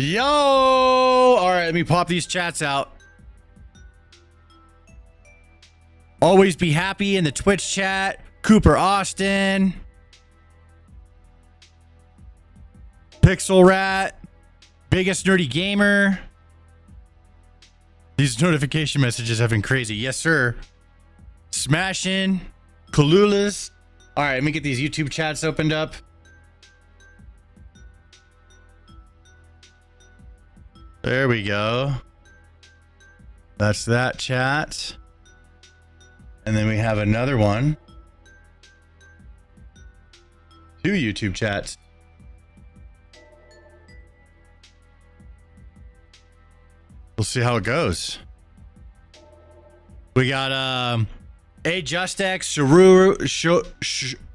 Yo! All right, let me pop these chats out. Always be happy in the Twitch chat. Cooper Austin. Pixel Rat. Biggest Nerdy Gamer. These notification messages have been crazy. Yes, sir. Smashing. Kululas. All right, let me get these YouTube chats opened up. There we go. That's that chat. And then we have another one. 2 YouTube chats. We'll see how it goes. We got A Justex,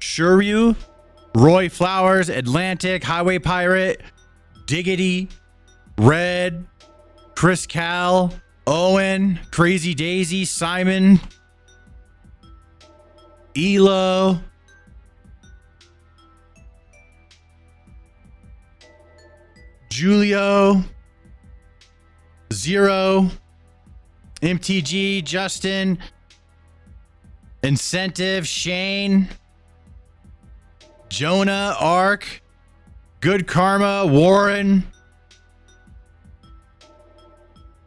Shuryu, Roy Flowers, Atlantic, Highway Pirate, Diggity, Red, Chris Cal, Owen, Crazy Daisy, Simon, Elo, Julio, Zero, MTG, Justin, Incentive, Shane, Jonah, Ark, Good Karma, Warren.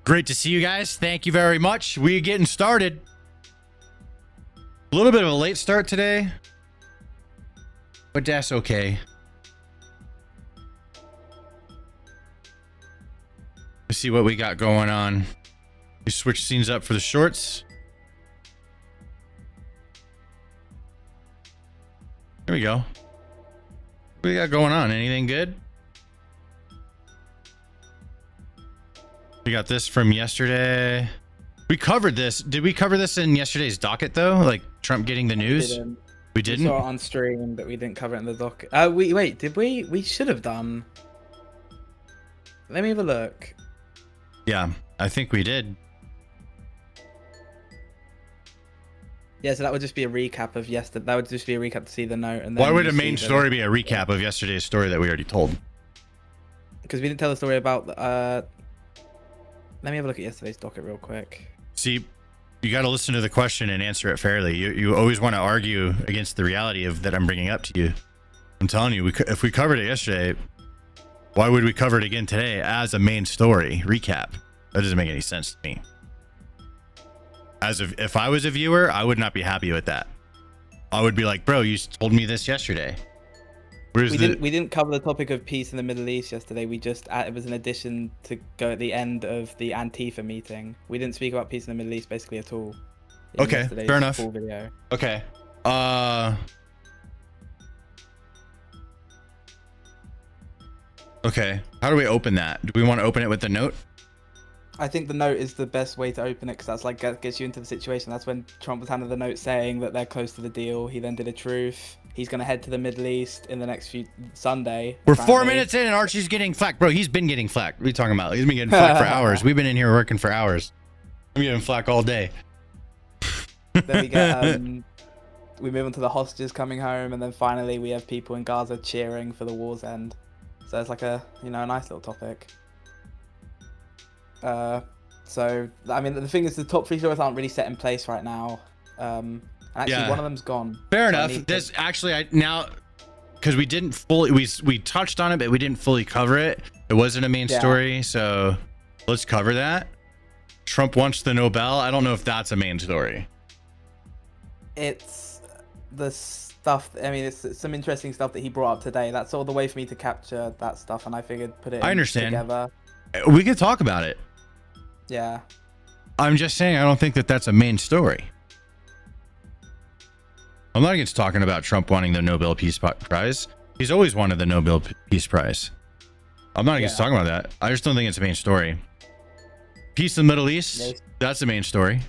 Great to see you guys. Thank you very much. We're getting started. A little bit of a late start today, but that's okay. Let's see what we got going on. We switch scenes up for the shorts. There we go. What we got going on? Anything good? We got this from yesterday. We covered this. Did we cover this in yesterday's docket though? Like Trump getting the news? We didn't. We saw it on stream, but we didn't cover it in the docket. Wait, did we? We should have done. Let me have a look. Yeah, I think we did. Yeah, so that would just be a recap of yesterday. That would just be a recap to see the note. And then why would a main story be a recap of yesterday's story that we already told? Because we didn't tell the story about. Let me have a look at yesterday's docket real quick. See, you got to listen to the question and answer it fairly. You always want to argue against the reality of that I'm bringing up to you. I'm telling you, if we covered it yesterday, why would we cover it again today as a main story recap? That doesn't make any sense to me. If I was a viewer, I would not be happy with that. I would be like, bro, you told me this yesterday. We didn't cover the topic of peace in the Middle East yesterday. We just it was an addition to go at the end of the Antifa meeting. We didn't speak about peace in the Middle East basically at all. Okay, fair enough. Full video. Okay. Okay. How do we open that? Do we want to open it with the note? I think the note is the best way to open it because that's like gets you into the situation. That's when Trump was handed the note saying that they're close to the deal. He then did a truth. He's going to head to the Middle East in the next Sunday. We're apparently 4 minutes in and Archie's getting flack. Bro, he's been getting flack. What are you talking about? He's been getting flack for hours. We've been in here working for hours. I'm getting flack all day. Then we get, we move on to the hostages coming home. And then finally we have people in Gaza cheering for the war's end. So it's like a, a nice little topic. So, I mean, the thing is the top 3 stories aren't really set in place right now. Actually, one of them's gone. Fair enough. This actually, because we didn't fully, we touched on it, but we didn't fully cover it. It wasn't a main story, so let's cover that. Trump wants the Nobel. I don't know if that's a main story. It's the stuff. I mean, it's some interesting stuff that he brought up today. That's all the way for me to capture that stuff, and I figured put it. I understand. Together. We could talk about it. Yeah. I'm just saying, I don't think that that's a main story. I'm not against talking about Trump wanting the Nobel Peace Prize. He's always wanted the Nobel Peace Prize. I'm not against talking about that. I just don't think it's a main story. Peace in the Middle East, that's the main story.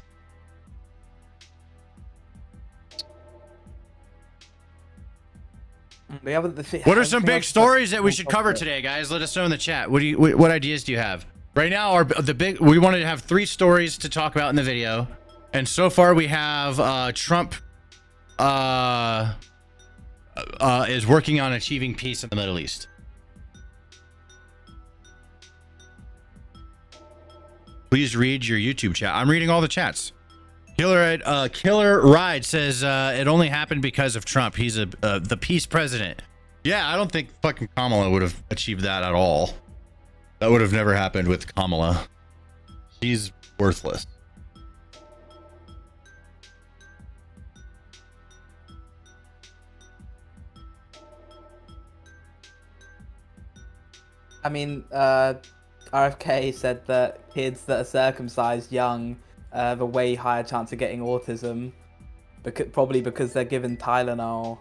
What are some big stories that we should cover today, guys? Let us know in the chat. What ideas do you have? Right now, we wanted to have 3 stories to talk about in the video, and so far we have Trump is working on achieving peace in the Middle East. Please read your YouTube chat. I'm reading all the chats. Killer Ride says it only happened because of Trump. He's the peace president. Yeah, I don't think fucking Kamala would have achieved that at all. That would have never happened with Kamala. She's worthless. I mean, RFK said that kids that are circumcised young have a way higher chance of getting autism, probably because they're given Tylenol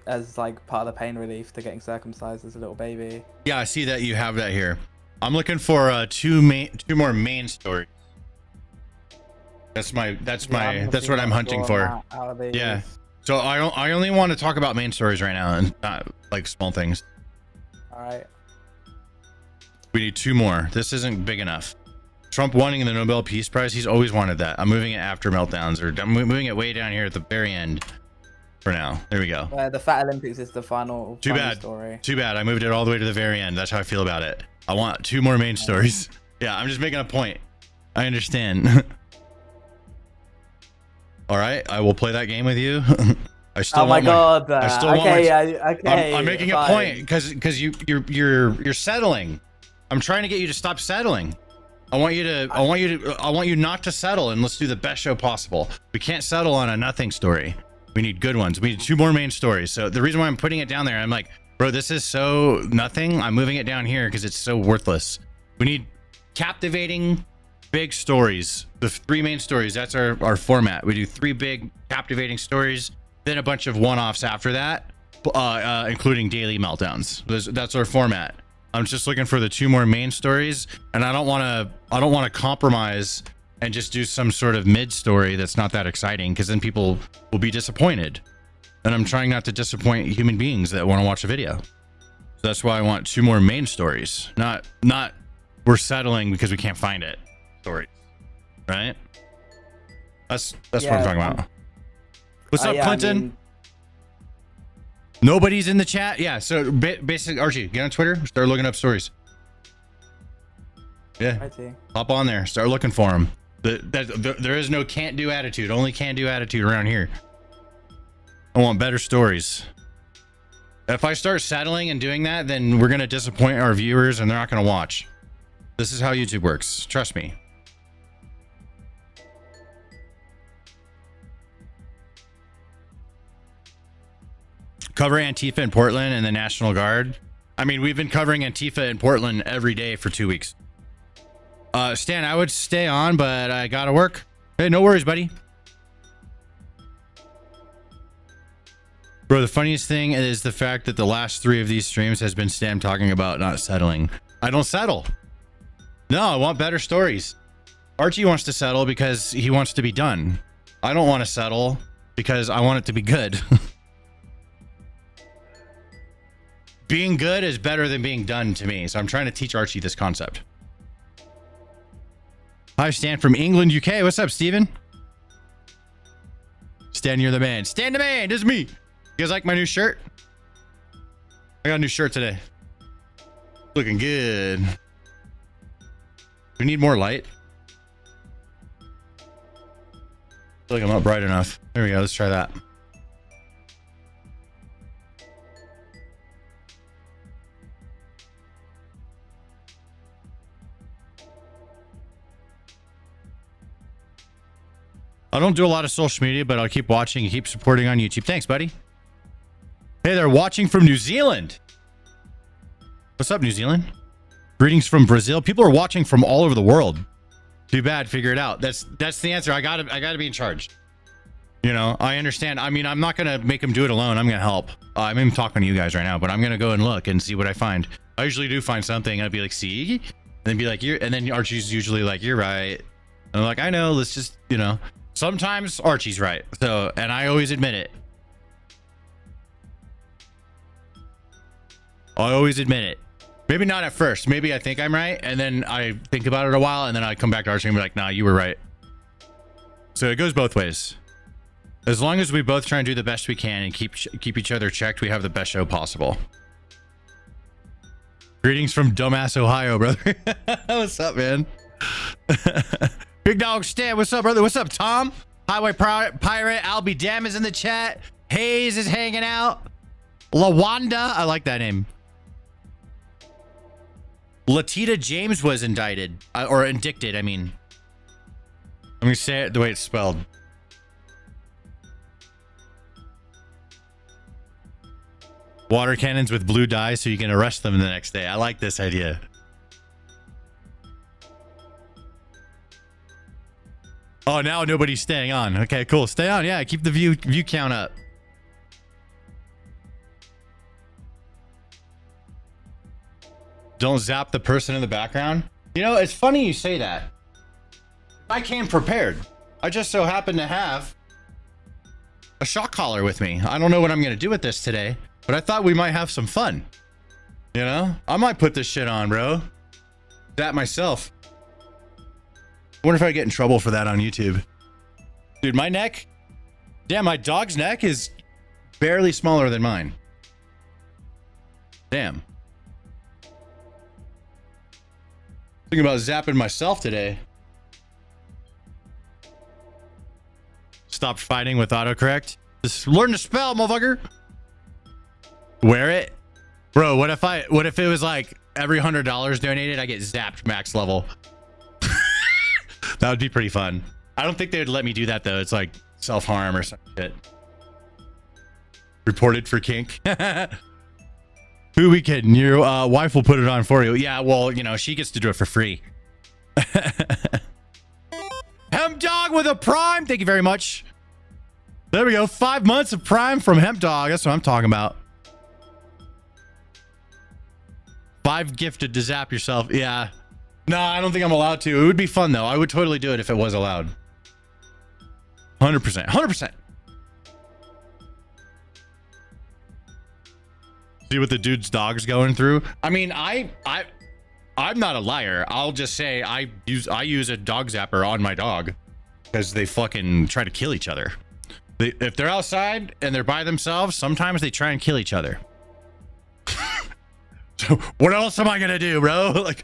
as like part of the pain relief to getting circumcised as a little baby. Yeah, I see that you have that here. I'm looking for two more main stories. That's what I'm hunting for. Yeah. So I only want to talk about main stories right now and not like small things. All right. We need two more. This isn't big enough. Trump wanting the Nobel Peace Prize. He's always wanted that. I'm moving it after Meltdowns, or I'm moving it way down here at the very end for now. There we go. The Fat Olympics is the final story. Too bad. I moved it all the way to the very end. That's how I feel about it. I want two more main stories. Yeah, I'm just making a point. I understand. All right, I will play that game with you. I still oh my god! I still okay. I'm making a point because you're settling. I'm trying to get you to stop settling. I want you not to settle, and let's do the best show possible. We can't settle on a nothing story. We need good ones. We need two more main stories. So the reason why I'm putting it down there, I'm like, bro, this is so nothing. I'm moving it down here because it's so worthless. We need captivating big stories. The three main stories. That's our format. We do three big captivating stories, then a bunch of one-offs after that, including daily meltdowns. That's our format. I'm just looking for the two more main stories, and I don't want to compromise and just do some sort of mid story that's not that exciting, because then people will be disappointed. And I'm trying not to disappoint human beings that want to watch a video. So that's why I want two more main stories, not we're settling because we can't find it stories, right? That's what I'm talking about. What's up, Clinton? I mean, nobody's in the chat. Yeah, so basically, Archie, get on Twitter, start looking up stories. Yeah, hop on there, start looking for them. There is no can't do attitude, only can do attitude around here. I want better stories. If I start settling and doing that, then we're gonna disappoint our viewers and they're not gonna watch. This is how YouTube works, trust me. Cover Antifa in Portland and the National Guard. I mean, we've been covering Antifa in Portland every day for 2 weeks. Stan, I would stay on, but I gotta work. Hey, no worries, buddy. Bro, the funniest thing is the fact that the last 3 of these streams has been Stan talking about not settling. I don't settle. No, I want better stories. Archie wants to settle because he wants to be done. I don't want to settle because I want it to be good. Being good is better than being done to me. So I'm trying to teach Archie this concept. Hi, Stan from England, UK. What's up, Steven? Stan, you're the man. Stan the man, this is me. You guys like my new shirt? I got a new shirt today. Looking good. We need more light. I feel like I'm not bright enough. There we go. Let's try that. I don't do a lot of social media, but I'll keep watching and keep supporting on YouTube. Thanks, buddy. Hey, they're watching from New Zealand. What's up, New Zealand? Greetings from Brazil. People are watching from all over the world. Too bad. Figure it out. That's the answer. I gotta be in charge. You know, I understand. I mean, I'm not gonna make them do it alone. I'm gonna help. I'm even talking to you guys right now, but I'm gonna go and look and see what I find. I usually do find something. I'd be like, see, and then be like, you're, and then Archie's usually like, you're right. And I'm like, I know. Let's just, you know. Sometimes Archie's right. So, and I always admit it. I always admit it. Maybe not at first. Maybe I think I'm right, and then I think about it a while, and then I come back to Archie and be like, nah, you were right. So it goes both ways. As long as we both try and do the best we can and keep each other checked, we have the best show possible. Greetings from dumbass Ohio, brother. What's up, man? Big Dog Stan, what's up, brother? What's up, Tom? Highway Pirate, Albie Dam is in the chat. Hayes is hanging out. Lawanda, I like that name. Latita James was indicted, or indicted, I mean. Let me say it the way it's spelled. Water cannons with blue dye so you can arrest them the next day. I like this idea. Oh, now nobody's staying on. Okay, cool. Stay on. Yeah, keep the view count up. Don't zap the person in the background. You know, it's funny you say that. I came prepared. I just so happen to have a shock collar with me. I don't know what I'm going to do with this today, but I thought we might have some fun. You know, I might put this shit on, bro. That myself. I wonder if I get in trouble for that on YouTube. Dude, my neck. Damn, my dog's neck is barely smaller than mine. Damn. Thinking about zapping myself today. Stop fighting with autocorrect. Just learn to spell, motherfucker. Wear it. Bro, what if it was like every $100 donated, I get zapped max level? That would be pretty fun. I don't think they would let me do that though. It's like self-harm or some shit. Reported for kink. Who we kidding? Your wife will put it on for you. Yeah, well, you know, she gets to do it for free. Hemp Dog with a prime. Thank you very much. There we go. 5 months of prime from Hemp Dog. That's what I'm talking about. 5 gifted to zap yourself. Yeah. No, I don't think I'm allowed to. It would be fun though. I would totally do it if it was allowed. 100%. 100%. See what the dude's dog's going through? I mean, I'm not a liar. I'll just say I use a dog zapper on my dog because they fucking try to kill each other. If they're outside and they're by themselves, sometimes they try and kill each other. So what else am I gonna do, bro? Like,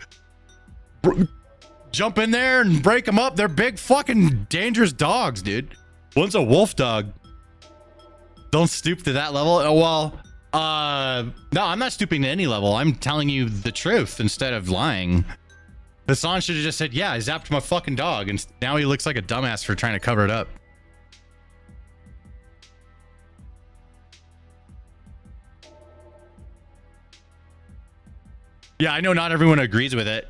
jump in there and break them up. They're big fucking dangerous dogs, dude. One's a wolf dog. Don't stoop to that level. Oh, well, no, I'm not stooping to any level. I'm telling you the truth instead of lying. Hassan should have just said, yeah, I zapped my fucking dog, and now he looks like a dumbass for trying to cover it up. Yeah, I know not everyone agrees with it.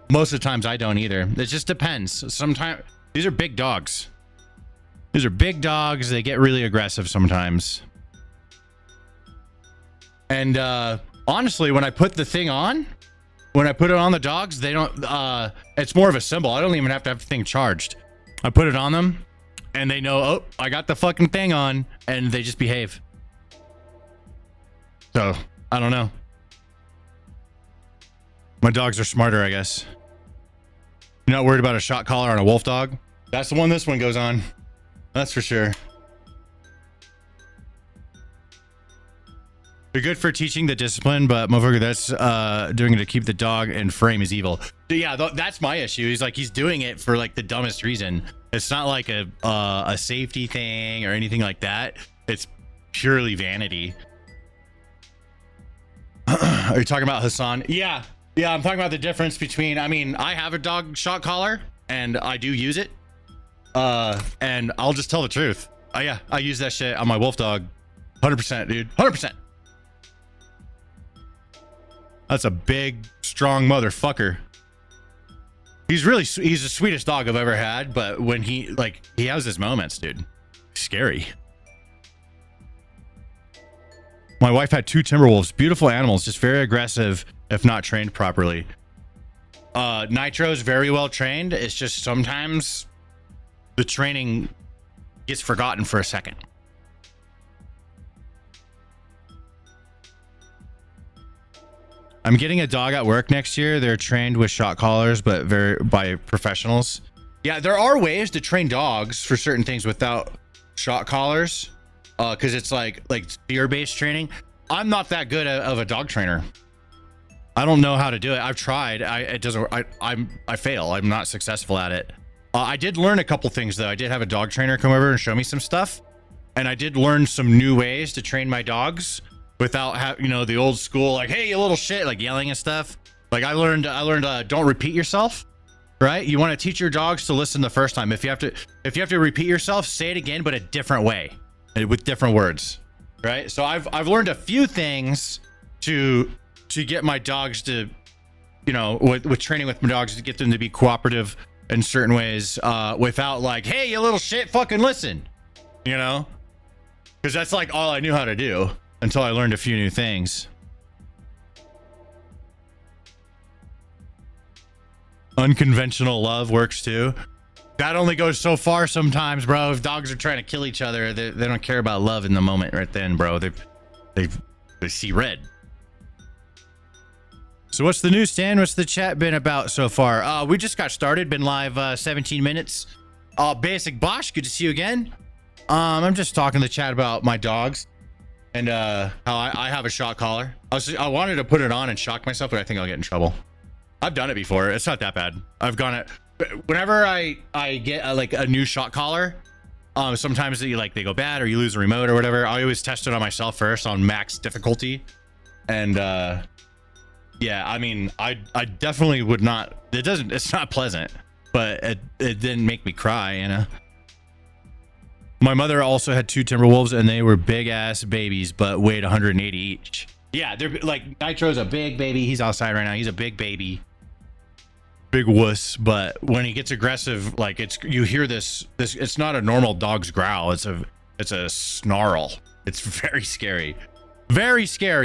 Most of the times I don't either. It just depends. Sometimes these are big dogs. These are big dogs. They get really aggressive sometimes. And honestly, when I put the thing on, when I put it on the dogs, they don't, it's more of a symbol. I don't even have to have the thing charged. I put it on them and they know, oh, I got the fucking thing on, and they just behave. So I don't know. My dogs are smarter, I guess. You're not worried about a shot collar on a wolf dog? That's the one this one goes on. That's for sure. You're good for teaching the discipline, but motherfucker, that's doing it to keep the dog in frame is evil. So yeah, that's my issue. He's like, he's doing it for like the dumbest reason. It's not like a safety thing or anything like that. It's purely vanity. Are you talking about Hassan? Yeah. Yeah, I'm talking about the difference between, I mean, I have a dog shot collar and I do use it. And I'll just tell the truth. Yeah, I use that shit on my wolf dog. 100%, dude. 100%. That's a big, strong motherfucker. He's the sweetest dog I've ever had, but when he has his moments, dude. Scary. My wife had 2 Timberwolves, beautiful animals, just very aggressive if not trained properly. Nitro's very well trained. It's just sometimes the training gets forgotten for a second. I'm getting a dog at work next year. They're trained with shot collars, but by professionals. Yeah, there are ways to train dogs for certain things without shot collars, because it's like fear-based training. I'm not that good of a dog trainer. I don't know how to do it. I've tried. It doesn't. I fail. I'm not successful at it. I did learn a couple things though. I did have a dog trainer come over and show me some stuff, and I did learn some new ways to train my dogs without the old school like, hey, you little shit, like yelling and stuff. Like I learned don't repeat yourself. Right? You want to teach your dogs to listen the first time. If you have to repeat yourself, say it again, but a different way, with different words. Right? So I've learned a few things to get my dogs to, with training with my dogs, to get them to be cooperative in certain ways, without like, hey, you little shit, fucking listen, because that's like all I knew how to do until I learned a few new things. Unconventional love works too. That only goes so far sometimes, bro. If dogs are trying to kill each other, they don't care about love in the moment right then, bro. They see red. So what's the news, Stan? What's the chat been about so far? We just got started. Been live 17 minutes. Basic Bosch, good to see you again. I'm just talking to the chat about my dogs and how I have a shock collar. I wanted to put it on and shock myself, but I think I'll get in trouble. I've done it before. It's not that bad. I've gone it whenever I get like a new shock collar. Sometimes they go bad or you lose the remote or whatever. I always test it on myself first on max difficulty, and yeah, I mean, I definitely would not. It's not pleasant, but it didn't make me cry. My mother also had 2 Timberwolves, and they were big ass babies, but weighed 180 each. Yeah, they're like Nitro's a big baby. He's outside right now. He's a big baby. Big wuss, but when he gets aggressive, like you hear this it's not a normal dog's growl, it's a snarl. It's very scary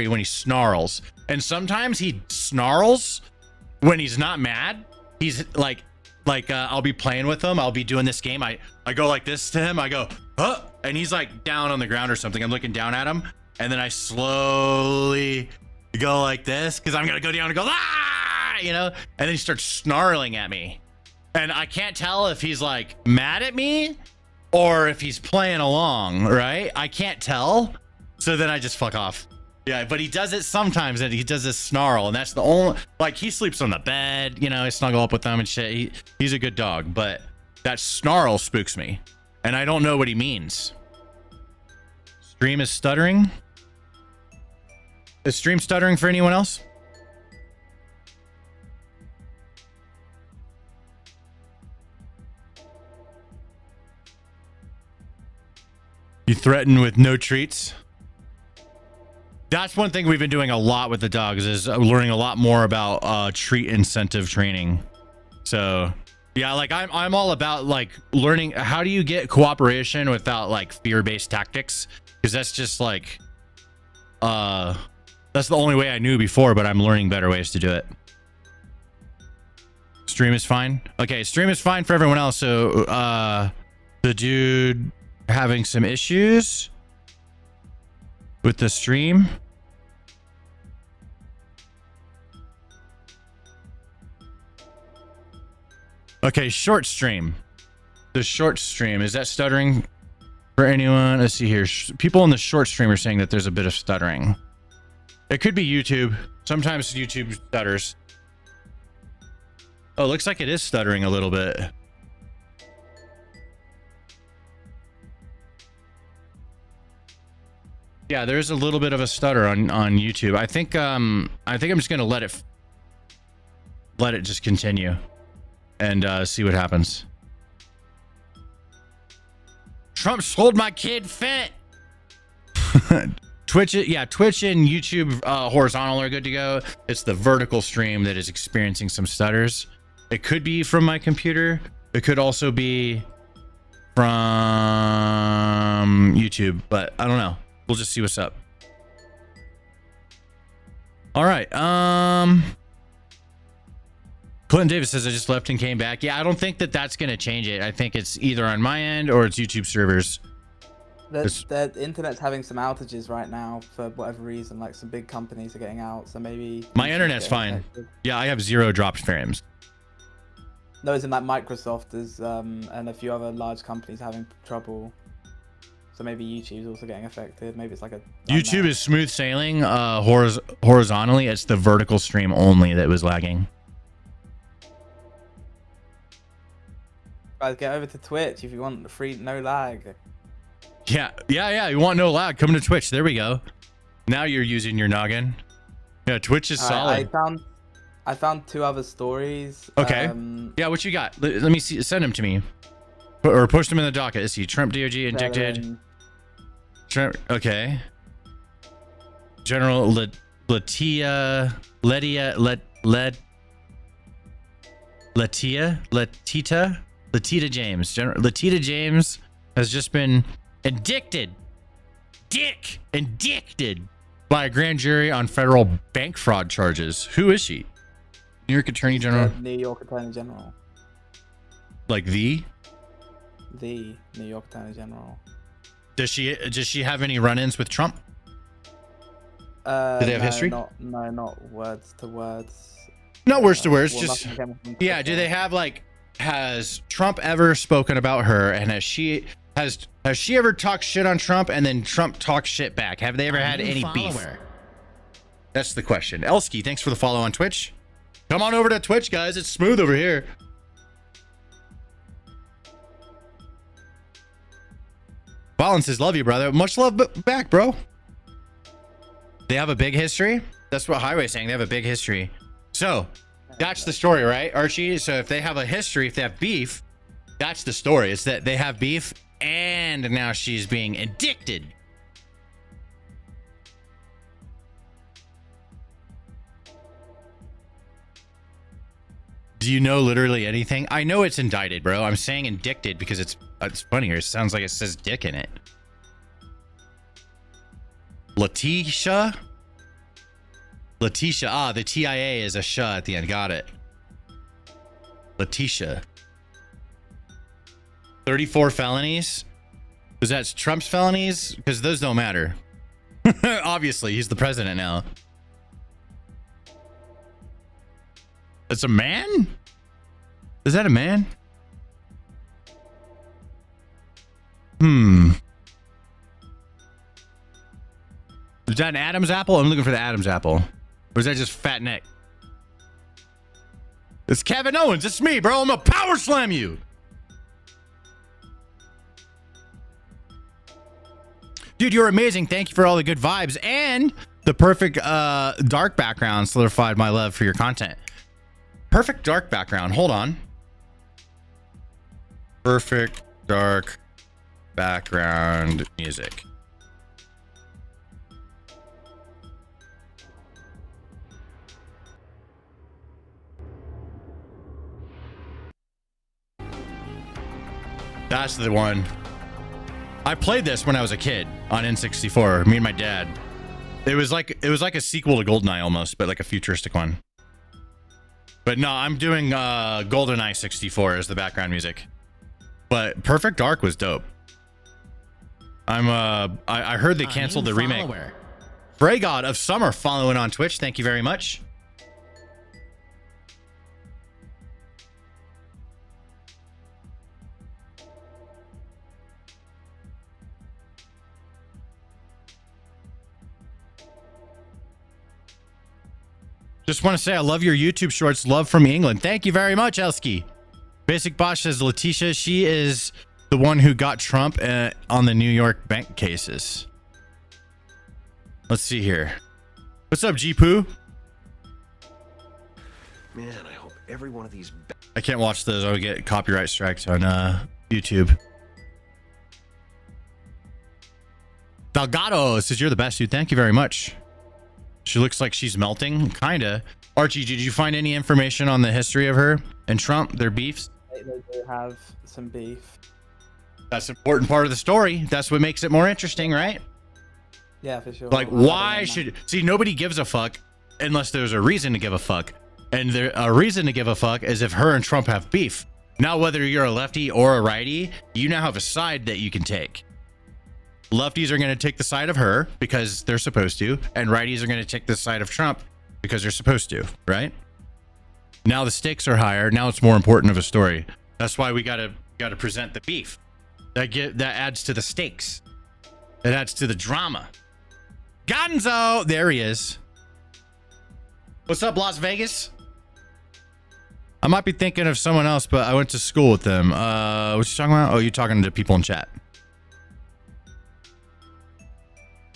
when he snarls. And sometimes he snarls when he's not mad. He's like I'll be playing with him, I'll be doing this game, I go like this to him, I go and he's like down on the ground or something, I'm looking down at him, and then I slowly go like this because I'm gonna go down and go and then he starts snarling at me, and I can't tell if he's like mad at me or if he's playing along, right? I can't tell, so then I just fuck off. Yeah, but he does it sometimes, and he does this snarl, and that's the only, like, he sleeps on the bed, I snuggle up with him and shit. He's a good dog, but that snarl spooks me, and I don't know what he means. Stream is stuttering. Is stream stuttering for anyone else? You threaten with no treats. That's one thing we've been doing a lot with the dogs, is learning a lot more about treat incentive training. So yeah, like I'm all about like learning how do you get cooperation without like fear-based tactics, because that's just like that's the only way I knew before, but I'm learning better ways to do it. Stream is fine. Okay, stream is fine for everyone else. So the dude having some issues with the stream. Okay, short stream. The short stream, is that stuttering for anyone? Let's see here. People in the short stream are saying that there's a bit of stuttering. It could be YouTube. Sometimes YouTube stutters. Oh, looks like it is stuttering a little bit. Yeah, there's a little bit of a stutter on YouTube. I think I'm just gonna let it just continue and see what happens. Trump sold my kid fat. Twitch and YouTube horizontal are good to go. It's the vertical stream that is experiencing some stutters. It could be from my computer. It could also be from YouTube, but I don't know. We'll just see what's up. All right. Clinton Davis says I just left and came back. Yeah, I don't think that that's going to change it. I think it's either on my end or it's YouTube servers. The internet's having some outages right now for whatever reason. Like some big companies are getting out, so maybe my internet's fine. Affected. Yeah, I have 0 dropped frames. No, it's in like Microsoft is and a few other large companies having trouble. So maybe YouTube's also getting affected. Maybe it's like a YouTube is smooth sailing horizontally. It's the vertical stream only that was lagging. Guys, get over to Twitch if you want the free no lag. Yeah. You want no lag? Come to Twitch. There we go. Now you're using your noggin. Yeah, Twitch is solid. I found 2 other stories. Okay. Yeah, what you got? Let me see. Send them to me. Or post them in the docket. Let's see. Trump DOG indicted. Trump. Okay. General Letita James. General Letita James has just been indicted by a grand jury on federal bank fraud charges. Who is she? New York Attorney General. New York Attorney General. Like the New York Attorney General. Does she have any run-ins with Trump? Do they have history? Not words to words. Not words to words. Well, just yeah. Do they have like? Has Trump ever spoken about her? And has she ever talked shit on Trump and then Trump talks shit back? Have they ever had any beef? That's the question. Elsky, thanks for the follow on Twitch. Come on over to Twitch, guys. It's smooth over here. Ballin says, love you, brother. Much love back, bro. They have a big history. That's what Highway's saying. They have a big history. So that's the story, right, Archie? So if they have a history, if they have beef, that's the story. It's that they have beef and now she's being indicted. Do you know literally anything? I know it's indicted, bro. I'm saying indicted because it's funnier. It sounds like it says dick in it. Letitia. Ah, the TIA is a sh at the end. Got it. Letitia. 34 felonies. Because that's Trump's felonies? Because those don't matter. Obviously, he's the president now. It's a man? Is that a man? Is that an Adam's apple? I'm looking for the Adam's apple. Or is that just fat neck? It's Kevin Owens. It's me, bro. I'm gonna power slam you. Dude, you're amazing. Thank you for all the good vibes and the perfect dark background solidified my love for your content. Perfect dark background. Hold on. Perfect dark background music. That's the one. I played this when I was a kid on N64. Me and my dad. It was like a sequel to GoldenEye almost, but like a futuristic one. But no, I'm doing GoldenEye 64 as the background music. But Perfect Dark was dope. I heard they canceled the remake. Fragod of Summer following on Twitch. Thank you very much. Just want to say I love your YouTube shorts. Love from England. Thank you very much, Elsky. Basic Bosch says Letitia. She is the one who got Trump on the New York bank cases. Let's see here. What's up, G-Poo? Man, I hope every one of these... I can't watch those. I would get copyright strikes on YouTube. Delgado says you're the best, dude. Thank you very much. She looks like she's melting, kinda. Archie, did you find any information on the history of her and Trump, their beefs? They do have some beef. That's an important part of the story. That's what makes it more interesting, right? Yeah, for sure. Like, why should... See, nobody gives a fuck unless there's a reason to give a fuck. And a reason to give a fuck is if her and Trump have beef. Now, whether you're a lefty or a righty, you now have a side that you can take. Lefties are going to take the side of her because they're supposed to, and righties are going to take the side of Trump because they're supposed to, right? Now the stakes are higher. Now it's more important of a story. That's why we gotta present the beef. That adds to the stakes. It adds to the drama. Gonzo, there he is. What's up, Las Vegas? I might be thinking of someone else, but I went to school with them. What you talking about? Oh, you're talking to people in chat.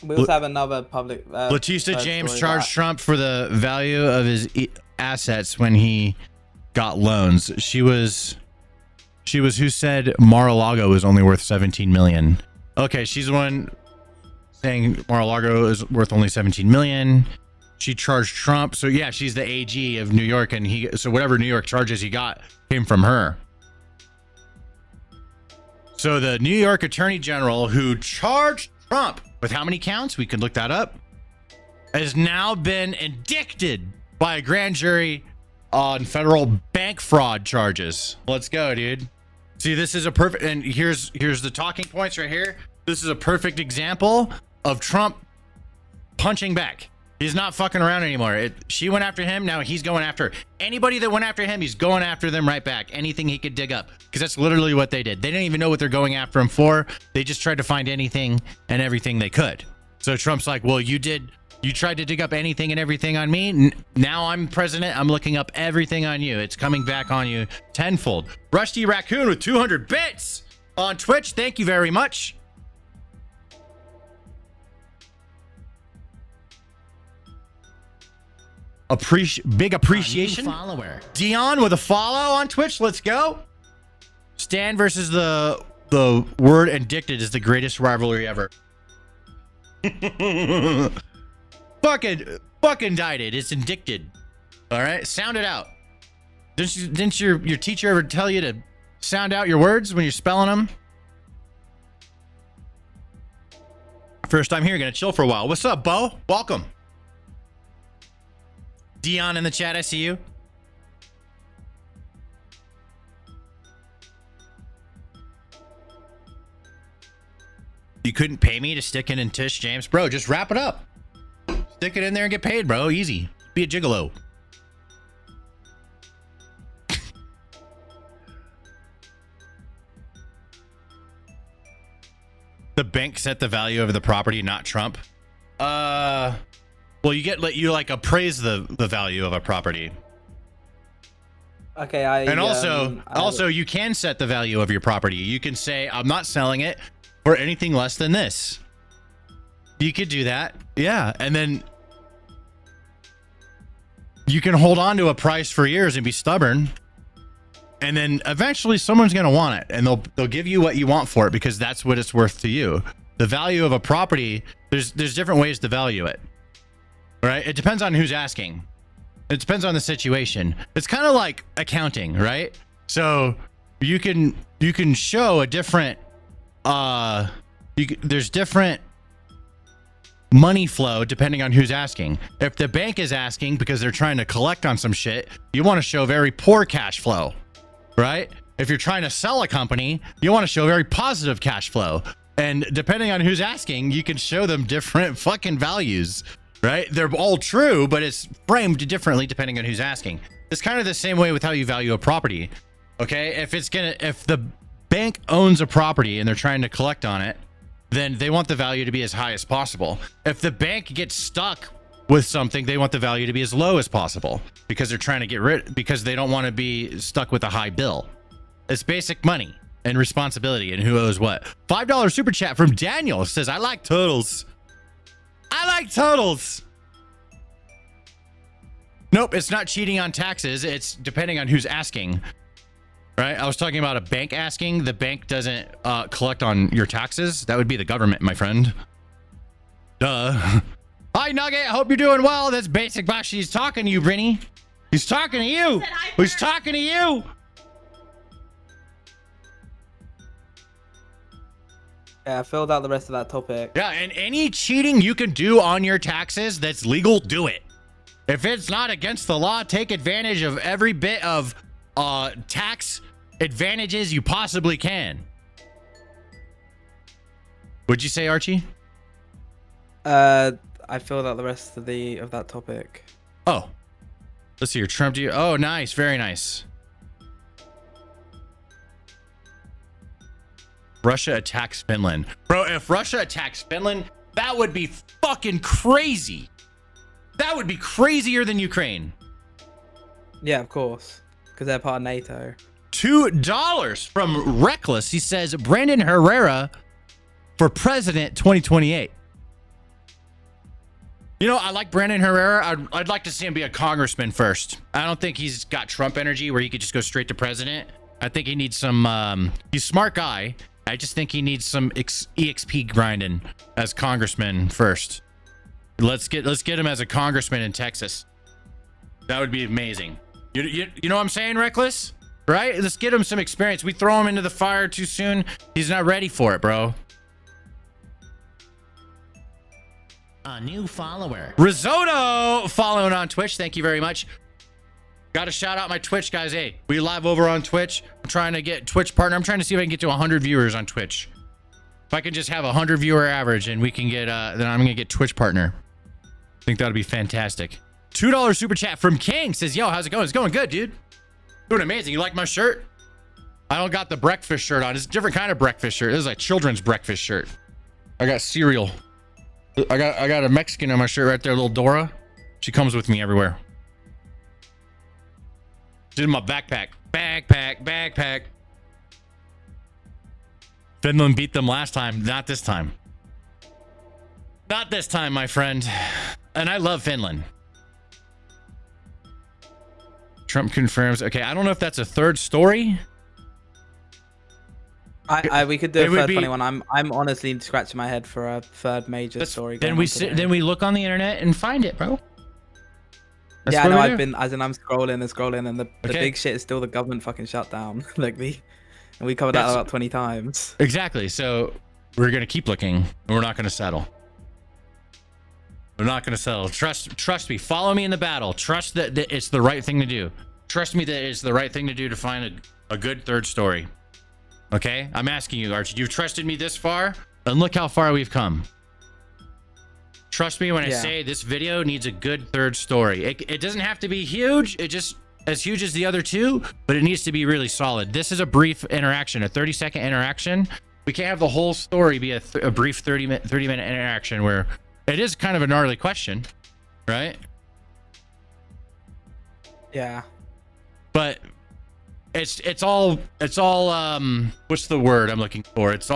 We also have another public. Batista James charged Trump for the value of his assets when he got loans. She was who said Mar-a-Lago was only worth 17 million. Okay, she's the one saying Mar-a-Lago is worth only 17 million. She charged Trump. So yeah, she's the AG of New York, and so whatever New York charges he got came from her. So the New York Attorney General who charged Trump with how many counts? We could look that up. Has now been indicted by a grand jury on federal bank fraud charges. Let's go, dude. See, this is a perfect, and here's the talking points right here. This is a perfect example of Trump punching back. He's not fucking around anymore. She went after him. Now he's going after her. Anybody that went after him, he's going after them right back. Anything he could dig up, because that's literally what they did. They didn't even know what they're going after him for. They just tried to find anything and everything they could. So Trump's like, well, you tried to dig up anything and everything on me. Now I'm president. I'm looking up everything on you. It's coming back on you tenfold. Rusty Raccoon with 200 bits on Twitch. Thank you very much. Big appreciation. Follower. Dion with a follow on Twitch. Let's go. Stan versus the word addicted is the greatest rivalry ever. fucking died it. It's addicted. All right, sound it out. Didn't your teacher ever tell you to sound out your words when you're spelling them? First time here, gonna chill for a while. What's up, Bo? Welcome. Dion in the chat, I see you. You couldn't pay me to stick it in Tish James? Bro, just wrap it up. Stick it in there and get paid, bro. Easy. Be a gigolo. The bank set the value of the property, not Trump. Well, you appraise the value of a property. Okay, and also you can set the value of your property. You can say, I'm not selling it for anything less than this. You could do that. Yeah. And then you can hold on to a price for years and be stubborn. And then eventually someone's going to want it, and they'll give you what you want for it, because that's what it's worth to you. The value of a property, there's different ways to value it. Right? It depends on who's asking. It depends on the situation. It's kind of like accounting, right? So you can show a different there's different money flow depending on who's asking. If the bank is asking because they're trying to collect on some shit, you want to show very poor cash flow, right? If you're trying to sell a company, you want to show very positive cash flow. And depending on who's asking, you can show them different fucking values. Right? They're all true, but it's framed differently depending on who's asking. It's kind of the same way with how you value a property. Okay? If the bank owns a property and they're trying to collect on it, then they want the value to be as high as possible. If the bank gets stuck with something, they want the value to be as low as possible, because they're trying to because they don't want to be stuck with a high bill. It's basic money and responsibility and who owes what. $5 super chat from Daniel says, I like turtles. I like totals. Nope, it's not cheating on taxes. It's depending on who's asking. Right? I was talking about a bank asking. The bank doesn't collect on your taxes. That would be the government, my friend. Duh. Hi, Nugget. Hope you're doing well. That's Basic Bashi. He's talking to you, Brinny. He's talking to you. He's talking to you. Yeah, I filled out the rest of that topic. Yeah, and any cheating you can do on your taxes that's legal, do it. If it's not against the law, take advantage of every bit of tax advantages you possibly can. What'd you say, Archie? I filled out the rest of that topic. Oh. Let's see here. Trump, do you? Oh, nice. Very nice. Russia attacks Finland. Bro, if Russia attacks Finland, that would be fucking crazy. That would be crazier than Ukraine. Yeah, of course, because they're part of NATO. $2 from Reckless. He says Brandon Herrera for president 2028. You know, I like Brandon Herrera. I'd like to see him be a congressman first. I don't think he's got Trump energy where he could just go straight to president. I think he needs some, he's a smart guy. I just think he needs some EXP grinding as congressman first. Let's get him as a congressman in Texas. That would be amazing. You know what I'm saying, Reckless? Right? Let's get him some experience. We throw him into the fire too soon. He's not ready for it, bro. A new follower. Risotto following on Twitch. Thank you very much. Got to shout out my Twitch guys. Hey, we live over on Twitch. I'm trying to get Twitch partner. I'm trying to see if I can get to 100 viewers on Twitch. If I can just have a 100 viewer average and we can get, then I'm going to get Twitch partner. I think that'd be fantastic. $2 super chat from King says, yo, how's it going? It's going good, dude. Doing amazing. You like my shirt? I don't got the breakfast shirt on. It's a different kind of breakfast shirt. This is a children's breakfast shirt. I got cereal. I got a Mexican on my shirt right there, little Dora. She comes with me everywhere. She's in my backpack. Backpack. Finland beat them last time. Not this time. Not this time, my friend. And I love Finland. Trump confirms. Okay, I don't know if that's a third story. We could do a third funny one. I'm honestly scratching my head for a third major story. Then we look on the internet and find it, bro. That's yeah, I know. I'm scrolling, and the big shit is still the government fucking shutdown. And we covered that about 20 times. Exactly. So we're gonna keep looking, and we're not gonna settle. We're not gonna settle. Trust me. Follow me in the battle. Trust that it's the right thing to do. Trust me that it's the right thing to do to find a good third story. Okay, I'm asking you, Archie. You've trusted me this far, and look how far we've come. Trust me when I say this video needs a good third story. It doesn't have to be huge. It just as huge as the other two, but it needs to be really solid. This is a brief interaction, a 30-second interaction. We can't have the whole story be a brief 30-minute interaction where it is kind of a gnarly question, right? Yeah. But it's all what's the word I'm looking for? It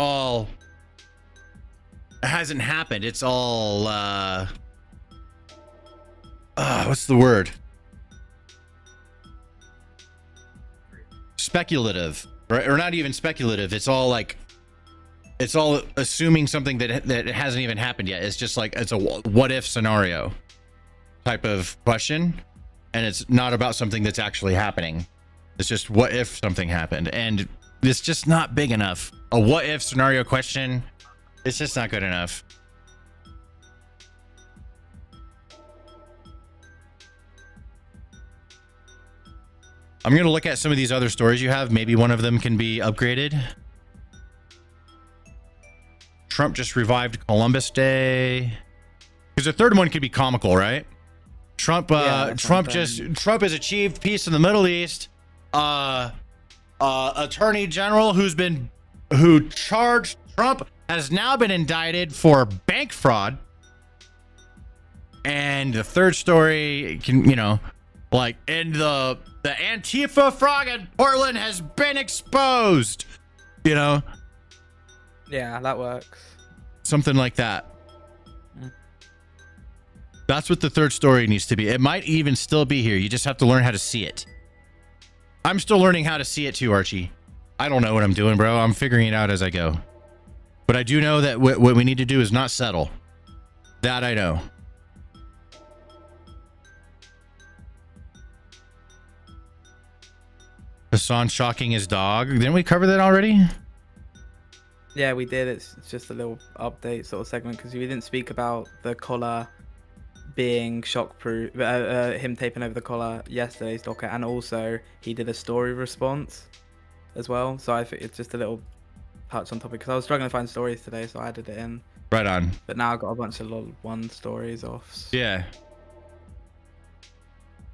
hasn't happened. It's all what's the word? Speculative, right? Or not even speculative. It's all assuming something that hasn't even happened yet. It's just like it's a what if scenario type of question, and it's not about something that's actually happening. It's just what if something happened, and it's just not big enough. A what if scenario question, it's just not good enough. I'm going to look at some of these other stories you have. Maybe one of them can be upgraded. Trump just revived Columbus Day. Because the third one could be comical, right? Trump has achieved peace in the Middle East. Attorney General who charged Trump has now been indicted for bank fraud. And the third story can, and the Antifa frog in Portland has been exposed. Yeah, that works. Something like that. That's what the third story needs to be. It might even still be here. You just have to learn how to see it. I'm still learning how to see it too, Archie. I don't know what I'm doing, bro. I'm figuring it out as I go. But I do know that what we need to do is not settle. That I know. Hassan shocking his dog. Didn't we cover that already? Yeah, we did. It's just a little update sort of segment because we didn't speak about the collar being shock-proof, him taping over the collar yesterday's docket, and also he did a story response as well. So I think it's just a little touch on topic because I was struggling to find stories today, so I added it in. Right on. But now I've got a bunch of little one stories off. Yeah.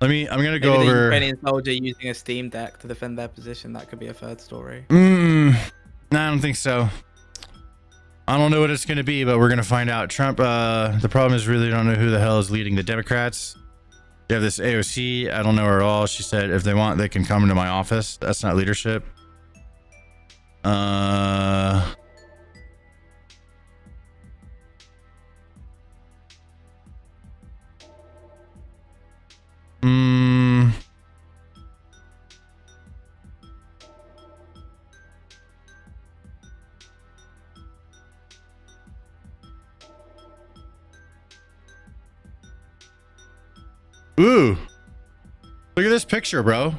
I'm gonna go over the Ukrainian soldier using a Steam Deck to defend their position. That could be a third story. No, I don't think so. I don't know what it's going to be, but we're going to find out. Trump, the problem is really don't know who the hell is leading the Democrats. They have this AOC. I don't know her at all. She said if they want, they can come into my office. That's not leadership. Ooh. Look at this picture, bro.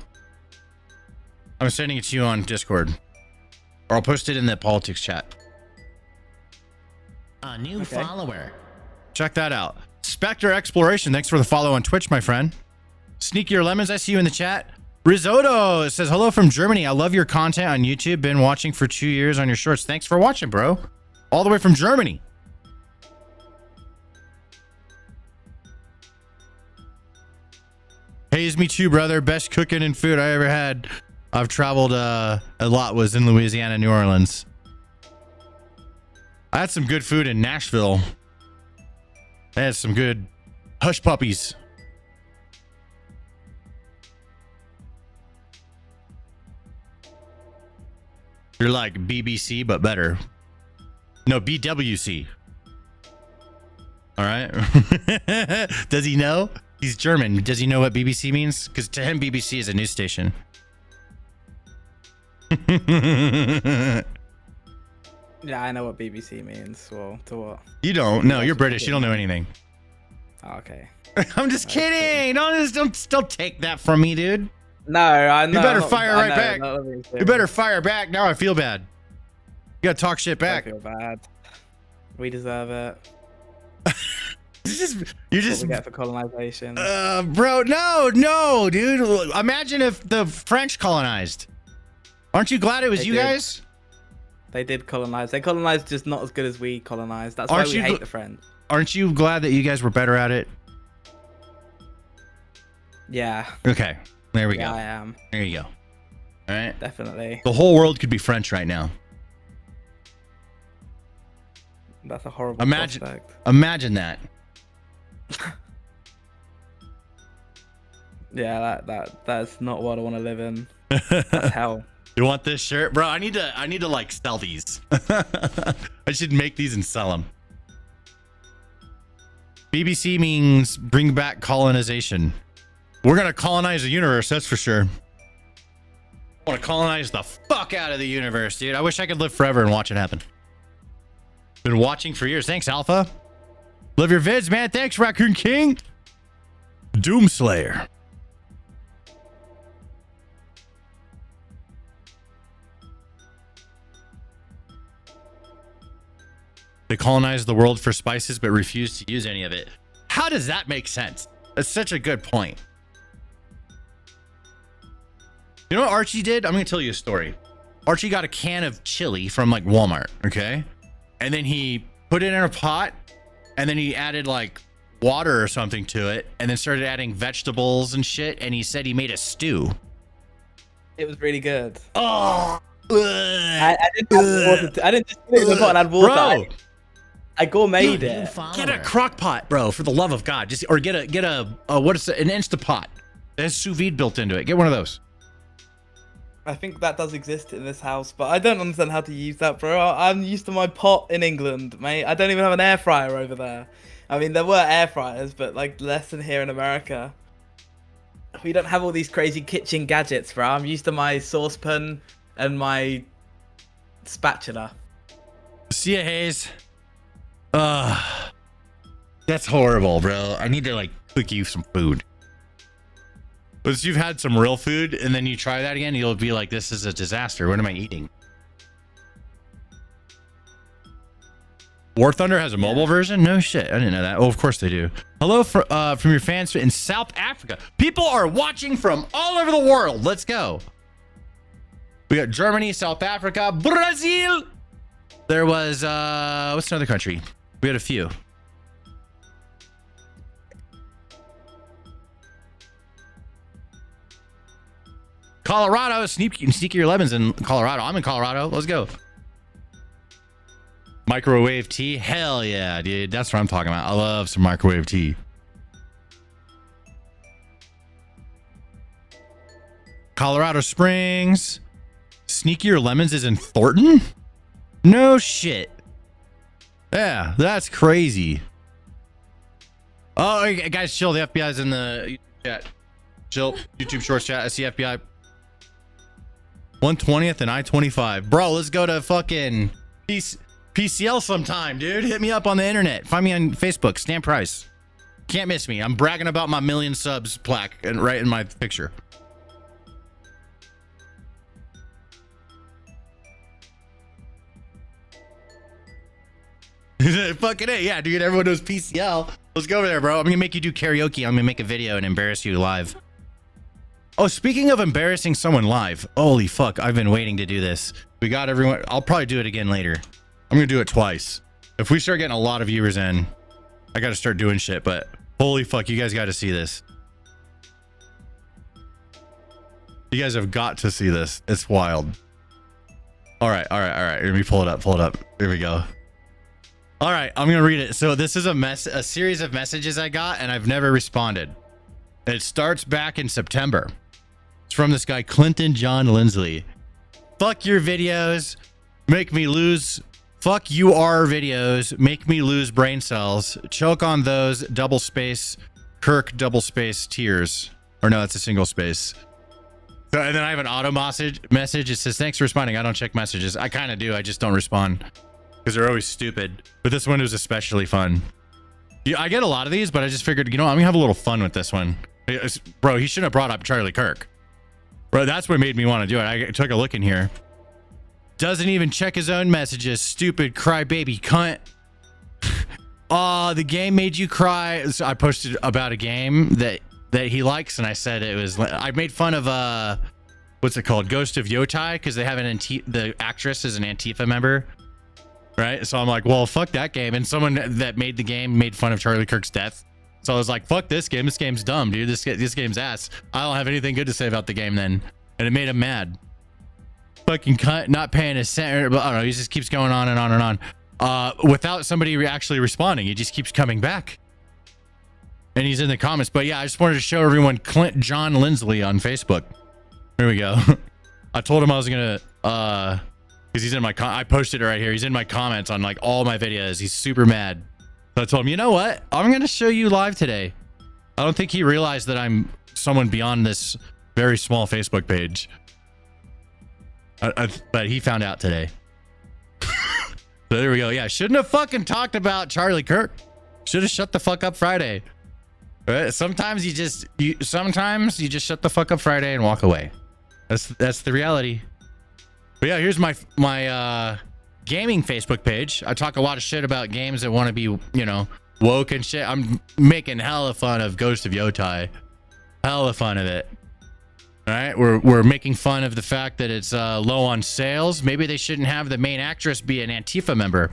I'm sending it to you on Discord. Or I'll post it in the politics chat. A new follower. Check that out. Spectre Exploration, thanks for the follow on Twitch, my friend. Sneakier Lemons, I see you in the chat. Risotto says, hello from Germany. I love your content on YouTube. Been watching for 2 years on your shorts. Thanks for watching, bro. All the way from Germany. Haze me too, brother. Best cooking and food I ever had. I've traveled a lot, was in Louisiana, New Orleans. I had some good food in Nashville. I had some good hush puppies. You're like BBC, but better. No, BWC. All right. Does he know? He's German. Does he know what BBC means? Because to him, BBC is a news station. Yeah, I know what BBC means. Well, to what? You don't. No, you're British. You don't know anything. Oh, okay. I'm just kidding. Don't take that from me, dude. No, I know. You better fire right back. You You better fire back. Now I feel bad. You gotta talk shit back. I feel bad. We deserve it. You What just we get for colonization. bro, no, dude. Imagine if the French colonized. Aren't you glad it was They you did. guys? They did colonize. They colonized just not as good as we colonized. That's Aren't why we you hate gl- the French. Aren't you glad that you guys were better at it? Yeah. Okay, there we Yeah, go. I am. There you go. All right. Definitely. The whole world could be French right now. That's a horrible prospect. Imagine that. Yeah, that's not what I want to live in. That's hell. You want this shirt, bro? I need to like sell these. I should make these and sell them. BBC means bring back colonization. We're gonna colonize the universe, that's for sure. I want to colonize the fuck out of the universe, dude. I wish I could live forever and watch it happen. Been watching for years. Thanks, Alpha. Love your vids, man. Thanks, Raccoon King. Doomslayer. They colonized the world for spices, but refused to use any of it. How does that make sense? That's such a good point. You know what Archie did? I'm going to tell you a story. Archie got a can of chili from like Walmart, okay? And then he put it in a pot, and then he added like water or something to it, and then started adding vegetables and shit, and he said he made a stew. It was really good. Oh, I didn't have water. I didn't just put it in the pot and add water. bro. I gourmeted New it. follower. Get a crock pot, bro, for the love of God. Just or get a what is it, an Instapot. It has sous vide built into it. Get one of those. I think that does exist in this house, but I don't understand how to use that, bro. I'm used to my pot in England, mate. I don't even have an air fryer over there. I mean, there were air fryers, but like less than here in America. We don't have all these crazy kitchen gadgets, bro. I'm used to my saucepan and my spatula. See ya, Hayes. That's horrible, bro. I need to like cook you some food. But you've had some real food and then you try that again, you'll be like, this is a disaster. What am I eating? War Thunder has a mobile version? No shit. I didn't know that. Oh, of course they do. Hello from your fans in South Africa. People are watching from all over the world. Let's go. We got Germany, South Africa, Brazil. There was, what's another country? We had a few. Colorado, sneaky your lemons in Colorado. I'm in Colorado. Let's go. Microwave tea? Hell yeah, dude. That's what I'm talking about. I love some microwave tea. Colorado Springs. Sneakier Lemons is in Thornton? No shit. Yeah, that's crazy. Oh, guys, chill. The FBI's in the chat. Chill. YouTube Shorts chat. I see FBI. 120th and I-25. Bro, let's go to fucking PCL sometime, dude. Hit me up on the internet. Find me on Facebook. Stan Price. Can't miss me. I'm bragging about my 1,000,000 subs plaque and right in my picture. Fucking it. Yeah, dude. Everyone knows PCL. Let's go over there, bro. I'm gonna make you do karaoke. I'm gonna make a video and embarrass you live. Oh, speaking of embarrassing someone live, holy fuck, I've been waiting to do this. We got everyone. I'll probably do it again later. I'm gonna do it twice. If we start getting a lot of viewers in, I gotta start doing shit, but holy fuck, you guys gotta see this. You guys have got to see this. It's wild. All right. Let me pull it up. Here we go. All right, I'm gonna read it. So this is a series of messages I got, and I've never responded. It starts back in September. It's from this guy, Clinton John Lindsley. Fuck your videos, make me lose. Fuck your videos, make me lose brain cells. Choke on those, double space, Kirk, double space, tears. Or no, that's a single space. So, and then I have an auto message. It says, thanks for responding. I don't check messages. I kind of do. I just don't respond because they're always stupid. But this one was especially fun. Yeah, I get a lot of these, but I just figured, I'm gonna have a little fun with this one. Bro, he shouldn't have brought up Charlie Kirk. Bro, that's what made me want to do it. I took a look in here. Doesn't even check his own messages. Stupid crybaby cunt. Oh, the game made you cry. So I posted about a game that he likes, and I said it was. I made fun of what's it called, Ghost of Yotai, because they have the actress is an Antifa member, right? So I'm like, well, fuck that game. And someone that made the game made fun of Charlie Kirk's death. So I was like, fuck this game. This game's dumb, dude. This game's ass. I don't have anything good to say about the game then. And it made him mad. Fucking cunt, not paying a cent. But I don't know. He just keeps going on and on and on. Without somebody actually responding. He just keeps coming back. And he's in the comments. But yeah, I just wanted to show everyone Clint John Lindsley on Facebook. Here we go. I told him I was going to, because he's in my, I posted it right here. He's in my comments on like all my videos. He's super mad. So I told him, you know what? I'm going to show you live today. I don't think he realized that I'm someone beyond this very small Facebook page. But he found out today. So there we go. Yeah, shouldn't have fucking talked about Charlie Kirk. Should have shut the fuck up Friday. Right? Sometimes you just shut the fuck up Friday and walk away. That's the reality. But yeah, here's my gaming Facebook page. I talk a lot of shit about games that want to be, woke and shit. I'm making hella fun of Ghost of Yotai. Hella fun of it. All right, we're making fun of the fact that it's low on sales. Maybe they shouldn't have the main actress be an Antifa member.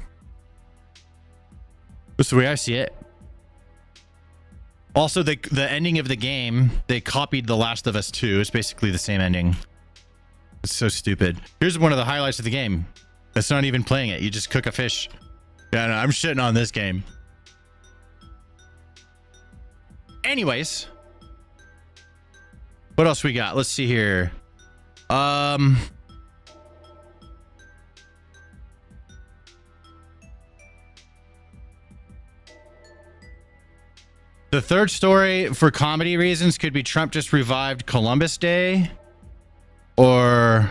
That's the way I see it. Also, the ending of the game, they copied The Last of Us 2. It's basically the same ending. It's so stupid. Here's one of the highlights of the game. That's not even playing it. You just cook a fish. Yeah, no, I'm shitting on this game. Anyways. What else we got? Let's see here. The third story for comedy reasons could be Trump just revived Columbus Day, or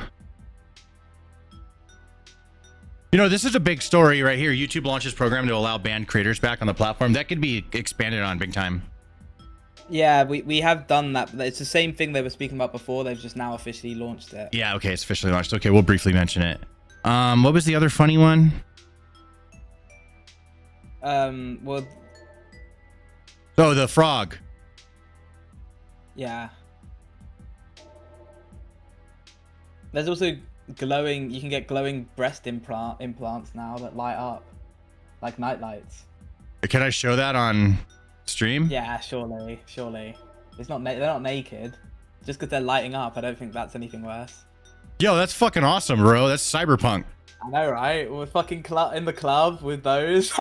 this is a big story right here. YouTube launches program to allow banned creators back on the platform. That could be expanded on big time. Yeah, we have done that. It's the same thing they were speaking about before. They've just now officially launched it. Yeah, okay, it's officially launched. Okay, we'll briefly mention it. What was the other funny one? Well, oh, the frog. Yeah. There's also glowing. You can get glowing breast implants now that light up, like night lights. Can I show that on stream? Yeah, surely. It's not. They're not naked. Just because they're lighting up, I don't think that's anything worse. Yo, that's fucking awesome, bro. That's cyberpunk. I know, right? We're fucking in the club with those.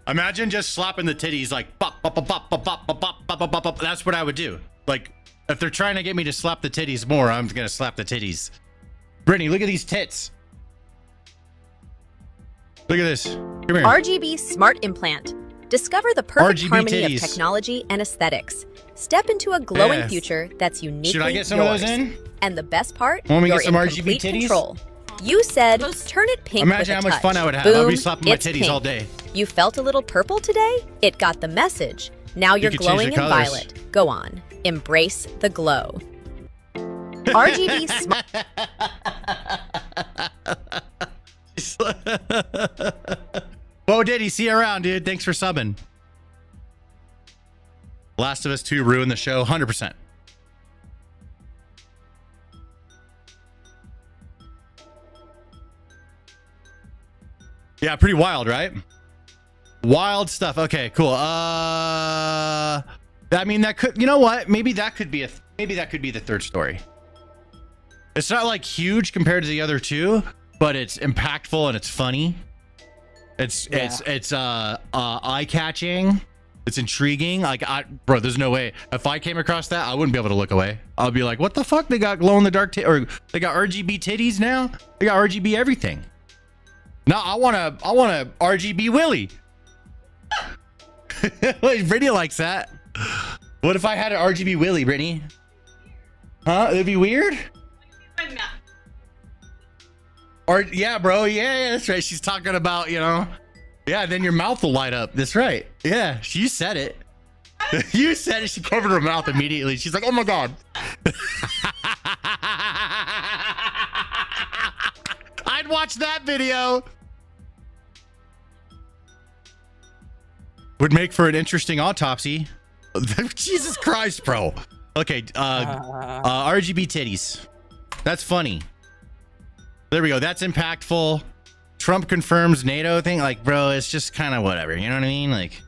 Imagine just slapping the titties like bop, bop, bop, bop, bop, bop, bop, bop, bop, bop, bop. That's what I would do. Like, if they're trying to get me to slap the titties more, I'm gonna slap the titties. Brittany, look at these tits. Look at this. Come here. RGB Smart Implant. Discover the perfect RGB harmony titties. of technology and aesthetics. Step into a glowing Yeah. future that's uniquely Should I get some yours. of those in? And the best part, Want me to you're get some in RGB complete titties? control. You said, turn it pink Imagine with how a much fun touch. I would have. Boom, I'll be slapping my it's titties pink. all day. You felt a little purple today? It got the message. Now you're could change glowing the in colors. violet. Go on. Embrace the glow. RGB Smart. Bo Diddy, see you around, dude. Thanks for subbing. Last of Us 2 ruined the show 100%. Yeah, pretty wild, right? Wild stuff. Okay, cool. I mean, that could, you know what? Maybe that could be the third story. It's not like huge compared to the other two, but it's impactful and it's funny. It's eye-catching. It's intriguing. Like, bro, there's no way. If I came across that, I wouldn't be able to look away. I'll be like, what the fuck? They got glow-in-the-dark or they got RGB titties now? They got RGB everything. No, I want a RGB Willy. Wait, Brittany likes that. What if I had an RGB Willy, Brittany? Huh? It'd be weird? Or yeah, bro. Yeah, that's right. She's talking about, you know. Yeah, then your mouth will light up. That's right. Yeah, you said it. You said it. She covered her mouth immediately. She's like, oh my God. I'd watch that video. Would make for an interesting autopsy. Jesus Christ, bro. Okay, RGB titties. That's funny. There we go. That's impactful. Trump confirms NATO thing. Like, bro, it's just kind of whatever. You know what I mean? Like,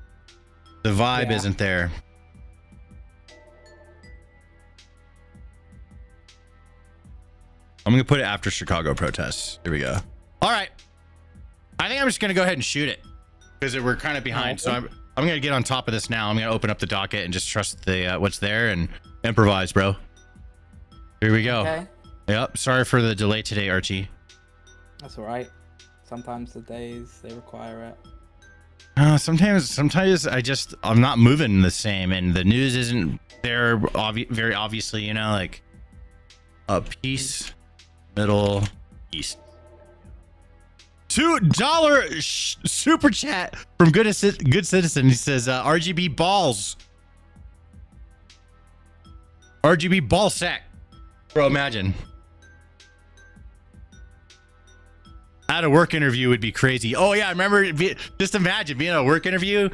the vibe isn't there. I'm going to put it after Chicago protests. Here we go. All right. I think I'm just going to go ahead and shoot it because we're kind of behind. So I'm going to get on top of this now. I'm going to open up the docket and just trust the what's there and improvise, bro. Here we go. Okay. Yep. Sorry for the delay today, Archie. That's all right. Sometimes the days they require it. Sometimes I'm not moving the same, and the news isn't there. Very obviously, you know, like peace, Middle East. $2 super chat from good citizen. He says RGB balls, RGB ball sack, bro. Imagine. At a work interview would be crazy. Oh yeah, I remember. Just imagine being at a work interview.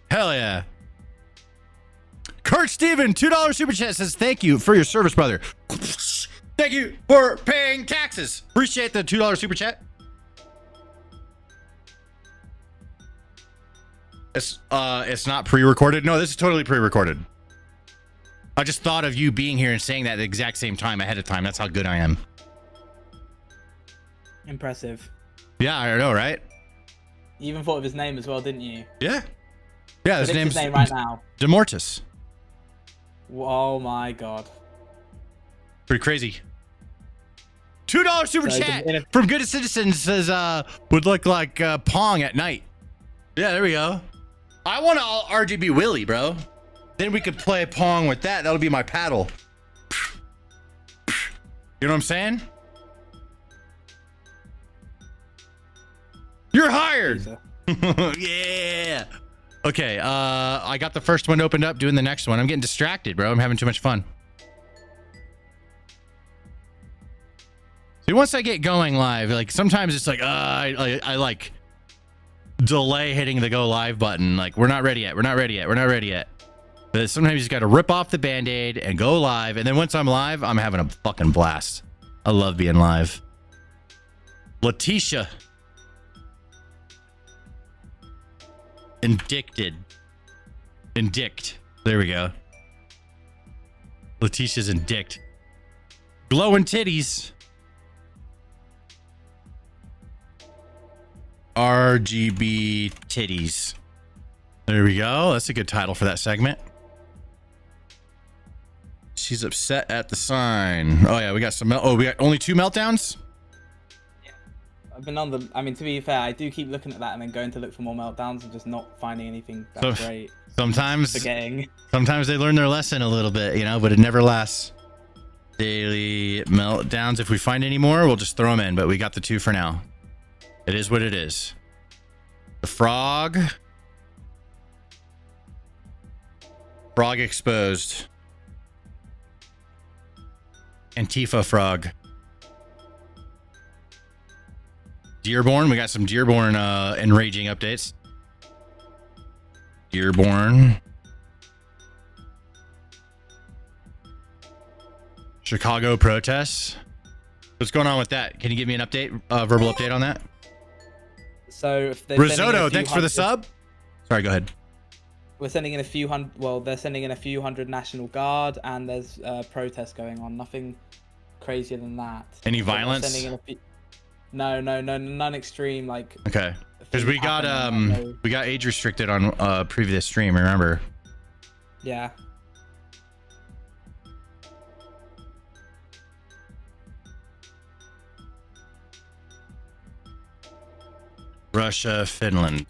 Hell yeah. Kurt Steven, $2 super chat says thank you for your service, brother. Thank you for paying taxes. Appreciate the $2 super chat. It's not pre-recorded. No, this is totally pre-recorded. I just thought of you being here and saying that at the exact same time ahead of time. That's how good I am. Impressive. Yeah, I know, right? You even thought of his name as well, didn't you? Yeah. Yeah, his Predict name's his name right now. Demortis. Oh my God. Pretty crazy. $2 super So chat from Good Citizens says would look like Pong at night. Yeah, there we go. I want an RGB Willy, bro. Then we could play Pong with that. That'll be my paddle. You know what I'm saying? You're hired. Yeah. Okay, I got the first one opened up, doing the next one. I'm getting distracted, bro. I'm having too much fun. See, once I get going live, like sometimes it's like, I like delay hitting the go live button. Like, we're not ready yet. We're not ready yet. We're not ready yet. But sometimes you just got to rip off the Band-Aid and go live. And then once I'm live, I'm having a fucking blast. I love being live. Letitia. Indict. There we go. Letitia's indict. Glowing titties. RGB titties. There we go. That's a good title for that segment. She's upset at the sign. Oh yeah, we got some. We got only 2 meltdowns. I've been on the. I mean, to be fair, I do keep looking at that and then going to look for more meltdowns and just not finding anything that great. Sometimes Forgetting. Sometimes they learn their lesson a little bit, you know, but it never lasts. Daily meltdowns. If we find any more, we'll just throw them in. But we got the 2 for now. It is what it is. The frog. Frog exposed. Antifa frog. Dearborn. We got some Dearborn enraging updates. Dearborn. Chicago protests. What's going on with that? Can you give me an update, verbal update on that? So if they're Risotto, thanks for the sub. Sorry, go ahead. We're sending in a few hundred. Well, they're sending in a few hundred National Guard, and there's protests going on. Nothing crazier than that. Any So violence? sending in a few... No, none extreme. Like Okay, because we got age restricted on previous stream. Remember? Yeah. Russia, Finland.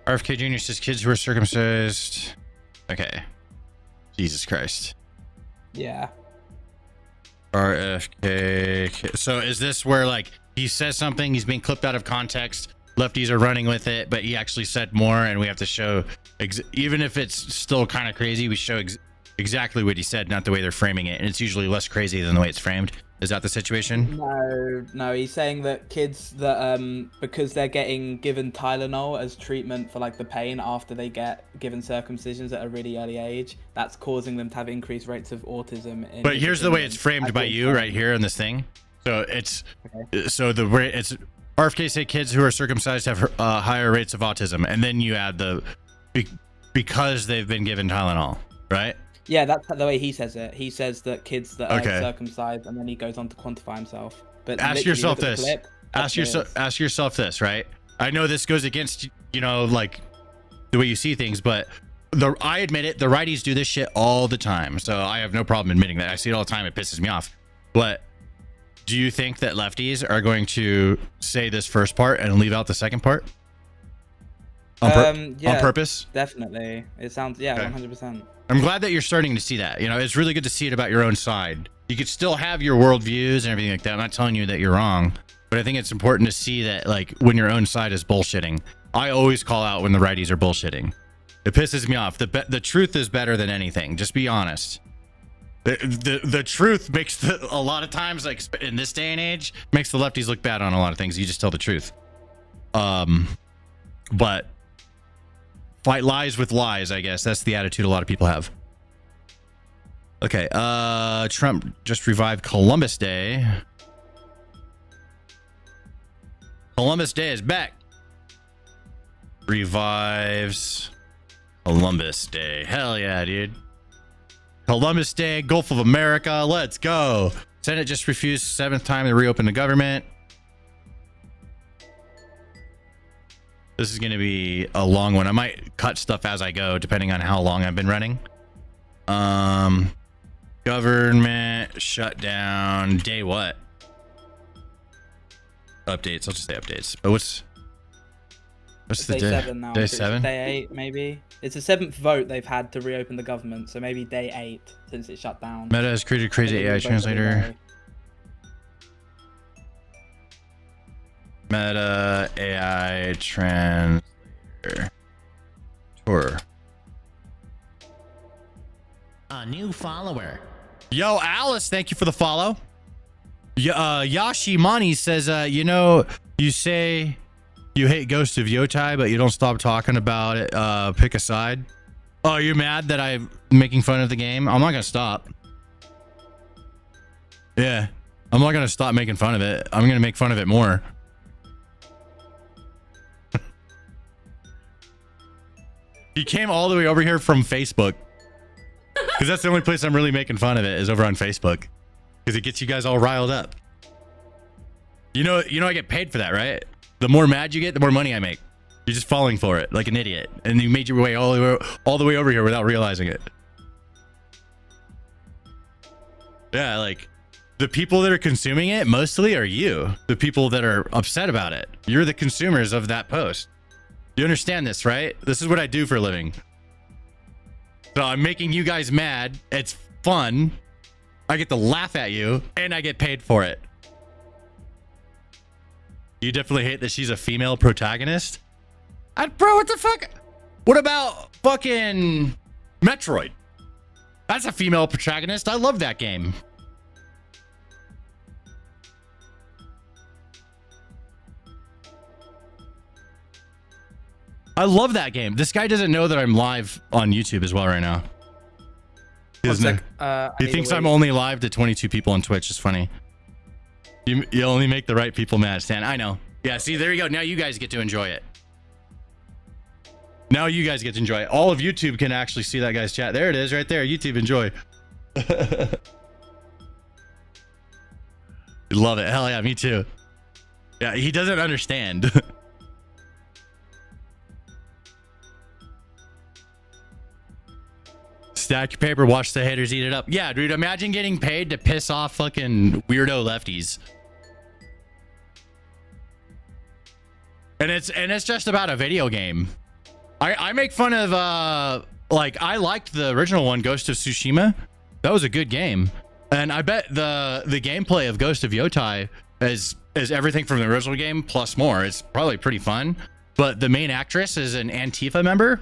RFK Jr. says kids who are circumcised. Okay. Jesus Christ. Yeah. RFK. So is this where like he says something, he's being clipped out of context, lefties are running with it, but he actually said more, and we have to show, even if it's still kind of crazy, we show exactly what he said, not the way they're framing it, and it's usually less crazy than the way it's framed. Is that the situation? No, he's saying that kids that because they're getting given Tylenol as treatment for like the pain after they get given circumcisions at a really early age, that's causing them to have increased rates of autism. But here's the way it's framed by you right here in this thing. So it's so the way it's RFK say kids who are circumcised have higher rates of autism, and then you add the because they've been given Tylenol, right? Yeah, that's the way he says it. He says that kids that are circumcised, and then he goes on to quantify himself. But ask yourself this. Ask yourself this, right? I know this goes against, you know, like the way you see things, but I admit it, the righties do this shit all the time. So I have no problem admitting that. I see it all the time. It pisses me off. But do you think that lefties are going to say this first part and leave out the second part? On purpose? Definitely. It sounds, yeah, okay. 100%. I'm glad that you're starting to see that. You know, it's really good to see it about your own side. You could still have your worldviews and everything like that. I'm not telling you that you're wrong, but I think it's important to see that, like, when your own side is bullshitting. I always call out when the righties are bullshitting. It pisses me off. The truth is better than anything. Just be honest. The truth makes a lot of times, like in this day and age, makes the lefties look bad on a lot of things. You just tell the truth. But fight lies with lies, I guess. That's the attitude a lot of people have. Okay, Trump just revived Columbus Day. Columbus Day is back. Revives Columbus Day. Hell yeah, dude. Columbus Day, Gulf of America, let's go. Senate just refused 7th time to reopen the government. This is going to be a long one. I might cut stuff as I go, depending on how long I've been running. Government shutdown. Day what? Updates. I'll just say updates. But what's the day? 7 now. Day 7? Day 8, maybe. It's the 7th vote they've had to reopen the government, so maybe day 8 since it shut down. Meta has created crazy AI translator. Meta AI translator. Tour. A new follower. Yo, Alice, thank you for the follow. Yashimani says, you know, you say you hate Ghost of Yotai, but you don't stop talking about it. Pick a side. Oh, you're mad that I'm making fun of the game? I'm not gonna stop. Yeah, I'm not gonna stop making fun of it. I'm gonna make fun of it more. He came all the way over here from Facebook. Because that's the only place I'm really making fun of it is over on Facebook. Because it gets you guys all riled up. You know I get paid for that, right? The more mad you get, the more money I make. You're just falling for it like an idiot. And you made your way all the way over here without realizing it. Yeah, like the people that are consuming it mostly are you. The people that are upset about it. You're the consumers of that post. You understand this, right? This is what I do for a living. So I'm making you guys mad. It's fun. I get to laugh at you and I get paid for it. You definitely hate that she's a female protagonist? Bro, what the fuck? What about fucking Metroid? That's a female protagonist. I love that game. I love that game. This guy doesn't know that I'm live on YouTube as well right now. He thinks I'm only live to 22 people on Twitch. It's funny. You only make the right people mad, Stan. I know. Yeah, see, there you go. Now you guys get to enjoy it. Now you guys get to enjoy it. All of YouTube can actually see that guy's chat. There it is right there. YouTube, enjoy. Love it. Hell yeah, me too. Yeah, he doesn't understand. Stack your paper, watch the haters eat it up. Yeah, dude, imagine getting paid to piss off fucking weirdo lefties. And it's just about a video game. I make fun of like I liked the original one, Ghost of Tsushima. That was a good game. And I bet the gameplay of Ghost of Yotai is everything from the original game plus more. It's probably pretty fun. But the main actress is an Antifa member.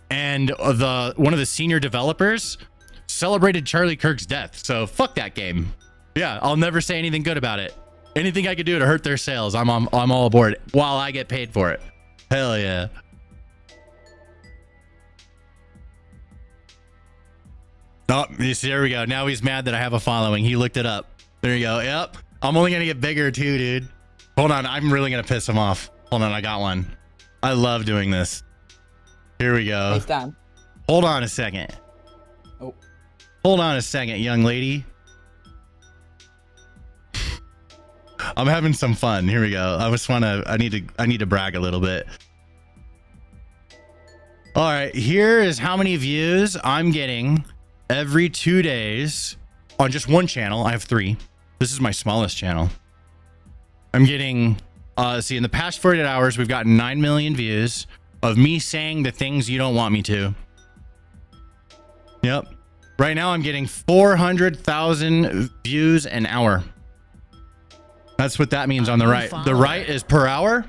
And one of the senior developers celebrated Charlie Kirk's death. So fuck that game. Yeah, I'll never say anything good about it. Anything I could do to hurt their sales, I'm all aboard while I get paid for it. Hell yeah. Oh, you see, there we go. Now he's mad that I have a following. He looked it up. There you go. Yep. I'm only gonna get bigger too, dude. Hold on, I'm really gonna piss him off. Hold on, I got one. I love doing this. Here we go. Hey, Stan. Hold on a second. Oh. Hold on a second, young lady. I'm having some fun. Here we go. I need to brag a little bit. All right, here is how many views I'm getting every 2 days on just one channel. I have 3. This is my smallest channel. I'm getting see, in the past 48 hours, we've gotten 9 million views of me saying the things you don't want me to. Yep. Right now I'm getting 400,000 views an hour. That's what that means on the right. The right is per hour.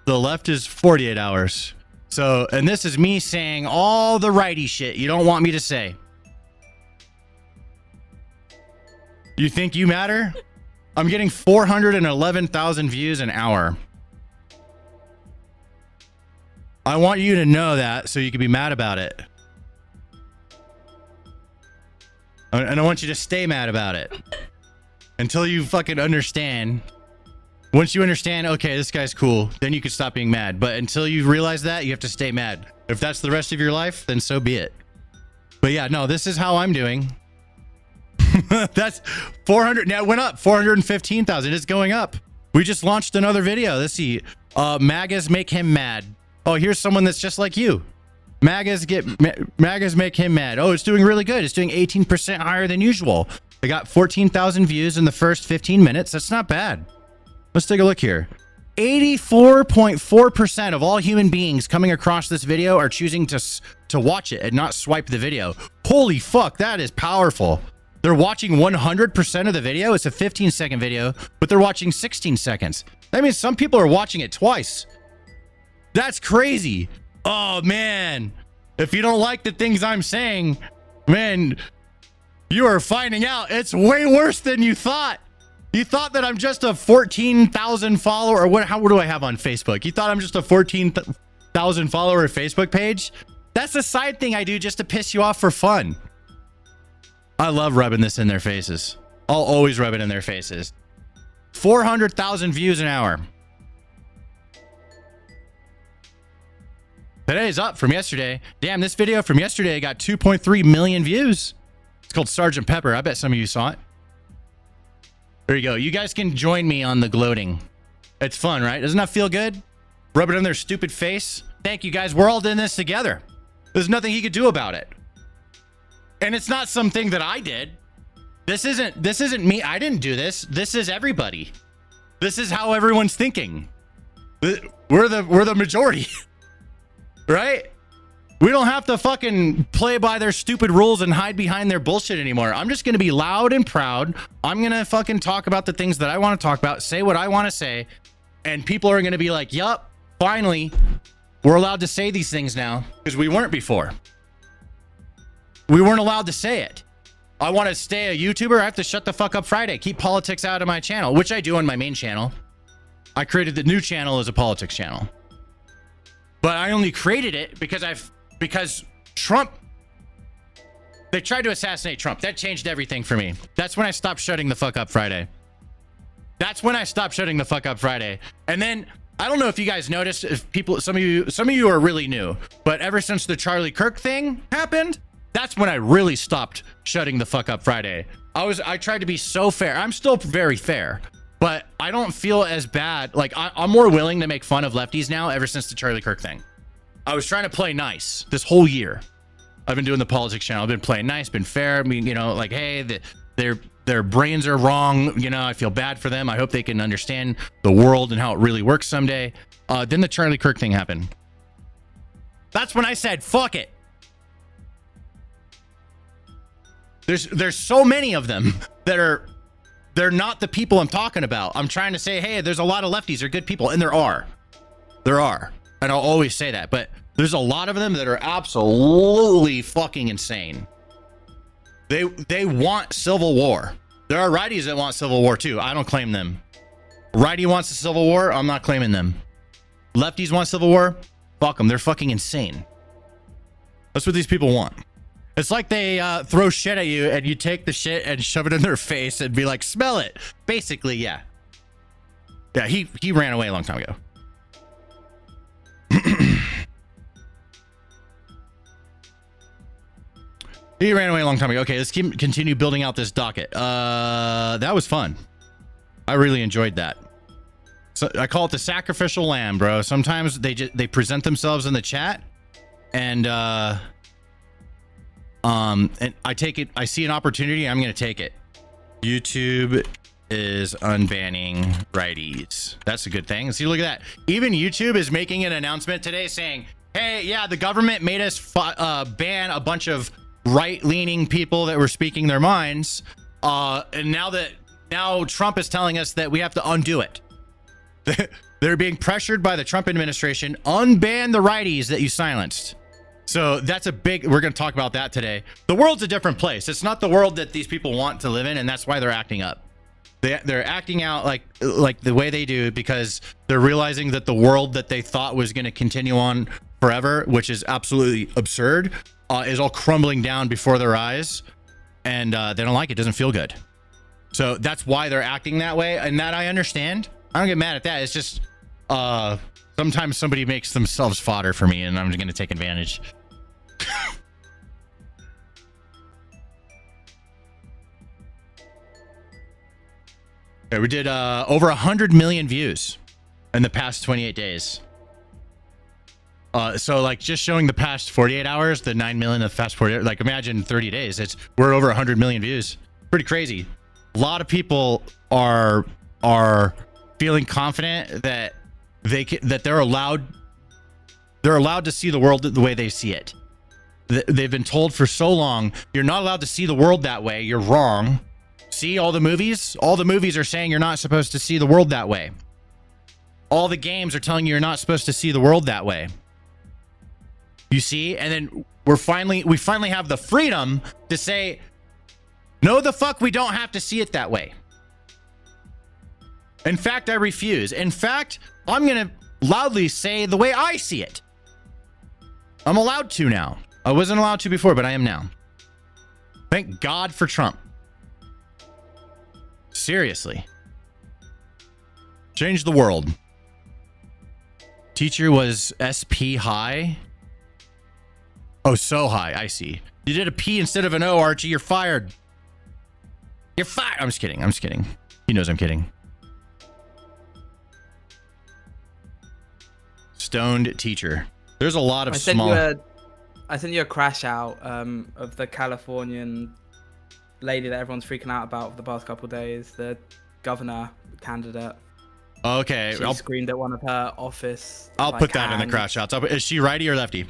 The left is 48 hours. So, and this is me saying all the righty shit you don't want me to say. You think you matter? I'm getting 411,000 views an hour. I want you to know that so you can be mad about it. And I want you to stay mad about it. Until you fucking understand. Once you understand, okay, this guy's cool, then you can stop being mad. But until you realize that, you have to stay mad. If that's the rest of your life, then so be it. But yeah, no, this is how I'm doing. That's 400. Now it went up 415,000. It's going up. We just launched another video. Let's see. MAGAs make him mad. Oh, here's someone that's just like you. MAGAs make him mad. Oh, it's doing really good. It's doing 18% higher than usual. I got 14,000 views in the first 15 minutes. That's not bad. Let's take a look here. 84.4% of all human beings coming across this video are choosing to watch it and not swipe the video. Holy fuck, that is powerful. They're watching 100% of the video. It's a 15-second video, but they're watching 16 seconds. That means some people are watching it twice. That's crazy. Oh, man. If you don't like the things I'm saying, man, you are finding out it's way worse than you thought. You thought that I'm just a 14,000 follower, or what do I have on Facebook? You thought I'm just a 14,000 follower Facebook page? That's a side thing I do just to piss you off for fun. I love rubbing this in their faces. I'll always rub it in their faces. 400,000 views an hour. Today's up from yesterday. Damn, this video from yesterday got 2.3 million views. It's called Sergeant Pepper. I bet some of you saw it. There you go. You guys can join me on the gloating. It's fun, right? Doesn't that feel good? Rub it on their stupid face. Thank you, guys. We're all in this together. There's nothing he could do about it. And it's not something that I did. This isn't me. I didn't do this. This is everybody. This is how everyone's thinking. We're the majority. Right? We don't have to fucking play by their stupid rules and hide behind their bullshit anymore. I'm just going to be loud and proud. I'm going to fucking talk about the things that I want to talk about, say what I want to say, and people are going to be like, yup, finally, we're allowed to say these things now, because we weren't before. We weren't allowed to say it. I want to stay a YouTuber. I have to shut the fuck up Friday. Keep politics out of my channel, which I do on my main channel. I created the new channel as a politics channel. But I only created it because Trump, they tried to assassinate Trump. That changed everything for me. That's when I stopped shutting the fuck up Friday. That's when I stopped shutting the fuck up Friday. And then I don't know if you guys noticed, if people, some of you are really new, but ever since the Charlie Kirk thing happened, that's when I really stopped shutting the fuck up Friday. I tried to be so fair. I'm still very fair, but I don't feel as bad. Like I'm more willing to make fun of lefties now ever since the Charlie Kirk thing. I was trying to play nice this whole year. I've been doing the politics channel. I've been playing nice, been fair. I mean, you know, like, hey, their brains are wrong. You know, I feel bad for them. I hope they can understand the world and how it really works someday. Then the Charlie Kirk thing happened. That's when I said, fuck it. There's so many of them that they're not the people I'm talking about. I'm trying to say, hey, there's a lot of lefties, they're good people, and there are. And I'll always say that, but there's a lot of them that are absolutely fucking insane. They want civil war. There are righties that want civil war too. I don't claim them. Righty wants a civil war. I'm not claiming them. Lefties want civil war. Fuck them. They're fucking insane. That's what these people want. It's like they throw shit at you and you take the shit and shove it in their face and be like, smell it. Basically, yeah. Yeah, he ran away a long time ago. He ran away a long time ago. Okay, let's continue building out this docket. That was fun. I really enjoyed that. So I call it the sacrificial lamb, bro. Sometimes they present themselves in the chat, and I take it. I see an opportunity. I'm gonna take it. YouTube is unbanning righties. That's a good thing. See, look at that. Even YouTube is making an announcement today saying, "Hey, yeah, the government made us ban a bunch of right-leaning people that were speaking their minds, and now Trump is telling us that we have to undo it." They're being pressured by the Trump administration. Unban the righties that you silenced. So that's a big, we're going to talk about that today. The world's a different place. It's not the world that these people want to live in, and that's why they're acting up. They're acting out like the way they do because they're realizing that the world that they thought was going to continue on forever, which is absolutely absurd, is all crumbling down before their eyes, and they don't like it. It doesn't feel good. So that's why they're acting that way, and that I understand. I don't get mad at that. It's just sometimes somebody makes themselves fodder for me, and I'm just going to take advantage. Okay, we did over 100 million views in the past 28 days. So like just showing the past 48 hours, the 9 million of the past 48, like imagine 30 days, we're over 100 million views. Pretty crazy. A lot of people are feeling confident that they're allowed to see the world the way they see it. They've been told for so long, you're not allowed to see the world that way. You're wrong. See all the movies are saying you're not supposed to see the world that way. All the games are telling you you're not supposed to see the world that way. You see? And then we finally have the freedom to say, no, the fuck, we don't have to see it that way. In fact, I refuse. In fact, I'm going to loudly say the way I see it. I'm allowed to now. I wasn't allowed to before, but I am now. Thank God for Trump. Seriously. Change the world. Teacher was SP high. Oh, so high. I see. You did a P instead of an O, Archie. You're fired. You're fired. I'm just kidding. I'm just kidding. He knows I'm kidding. Stoned teacher. There's a lot of small. I sent you a crash out of the Californian lady that everyone's freaking out about for the past couple of days. The governor candidate. Okay. She screamed at one of her office. I'll put that in the crash outs. Is she righty or lefty?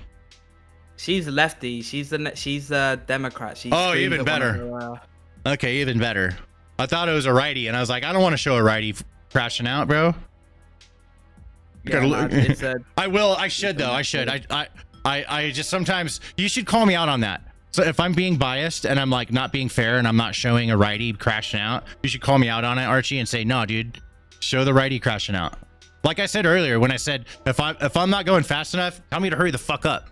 She's lefty. She's a Democrat. Oh, even better. Okay, even better. I thought it was a righty, and I was like, I don't want to show a righty crashing out, bro. Yeah, I will. I should though. I should. I just sometimes you should call me out on that. So if I'm being biased and I'm like not being fair and I'm not showing a righty crashing out, you should call me out on it, Archie, and say, no, dude, show the righty crashing out. Like I said earlier, when I said if I'm not going fast enough, tell me to hurry the fuck up.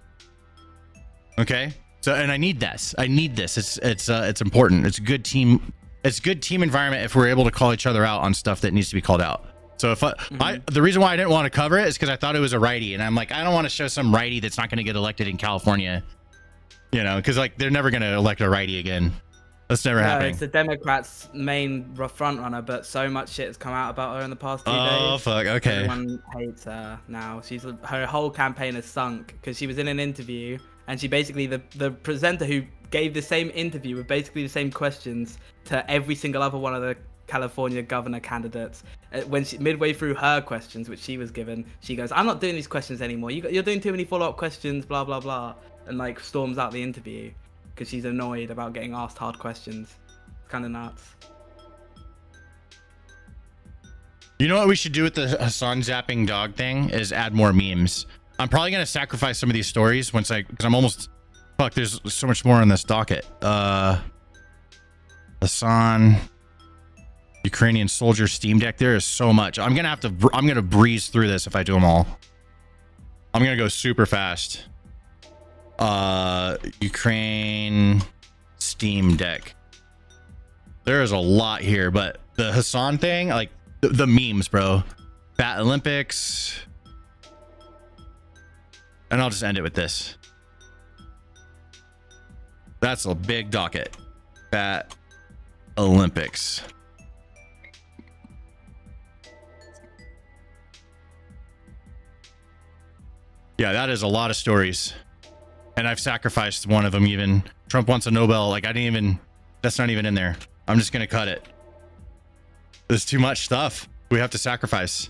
Okay. So and I need this. I need this. It's important. It's a good team. It's good team environment if we're able to call each other out on stuff that needs to be called out. So if the reason why I didn't want to cover it is because I thought it was a righty, and I'm like, I don't want to show some righty that's not going to get elected in California, you know, because like they're never going to elect a righty again. That's never happening. It's the Democrats' main front runner, but so much shit has come out about her in the past 2 days. Oh fuck! Okay. Everyone hates her now. Her whole campaign has sunk because she was in an interview and she basically the presenter who gave the same interview with basically the same questions to every single other one of the California governor candidates. When midway through her questions, which she was given, she goes, "I'm not doing these questions anymore. You're doing too many follow-up questions, blah blah blah," and like storms out the interview because she's annoyed about getting asked hard questions. It's kind of nuts. You know what we should do with the Hassan zapping dog thing is add more memes. I'm probably gonna sacrifice some of these stories because I'm almost there's so much more on this docket. Hassan. Ukrainian soldier Steam Deck. There is so much. I'm gonna breeze through this if I do them all. I'm gonna go super fast. Ukraine Steam Deck. There is a lot here, but the Hassan thing, like the memes, bro. Bat Olympics. And I'll just end it with this. That's a big docket. Bat Olympics. Yeah, that is a lot of stories. And I've sacrificed one of them even. Trump wants a Nobel. Like, that's not even in there. I'm just going to cut it. There's too much stuff we have to sacrifice.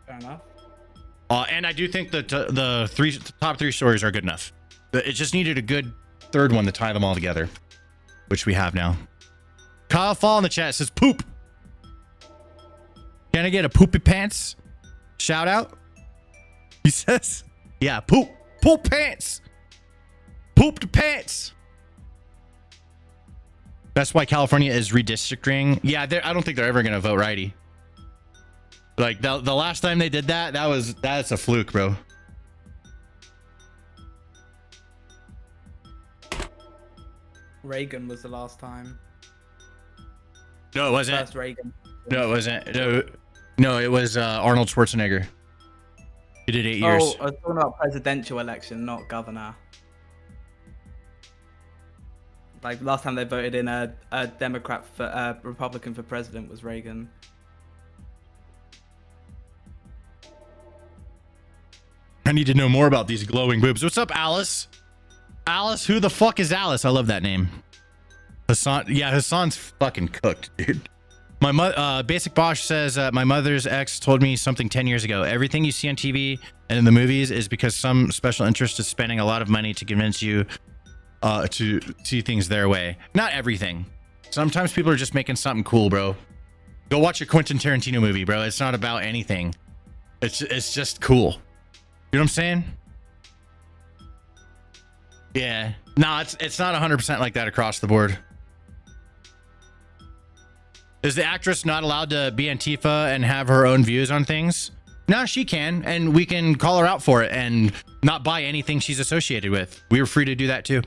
Fair enough. And I do think that the top three stories are good enough. It just needed a good third one to tie them all together, which we have now. Kyle Fall in the chat says, poop. Can I get a poopy pants shout out? He says, yeah, poop pants. Poop the pants. That's why California is redistricting. Yeah, I don't think they're ever going to vote righty. Like the last time they did that's a fluke, bro. Reagan was the last time. No, it wasn't. First Reagan. No, it wasn't. No, it was Arnold Schwarzenegger. He did 8 years. Oh, I was talking about presidential election, not governor. Like last time they voted in a Democrat for Republican for president was Reagan. I need to know more about these glowing boobs. What's up, Alice? Alice, who the fuck is Alice? I love that name. Hassan. Yeah, Hassan's fucking cooked, dude. My Basic Bosch says my mother's ex told me something 10 years ago. Everything you see on TV and in the movies is because some special interest is spending a lot of money to convince you to see things their way. Not everything. Sometimes people are just making something cool, bro. Go watch a Quentin Tarantino movie, bro. It's not about anything. It's just cool. You know what I'm saying? Yeah. No, it's not 100% like that across the board. Is the actress not allowed to be Antifa and have her own views on things? No, she can, and we can call her out for it and not buy anything she's associated with. We were free to do that too.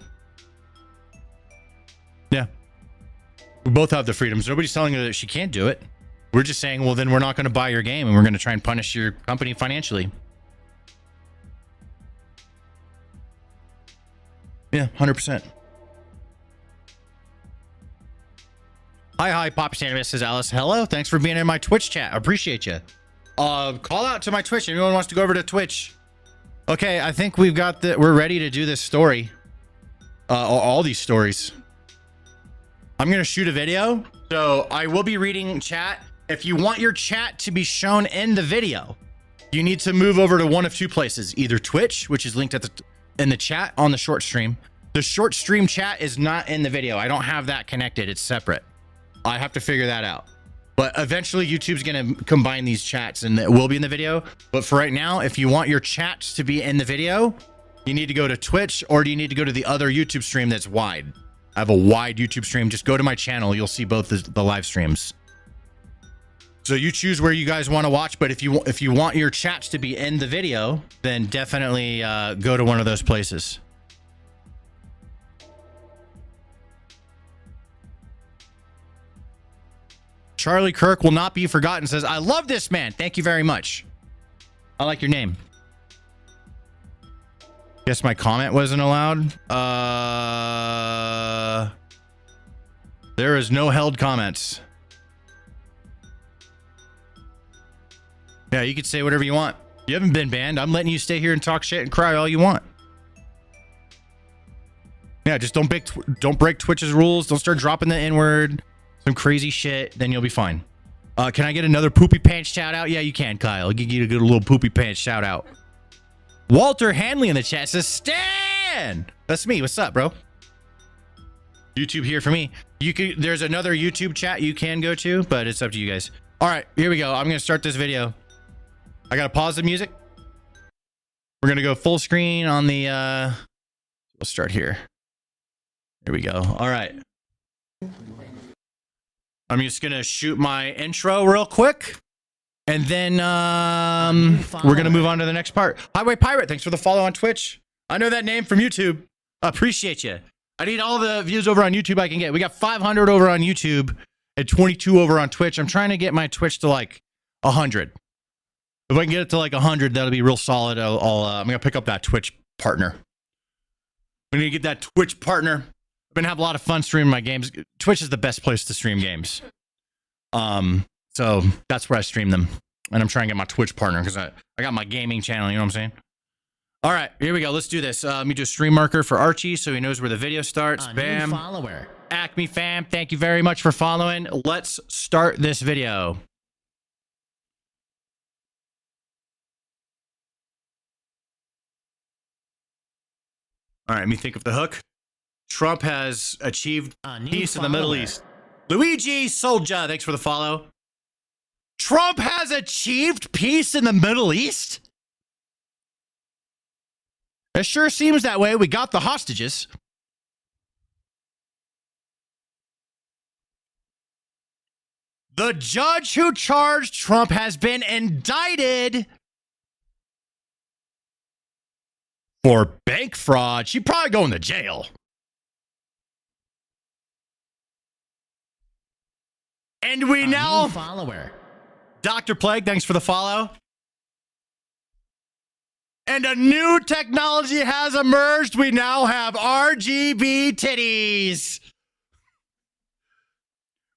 Yeah. We both have the freedoms. Nobody's telling her that she can't do it. We're just saying, well, then we're not going to buy your game and we're going to try and punish your company financially. Yeah, 100%. Hi, Pop Stand, says Alice. Hello, thanks for being in my Twitch chat. I appreciate you. Call out to my Twitch. Anyone wants to go over to Twitch? Okay, I think we're ready to do this story. All these stories. I'm gonna shoot a video, so I will be reading chat. If you want your chat to be shown in the video, you need to move over to one of two places, either Twitch, which is linked in the chat on the short stream. The short stream chat is not in the video. I don't have that connected. It's separate. I have to figure that out. But eventually YouTube's going to combine these chats and it will be in the video. But for right now, if you want your chats to be in the video, you need to go to Twitch, or do you need to go to the other YouTube stream that's wide? I have a wide YouTube stream. Just go to my channel. You'll see both the live streams. So you choose where you guys want to watch. But if you want your chats to be in the video, then definitely go to one of those places. Charlie Kirk will not be forgotten says, I love this man. Thank you very much. I like your name. Guess my comment wasn't allowed. There is no held comments. Yeah, you could say whatever you want. You haven't been banned. I'm letting you stay here and talk shit and cry all you want. Yeah, just don't break Twitch's rules. Don't start dropping the N-word. Some crazy shit, then you'll be fine. Can I get another poopy pants shout out? Yeah, you can, Kyle. I'll give you a good little poopy pants shout out. Walter Hanley in the chat says, Stan! That's me. What's up, bro? YouTube here for me. There's another YouTube chat you can go to, but it's up to you guys. All right, here we go. I'm going to start this video. I got to pause the music. We're going to go full screen on the... We'll start here. Here we go. All right. I'm just going to shoot my intro real quick. And then we're going to move on to the next part. Highway Pirate, thanks for the follow on Twitch. I know that name from YouTube. Appreciate you. I need all the views over on YouTube I can get. We got 500 over on YouTube and 22 over on Twitch. I'm trying to get my Twitch to like 100. If I can get it to like 100, that'll be real solid. I'm going to pick up that Twitch partner. We need to get that Twitch partner. I've been having a lot of fun streaming my games. Twitch is the best place to stream games. So that's where I stream them. And I'm trying to get my Twitch partner because I got my gaming channel, you know what I'm saying? All right, here we go. Let's do this. Let me do a stream marker for Archie so he knows where the video starts. Bam. New follower. Acme fam, thank you very much for following. Let's start this video. All right, let me think of the hook. Trump has achieved peace in the Middle East. Luigi Soldier, thanks for the follow. Trump has achieved peace in the Middle East? It sure seems that way. We got the hostages. The judge who charged Trump has been indicted for bank fraud. She'd probably go into jail. And we now... follower. Dr. Plague, thanks for the follow. And a new technology has emerged. We now have RGB titties.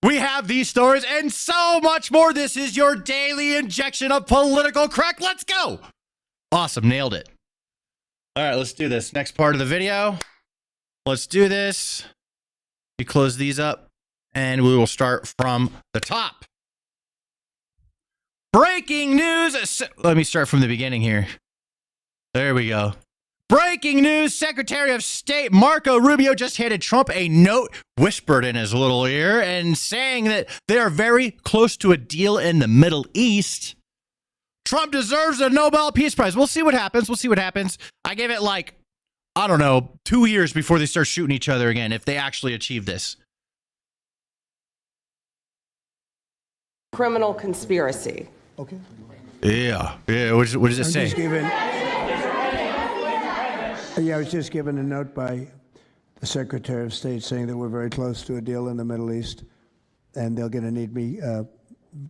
We have these stories and so much more. This is your daily injection of political crack. Let's go. Awesome. Nailed it. All right, let's do this. Next part of the video. Let's do this. We close these up and we will start from the top. Breaking news. Let me start from the beginning here. There we go. Breaking news. Secretary of State Marco Rubio just handed Trump a note whispered in his little ear and saying that they are very close to a deal in the Middle East. Trump deserves a Nobel Peace Prize. We'll see what happens. We'll see what happens. I give it like, I don't know, 2 years before they start shooting each other again if they actually achieve this. Criminal conspiracy. Okay. Yeah. What does it say? I was just given a note by the Secretary of State saying that we're very close to a deal in the Middle East, and they're going to need me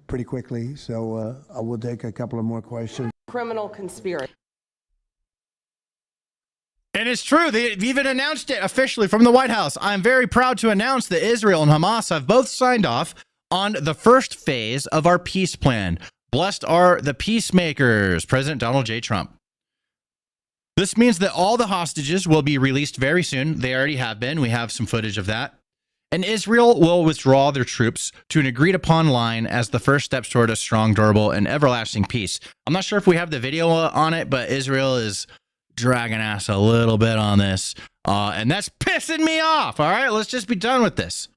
pretty quickly. So I will take a couple of more questions. Criminal conspiracy. And it's true. They've even announced it officially from the White House. I'm very proud to announce that Israel and Hamas have both signed off on the first phase of our peace plan. Blessed are the peacemakers, President Donald J. Trump. This means that all the hostages will be released very soon. They already have been. We have some footage of that. And Israel will withdraw their troops to an agreed upon line as the first steps toward a strong, durable, and everlasting peace. I'm not sure if we have the video on it, but Israel is dragging ass a little bit on this. And that's pissing me off. All right, let's just be done with this.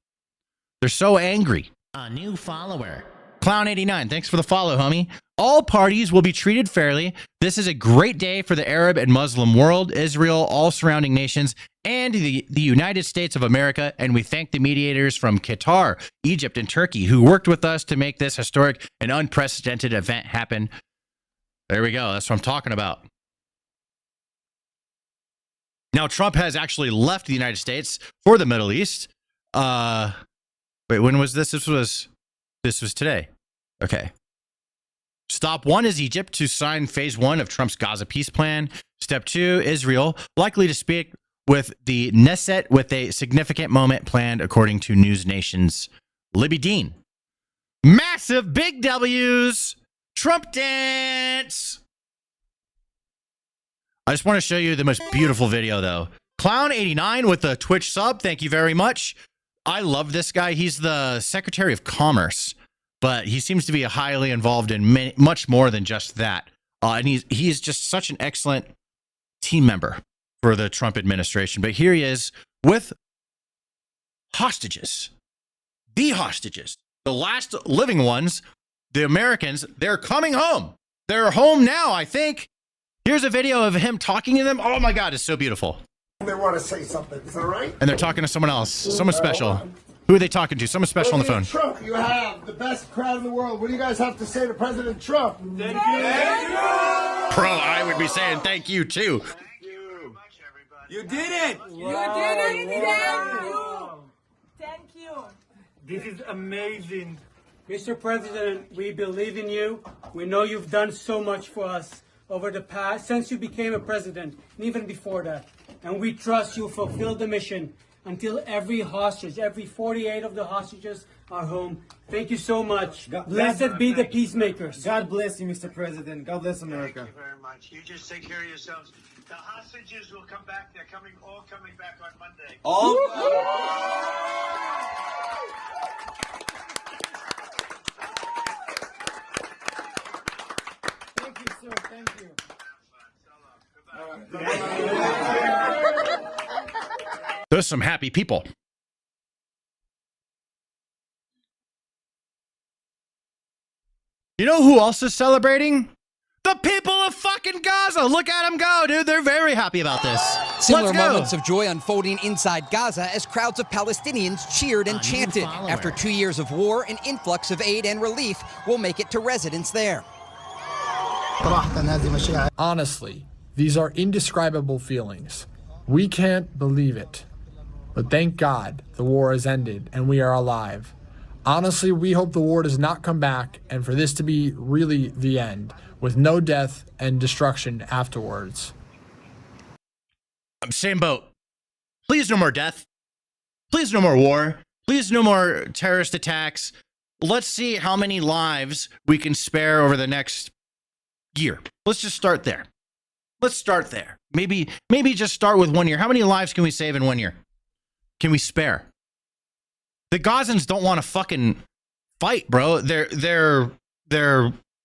They're so angry. A new follower. Clown89, thanks for the follow, homie. All parties will be treated fairly. This is a great day for the Arab and Muslim world, Israel, all surrounding nations, and the United States of America. And we thank the mediators from Qatar, Egypt, and Turkey who worked with us to make this historic and unprecedented event happen. There we go. That's what I'm talking about. Now, Trump has actually left the United States for the Middle East. Wait, when was this? This was today. Okay. Stop 1 is Egypt to sign phase 1 of Trump's Gaza peace plan. Step 2, Israel, likely to speak with the Knesset with a significant moment planned, according to News Nation's Libby Dean. Massive big W's. Trump dance. I just want to show you the most beautiful video, though. Clown89 with the Twitch sub. Thank you very much. I love this guy. He's the Secretary of Commerce, but he seems to be highly involved in much more than just that. And he's just such an excellent team member for the Trump administration. But here he is with hostages. The hostages. The last living ones, the Americans, they're coming home. They're home now, I think. Here's a video of him talking to them. Oh my God, it's so beautiful. They want to say something. Is that right? And they're talking to someone else. Someone special. Who are they talking to? Someone special on the phone. Trump, you have the best crowd in the world. What do you guys have to say to President Trump? Thank you. Thank you. Bro, I would be saying thank you too. Thank you very much, everybody. You did it. You did it. Thank you. Thank you. This is amazing. Mr. President, we believe in you. We know you've done so much for us over the past, since you became a president, and even before that. And we trust you fulfill the mission until every hostage, every 48 of the hostages are home. Thank you so much. Blessed be the peacemakers. God bless you, Mr. President. God bless America. Thank you very much. You just take care of yourselves. The hostages will come back. They're all coming back on Monday. All Thank you, sir. Thank you. There's some happy people. You know who else is celebrating? The people of fucking Gaza. Look at them go, dude. They're very happy about this. Similar moments of joy unfolding inside Gaza as crowds of Palestinians cheered and chanted. After 2 years of war, an influx of aid and relief will make it to residents there. Honestly, these are indescribable feelings. We can't believe it. But thank God the war has ended and we are alive. Honestly, we hope the war does not come back and for this to be really the end, with no death and destruction afterwards. Same boat. Please no more death. Please no more war. Please no more terrorist attacks. Let's see how many lives we can spare over the next year. Let's just start there. Let's start there. Maybe just start with 1 year. How many lives can we save in 1 year? Can we spare? The Gazans don't want to fucking fight, bro. They're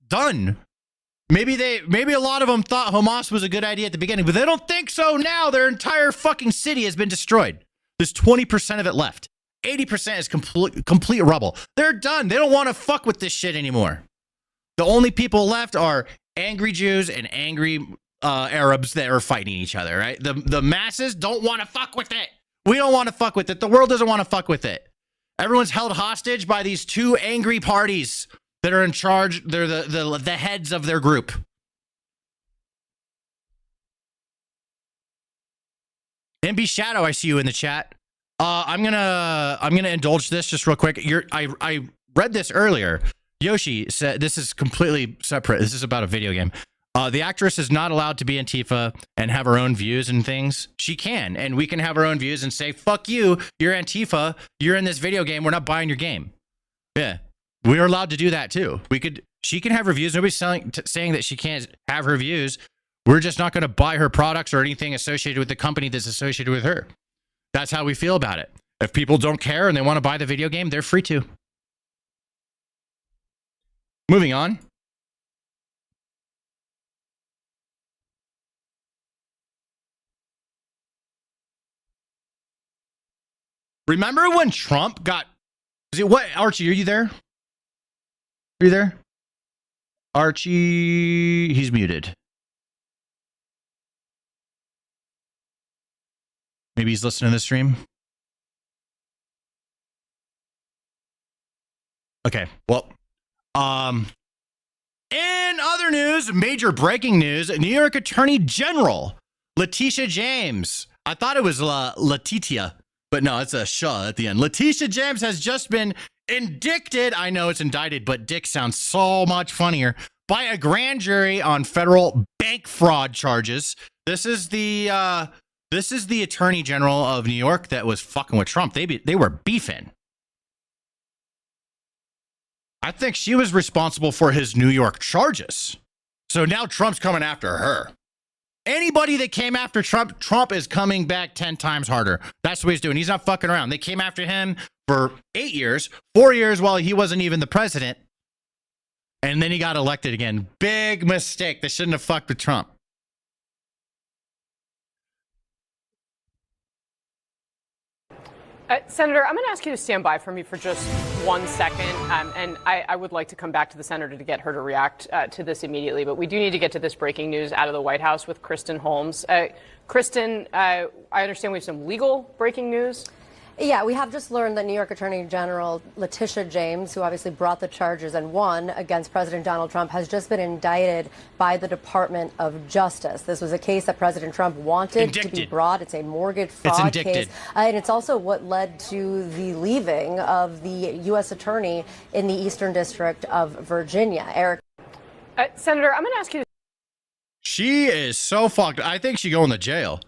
done. Maybe a lot of them thought Hamas was a good idea at the beginning, but they don't think so now. Their entire fucking city has been destroyed. There's 20% of it left. 80% is complete rubble. They're done. They don't want to fuck with this shit anymore. The only people left are angry Jews and angry Arabs that are fighting each other, right? The masses don't want to fuck with it. We don't want to fuck with it. The world doesn't want to fuck with it. Everyone's held hostage by these two angry parties that are in charge. They're the heads of their group. MB Shadow, I see you in the chat. I'm gonna indulge this just real quick. I read this earlier. Yoshi said this is completely separate. This is about a video game. The actress is not allowed to be Antifa and have her own views and things. She can, and we can have our own views and say, fuck you, you're Antifa, you're in this video game, we're not buying your game. Yeah, we're allowed to do that too. She can have her views. Nobody's saying that she can't have her views. We're just not going to buy her products or anything associated with the company that's associated with her. That's how we feel about it. If people don't care and they want to buy the video game, they're free to. Moving on. Remember when Trump got... Archie, are you there? Are you there? Archie, he's muted. Maybe he's listening to the stream. Okay, well, in other news, major breaking news, New York Attorney General Letitia James. I thought it was Letitia, but no, it's a sh at the end. Letitia James has just been indicted. I know it's indicted, but dick sounds so much funnier. By a grand jury on federal bank fraud charges. This is the Attorney General of New York that was fucking with Trump. They were beefing. I think she was responsible for his New York charges. So now Trump's coming after her. Anybody that came after Trump, Trump is coming back 10 times harder. That's what he's doing. He's not fucking around. They came after him for 8 years, 4 years while he wasn't even the president. And then he got elected again. Big mistake. They shouldn't have fucked with Trump. Senator, I'm going to ask you to stand by for me for just 1 second. And I would like to come back to the senator to get her to react to this immediately. But we do need to get to this breaking news out of the White House with Kristen Holmes. Kristen, I understand we have some legal breaking news. Yeah, we have just learned that New York Attorney General Letitia James, who obviously brought the charges and won against President Donald Trump, has just been indicted by the Department of Justice. This was a case that President Trump wanted to be brought. It's a mortgage fraud case. And it's also what led to the leaving of the U.S. Attorney in the Eastern District of Virginia. Eric. Senator, I'm going to ask you. She is so fucked. I think she's going to jail.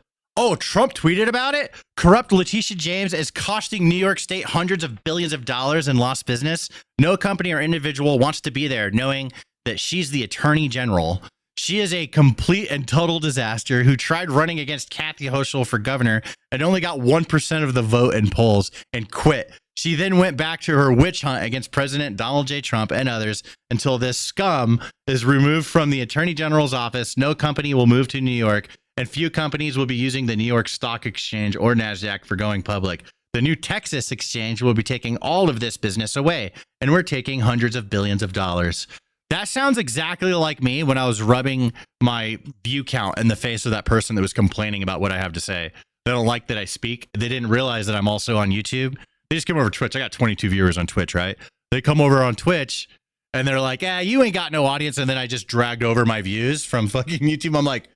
Oh, Trump tweeted about it? Corrupt Letitia James is costing New York State hundreds of billions of dollars in lost business. No company or individual wants to be there knowing that she's the attorney general. She is a complete and total disaster who tried running against Kathy Hochul for governor and only got 1% of the vote in polls and quit. She then went back to her witch hunt against President Donald J. Trump and others until this scum is removed from the attorney general's office. No company will move to New York, and few companies will be using the New York Stock Exchange or NASDAQ for going public. The new Texas exchange will be taking all of this business away, and we're taking hundreds of billions of dollars. That sounds exactly like me when I was rubbing my view count in the face of that person that was complaining about what I have to say. They don't like that I speak. They didn't realize that I'm also on YouTube. They just came over to Twitch. I got 22 viewers on Twitch, right? They come over on Twitch, and they're like, you ain't got no audience. And then I just dragged over my views from fucking YouTube. I'm like,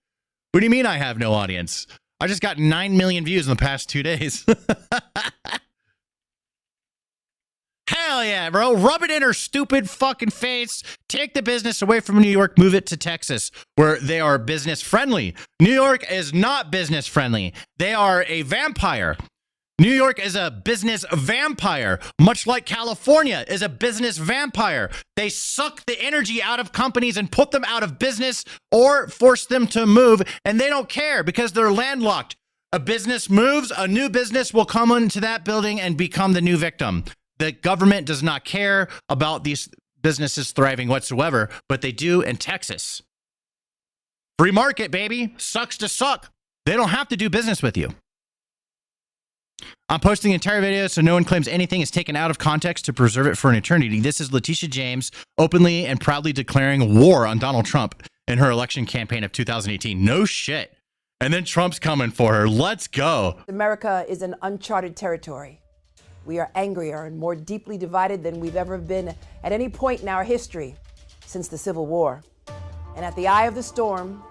what do you mean I have no audience? I just got 9 million views in the past 2 days. Hell yeah, bro. Rub it in her stupid fucking face. Take the business away from New York. Move it to Texas, where they are business friendly. New York is not business friendly. They are a vampire. New York is a business vampire, much like California is a business vampire. They suck the energy out of companies and put them out of business or force them to move, and they don't care because they're landlocked. A business moves, a new business will come into that building and become the new victim. The government does not care about these businesses thriving whatsoever, but they do in Texas. Free market, baby. Sucks to suck. They don't have to do business with you. I'm posting the entire video so no one claims anything is taken out of context to preserve it for an eternity. This is Letitia James openly and proudly declaring war on Donald Trump in her election campaign of 2018. No shit. And then Trump's coming for her. Let's go. America is an uncharted territory. We are angrier and more deeply divided than we've ever been at any point in our history since the Civil War. And at the eye of the storm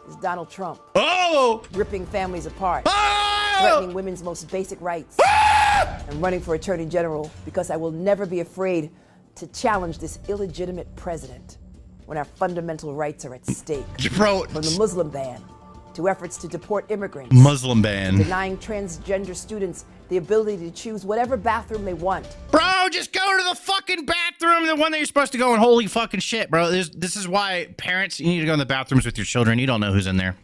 is Donald Trump. Oh! Ripping families apart. Oh! Threatening women's most basic rights. I'm running for Attorney General because I will never be afraid to challenge this illegitimate president. when our fundamental rights are at stake. Bro. From the Muslim ban to efforts to deport immigrants. Muslim ban. Denying transgender students the ability to choose whatever bathroom they want. Bro, just go to the fucking bathroom, the one that you're supposed to go in. Holy fucking shit, bro. This is why parents, you need to go in the bathrooms with your children. You don't know who's in there.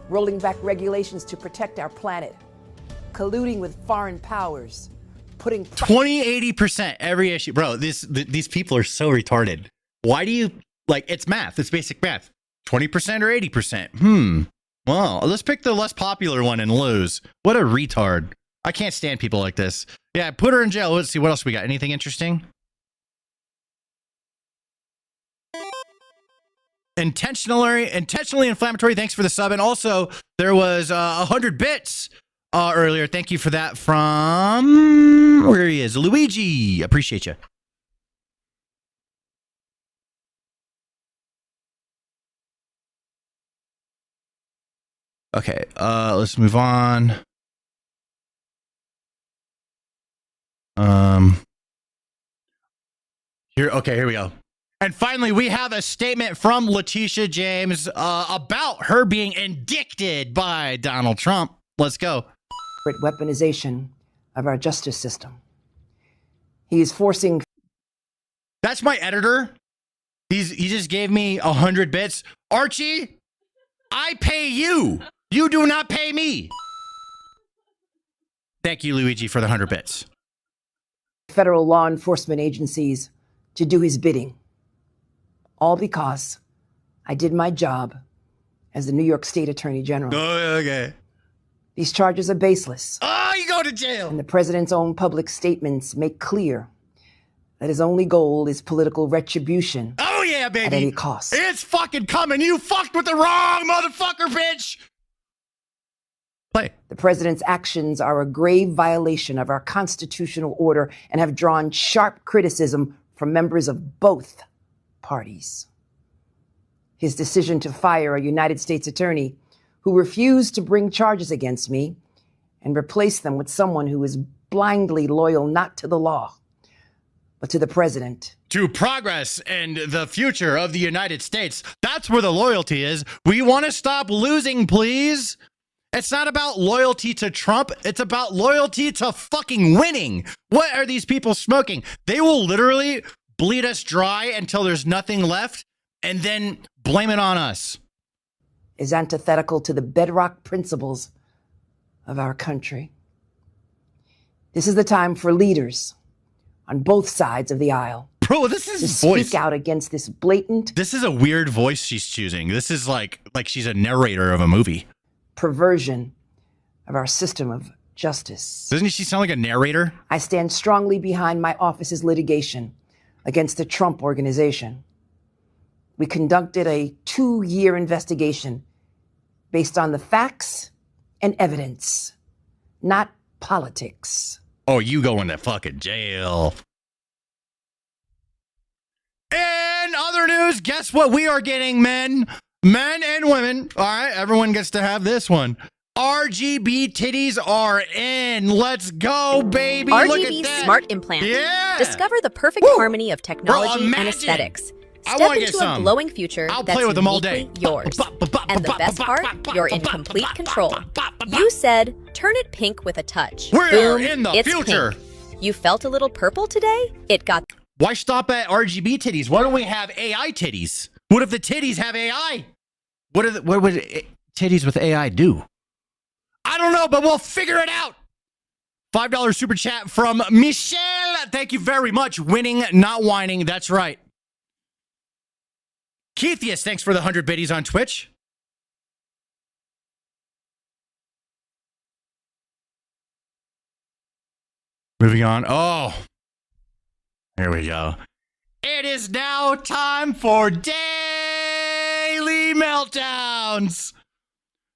Rolling back regulations to protect our planet. Colluding with foreign powers. Putting 80% every issue. Bro, these people are so retarded. Why do you, like, it's math. It's basic math. 20% or 80%? Well, let's pick the less popular one and lose. What a retard. I can't stand people like this. Yeah, put her in jail. Let's see what else we got. Anything interesting? Intentionally inflammatory. Thanks for the sub. And also, there was 100 bits earlier. Thank you for that from, where he is, Luigi. Appreciate you. Okay, let's move on. Here we go. And finally, we have a statement from Letitia James about her being indicted by Donald Trump. Let's go. Weaponization of our justice system. He is forcing. That's my editor. He just gave me 100 bits. Archie, I pay you. You do not pay me. Thank you, Luigi, for the 100 bits. Federal law enforcement agencies to do his bidding. All because I did my job as the New York State Attorney General. Oh, okay. These charges are baseless. Oh, you go to jail. And the president's own public statements make clear that his only goal is political retribution. Oh, yeah, baby. At any cost. It's fucking coming. You fucked with the wrong motherfucker, bitch. Play. The president's actions are a grave violation of our constitutional order and have drawn sharp criticism from members of both parties. His decision to fire a United States attorney who refused to bring charges against me and replace them with someone who is blindly loyal not to the law, but to the president. To progress and the future of the United States. That's where the loyalty is. We want to stop losing, please. It's not about loyalty to Trump. It's about loyalty to fucking winning. What are these people smoking? They will literally bleed us dry until there's nothing left and then blame it on us. Is antithetical to the bedrock principles of our country. This is the time for leaders on both sides of the aisle. Bro, this is to voice. Speak out against this blatant. This is a weird voice she's choosing. This is like she's a narrator of a movie. Perversion of our system of justice. Doesn't she sound like a narrator? I stand strongly behind my office's litigation against the Trump Organization. We conducted a 2-year investigation based on the facts and evidence, not politics. Oh, you going to fucking jail. In other news, guess what we are getting, men? Men and women. All right, everyone gets to have this one. RGB titties are in. Let's go, baby. RGB smart implants. Yeah. Discover the perfect harmony of technology and aesthetics. Step into a glowing future that's play with them all day. uniquely yours. And the best part, you're in complete control. You said, turn it pink with a touch. We're Boom, in the it's future. Pink. You felt a little purple today? It got... Why stop at RGB titties? Why don't we have AI titties? What if the titties have AI? What would titties with AI do? I don't know, but we'll figure it out. $5 super chat from Michelle. Thank you very much. Winning, not whining. That's right. Keithius, thanks for the 100 biddies on Twitch. Moving on. Oh, here we go. It is now time for Daily Meltdowns.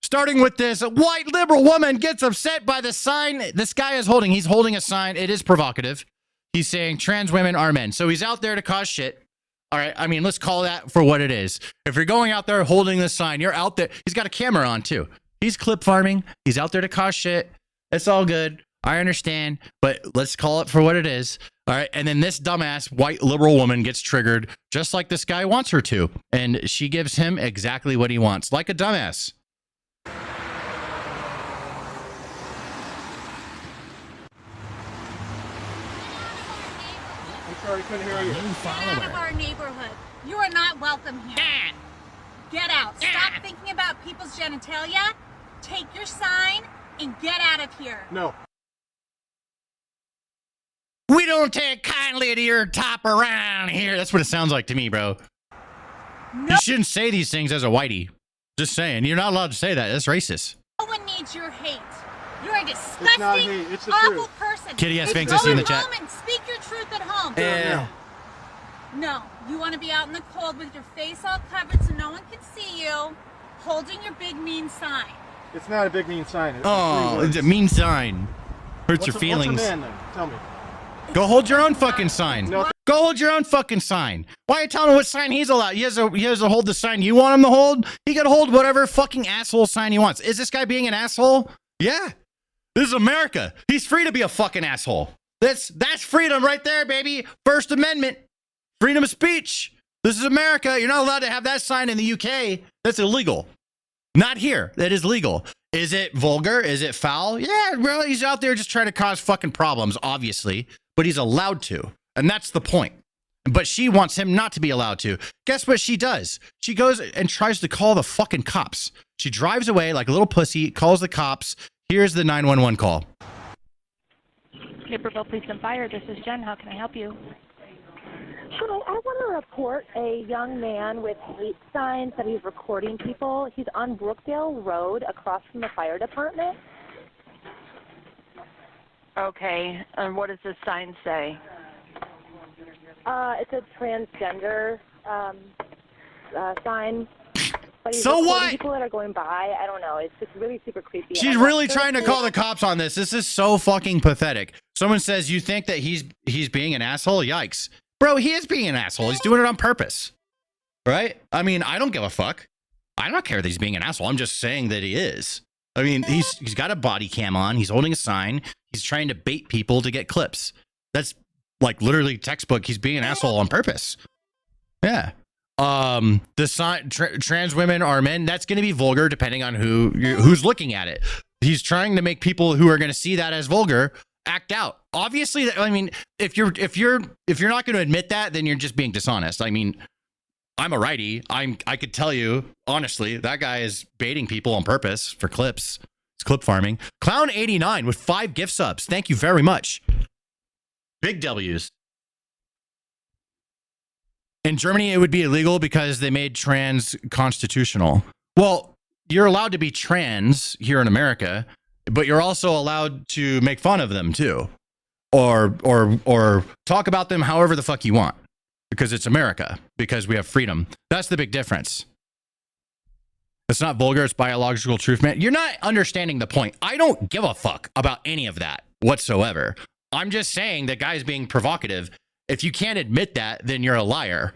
Starting with this, a white liberal woman gets upset by the sign this guy is holding. He's holding a sign. It is provocative. He's saying trans women are men. So he's out there to cause shit. All right. I mean, let's call that for what it is. If you're going out there holding this sign, you're out there. He's got a camera on too. He's clip farming. He's out there to cause shit. It's all good. I understand, but let's call it for what it is. All right. And then this dumbass white liberal woman gets triggered just like this guy wants her to. And she gives him exactly what he wants, like a dumbass. I'm sorry, I couldn't hear you. Get out of our neighborhood. You are not welcome here. Get out. Stop thinking about people's genitalia. Take your sign and get out of here. No. We don't take kindly to your top around here. That's what it sounds like to me, bro. No. You shouldn't say these things as a whitey. Just saying. You're not allowed to say that. That's racist. No one needs your hate. You're a disgusting, awful person. Kitty ass Fangs, I see in the chat. Go home and speak your truth at home. Yeah. No, you want to be out in the cold with your face all covered so no one can see you, holding your big mean sign. It's not a big mean sign. It's a mean sign. Hurts your feelings. What's a man then? Tell me. Go hold your own fucking sign. No. Go hold your own fucking sign. Why are you telling him what sign he's allowed? He has to hold the sign you want him to hold. He can hold whatever fucking asshole sign he wants. Is this guy being an asshole? Yeah. This is America. He's free to be a fucking asshole. That's freedom right there, baby. First Amendment. Freedom of speech. This is America. You're not allowed to have that sign in the UK. That's illegal. Not here. That is legal. Is it vulgar? Is it foul? Yeah, well, he's out there just trying to cause fucking problems, obviously. But he's allowed to. And that's the point. But she wants him not to be allowed to. Guess what she does? She goes and tries to call the fucking cops. She drives away like a little pussy, calls the cops. Here's the 911 call. Naperville Police and Fire, this is Jen. How can I help you? Hi, I want to report a young man with hate signs that he's recording people. He's on Brookdale Road across from the fire department. Okay, and what does this sign say? It's a transgender sign. But he's So what? People that are going by, I don't know. It's just really super creepy. She's really trying to call the cops on this. This is so fucking pathetic. Someone says, you think that he's being an asshole? Yikes. Bro, he is being an asshole. He's doing it on purpose. Right? I mean, I don't give a fuck. I don't care that he's being an asshole. I'm just saying that he is. I mean, he's got a body cam on. He's holding a sign. He's trying to bait people to get clips. That's like literally textbook. He's being an asshole on purpose. Yeah. The sign, trans women are men. That's going to be vulgar depending on who's looking at it. He's trying to make people who are going to see that as vulgar act out. Obviously, I mean, if you're not going to admit that, then you're just being dishonest. I mean, I'm a righty. I could tell you honestly, that guy is baiting people on purpose for clips. It's clip farming. Clown89 with 5 gift subs. Thank you very much. Big W's. In Germany, it would be illegal because they made trans constitutional. Well, you're allowed to be trans here in America, but you're also allowed to make fun of them too, or talk about them however the fuck you want, because it's America, because we have freedom. That's the big difference. It's not vulgar. It's biological truth, man. You're not understanding the point. I don't give a fuck about any of that whatsoever. I'm just saying that guy's being provocative. If you can't admit that, then you're a liar.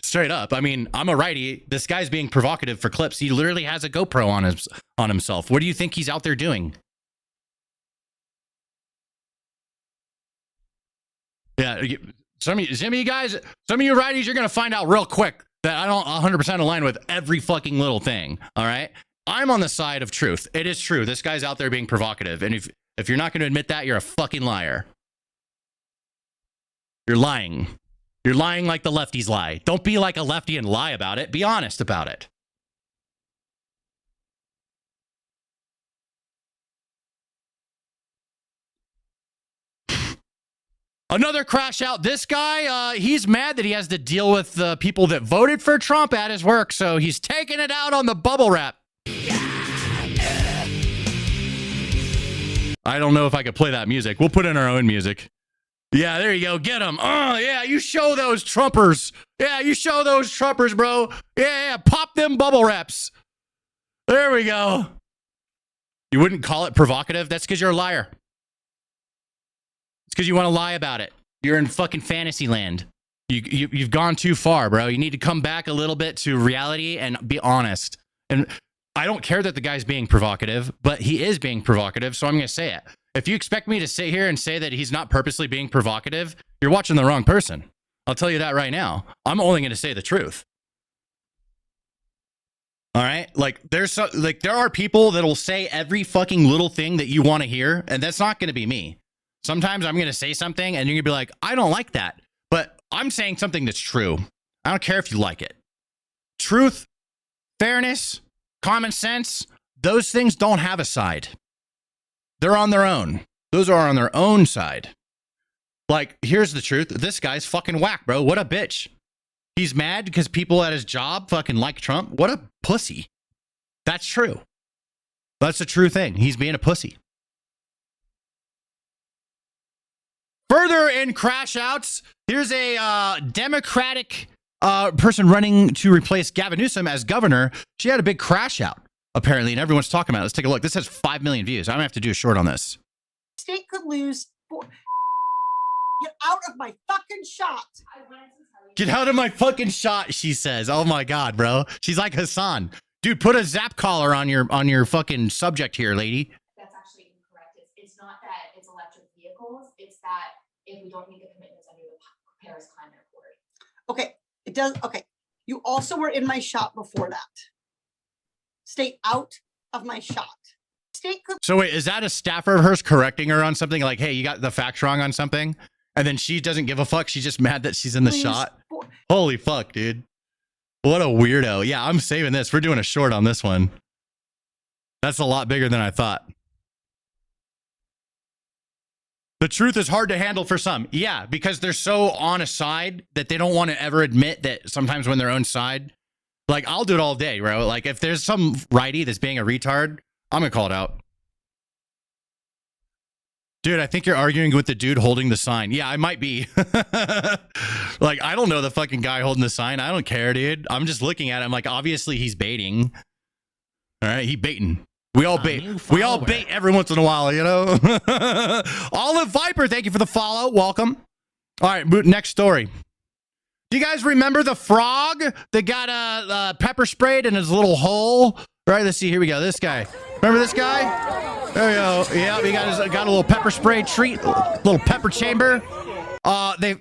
Straight up. I mean, I'm a righty. This guy's being provocative for clips. He literally has a GoPro on himself. What do you think he's out there doing? Yeah. Some of you guys, some of you righties, you're going to find out real quick that I don't 100% align with every fucking little thing. All right. I'm on the side of truth. It is true. This guy's out there being provocative. And if you're not going to admit that, you're a fucking liar. You're lying. You're lying like the lefties lie. Don't be like a lefty and lie about it. Be honest about it. Another crash out. This guy, he's mad that he has to deal with the people that voted for Trump at his work, so he's taking it out on the bubble wrap. I don't know if I could play that music. We'll put in our own music. Yeah, there you go. Get him. Oh, yeah, you show those Trumpers. Yeah, you show those Trumpers, bro. Yeah, pop them bubble wraps. There we go. You wouldn't call it provocative? That's because you're a liar. It's because you want to lie about it. You're in fucking fantasy land. You've gone too far, bro. You need to come back a little bit to reality and be honest. And I don't care that the guy's being provocative, but he is being provocative, so I'm going to say it. If you expect me to sit here and say that he's not purposely being provocative, you're watching the wrong person. I'll tell you that right now. I'm only going to say the truth. All right? Like there are people that will say every fucking little thing that you want to hear, and that's not going to be me. Sometimes I'm going to say something and you're going to be like, I don't like that, but I'm saying something that's true. I don't care if you like it. Truth, fairness, common sense, those things don't have a side. They're on their own. Those are on their own side. Like, here's the truth. This guy's fucking whack, bro. What a bitch. He's mad because people at his job fucking like Trump. What a pussy. That's true. That's a true thing. He's being a pussy. Further in crash outs, here's a Democratic person running to replace Gavin Newsom as governor. She had a big crash out, apparently, and everyone's talking about it. Let's take a look. This has 5 million views. I'm going to have to do a short on this. State could lose. Get out of my fucking shot. Get out of my fucking shot, she says. Oh my God, bro. She's like Hassan. Dude, put a zap collar on your fucking subject here, lady. That's actually incorrect. It's not that it's electric vehicles. It's that if we don't meet the commitments under the Paris Climate Accord. Okay, it does. Okay, you also were in my shot before that. Stay out of my shot. So wait, is that a staffer of hers correcting her on something? Like, hey, you got the facts wrong on something? And then she doesn't give a fuck. She's just mad that she's in the shot. Holy fuck, dude. What a weirdo. Yeah, I'm saving this. We're doing a short on this one. That's a lot bigger than I thought. The truth is hard to handle for some. Yeah, because they're so on a side that they don't want to ever admit that sometimes when their own side. Like, I'll do it all day, bro. Like, if there's some righty that's being a retard, I'm going to call it out. Dude, I think you're arguing with the dude holding the sign. Yeah, I might be. Like, I don't know the fucking guy holding the sign. I don't care, dude. I'm just looking at him like, obviously he's baiting. All right, he baiting. We all bait. We all bait every once in a while, you know? Olive Viper, thank you for the follow. Welcome. All right, next story. Do you guys remember the frog that got pepper sprayed in his little hole? All right, let's see. Here we go. This guy. Remember this guy? There we go. Yeah, he got a little pepper spray treat, little pepper chamber.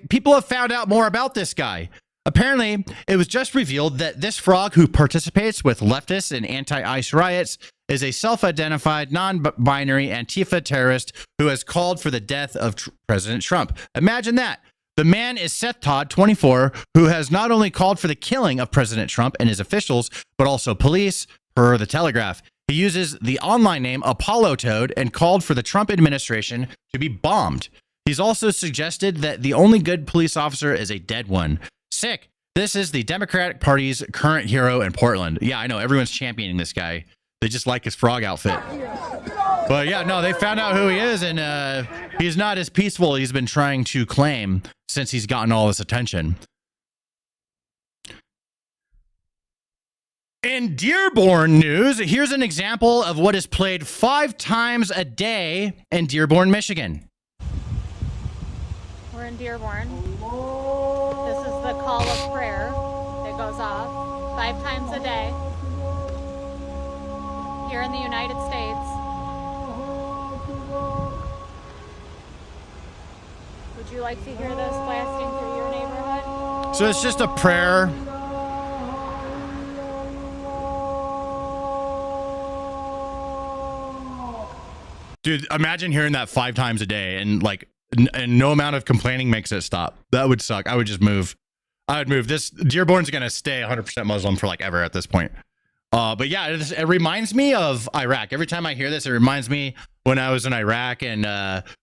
People have found out more about this guy. Apparently, it was just revealed that this frog who participates with leftists in anti-ICE riots is a self-identified, non-binary Antifa terrorist who has called for the death of President Trump. Imagine that. The man is Seth Todd, 24, who has not only called for the killing of President Trump and his officials, but also police, per The Telegraph. He uses the online name Apollo Toad and called for the Trump administration to be bombed. He's also suggested that the only good police officer is a dead one. Sick. This is the Democratic Party's current hero in Portland. Yeah, I know. Everyone's championing this guy. They just like his frog outfit. But yeah, no, they found out who he is, and he's not as peaceful as he's been trying to claim since he's gotten all this attention. In Dearborn news, here's an example of what is played 5 times a day in Dearborn, Michigan. We're in Dearborn. This is the call of prayer that goes off 5 times a day here in the United States. Would you like to hear this blasting through your neighborhood? So it's just a prayer. Dude, imagine hearing that 5 times a day and like, and no amount of complaining makes it stop. That would suck. I would just move. I would move. This Dearborn's going to stay 100% Muslim for like ever at this point. But yeah, it reminds me of Iraq. Every time I hear this, it reminds me when I was in Iraq and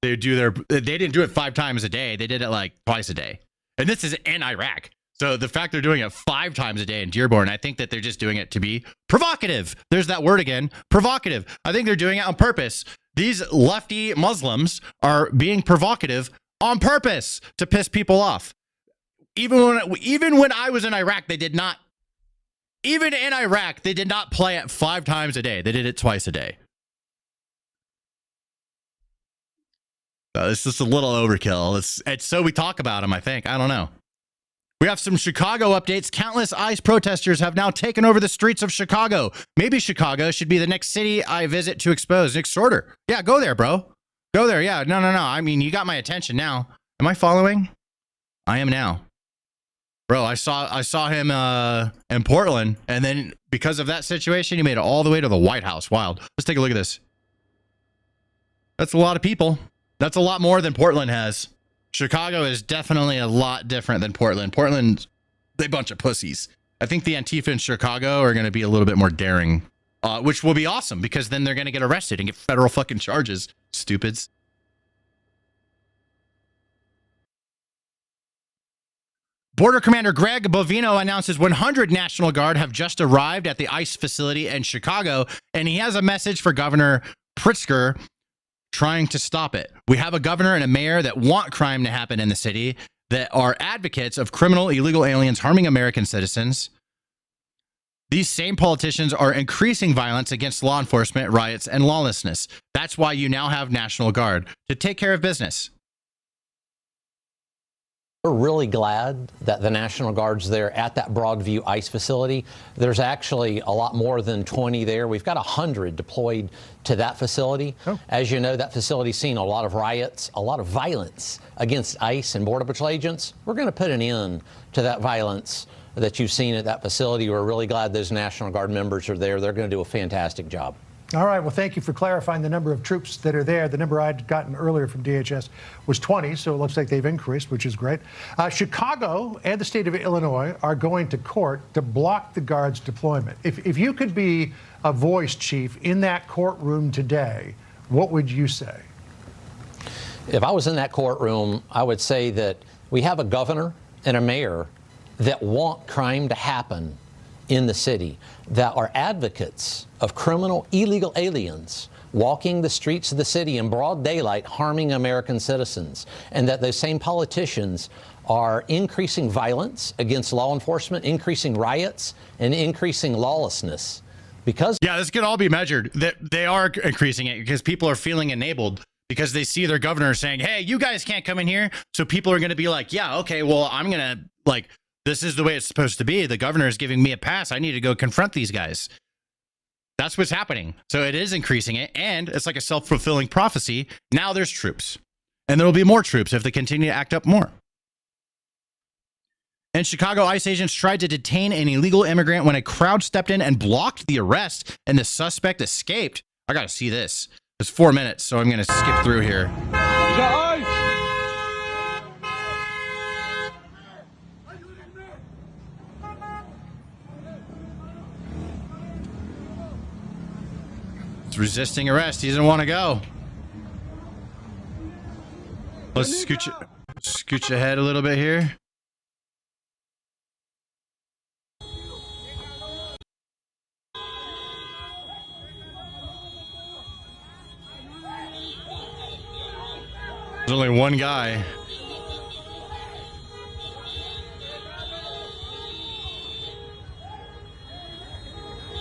they didn't do it 5 times a day. They did it like twice a day. And this is in Iraq. So the fact they're doing it 5 times a day in Dearborn, I think that they're just doing it to be provocative. There's that word again, provocative. I think they're doing it on purpose. These lefty Muslims are being provocative on purpose to piss people off. Even when I was in Iraq, they did not. Even in Iraq, they did not play it 5 times a day. They did it twice a day. It's just a little overkill. It's so we talk about them, I think. I don't know. We have some Chicago updates. Countless ICE protesters have now taken over the streets of Chicago. Maybe Chicago should be the next city I visit to expose. Nick Sorter. Yeah, go there, bro. Go there. Yeah, no. I mean, you got my attention now. Am I following? I am now. Bro, I saw him in Portland, and then because of that situation, he made it all the way to the White House. Wild. Let's take a look at this. That's a lot of people. That's a lot more than Portland has. Chicago is definitely a lot different than Portland. Portland, they bunch of pussies. I think the Antifa in Chicago are going to be a little bit more daring, which will be awesome because then they're going to get arrested and get federal fucking charges. Stupids. Border Commander Greg Bovino announces 100 National Guard have just arrived at the ICE facility in Chicago, and he has a message for Governor Pritzker trying to stop it. We have a governor and a mayor that want crime to happen in the city, that are advocates of criminal illegal aliens harming American citizens. These same politicians are increasing violence against law enforcement, riots, and lawlessness. That's why you now have National Guard to take care of business. We're really glad that the National Guard's there at that Broadview ICE facility. There's actually a lot more than 20 there. We've got 100 deployed to that facility. Oh. As you know, that facility's seen a lot of riots, a lot of violence against ICE and Border Patrol agents. We're going to put an end to that violence that you've seen at that facility. We're really glad those National Guard members are there. They're going to do a fantastic job. All right. Well, thank you for clarifying the number of troops that are there. The number I'd gotten earlier from DHS was 20, so it looks like they've increased, which is great. Chicago and the state of Illinois are going to court to block the Guard's deployment. If you could be a voice, Chief, in that courtroom today, what would you say? If I was in that courtroom, I would say that we have a governor and a mayor that want crime to happen in the city, that are advocates of criminal illegal aliens walking the streets of the city in broad daylight, harming American citizens, and that those same politicians are increasing violence against law enforcement, increasing riots, and increasing lawlessness. Because this could all be measured. They are increasing it because people are feeling enabled because they see their governor saying, hey, you guys can't come in here. So people are going to be like, yeah, okay, well, I'm going to this is the way it's supposed to be. The governor is giving me a pass. I need to go confront these guys. That's what's happening. So it is increasing it, and it's like a self-fulfilling prophecy. Now there's troops, and there will be more troops if they continue to act up more. And Chicago ICE agents tried to detain an illegal immigrant when a crowd stepped in and blocked the arrest, and the suspect escaped. I got to see this. It's 4 minutes, so I'm going to skip through here. Resisting arrest. He doesn't want to go. Let's scooch ahead a little bit here. There's only one guy.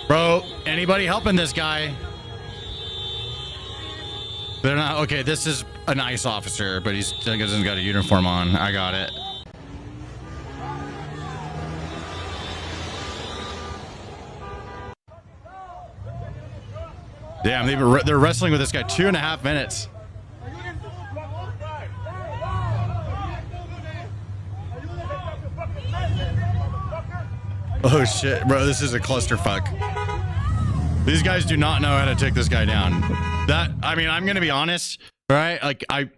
Bro, anybody helping this guy? They're not. Okay, this is an ICE officer, but he hasn't got a uniform on. I got it. Damn, they're wrestling with this guy 2.5 minutes. Oh shit, bro, this is a clusterfuck. These guys do not know how to take this guy down. I'm gonna be honest, right? Like I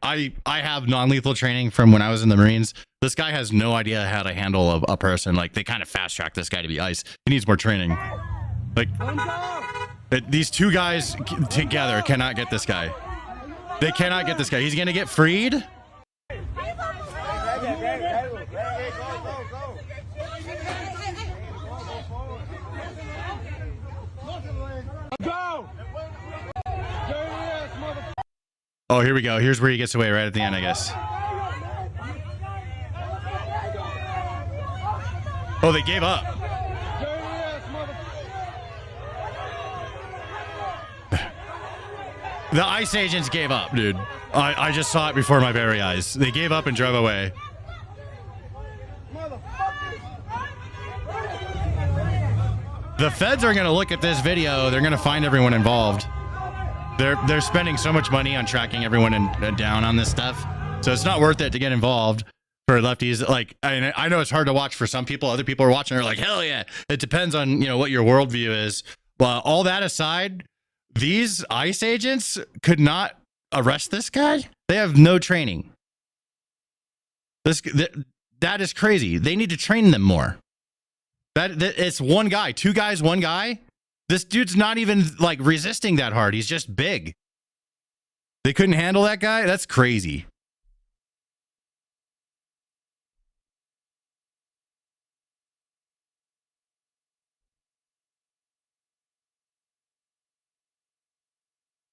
have non-lethal training from when I was in the Marines. This guy has no idea how to handle a person. Like they kind of fast track this guy to be ICE. He needs more training. Like these two guys together cannot get this guy. They cannot get this guy. He's gonna get freed. Oh, here we go. Here's where he gets away right at the end, I guess. Oh, they gave up. The ICE agents gave up, dude. I just saw it before my very eyes. They gave up and drove away. The feds are going to look at this video. They're going to find everyone involved. They're spending so much money on tracking everyone down on this stuff. So it's not worth it to get involved for lefties. Like, I know it's hard to watch for some people. Other people are watching. They're like, hell yeah. It depends on, what your worldview is. But all that aside, these ICE agents could not arrest this guy. They have no training. That is crazy. They need to train them more. That it's one guy, two guys, one guy. This dude's not even like resisting that hard. He's just big. They couldn't handle that guy? That's crazy.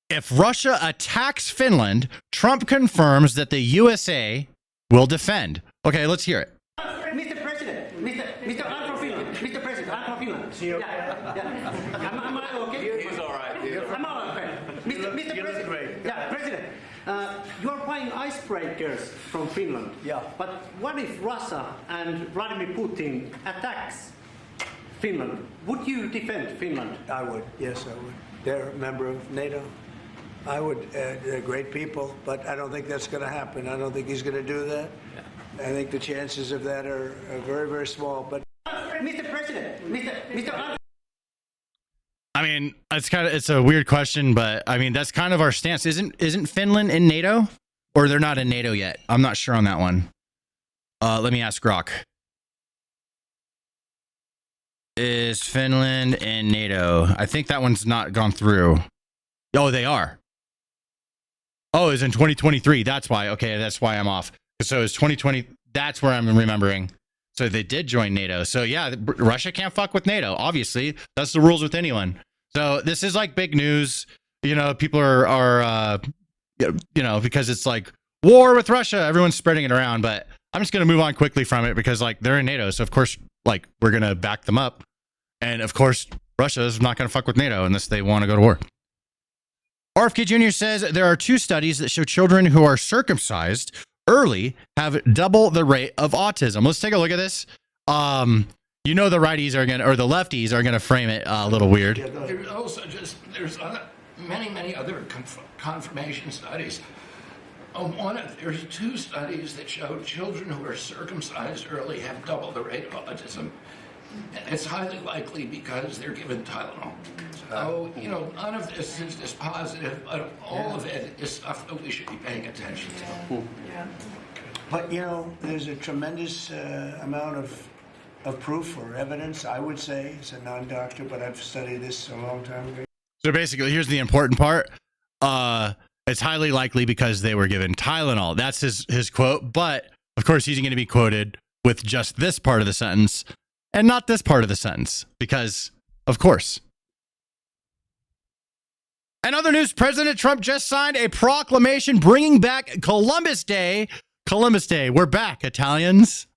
If Russia attacks Finland, Trump confirms that the USA will defend. Okay, let's hear it. Mr. President, Mr. I'm from Finland. Mr. President, I'm from Finland. Yeah. Am I okay? He's all right. I'm all right. Mr. President. Yeah, President. You are buying icebreakers from Finland. Yeah. But what if Russia and Vladimir Putin attacks Finland? Would you defend Finland? I would. Yes, I would. They're a member of NATO. I would. They're great people, but I don't think that's going to happen. I don't think he's going to do that. I think the chances of that are very, very small. But Mr. President, Mr. I mean, it's a weird question, but I mean that's kind of our stance. Isn't Finland in NATO, or they're not in NATO yet? I'm not sure on that one. Let me ask Grok. Is Finland in NATO? I think that one's not gone through. Oh, they are. Oh, it's in 2023. That's why. Okay, that's why I'm off. So it's 2020. That's where I'm remembering. So they did join NATO. So yeah, Russia can't fuck with NATO. Obviously, that's the rules with anyone. So this is like big news. People are because it's like war with Russia. Everyone's spreading it around. But I'm just gonna move on quickly from it because like they're in NATO. So of course, like we're gonna back them up. And of course, Russia is not gonna fuck with NATO unless they want to go to war. RFK Jr. says there are 2 studies that show children who are circumcised early have double the rate of autism. Let's take a look at this. The righties are or the lefties are gonna frame it a little weird. There's also there's many other confirmation studies. There's 2 studies that show children who are circumcised early have double the rate of autism. It's highly likely because they're given Tylenol. So, none of this is just positive, but all of it is stuff that we should be paying attention to. Yeah. But, there's a tremendous amount of proof or evidence, I would say. It's a non-doctor, but I've studied this a long time ago. So basically, here's the important part. It's highly likely because they were given Tylenol. That's his quote. But, of course, he's going to be quoted with just this part of the sentence and not this part of the sentence because, of course. In other news, President Trump just signed a proclamation bringing back Columbus Day. Columbus Day, we're back, Italians.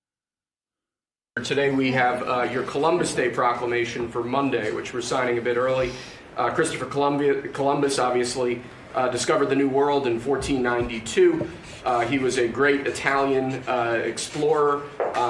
Today we have your Columbus Day proclamation for Monday, which we're signing a bit early. Christopher Columbus obviously discovered the New World in 1492. He was a great Italian explorer.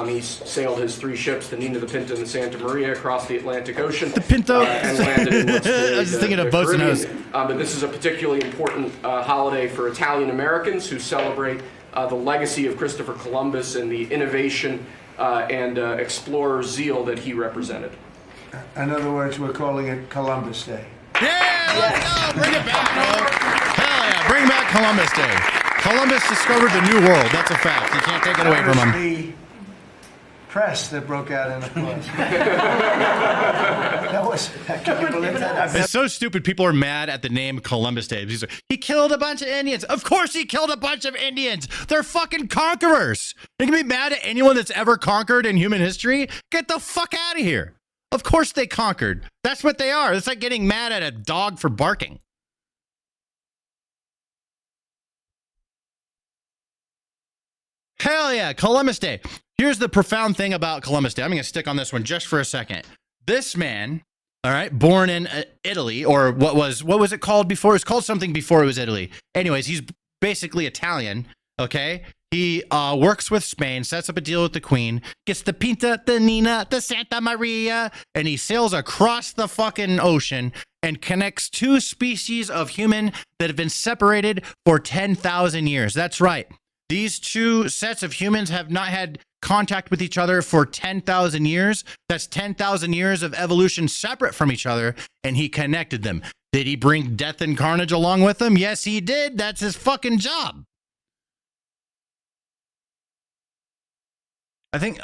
He sailed his 3 ships, the Nina, the Pinta, and the Santa Maria, across the Atlantic Ocean. The Pinto. And landed in what's today I was just thinking of boats and hoes. But this is a particularly important holiday for Italian Americans who celebrate the legacy of Christopher Columbus and the innovation and explorer zeal that he represented. In other words, we're calling it Columbus Day. Yeah, let's go. Bring it back, bro. Hell yeah, bring back Columbus Day. Columbus discovered the New World. That's a fact. You can't take it away from him. The press that broke out in applause. Can you believe that? It's so stupid. People are mad at the name Columbus Day. He killed a bunch of Indians. Of course he killed a bunch of Indians. They're fucking conquerors. You can be mad at anyone that's ever conquered in human history. Get the fuck out of here. Of course they conquered. That's what they are. It's like getting mad at a dog for barking. Hell yeah, Columbus Day. Here's the profound thing about Columbus Day. I'm going to stick on this one just for a second. This man, all right, born in Italy, or what was it called before? It was called something before it was Italy. Anyways, he's basically Italian, okay? He works with Spain, sets up a deal with the Queen, gets the Pinta, the Nina, the Santa Maria, and he sails across the fucking ocean and connects two species of human that have been separated for 10,000 years. That's right. These two sets of humans have not had contact with each other for 10,000 years. That's 10,000 years of evolution separate from each other, and he connected them. Did he bring death and carnage along with him? Yes, he did. That's his fucking job. I think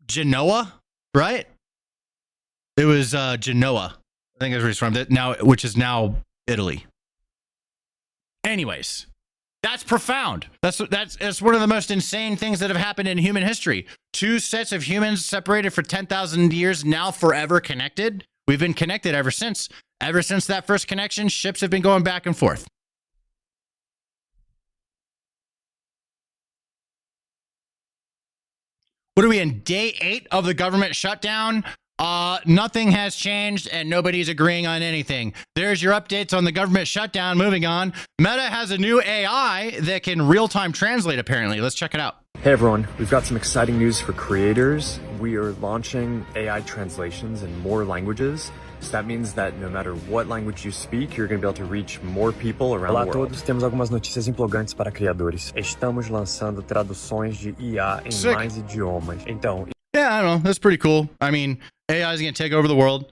Genoa, right? It was Genoa. I think that's where he's from. Which is now Italy. Anyways, that's profound. That's one of the most insane things that have happened in human history. Two sets of humans separated for 10,000 years, now forever connected. We've been connected ever since. Ever since that first connection, ships have been going back and forth. What are we in day 8 of the government shutdown? Nothing has changed and nobody's agreeing on anything. There's your updates on the government shutdown. Moving on. Meta has a new AI that can real-time translate, apparently. Let's check it out. Hey everyone, we've got some exciting news for creators. We are launching AI translations in more languages. So that means that no matter what language you speak, you're going to be able to reach more people around the world. Olá a todos, temos algumas notícias empolgantes para criadores. Estamos lançando traduções de IA em mais idiomas. Então, yeah, I don't know. That's pretty cool. I mean, AI is going to take over the world.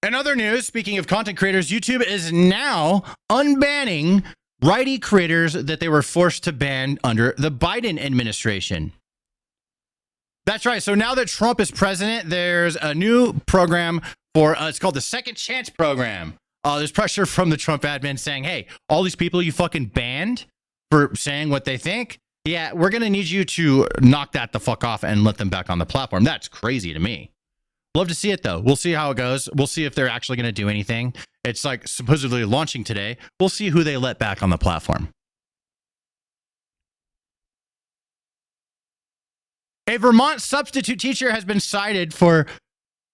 In other news, speaking of content creators, YouTube is now unbanning righty creators that they were forced to ban under the Biden administration. That's right. So now that Trump is president, there's a new program for, it's called the Second Chance Program. There's pressure from the Trump admin saying, hey, all these people you fucking banned for saying what they think, yeah, we're going to need you to knock that the fuck off and let them back on the platform. That's crazy to me. Love to see it, though. We'll see how it goes. We'll see if they're actually going to do anything. It's like supposedly launching today. We'll see who they let back on the platform. A Vermont substitute teacher has been cited for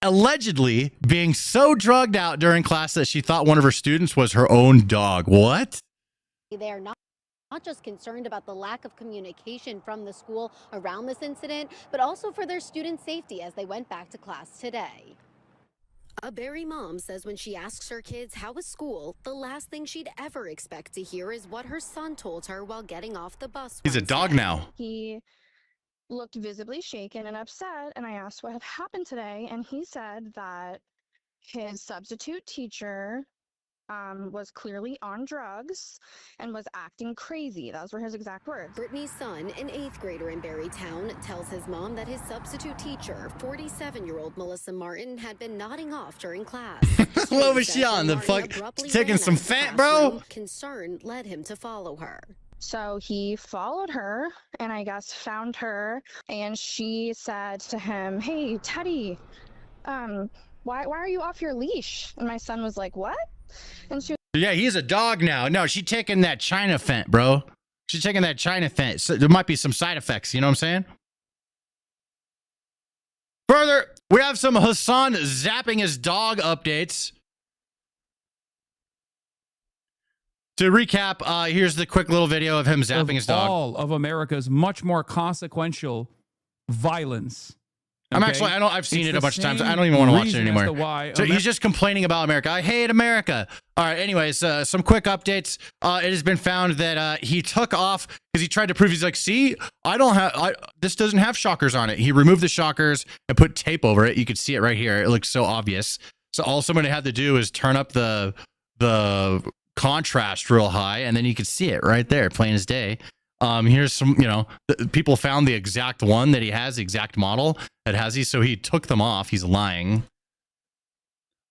allegedly being so drugged out during class that she thought one of her students was her own dog. What? They are not just concerned about the lack of communication from the school around this incident, but also for their students' safety as they went back to class today. A Barrie mom says when she asks her kids how was school, the last thing she'd ever expect to hear is what her son told her while getting off the bus. He's a dog now. He looked visibly shaken and upset, and I asked what had happened today, and he said that his substitute teacher was clearly on drugs and was acting crazy. Those were his exact words. Brittany's son, an 8th grader in Barrytown, tells his mom that his substitute teacher, 47-year-old Melissa Martin, had been nodding off during class. What was she on? The fuck? Taking some fat, bro? Concern led him to follow her. So he followed her and I guess found her, and she said to him, "Hey, Teddy, why are you off your leash?" And my son was like, "What?" And she, yeah, he's a dog now. No, she's taking that China fent, bro. She's taking that China fent. So there might be some side effects. You know what I'm saying? Further, we have some Hassan zapping his dog updates. To recap, here's the quick little video of him zapping his dog. All of America's much more consequential violence. Okay? I've seen it a bunch of times. I don't even want to watch it anymore. So he's just complaining about America. I hate America. All right. Anyways, some quick updates. It has been found that he took off because he tried to prove, he's like, see, this doesn't have shockers on it. He removed the shockers and put tape over it. You could see it right here. It looks so obvious. So all somebody had to do is turn up the contrast real high, and then you could see it right there, plain as day. Here's some, people found the exact one that he has, the exact model that has he. So he took them off. He's lying.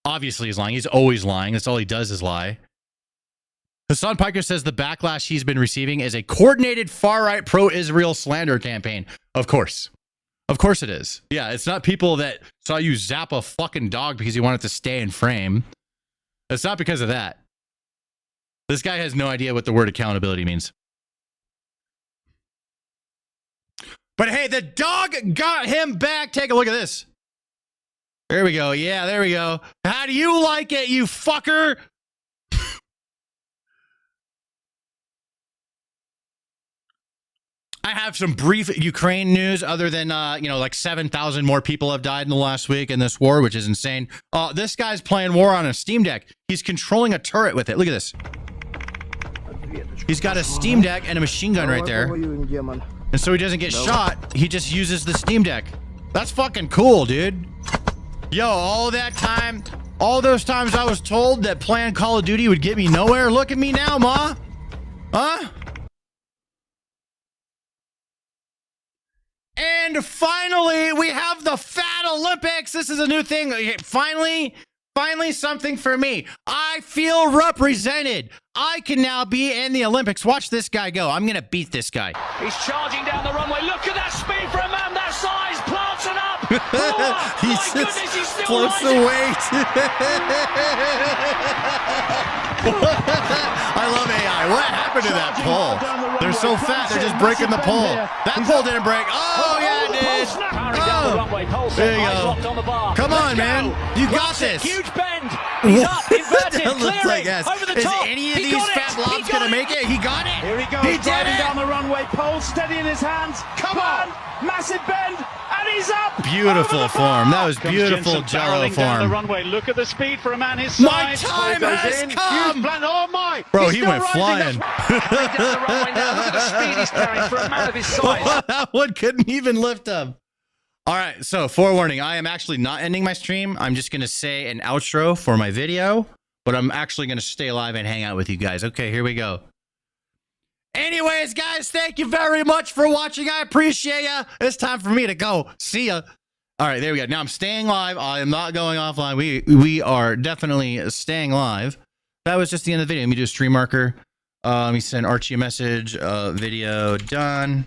Obviously, he's lying. He's always lying. That's all he does is lie. Hassan Piker says the backlash he's been receiving is a coordinated far-right pro-Israel slander campaign. Of course. Of course it is. Yeah, it's not people that saw you zap a fucking dog because you wanted to stay in frame. It's not because of that. This guy has no idea what the word accountability means. But hey, the dog got him back. Take a look at this. There we go. Yeah, there we go. How do you like it, you fucker? I have some brief Ukraine news other than, like 7,000 more people have died in the last week in this war, which is insane. This guy's playing war on a Steam Deck. He's controlling a turret with it. Look at this. He's got a Steam Deck and a machine gun right there. And so he doesn't get shot. He just uses the Steam Deck. That's fucking cool, dude. Yo, all that time, all those times I was told that playing Call of Duty would get me nowhere. Look at me now, ma. Huh? And finally, we have the Fat Olympics. This is a new thing. Finally something for me. I feel represented. I can now be in the Olympics. Watch this guy go. I'm going to beat this guy. He's charging down the runway. Look at that speed for a man that size. Plants it up. He My just goodness, he's still floats the rising. weight. I love AI. What happened to that pole? They're so fat, they're just breaking the pole. That pole didn't break. Oh, yeah, it did. Oh, there you go. Come on, man. You got this. Huge bend. He's up, inverted, That looks clearing, like ass. over the Is top. any of He these got fat it. blobs He going to got make it? He got it. Here he goes, He did driving it. down the runway. Pole steady in his hands. Come on. Massive bend. And he's up. Beautiful form. That was beautiful Jello Down the form. runway. Look at the speed for a man his My size. time has come. Oh my! Bro, He's he still went rising. flying. That's down the runway now. Look at the speed he's carrying for a man of his size. That one couldn't even lift him. All right, so forewarning, I am actually not ending my stream. I'm just going to say an outro for my video, but I'm actually going to stay live and hang out with you guys. Okay, here we go. Anyways, guys, thank you very much for watching. I appreciate ya. It's time for me to go. See ya. All right, there we go. Now I'm staying live. I am not going offline. We are definitely staying live. That was just the end of the video. Let me do a stream marker. Let me send Archie a message. Video done.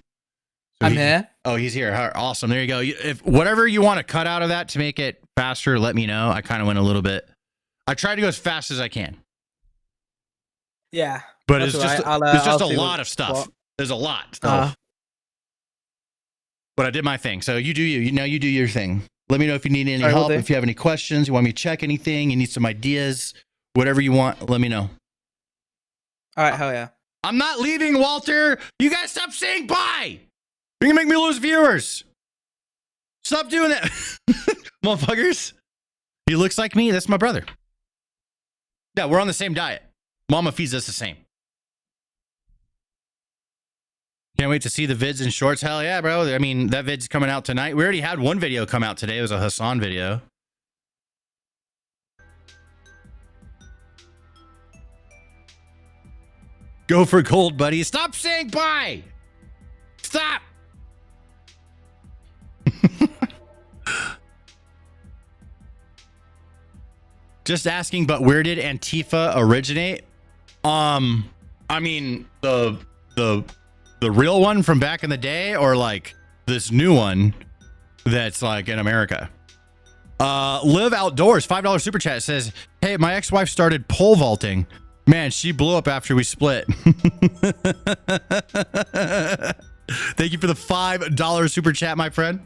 So I'm here. Oh, he's here. All right, awesome. There you go. If whatever you want to cut out of that to make it faster, let me know. I kind of went a little bit. I try to go as fast as I can. Yeah. But That's it's all just right. there's just I'll a see lot of stuff. what- There's a lot. But I did my thing. So you do you. Now you do your thing. Let me know if you need any All right, will help. do. If you have any questions, you want me to check anything, you need some ideas, whatever you want, let me know. All right, hell yeah. I'm not leaving, Walter. You guys stop saying bye. You're gonna make me lose viewers. Stop doing that. Motherfuckers. He looks like me. That's my brother. Yeah, we're on the same diet. Mama feeds us the same. Can't wait to see the vids and shorts. Hell yeah, bro. I mean, that vid's coming out tonight. We already had one video come out today. It was a Hassan video. Go for gold, buddy. Stop saying bye. Stop. Just asking, but where did Antifa originate? I mean, the real one from back in the day, or like this new one that's like in America? Live Outdoors, $5 super chat says, hey, my ex-wife started pole vaulting. Man, she blew up after we split. Thank you for the $5 super chat, my friend.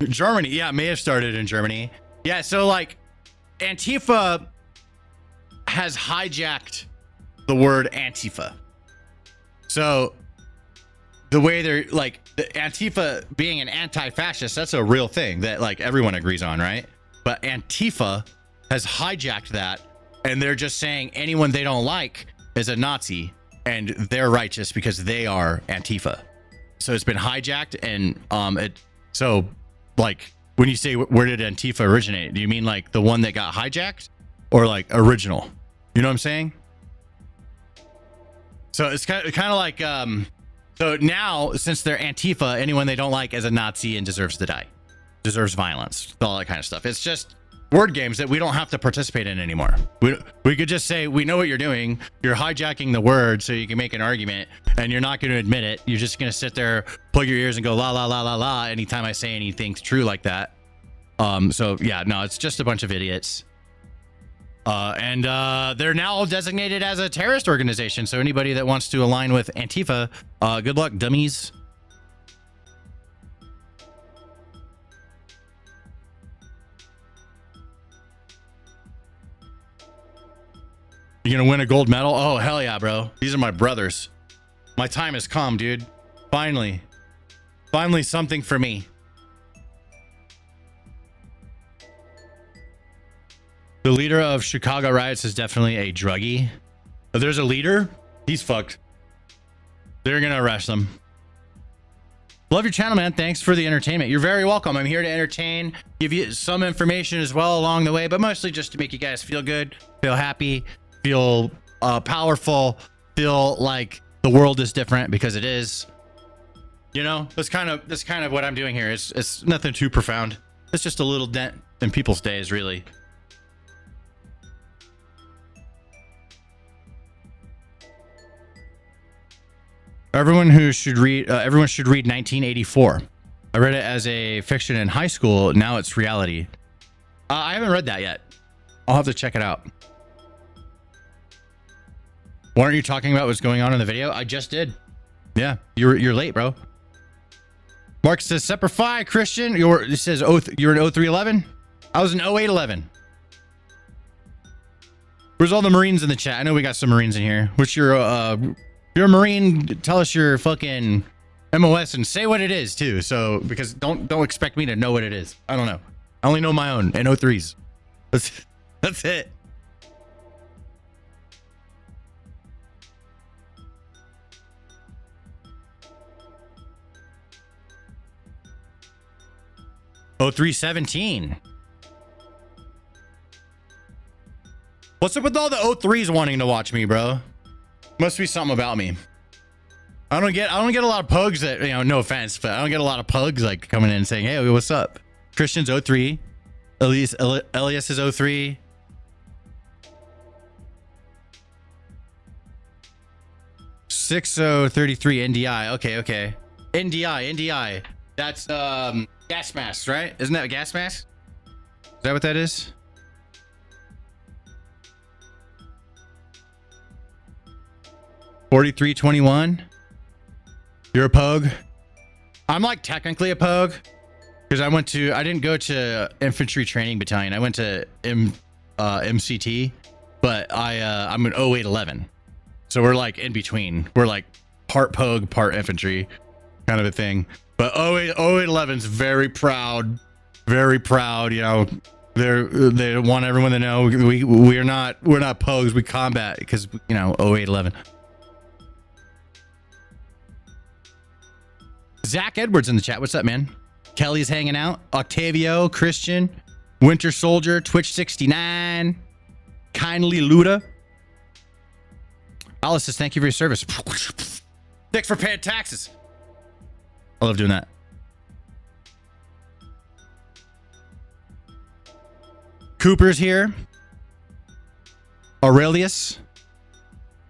Germany, yeah, may have started in Germany. Yeah, so like Antifa has hijacked the word Antifa. So the way they're like the Antifa being an anti-fascist, that's a real thing that like everyone agrees on, right? But Antifa has hijacked that, and they're just saying anyone they don't like is a Nazi, and they're righteous because they are Antifa. So it's been hijacked, and so like when you say where did Antifa originate, do you mean like the one that got hijacked, or like original? You know what I'm saying? So it's kind of like so now since they're Antifa, anyone they don't like is a Nazi and deserves to die, deserves violence, all that kind of stuff. It's just word games that we don't have to participate in anymore. We could just say, we know what you're doing. You're hijacking the word so you can make an argument, and you're not going to admit it. You're just going to sit there, plug your ears, and go la la la la la anytime I say anything true like that. So yeah, no, it's just a bunch of idiots. And they're now designated as a terrorist organization. So anybody that wants to align with Antifa, good luck, dummies. You gonna win a gold medal? Oh, hell yeah, bro. These are my brothers. My time has come, dude. Finally. Finally something for me. The leader of Chicago riots is definitely a druggie. If there's a leader, he's fucked. They're gonna arrest him. Love your channel, man. Thanks for the entertainment. You're very welcome. I'm here to entertain, give you some information as well along the way, but mostly just to make you guys feel good, feel happy, feel powerful, feel like the world is different, because it is. You know, that's kind of what I'm doing here. It's nothing too profound. It's just a little dent in people's days, really. Everyone should read 1984. I read it as a fiction in high school. Now it's reality. I haven't read that yet. I'll have to check it out. Why aren't you talking about what's going on in the video? I just did. Yeah, you're late, bro. Mark says, Semper Fi, Christian. It says, you're in 0311? I was in 0811. Where's all the Marines in the chat? I know we got some Marines in here. What's your, you're a Marine, tell us your fucking MOS and say what it is too. So, because don't expect me to know what it is. I don't know. I only know my own and 03s. That's it. Oh, 317. What's up with all the 03s wanting to watch me, bro? Must be something about me. I don't get a lot of pugs that, you know, no offense, but I don't get a lot of pugs like coming in and saying, hey, what's up? Christian's 03. Elias is 03. $6033 NDI. Okay. NDI. That's gas mask, right? Isn't that a gas mask? Is that what that is? $43.21. You're a pogue. I'm like technically a pogue because I didn't go to infantry training battalion. I went to MCT, but I'm an 0811. So we're like in between. We're like part pogue, part infantry kind of a thing. But 0811's very proud. You know, they want everyone to know we're not pogues. We combat because, you know, 0811. Zach Edwards in the chat. What's up, man? Kelly's hanging out. Octavio, Christian, Winter Soldier, Twitch 69, Kindly Luda. Alice says, thank you for your service. Thanks for paying taxes. I love doing that. Cooper's here. Aurelius.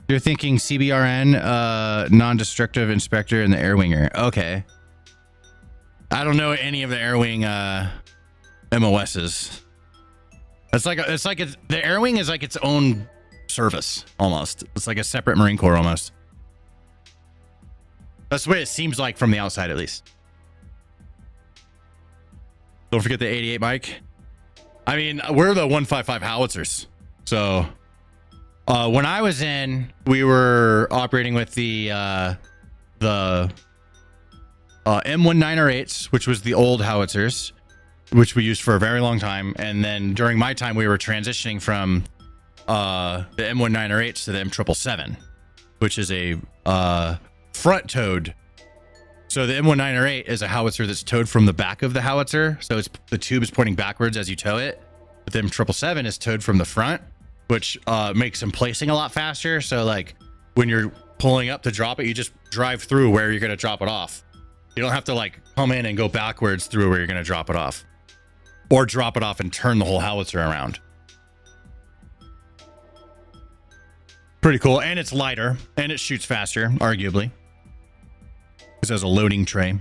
You're thinking CBRN, non-destructive inspector and the air winger. Okay. I don't know any of the air wing MOSs. The air wing is like its own service almost. It's like a separate Marine Corps almost. That's the way it seems like from the outside, at least. Don't forget the 88 mic. I mean, we're the 155 howitzers. So when I was in, we were operating with the M1908s, which was the old howitzers, which we used for a very long time. And then during my time, we were transitioning from the M1908s to the M777, which is a front towed. So the M1908 is a howitzer that's towed from the back of the howitzer. So the tube is pointing backwards as you tow it. But the M777 is towed from the front, which makes some placing a lot faster. So like when you're pulling up to drop it, you just drive through where you're going to drop it off. You don't have to like come in and go backwards through where you're going to drop it off, or drop it off and turn the whole howitzer around. Pretty cool. And it's lighter and it shoots faster, arguably, because it has a loading tray.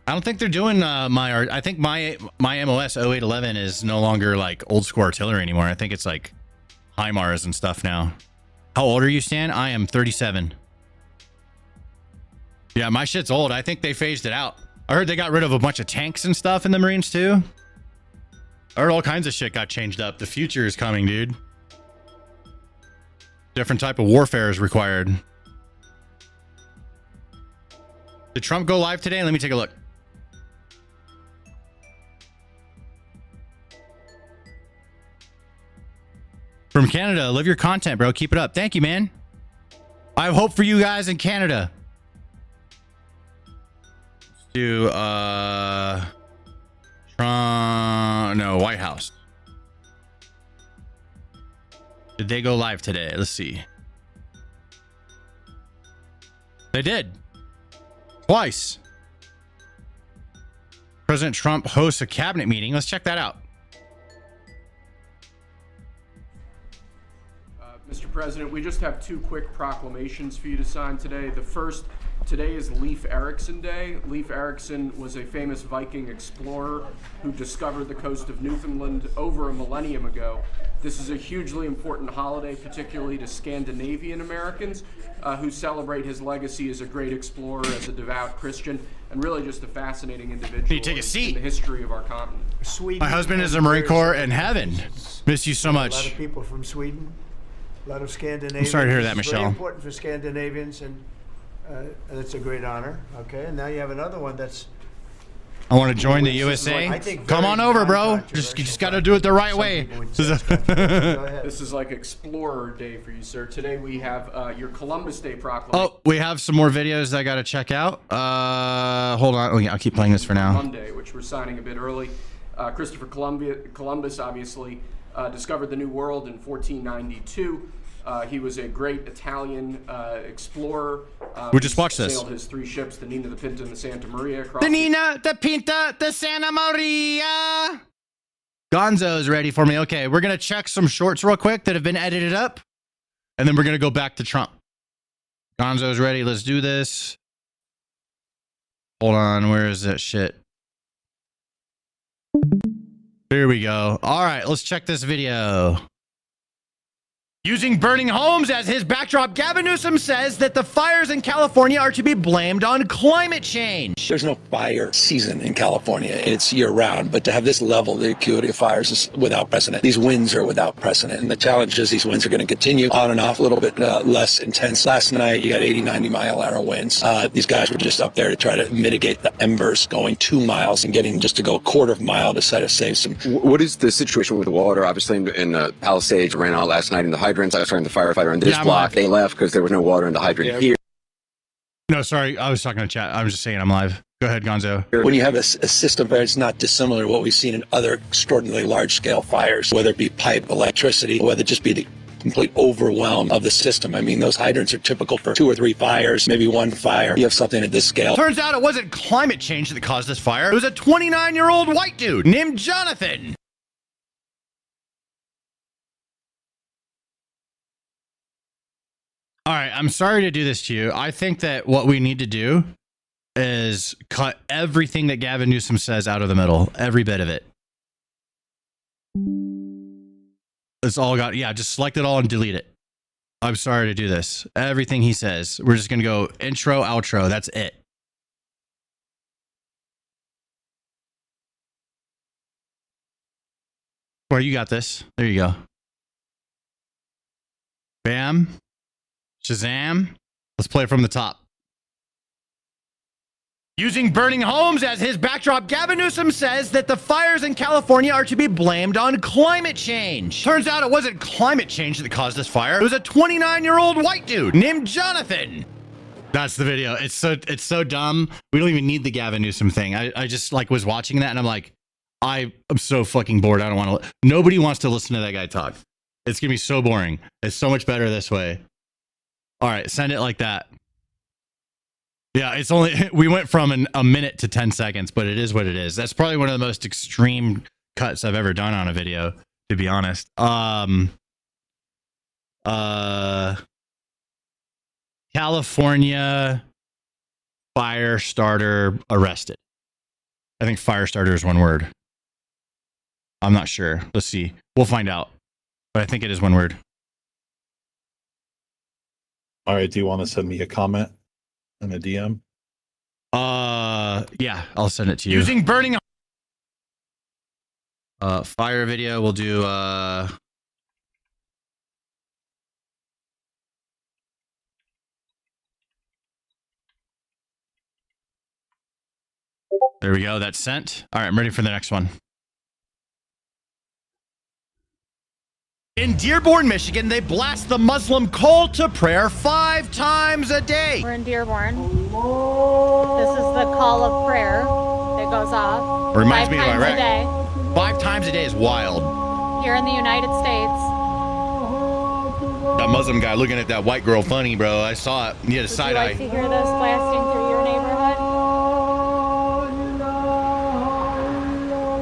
I don't think they're doing I think my MOS 0811 is no longer like old school artillery anymore. I think it's like HIMARS and stuff now. How old are you, Stan? I am 37. Yeah, my shit's old. I think they phased it out. I heard they got rid of a bunch of tanks and stuff in the Marines too. I heard all kinds of shit got changed up. The future is coming, dude. Different type of warfare is required. Did Trump go live today? Let me take a look. From Canada, love your content, bro. Keep it up. Thank you, man. I have hope for you guys in Canada. Let's do White House. Did they go live today? Let's see. They did. Twice. President Trump hosts a cabinet meeting. Let's check that out. Mr. President, we just have two quick proclamations for you to sign today. The first, today is Leif Erikson Day. Leif Erikson was a famous Viking explorer who discovered the coast of Newfoundland over a millennium ago. This is a hugely important holiday, particularly to Scandinavian Americans who celebrate his legacy as a great explorer, as a devout Christian, and really just a fascinating individual. Can you take a seat? In the history of our continent. Sweden. My husband is a Marine Corps in heaven. Miss you so A lot much. of people from Sweden, a lot of Scandinavians. I'm sorry to hear that, It's Michelle. Very important for Scandinavians, and it's a great honor. Okay, and now you have another one that's. I want to join the I USA. think Come very on over, bro. You non-controversial. just got to do it the right way. This is like Explorer Day for you, sir. Today we have your Columbus Day proclamation. Oh, we have some more videos that I got to check out. Hold on. Oh, yeah, I'll keep playing this for now. Monday, which we're signing a bit early. Christopher Columbus obviously discovered the New World in 1492. He was a great Italian explorer. We just watched this. Sailed his three ships, the Nina, the Pinta, and the Santa Maria. Across The Nina, the Pinta, the Santa Maria. Gonzo's ready for me. Okay, we're going to check some shorts real quick that have been edited up. And then we're going to go back to Trump. Gonzo's ready. Let's do this. Hold on. Where is that shit? Here we go. All right, let's check this video. Using burning homes as his backdrop, Gavin Newsom says that the fires in California are to be blamed on climate change. There's no fire season in California. It's year round, but to have this level, the acuity of fires is without precedent. These winds are without precedent. And the challenge is these winds are going to continue on and off, a little bit less intense. Last night, you got 80, 90 mile an hour winds. These guys were just up there to try to mitigate the embers going 2 miles and getting just to go a quarter of a mile to try to save some. What is the situation with the water? Obviously in Palisades ran out last night in the hydrants. I was talking to the firefighter on this block. They left because there was no water in the hydrant here. No, sorry. I was talking to chat. I was just saying I'm live. Go ahead, Gonzo. When you have a system where it's not dissimilar to what we've seen in other extraordinarily large-scale fires, whether it be pipe, electricity, whether it just be the complete overwhelm of the system. I mean, those hydrants are typical for 2 or 3 fires, maybe 1 fire. You have something at this scale. Turns out it wasn't climate change that caused this fire. It was a 29-year-old white dude named Jonathan. All right, I'm sorry to do this to you. I think that what we need to do is cut everything that Gavin Newsom says out of the middle, every bit of it. It's all got, yeah, just select it all and delete it. I'm sorry to do this. Everything he says, we're just going to go intro, outro. That's it. Well, you got this. There you go. Bam. Shazam. Let's play it from the top. Using burning homes as his backdrop, Gavin Newsom says that the fires in California are to be blamed on climate change. Turns out it wasn't climate change that caused this fire. It was a 29-year-old white dude named Jonathan. That's the video. It's so dumb. We don't even need the Gavin Newsom thing. I just like was watching that and I'm like, I'm so fucking bored. I don't want to. Nobody wants to listen to that guy talk. It's going to be so boring. It's so much better this way. All right, send it like that. Yeah, it's only, we went from a minute to 10 seconds, but it is what it is. That's probably one of the most extreme cuts I've ever done on a video, to be honest. California fire starter arrested. I think fire starter is one word. I'm not sure. Let's see. We'll find out. But I think it is one word. All right. Do you want to send me a comment in a DM? Yeah, I'll send it to you. Using burning fire video, we'll do There we go. That's sent. All right, I'm ready for the next one. In Dearborn, Michigan, they blast the Muslim call to prayer 5 times a day. We're in Dearborn. This is the call of prayer that goes off Reminds 5 me of times Iraq. a day 5 times a day is wild. here in the United States. That Muslim guy looking at that white girl funny, bro. I saw it. He had a Would side you like eye. to hear this blasting through your neighborhood?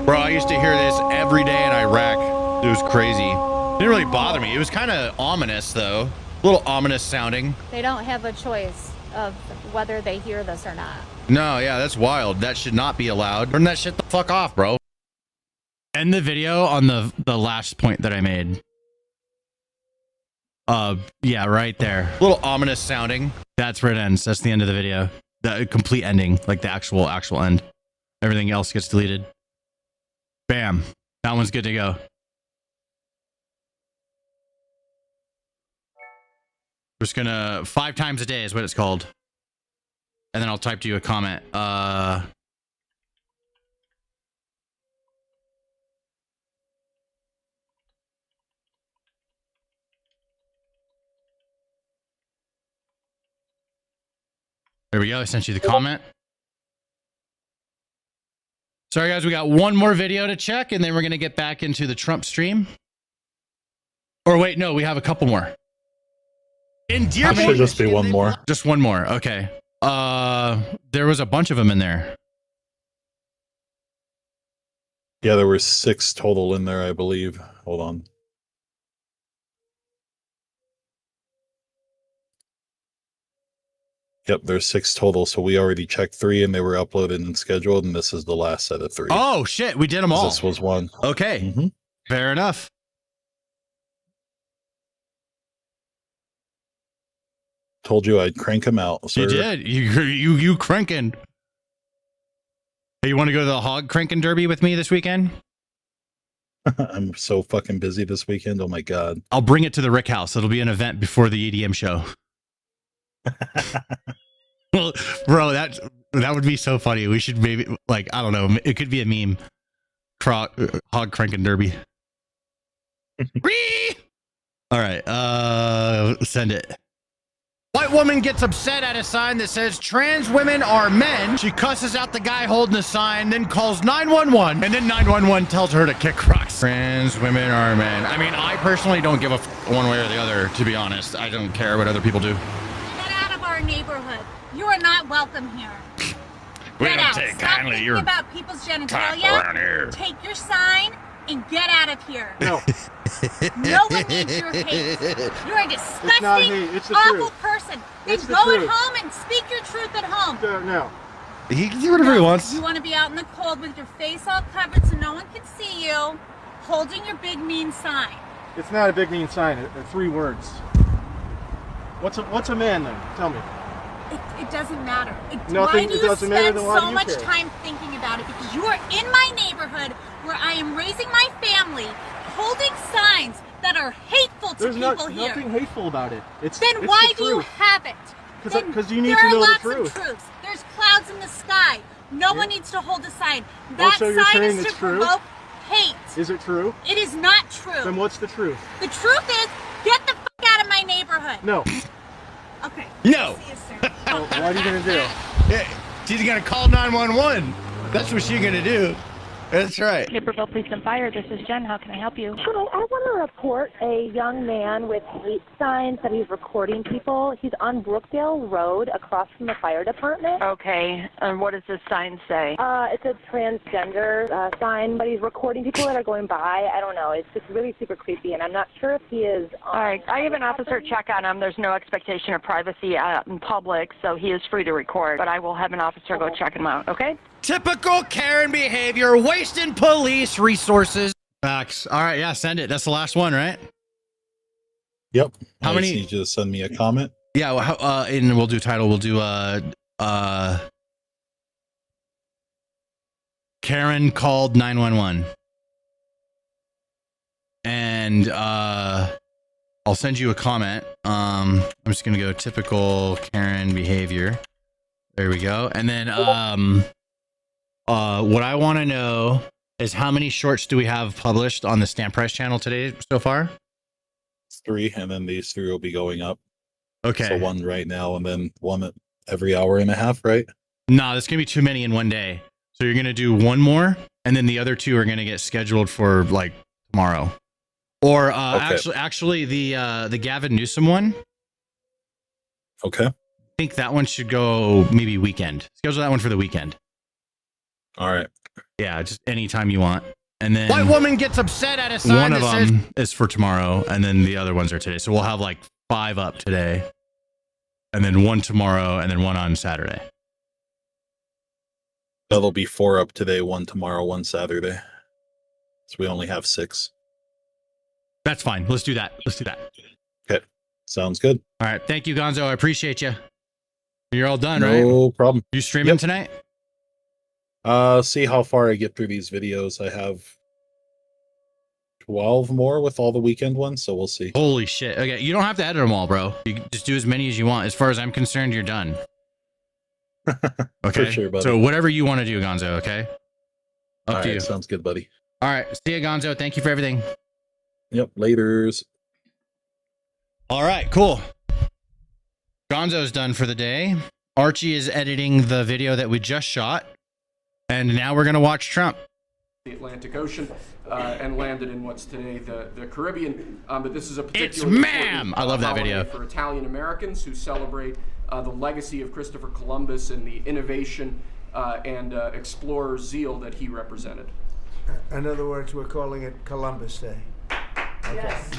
Bro, I used to hear this every day in Iraq. It was crazy. It didn't really bother me. It was kind of ominous, though. A little ominous sounding. They don't have a choice of whether they hear this or not. No, yeah, that's wild. That should not be allowed. Turn that shit the fuck off, bro. End the video on the last point that I made. Yeah, right there. A little ominous sounding. That's where it ends. That's the end of the video. The complete ending, like the actual end. Everything else gets deleted. Bam. That one's good to go. Just gonna 5 times a day is what it's called. And then I'll type to you a comment. There we go. I sent you the comment. Sorry, guys. We got one more video to check, and then we're going to get back into the Trump stream. Or wait, no, we have a couple more. In Dearborn, should just be one more. Just one more. Okay. There was a bunch of them in there. Yeah, there were 6 total in there, I believe. Hold on. Yep, there's 6 total. So we already checked 3 and they were uploaded and scheduled, and this is the last set of 3. Oh shit, we did them all. This was one. Okay. Mm-hmm. Fair enough. Told you I'd crank them out, sir. You did. You cranking. Hey, you want to go to the hog cranking derby with me this weekend? I'm so fucking busy this weekend. Oh my god. I'll bring it to the Rick House. It'll be an event before the EDM show. Well, bro, that would be so funny. We should maybe, like, I don't know. It could be a meme. Hog cranking derby. All right. Send it. White woman gets upset at a sign that says trans women are men. She cusses out the guy holding the sign, then calls 911, and then 911 tells her to kick rocks. Trans women are men. I mean, I personally don't give a one way or the other, to be honest. I don't care what other people do. Get out of our neighborhood. You are not welcome here. We Get don't out. take Stop kindly thinking your about people's around genitalia. here. Take your sign and get out of here. No. No one needs your hate. You're a It's not disgusting, hate. It's the awful truth. person. Then It's the go truth. at home and speak your truth at home. No. He can do whatever he wants. You want to be out in the cold with your face all covered so no one can see you, holding your big mean sign. It's not a big mean sign. They're 3 words. What's a man then? Tell me. It doesn't matter. Nothing- Why do it you doesn't matter, spend then why do so you much care? time thinking about it? Because you are in my neighborhood where I am raising my family, holding signs that are hateful to There's people here. nothing hateful about it. It's Then why the do you truth. have it? Then Because you need there to are know the lots truth. of truths. There's clouds in the sky. No one needs to hold a sign. Oh, That so you're sign saying is to it's true? provoke hate. Is it true? It is not true. Then what's the truth? The truth is, get the fuck out of my neighborhood. No. Okay. No. See you, sir. Well, what are you gonna do? Yeah, she's gonna call 911. That's what she's gonna do. That's right. Naperville Police and Fire, this is Jen. How can I help you? Hi, I want to report a young man with hate signs that he's recording people. He's on Brookdale Road across from the fire department. Okay, and what does this sign say? It's a transgender sign, but he's recording people that are going by. I don't know. It's just really super creepy, and I'm not sure if he is. All right, I have an officer check on him. There's no expectation of privacy out in public, so he is free to record, but I will have an officer go check him out, okay? Typical Karen behavior, wasting police resources. Facts. All right, yeah, send it. That's the last one, right? Yep. How I many- just need you to send me a comment. Yeah, well, and we'll do title. We'll do Karen called 911. And I'll send you a comment. I'm just gonna go typical Karen behavior. There we go. And then What I want to know is how many shorts do we have published on the Stamp Price channel today so far? 3, and then these 3 will be going up. Okay. So 1 right now, and then 1 every hour and a half, right? No, there's gonna be too many in one day. So you're gonna do 1 more, and then the other 2 are gonna get scheduled for like tomorrow. Or actually, the Gavin Newsom one. Okay. I think that one should go maybe weekend. Schedule that one for the weekend. All right. Yeah, just anytime you want. And then White woman gets upset at a sign one that of says them is for tomorrow, and then the other ones are today. So we'll have like 5 up today, and then 1 tomorrow, and then 1 on Saturday. That'll be 4 up today, 1 tomorrow, 1 Saturday. So we only have 6. That's fine. Let's do that. Let's do that. Okay. Sounds good. All right. Thank you, Gonzo. I appreciate you. You're all done, right? No problem. You streaming tonight? See how far I get through these videos. I have 12 more with all the weekend ones, so we'll see. Holy shit. Okay, you don't have to edit them all, bro. You can just do as many as you want. As far as I'm concerned, you're done. Okay. For sure, buddy. So whatever you want to do, Gonzo, okay? Up to you. Sounds good, buddy. All right. See you, Gonzo. Thank you for everything. Yep. Laters. All right, cool. Gonzo's done for the day. Archie is editing the video that we just shot. And now we're going to watch Trump. The Atlantic Ocean and landed in what's today the Caribbean. But this is a particular. It's ma'am! I love that video. For Italian Americans who celebrate the legacy of Christopher Columbus and the innovation and explorer zeal that he represented. In other words, we're calling it Columbus Day. Okay. Yes.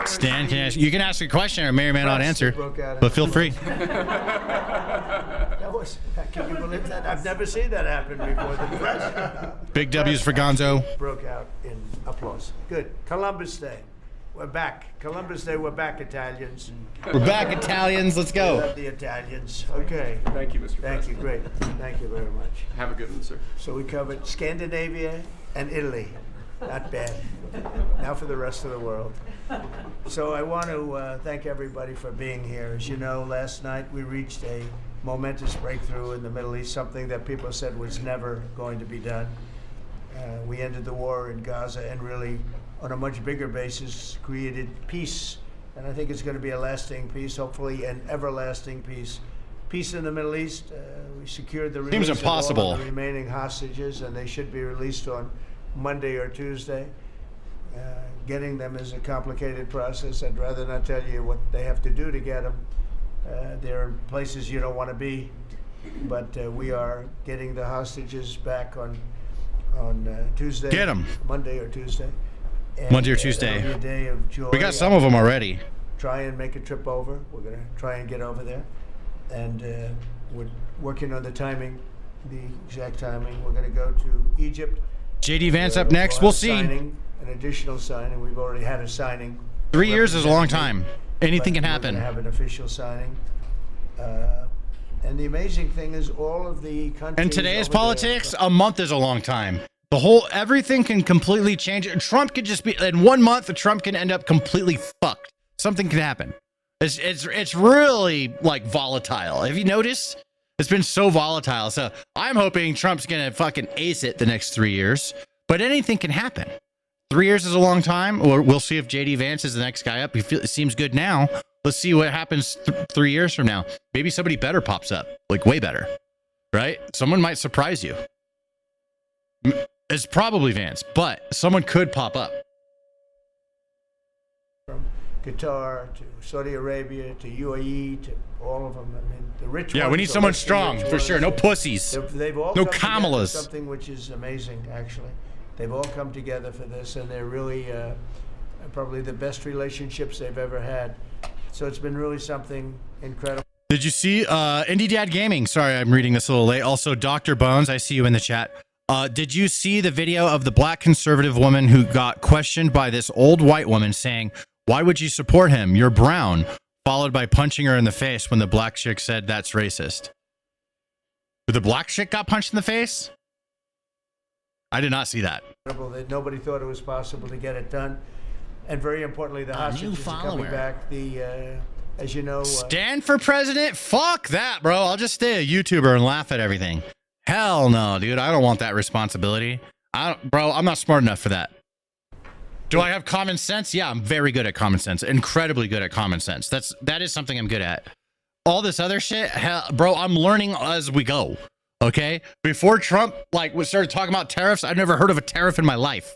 Stan, you can ask a question or may or may not answer, but feel free. That was, can you believe that? I've never seen that happen before. The press, Big W's for Gonzo. Broke out in applause. Good. Columbus Day. We're back. Columbus Day, we're back, Italians. We're back, Italians. Let's go. We love the Italians. Okay. Thank you, Mr. Thank you. Great. Thank you very much. Have a good one, sir. So we covered Scandinavia and Italy. Not bad. Now for the rest of the world. So I want to thank everybody for being here. As you know, last night we reached a momentous breakthrough in the Middle East, something that people said was never going to be done. We ended the war in Gaza and really, on a much bigger basis, created peace. And I think it's going to be a lasting peace, hopefully an everlasting peace. Peace in the Middle East. We secured the release Seems impossible. of all the remaining hostages, and they should be released on Monday or Tuesday. Getting them is a complicated process. I'd rather not tell you what they have to do to get them. There are places you don't want to be, but we are getting the hostages back on Tuesday. Get 'em. Monday or Tuesday. And, Monday or Tuesday. That'll be a day of joy. We got some of them already. Try and make a trip over. We're going to try and get over there. And we're working on the timing, the exact timing. We're going to go to Egypt. JD Vance up next. We'll see. An additional signing. We've already had a signing. 3 years is a long time. Anything can happen. We're going to have an official signing. And the amazing thing is all of the countries. In today's over there- politics, a month is a long time. Everything can completely change. Trump could just be, in 1 month, Trump can end up completely fucked. Something can happen. It's really like volatile. Have you noticed? It's been so volatile. So I'm hoping Trump's going to fucking ace it the next 3 years, but anything can happen. 3 years is a long time, or we'll see if JD Vance is the next guy up. It seems good now. Let's see what happens 3 years from now. Maybe somebody better pops up, like way better, right? Someone might surprise you. It's probably Vance, but someone could pop up. From Qatar to Saudi Arabia to UAE to all of them. I mean, the rich ones. Yeah, we need someone strong for sure. No pussies. They've all no come together for Kamalas. something which is amazing, actually. They've all come together for this, and they're really probably the best relationships they've ever had. So it's been really something incredible. Did you see Indie Dad Gaming? Sorry, I'm reading this a little late. Also, Dr. Bones, I see you in the chat. Did you see the video of the black conservative woman who got questioned by this old white woman saying, "Why would you support him? You're brown," followed by punching her in the face when the black chick said that's racist? The black chick got punched in the face? I did not see that. That nobody thought it was possible to get it done. And very importantly, the hostages are coming back. The as you know, stand for president? Fuck that, bro. I'll just stay a YouTuber and laugh at everything. Hell no, dude. I don't want that responsibility. Bro, I'm not smart enough for that. Do I have common sense? Yeah, I'm very good at common sense. Incredibly good at common sense. That is something I'm good at. All this other shit, hell, bro, I'm learning as we go. Okay? Before Trump started talking about tariffs, I've never heard of a tariff in my life.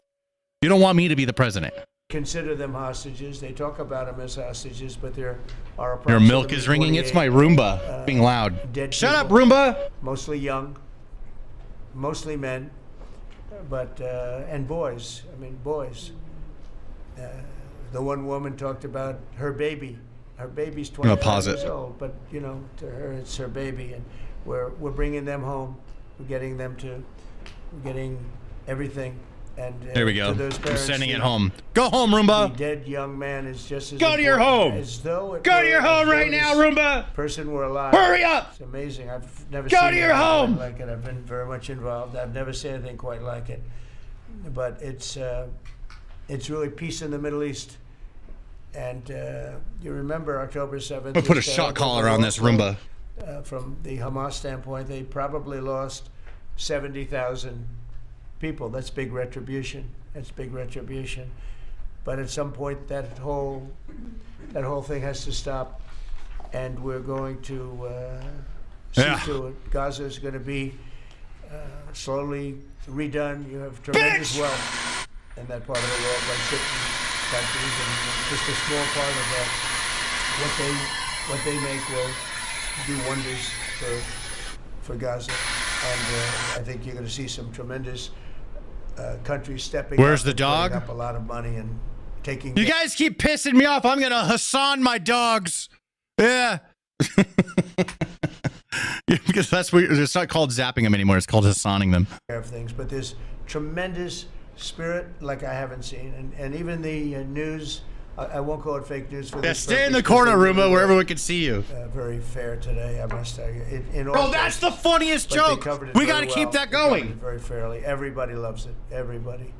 You don't want me to be the president. consider them hostages. They talk about them as hostages, but there are Your milk is ringing. It's my Roomba being loud. Shut up, Roomba. Mostly young, mostly men, but and boys. I mean, boys. The one woman talked about her baby. Her baby's 25 years old, but you know, to her it's her baby, and we're bringing them home. We're getting everything. And there we go. To those parents, I'm sending it home. Go home, Roomba. The dead young man is just as go to your home. As though it go to your home right now, Roomba. Person were alive. Hurry up. It's amazing. I've never go seen to your home. Like it. I've been very much involved. I've never seen anything quite like it. But it's really peace in the Middle East. And you remember October 7th. I'm gonna put a shot collar on this Roomba. From the Hamas standpoint, they probably lost 70,000 people. That's big retribution. That's big retribution. But at some point, that whole thing has to stop, and we're going to see to it. Gaza is going to be slowly redone. You have tremendous wealth in that part of the world, like certain countries, and just a small part of that. What they make will do wonders for Gaza, and I think you're going to see some tremendous countries stepping up. Where's the dog? Up a lot of money and taking. You guys keep pissing me off. I'm going to Hassan my dogs. Yeah. Because that's what it's not called zapping them anymore. It's called Hassaning them. Of things, but there's tremendous spirit like I haven't seen, and even the news. I won't call it fake news for this. Stay in the corner, Roomba, where everyone can see you. Very fair today, I must tell you. Bro, that's the funniest joke. We got to keep that going. Very fairly. Everybody loves it. Everybody.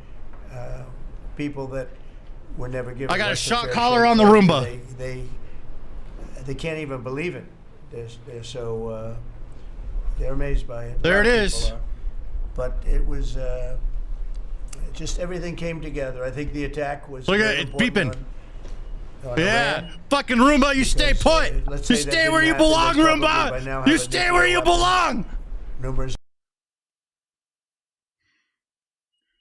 People that were never given. I got a shot collar on the Roomba. They can't even believe it. They're so they're amazed by it. There it is. But it was just everything came together. I think the attack was. Look at it beeping. Yeah, fucking Roomba, you stay put. You stay where you belong, Roomba. You stay where you belong. Numbers.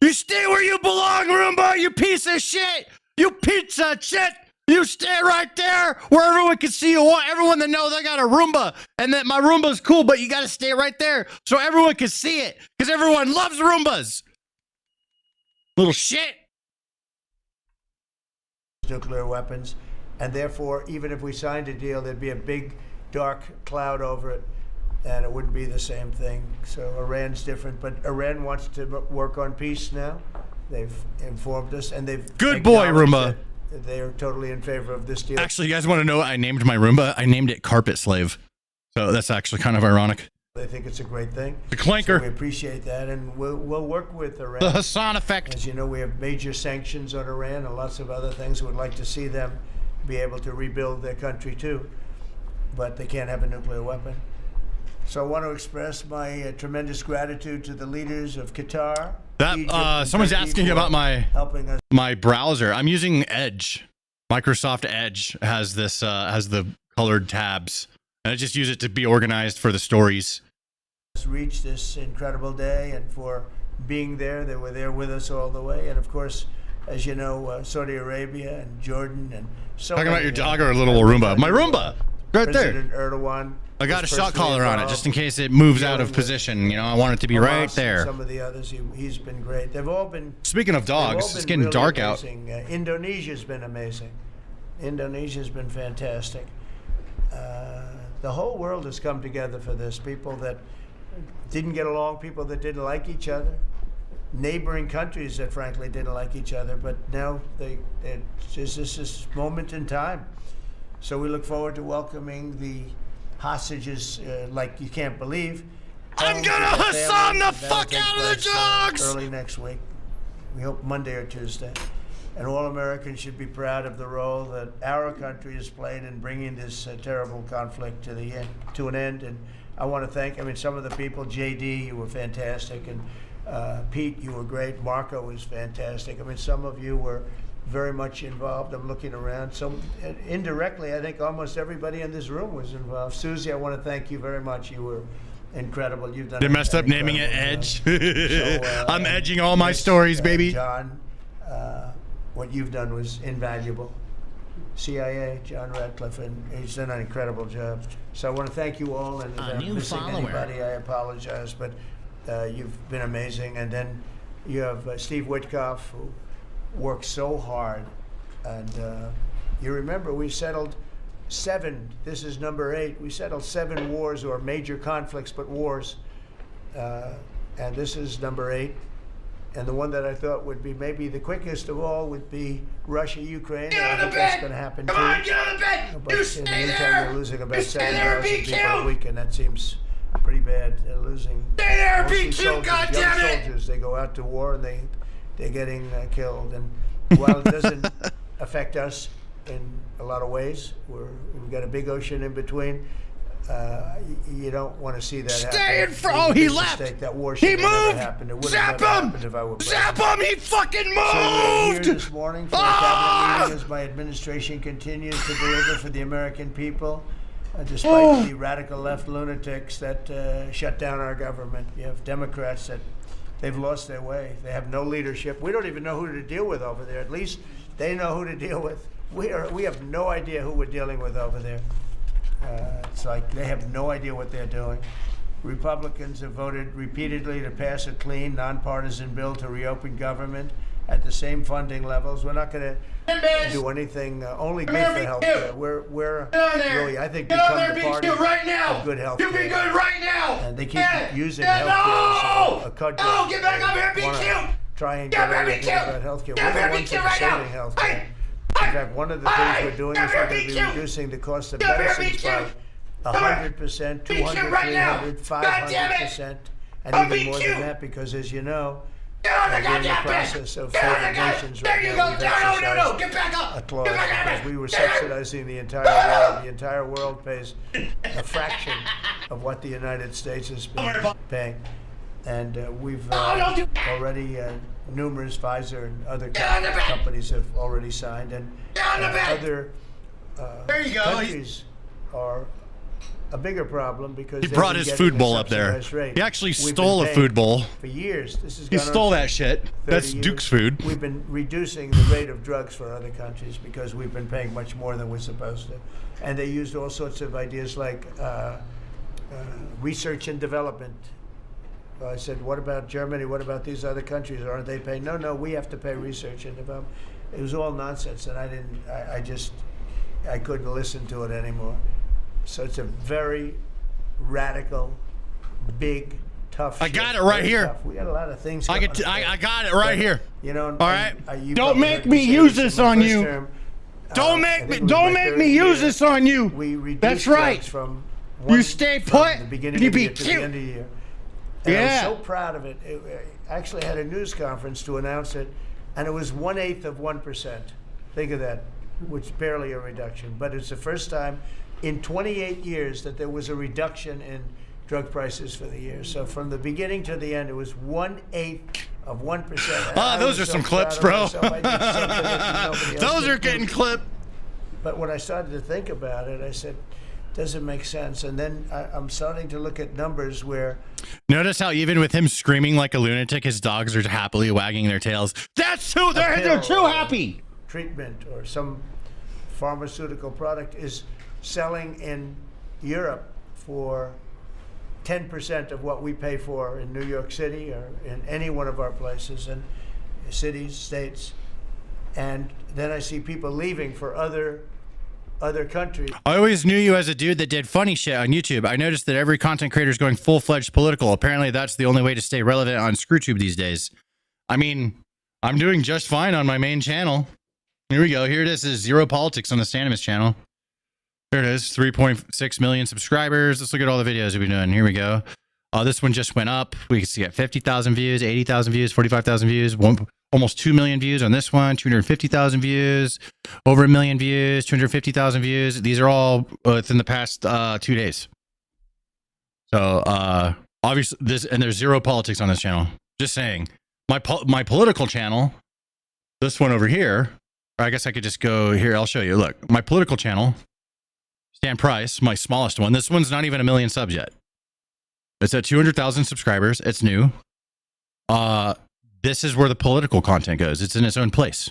You stay where you belong, Roomba. You piece of shit. You pizza shit. You stay right there where everyone can see you. Want everyone to know they got a Roomba and that my Roomba's cool, but you got to stay right there so everyone can see it because everyone loves Roombas. Little shit. Nuclear weapons, and therefore, even if we signed a deal, there'd be a big dark cloud over it, and it wouldn't be the same thing. So Iran's different, but Iran wants to work on peace now. They've informed us, and they've good boy, Roomba. They are totally in favor of this deal. Actually, you guys want to know what I named my Roomba? I named it Carpet Slave. So that's actually kind of ironic. They think it's a great thing. The clanker. So we appreciate that, and we'll work with Iran. The Hassan effect. As you know, we have major sanctions on Iran and lots of other things. We'd like to see them be able to rebuild their country too, but they can't have a nuclear weapon. So I want to express my tremendous gratitude to the leaders of Qatar. That someone's asking about my browser. I'm using Edge. Microsoft Edge has this has the colored tabs. And I just use it to be organized for the stories. Reached this incredible day, and for being there, they were there with us all the way. And of course, as you know, Saudi Arabia and Jordan and so. Talking about your dog or a little Roomba? My Roomba, right President there. Erdogan. I got a shot collar on it just in case it moves out of position. You know, I want it to be right there. Some of the others, he's been great. They've all been. Speaking of dogs, it's getting really dark amazing. Out. Indonesia's been amazing. Indonesia's been fantastic. The whole world has come together for this. People that didn't get along, people that didn't like each other, neighboring countries that frankly didn't like each other, but now it's just this moment in time. So we look forward to welcoming the hostages like you can't believe. I'm gonna Hassan the fuck out of the dogs! Early next week. We hope Monday or Tuesday. And all Americans should be proud of the role that our country has played in bringing this terrible conflict to an end. And I want to thank, some of the people, JD, you were fantastic, and Pete, you were great. Marco was fantastic. Some of you were very much involved. I'm looking around. So indirectly, I think almost everybody in this room was involved. Susie, I want to thank you very much. You were incredible. You've done. They messed up naming it Edge. I'm edging all my stories, baby. John, what you've done was invaluable. CIA, John Radcliffe, and he's done an incredible job. So I want to thank you all, and if I'm missing anybody, I apologize, but you've been amazing. And then you have Steve Witkoff, who worked so hard, and you remember we settled 7, this is number 8, we settled 7 wars, or major conflicts, but wars, and this is number 8. And the one that I thought would be maybe the quickest of all would be Russia-Ukraine. I think that's going to happen too. Come on, get on the bed! But You in stay the meantime, there! we're losing about You stay there, 7,000 people BQ! a week, and that seems pretty bad. They're losing Stay there, mostly BQ, soldiers, goddammit! young soldiers. They go out to war and they're getting killed. And while it doesn't affect us in a lot of ways, we've got a big ocean in between. You don't want to see that happen. Stay in front! It was Oh, a he big left! mistake. That war He should have never moved! happened. It would Zap have never him! happened if I were Zap president. him! He fucking So we're moved! here this morning for a cabinet meeting as my administration continues to deliver for the American people, despite the radical left lunatics that shut down our government. You have Democrats that they've lost their way. They have no leadership. We don't even know who to deal with over there. At least they know who to deal with. We have no idea who we're dealing with over there. It's like they have no idea what they're doing. Republicans have voted repeatedly to pass a clean, nonpartisan bill to reopen government at the same funding levels. We're not going to do anything only good for health care. We're really, I think, become the party right now. of good health You care. be good right now. And they keep using health care as a cudgel. No, get back up here, They wanna BQ. try and Get get back, everything BQ. about health care. Get We're the back, ones BQ that are right now. saving health care. In fact, one of the things we're doing is we're going to be reducing the cost of medicines by 100%, 200, 300, 500%, and even more than that, because as you know, we're in the process of favored nations right now. We've exercised Get back up! a clause because we were subsidizing the entire world. The entire world pays a fraction of what the United States has been paying. And we've already, numerous Pfizer and other companies have already signed, and other countries are a bigger problem because He they've brought been his getting food a bowl up there. subsidized rate. He actually We've stole been a food paying bowl. for years. This has He gone on stole for that shit. 30 That's years. Duke's food. We've been reducing the rate of drugs for other countries because we've been paying much more than we're supposed to. And they used all sorts of ideas like research and development. I said, what about Germany? What about these other countries? Aren't they paying? No, we have to pay research and development. It was all nonsense, and I couldn't listen to it anymore. So it's a very radical, big, tough. I got it right here. We got a lot of things. I got it right here. You know. All right. Don't make me use this on you. Don't make me use this on you. That's right. From you stay put. The beginning and you of the be year to the end of the year. And I was so proud of it. I actually had a news conference to announce it, and it was 1/8 of 1%. Think of that, which is barely a reduction. But it's the first time in 28 years that there was a reduction in drug prices for the year. So from the beginning to the end, it was 1/8 of 1%. Those are some clips, bro. Those are getting clipped. But when I started to think about it, I said, doesn't make sense. And then I'm starting to look at numbers where... Notice how even with him screaming like a lunatic, his dogs are happily wagging their tails. That's who they're too happy. Treatment or some pharmaceutical product is selling in Europe for 10% of what we pay for in New York City or in any one of our places and cities, states. And then I see people leaving for other countries. I always knew you as a dude that did funny shit on YouTube. I noticed that every content creator is going full-fledged political. Apparently, that's the only way to stay relevant on ScrewTube these days. I mean, I'm doing just fine on my main channel. Here we go. Here it is. This is Zero Politics on the Stanimus channel. There it is. 3.6 million subscribers. Let's look at all the videos we've been doing. Here we go. This one just went up. We can see at 50,000 views, 80,000 views, 45,000 views, almost 2 million views on this one, 250,000 views, over 1 million views, 250,000 views. These are all within the past 2 days. So obviously there's zero politics on this channel. Just saying. My political channel, this one over here, or I guess I could just go here. I'll show you. Look, my political channel, Stan Price, my smallest one. This one's not even 1 million subs yet. It's at 200,000 subscribers. It's new. This is where the political content goes. It's in its own place.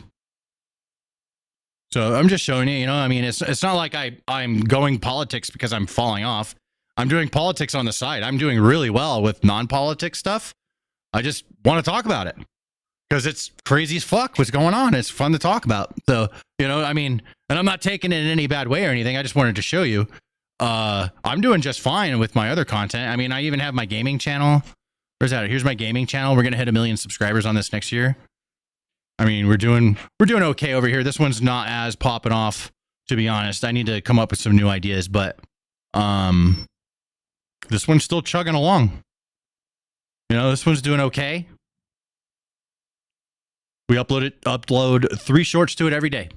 So I'm just showing you, I mean, it's not like I'm going politics because I'm falling off. I'm doing politics on the side. I'm doing really well with non-politics stuff. I just want to talk about it because it's crazy as fuck what's going on. It's fun to talk about. So, I mean, and I'm not taking it in any bad way or anything. I just wanted to show you. I'm doing just fine with my other content. I mean, I even have my gaming channel. Where's that? Here's my gaming channel. We're going to hit 1 million subscribers on this next year. I mean, we're doing okay over here. This one's not as popping off, to be honest. I need to come up with some new ideas, but this one's still chugging along. This one's doing okay. We upload 3 shorts to it every day.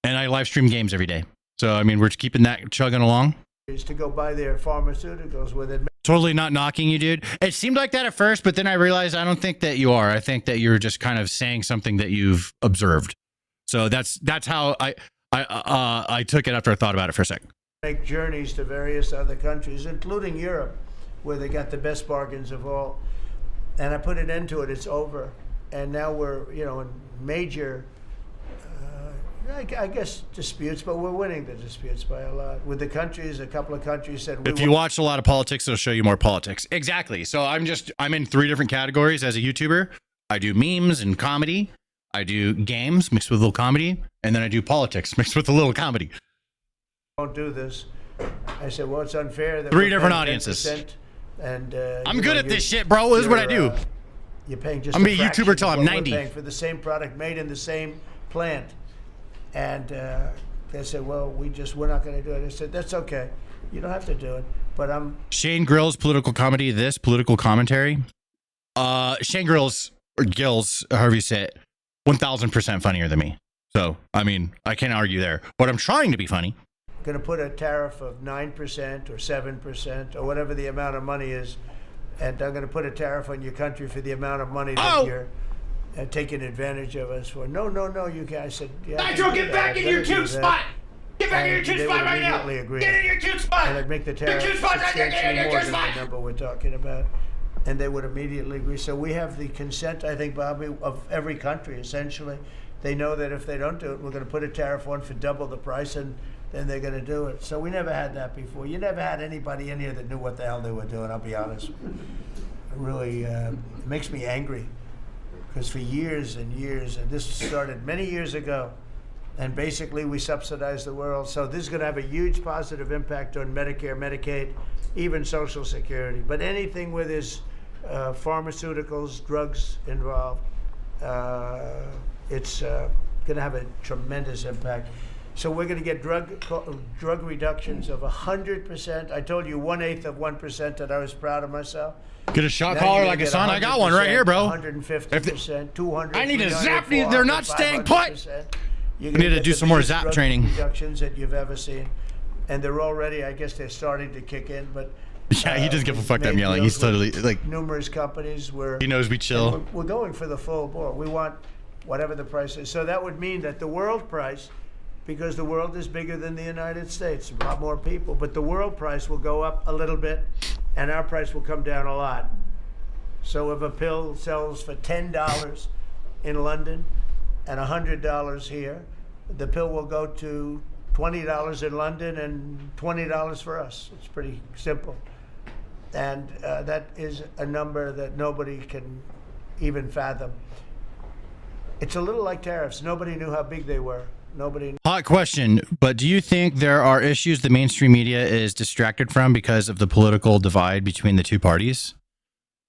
And I live stream games every day. So, I mean, we're keeping that chugging along. Is to go buy their pharmaceuticals with it. Totally not knocking you, dude. It seemed like that at first, but then I realized I don't think that you are. I think that you're just kind of saying something that you've observed. So that's how I took it after I thought about it for a second. Make journeys to various other countries, including Europe, where they got the best bargains of all. And I put an end to it. It's over. And now we're, in major, I guess, disputes, but we're winning the disputes by a lot. With the countries, a couple of countries said... If you watch a lot of politics, it'll show you more politics. Exactly. So I'm in 3 different categories as a YouTuber. I do memes and comedy. I do games mixed with a little comedy. And then I do politics mixed with a little comedy. Don't do this. I said, well, it's unfair. That 3 different audiences. And I'm good at this shit, bro. This is what I do. You're paying just I'm a YouTuber till I'm 90. We're paying for the same product made in the same plant. And they said, well, we're not going to do it. I said, that's okay. You don't have to do it. But Shane Grill's political comedy, this political commentary. Shane Grill's, or Gills, however you say it, 1,000% funnier than me. So, I mean, I can't argue there. But I'm trying to be funny. Going to put a tariff of 9% or 7% or whatever the amount of money is. And I'm going to put a tariff on your country for the amount of money that you're taking advantage of us for. No, you guys. I said, yeah. Nitro, get back in your cute spot. Get back in your cute spot right now. Get in your cute spot. And I'd make the tariff substantially more than the number we're talking about. And they would immediately agree. So we have the consent, I think, Bobby, of every country, essentially. They know that if they don't do it, we're going to put a tariff on for double the price, and then they're going to do it. So we never had that before. You never had anybody in here that knew what the hell they were doing, I'll be honest. It really makes me angry. Because for years and years, and this started many years ago, and basically we subsidize the world. So this is going to have a huge positive impact on Medicare, Medicaid, even Social Security. But anything where there's pharmaceuticals, drugs involved, it's going to have a tremendous impact. So we're going to get drug reductions of 100%. I told you 1/8 of 1% that I was proud of myself. Get a shot caller like a son. I got one right here, bro. 150%, 200. I need to zap these. They're not staying put. You need to do some more zap training. Reductions that you've ever seen, and they're already. I guess they're starting to kick in, but. Yeah, he doesn't give a fuck that I'm yelling. He's totally like. Numerous companies where. He knows we chill. We're going for the full bore. We want whatever the price is. So that would mean that the world price, because the world is bigger than the United States, a lot more people, but the world price will go up a little bit, and our price will come down a lot. So if a pill sells for $10 in London and $100 here, the pill will go to $20 in London and $20 for us. It's pretty simple. And that is a number that nobody can even fathom. It's a little like tariffs. Nobody knew how big they were. Nobody. Hot question, but do you think there are issues the mainstream media is distracted from because of the political divide between the two parties?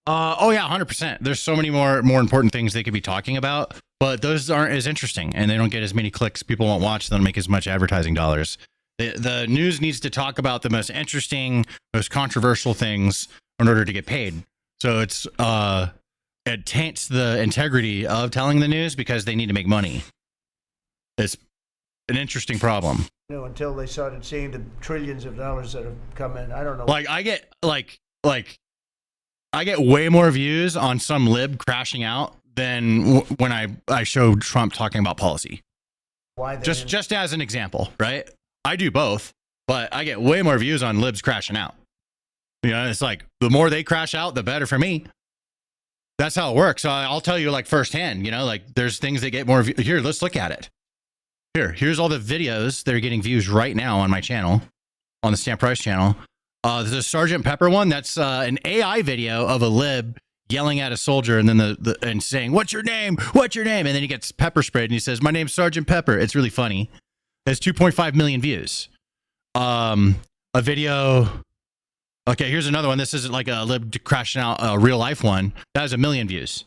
Oh yeah, 100%. There's so many more important things they could be talking about, but those aren't as interesting, and they don't get as many clicks. People won't watch them, make as much advertising dollars. The news needs to talk about the most interesting, most controversial things in order to get paid. So it's it taints the integrity of telling the news because they need to make money. It's an interesting problem. Until they started seeing the trillions of dollars that have come in. I don't know. Like I get I get way more views on some lib crashing out than when I show Trump talking about policy. Why? Just as an example, right? I do both, but I get way more views on libs crashing out. You know, it's like the more they crash out, the better for me. That's how it works. So I'll tell you like firsthand, you know, like there's things that get more here. Let's look at it. Here's all the videos that are getting views right now on my channel, on the Stamp Price channel. The Sergeant Pepper one, that's an AI video of a lib yelling at a soldier and then and saying, "What's your name? What's your name?" And then he gets pepper sprayed and he says, "My name's Sergeant Pepper." It's really funny. It has 2.5 million views. A video. Okay, here's another one. This isn't like a lib crashing out, a real life one. That has 1 million views.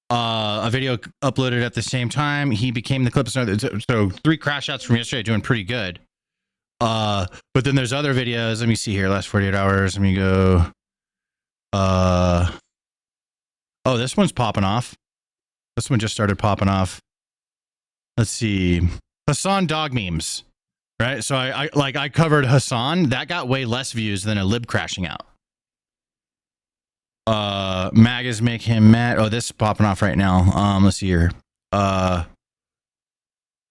A video uploaded at the same time. He became the clip. So 3 crash outs from yesterday, doing pretty good. But then there's other videos. Let me see here. Last 48 hours. Let me go. Oh, this one's popping off. This one just started popping off. Let's see. Hassan dog memes. Right? So I covered Hassan. That got way less views than a lib crashing out. Magas make him mad. Oh, this is popping off right now. Let's see here. Where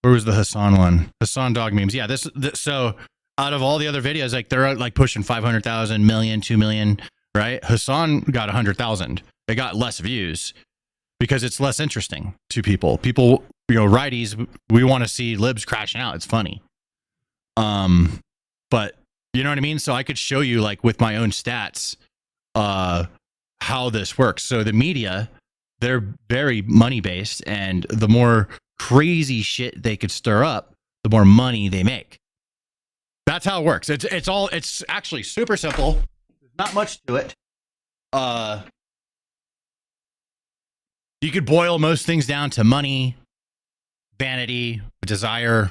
was the Hassan one? Hassan dog memes. Yeah, this so out of all the other videos, like they're like pushing 500,000, million, 2 million, right? Hassan got 100,000. It got less views because it's less interesting to people. People, you know, righties, we want to see libs crashing out. It's funny. But you know what I mean? So I could show you like with my own stats, how this works. So the media, they're very money based, and the more crazy shit they could stir up, the more money they make. That's how it works. It's actually super simple. There's not much to it. You could boil most things down to money, vanity, desire,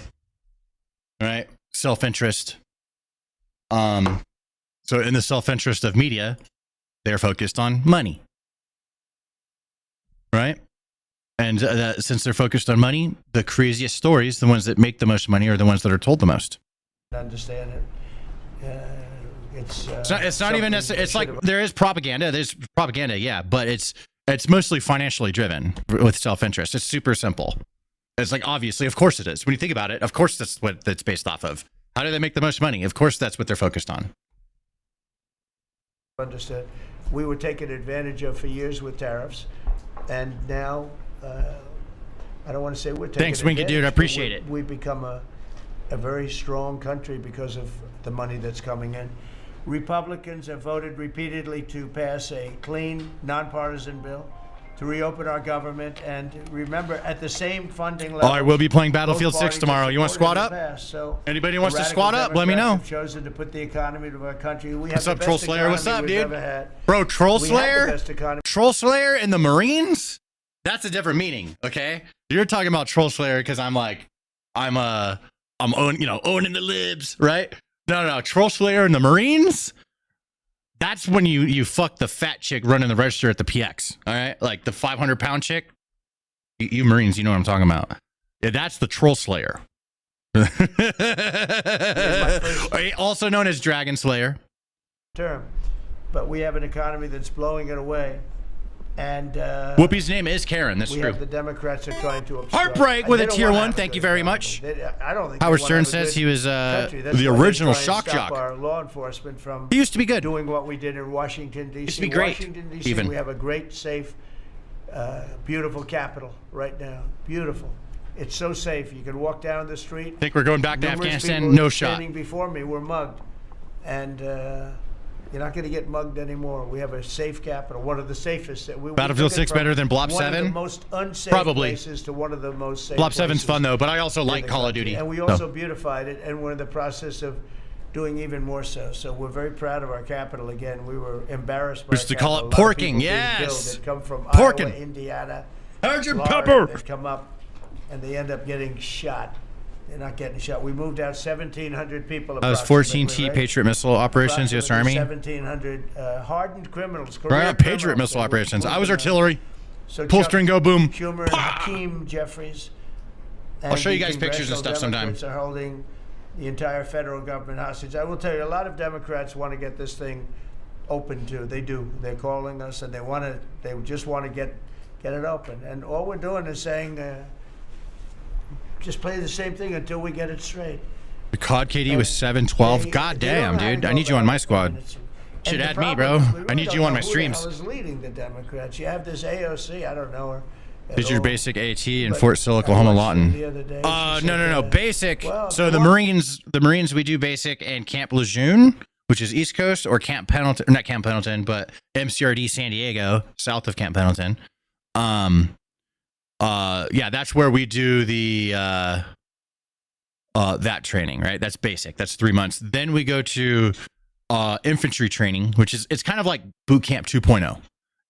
right? Self-interest. So in the self-interest of media, they're focused on money, right? And since they're focused on money, the craziest stories, the ones that make the most money, are the ones that are told the most. Understand it. It's not even necessarily. It's like there is propaganda. There's propaganda, yeah, but it's mostly financially driven with self-interest. It's super simple. It's like, obviously, of course it is. When you think about it, of course that's what that's based off of. How do they make the most money? Of course that's what they're focused on. Understood. We were taken advantage of for years with tariffs, and now I don't want to say we're taking Thanks, Winky Dude. I appreciate it. We've become a very strong country because of the money that's coming in. Republicans have voted repeatedly to pass a clean, nonpartisan bill to reopen our government, and remember, at the same funding level. Oh, I will be playing Battlefield 6 tomorrow. You want to squat up? So anybody wants to squat up? Let me know. Have chosen to put the economy of our country. We have What's up, Troll Slayer? What's up, dude? Had. Bro, Troll Slayer? Economy. Troll Slayer in the Marines? That's a different meaning, okay? You're talking about Troll Slayer because I'm owning the libs, right? No. Troll Slayer in the Marines? That's when you fuck the fat chick running the register at the PX, all right? Like the 500-pound chick. You Marines, you know what I'm talking about. Yeah, that's the Troll Slayer. Also known as Dragon Slayer. Term. But we have an economy that's blowing it away. And Whoopi's name is Karen. That's we true. Have the Democrats are trying to obstruct. Heartbreak with a tier 1. Thank you very much. I don't think Howard Stern says he was the original shock jock. Our law enforcement from he used to be good. Doing what we did in Washington D.C. Used to be great. Washington D.C. Even. We have a great, safe, beautiful capital right now. Beautiful. It's so safe. You can walk down the street. Think we're going back to Afghanistan? People No shot. Standing before me were mugged, and you're not going to get mugged anymore. We have a safe capital, one of the safest. Battlefield 6 better than Blob 7? One of the most unsafe places to one of the most safe Blob 7's fun, though, but I also like like Call of Duty. And we also beautified it, and we're in the process of doing even more so. So we're very proud of our capital again. We were embarrassed by used to call it porking, yes. That come from Porking. Iowa, Indiana, Sergeant Florida, Pepper. that come up, and they end up getting shot. They're not getting shot. We moved out 1,700 people. That was 14T Patriot missile operations, U.S. Army. 1,700 hardened criminals. Right, Patriot missile operations. I was artillery. So Pull Chuck string, go boom. Schumer and Hakeem Jeffries. I'll show you the guys pictures and stuff sometime. Democrats are holding the entire federal government hostage. I will tell you, a lot of Democrats want to get this thing open too. They do. They're calling us, and they just want to get it open. And all we're doing is saying, just play the same thing until we get it straight. The COD KD was 712. God damn, dude. I need you on my squad. Should add me, bro. I need you on my streams. Who the hell is leading the Democrats? You have this AOC. I don't know her. Did your basic AT in Fort Sill, Oklahoma, Lawton? No. Basic. So the Marines, we do basic and Camp Lejeune, which is East Coast, or Camp Pendleton, not Camp Pendleton, but MCRD San Diego, south of Camp Pendleton. Yeah, that's where we do the that training, right? That's basic. That's 3 months. Then we go to infantry training, which is, it's kind of like boot camp 2.0.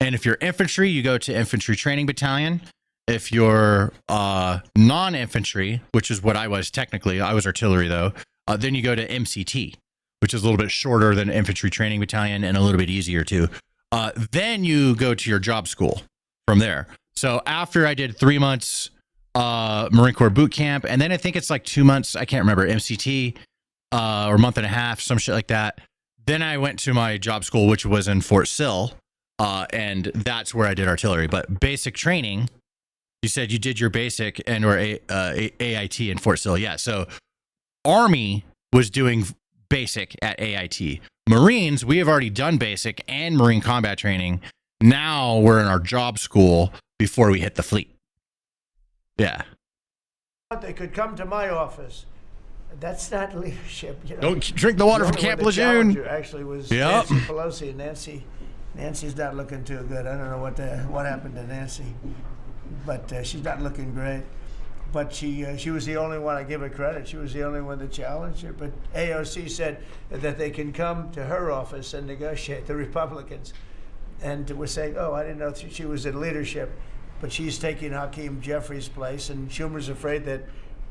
And if you're infantry, you go to infantry training battalion. If you're non-infantry, which is what I was technically, I was artillery though, then you go to MCT, which is a little bit shorter than infantry training battalion and a little bit easier too. Then you go to your job school from there. So after I did 3 months Marine Corps boot camp, and then I think it's like 2 months, I can't remember, MCT, or a month and a half, some shit like that. Then I went to my job school, which was in Fort Sill. And that's where I did artillery. But basic training, you said you did your basic and or AIT in Fort Sill. Yeah. So Army was doing basic at AIT. Marines, we have already done basic and Marine combat training. Now we're in our job school before we hit the fleet. Yeah. They could come to my office. That's not leadership. You know? Don't drink the water from Camp Lejeune. Actually was Nancy Pelosi, and Nancy's not looking too good. I don't know what happened to Nancy, but she's not looking great. But she was the only one, I give her credit, she was the only one that challenged her. But AOC said that they can come to her office and negotiate, the Republicans. And we're saying, oh, I didn't know she was in leadership. But she's taking Hakeem Jeffries' place, and Schumer's afraid that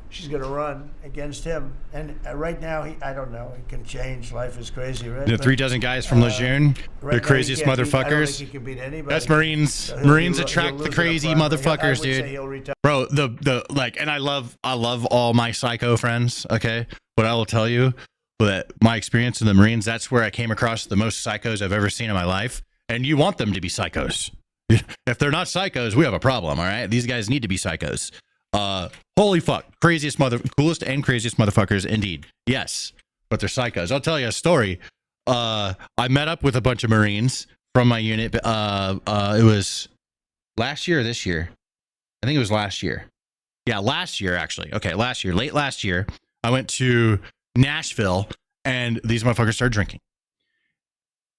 she's going to run against him. And right now, I don't know. It can change. Life is crazy, right? The 3 dozen guys from Lejeune, the craziest motherfuckers. I don't think he can beat anybody. That's Marines. So Marines attract the crazy motherfuckers, dude. Bro, the like, and I love all my psycho friends, okay? But I will tell you that my experience in the Marines, that's where I came across the most psychos I've ever seen in my life. And you want them to be psychos. If they're not psychos, we have a problem, all right? These guys need to be psychos. Holy fuck, coolest and craziest motherfuckers indeed. Yes, but they're psychos. I'll tell you a story. I met up with a bunch of Marines from my unit. It was last year or this year? I think it was last year. Yeah, last year actually. Okay, late last year. I went to Nashville and these motherfuckers started drinking.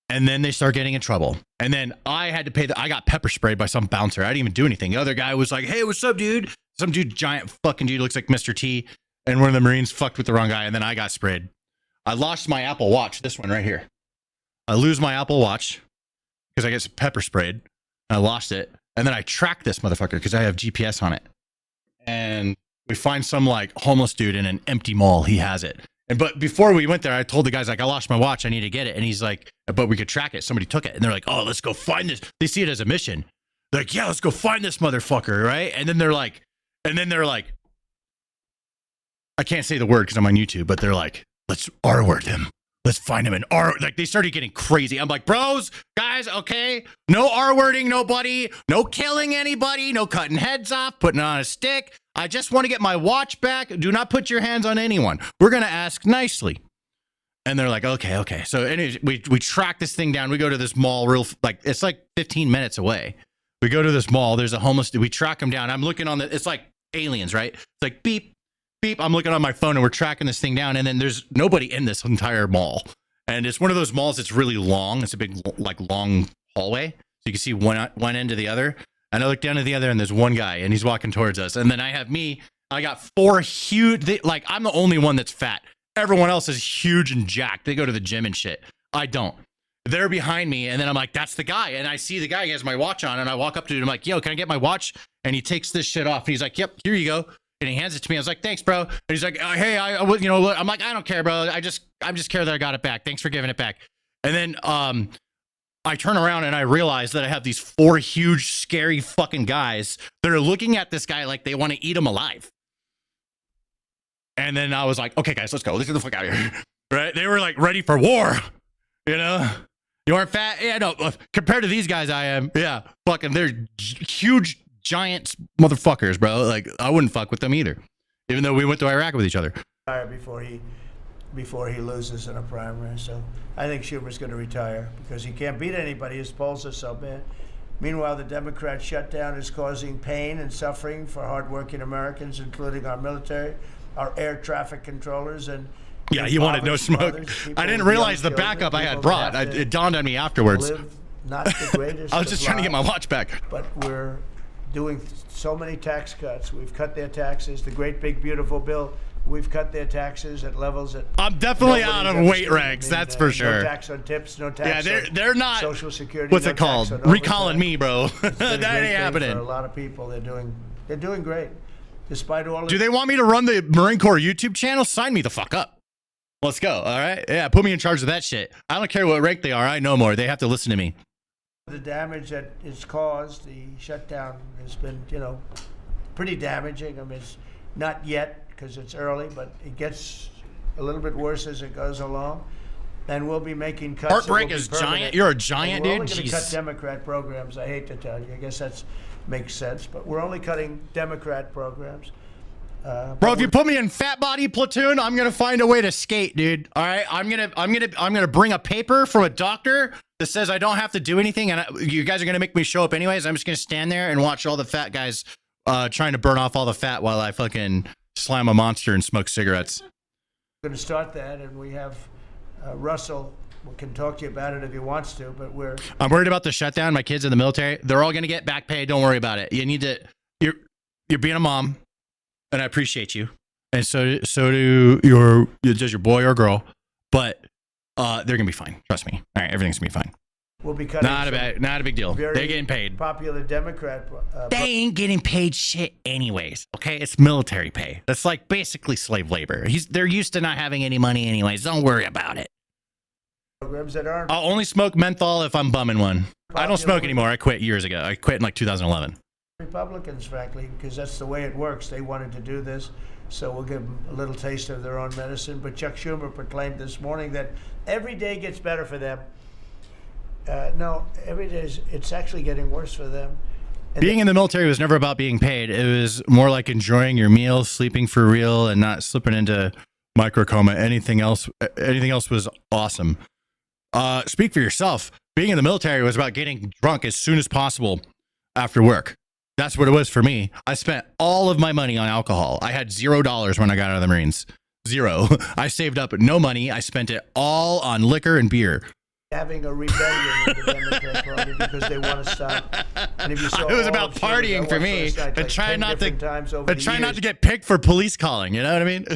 And then they start getting in trouble. And then I had to pay I got pepper sprayed by some bouncer. I didn't even do anything. The other guy was like, hey, what's up, dude? Some dude, giant fucking dude, looks like Mr. T. And one of the Marines fucked with the wrong guy. And then I got sprayed. I lost my Apple Watch. This one right here. I lose my Apple Watch because I get pepper sprayed. I lost it. And then I track this motherfucker because I have GPS on it. And we find some like homeless dude in an empty mall. He has it. But before we went there, I told the guys, like, I lost my watch. I need to get it. And he's like, but we could track it. Somebody took it. And they're like, oh, let's go find this. They see it as a mission. They're like, yeah, let's go find this motherfucker, right? And then they're like, I can't say the word because I'm on YouTube, but they're like, let's R-word him. Let's find him and like they started getting crazy. I'm like, bros, guys, okay, no R-wording nobody, no killing anybody, no cutting heads off, putting on a stick. I just want to get my watch back. Do not put your hands on anyone. We're gonna ask nicely. And they're like, okay. So anyways, we track this thing down. We go to this mall, it's like 15 minutes away. We go to this mall. There's a homeless dude. We track him down. I'm looking on it's like Aliens, right? It's like beep. Beep, I'm looking on my phone and we're tracking this thing down, and then there's nobody in this entire mall. And it's one of those malls that's really long. It's a big, like, long hallway. So you can see one end to the other. And I look down to the other and there's one guy and he's walking towards us. And then I got 4 huge, I'm the only one that's fat. Everyone else is huge and jacked. They go to the gym and shit. I don't. They're behind me, and then I'm like, that's the guy. And I see the guy, he has my watch on, and I walk up to him, I'm like, yo, can I get my watch? And he takes this shit off and he's like, yep, here you go. And he hands it to me. I was like, thanks, bro. And he's like, hey, I'm like, I don't care, bro. I'm just care that I got it back. Thanks for giving it back. And then I turn around and I realize that I have these 4 huge, scary fucking guys that are looking at this guy like they want to eat him alive. And then I was like, okay, guys, let's go. Let's get the fuck out of here. Right? They were like ready for war. You know? You aren't fat? Yeah, no. Compared to these guys, I am. Yeah. Fucking, they're huge, giant motherfuckers, bro. Like, I wouldn't fuck with them either. Even though we went to Iraq with each other. Before he loses in a primary. So I think Schumer's going to retire because he can't beat anybody. His polls are so bad. Meanwhile, the Democrat shutdown is causing pain and suffering for hardworking Americans, including our military, our air traffic controllers, and yeah, he wanted no smoke. I didn't realize the backup I had brought. It dawned on me afterwards. Not the greatest. I was just trying to get my watch back. But we're doing so many tax cuts. We've cut their taxes. The great big beautiful bill. We've cut their taxes at levels that I'm definitely out of weight ranks. That's for sure. No tax on tips. No tax. Yeah, they're not. Social Security. What's it called? Recalling me, bro. That ain't happening. For a lot of people, they're doing great, despite all. Do they want me to run the Marine Corps YouTube channel? Sign me the fuck up. Let's go. All right. Yeah, put me in charge of that shit. I don't care what rank they are. I know more. They have to listen to me. The damage that is caused, the shutdown has been, pretty damaging. I mean, it's not yet because it's early, but it gets a little bit worse as it goes along. And we'll be making cuts. Heartbreak is giant. You're a giant, dude. We're only going to cut Democrat programs. I hate to tell you. I guess that makes sense, but we're only cutting Democrat programs. Bro, if you put me in fat body platoon, I'm gonna find a way to skate, dude. All right, I'm gonna bring a paper from a doctor that says I don't have to do anything, and you guys are gonna make me show up anyways. I'm just gonna stand there and watch all the fat guys trying to burn off all the fat while I fucking slam a monster and smoke cigarettes. We're gonna start that, and we have Russell. We can talk to you about it if he wants to, but I'm worried about the shutdown. My kids in the military, they're all gonna get back pay. Don't worry about it. You need to. You're being a mom. And I appreciate you, and so do does your boy or girl, but they're gonna be fine. Trust me. All right, everything's gonna be fine. We'll be cutting. Not a big deal. They're getting paid. Popular Democrat. They ain't getting paid shit anyways. Okay, it's military pay. That's like basically slave labor. They're used to not having any money anyways. Don't worry about it. Programs that aren't. I'll only smoke menthol if I'm bumming one. I don't smoke anymore. I quit years ago. I quit in like 2011. Republicans, frankly, because that's the way it works. They wanted to do this, so we'll give them a little taste of their own medicine. But Chuck Schumer proclaimed this morning that every day gets better for them. No, every day it's actually getting worse for them. And being in the military was never about being paid. It was more like enjoying your meal, sleeping for real, and not slipping into microcoma. Anything else was awesome. Speak for yourself. Being in the military was about getting drunk as soon as possible after work. That's what it was for me. I spent all of my money on alcohol. I had $0 when I got out of the Marines. Zero. I saved up no money. I spent it all on liquor and beer. Having a rebellion in the Democrat Party because they want to stop. And if you saw it was about partying for me and trying not to get picked for police calling. You know what I mean?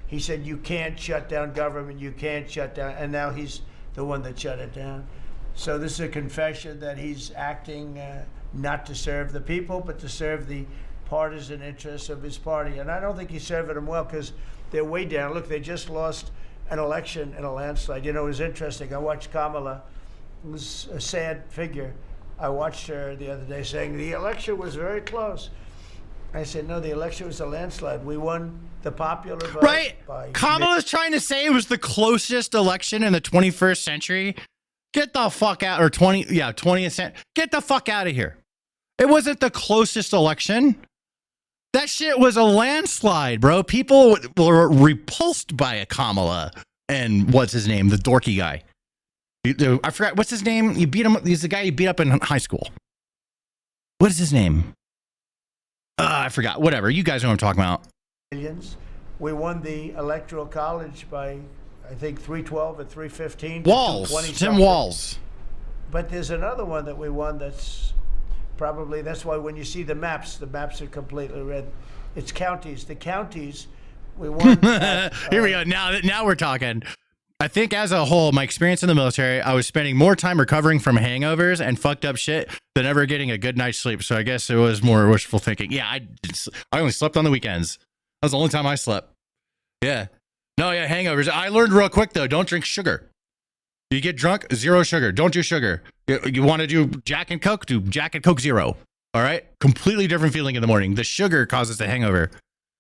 He said, you can't shut down government. You can't shut down. And now he's the one that shut it down. So this is a confession that he's acting not to serve the people, but to serve the partisan interests of his party. And I don't think he's serving them well because they're way down. Look, they just lost an election in a landslide. It was interesting. I watched Kamala. It was a sad figure. I watched her the other day saying the election was very close. I said, no, the election was a landslide. We won the popular vote. Right. Kamala's trying to say it was the closest election in the 21st century. Get the fuck out, or 20th century. Get the fuck out of here. It wasn't the closest election. That shit was a landslide, bro. People were repulsed by a Kamala and what's his name, the dorky guy. I forgot what's his name. You beat him. He's the guy you beat up in high school. What is his name? I forgot. Whatever. You guys know what I'm talking about. Millions. We won the Electoral College by, I think, 312 and 315. Walls. Tim Walls. But there's another one that we won that's why when you see the maps are completely red. It's counties. The counties, we won. Here we go. Now we're talking. I think as a whole, my experience in the military, I was spending more time recovering from hangovers and fucked up shit than ever getting a good night's sleep. So I guess it was more wishful thinking. Yeah, I only slept on the weekends. That was the only time I slept. Yeah. No, yeah, hangovers. I learned real quick, though, don't drink sugar. You get drunk, 0 sugar. Don't do sugar. You want to do Jack and Coke? Do Jack and Coke 0. All right? Completely different feeling in the morning. The sugar causes the hangover.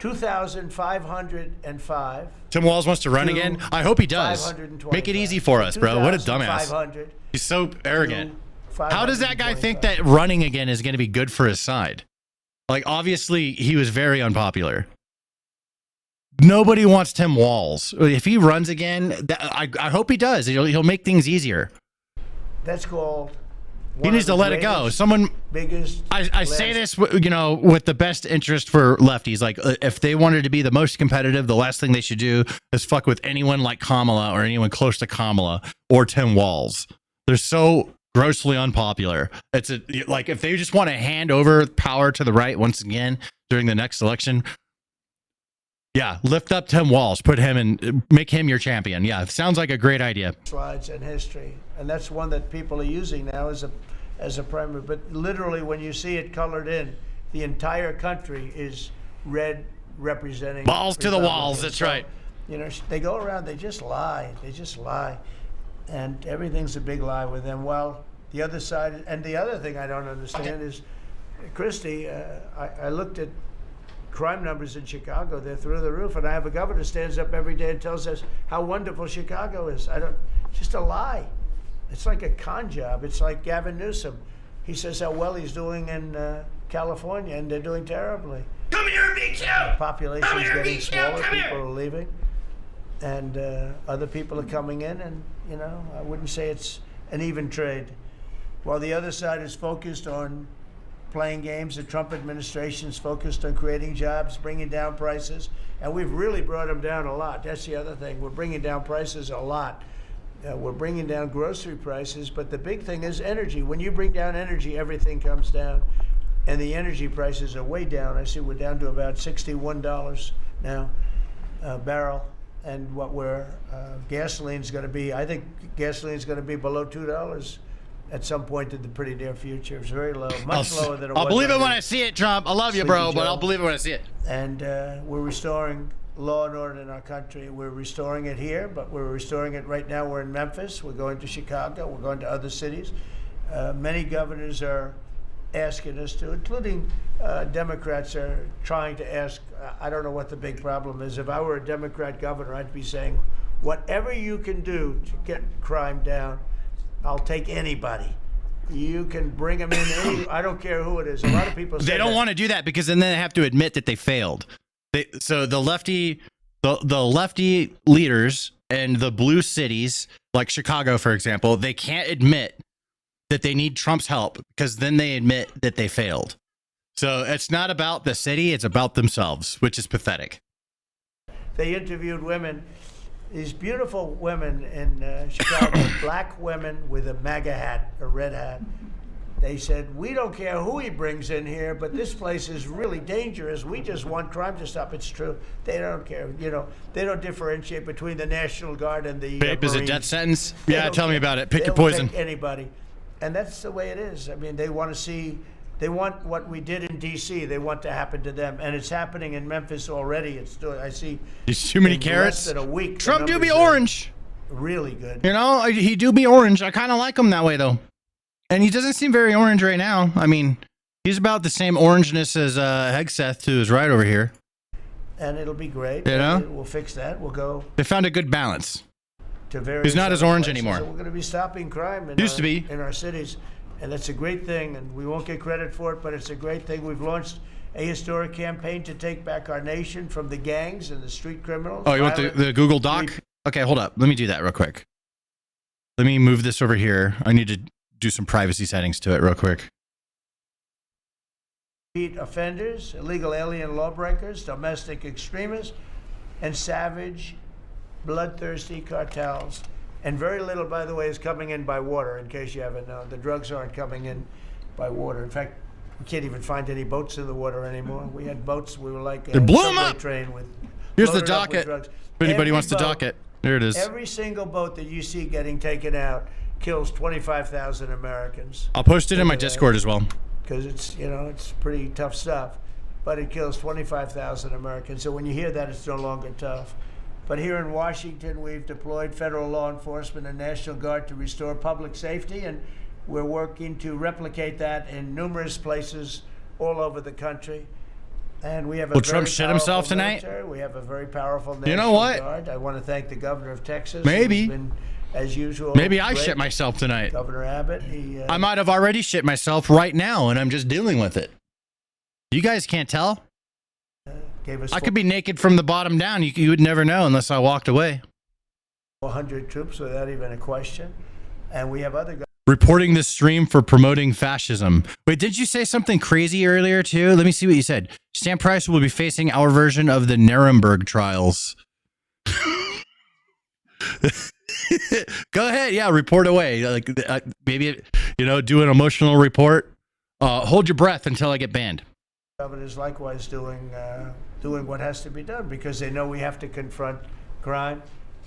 2,505. Tim Walz wants to run again? I hope he does. Make it easy for us, bro. What a dumbass. He's so arrogant. How does that guy think that running again is going to be good for his side? Like, obviously, he was very unpopular. Nobody wants Tim Walz. If he runs again, I hope he does. He'll make things easier. That's called... He needs to let it go. Someone, I say this, you know, with the best interest for lefties. Like, if they wanted to be the most competitive, the last thing they should do is fuck with anyone like Kamala or anyone close to Kamala or Tim Walz. They're so grossly unpopular. It's like if they just want to hand over power to the right once again during the next election. Yeah, lift up Tim Walz, put him in, make him your champion. Yeah, it sounds like a great idea. Slides and history, and that's one that people are using now as a primary. But literally, when you see it colored in, the entire country is red, representing balls to the walls. That's right. You know, they go around, they just lie, and everything's a big lie with them. Well, the other side, and the other thing I don't understand is, Christie, I looked at crime numbers in Chicago. They're through the roof, and I have a governor who stands up every day and tells us how wonderful Chicago is. Just a lie. It's like a con job. It's like Gavin Newsom. He says how well he's doing in California, and they're doing terribly. Come here, beat you! The population is getting smaller. People are leaving, and other people are coming in, and you know, I wouldn't say it's an even trade. While the other side is focused on playing games, the Trump administration is focused on creating jobs, bringing down prices, and we've really brought them down a lot. That's the other thing. We're bringing down prices a lot. We're bringing down grocery prices, but the big thing is energy. When you bring down energy, everything comes down, and the energy prices are way down. I see we're down to about $61 now a barrel, and what gasoline's going to be, I think gasoline's going to be below $2 at some point in the pretty near future. It's very low, much lower than it was. I'll believe it when I see it, Trump. I love you, bro, but I'll believe it when I see it. And we're restoring law and order in our country. We're restoring it here, but we're restoring it right now. We're in Memphis. We're going to Chicago. We're going to other cities. Many governors are asking us to, including Democrats are trying to ask. I don't know what the big problem is. If I were a Democrat governor, I'd be saying, whatever you can do to get crime down, I'll take anybody. You can bring them in. I don't care who it is. A lot of people say they don't want to do that because then they have to admit that they failed. So the lefty leaders and the blue cities, like Chicago, for example, they can't admit that they need Trump's help because then they admit that they failed. So it's not about the city; it's about themselves, which is pathetic. They interviewed women. These beautiful women in Chicago, black women with a MAGA hat, a red hat. They said, we don't care who he brings in here, but this place is really dangerous. We just want crime to stop. It's true. They don't care. You know, they don't differentiate between the National Guard and the Babe, is it death sentence? Yeah, tell me about it. Pick your They'll poison. take anybody. And that's the way it is. I mean, they want to see, they want what we did in D.C., they want to happen to them. And it's happening in Memphis already. I see. There's too many carrots. Less than a week, Trump do be orange. Really good. You know, he do be orange. I kind of like him that way, though. And he doesn't seem very orange right now. I mean, he's about the same orangeness as Hegseth to his right over here. And it'll be great. You know? We'll fix that. We'll go. They found a good balance. To various he's not as orange places. anymore. So we're going to be stopping crime in our cities. And that's a great thing. And we won't get credit for it, but it's a great thing. We've launched a historic campaign to take back our nation from the gangs and the street criminals. Oh, you want the Google Doc? Okay, hold up. Let me do that real quick. Let me move this over here. I need to do some privacy settings to it real quick. Offenders, illegal alien lawbreakers, domestic extremists, and savage, bloodthirsty cartels. And very little, by the way, is coming in by water, in case you haven't known. The drugs aren't coming in by water. In fact, we can't even find any boats in the water anymore. We had boats, we were like a subway train with. Here's the docket. If anybody wants the docket, there it is. Every single boat that you see getting taken out kills 25,000 Americans. I'll post it in my Discord as well. Because it's, you know, it's pretty tough stuff, but it kills 25,000 Americans. So when you hear that, it's no longer tough. But here in Washington, we've deployed federal law enforcement and National Guard to restore public safety, and we're working to replicate that in numerous places all over the country. And we have a Will very Trump shit himself powerful tonight? military. We have a very powerful National You know what? Guard. I want to thank the governor of Texas. Maybe. Who's been, as usual, Maybe I great. shit myself tonight. Governor Abbott. I might have already shit myself right now, and I'm just dealing with it. You guys can't tell. Gave us I could be naked from the bottom down. You would never know unless I walked away. 400 troops without even a question. And we have other guys. Reporting this stream for promoting fascism. Wait, did you say something crazy earlier too? Let me see what you said. Stan Price will be facing our version of the Nuremberg trials. Go ahead, yeah, report away. Like maybe do an emotional report. Hold your breath until I get banned. Governors likewise doing what has to be done because they know we have to confront crime.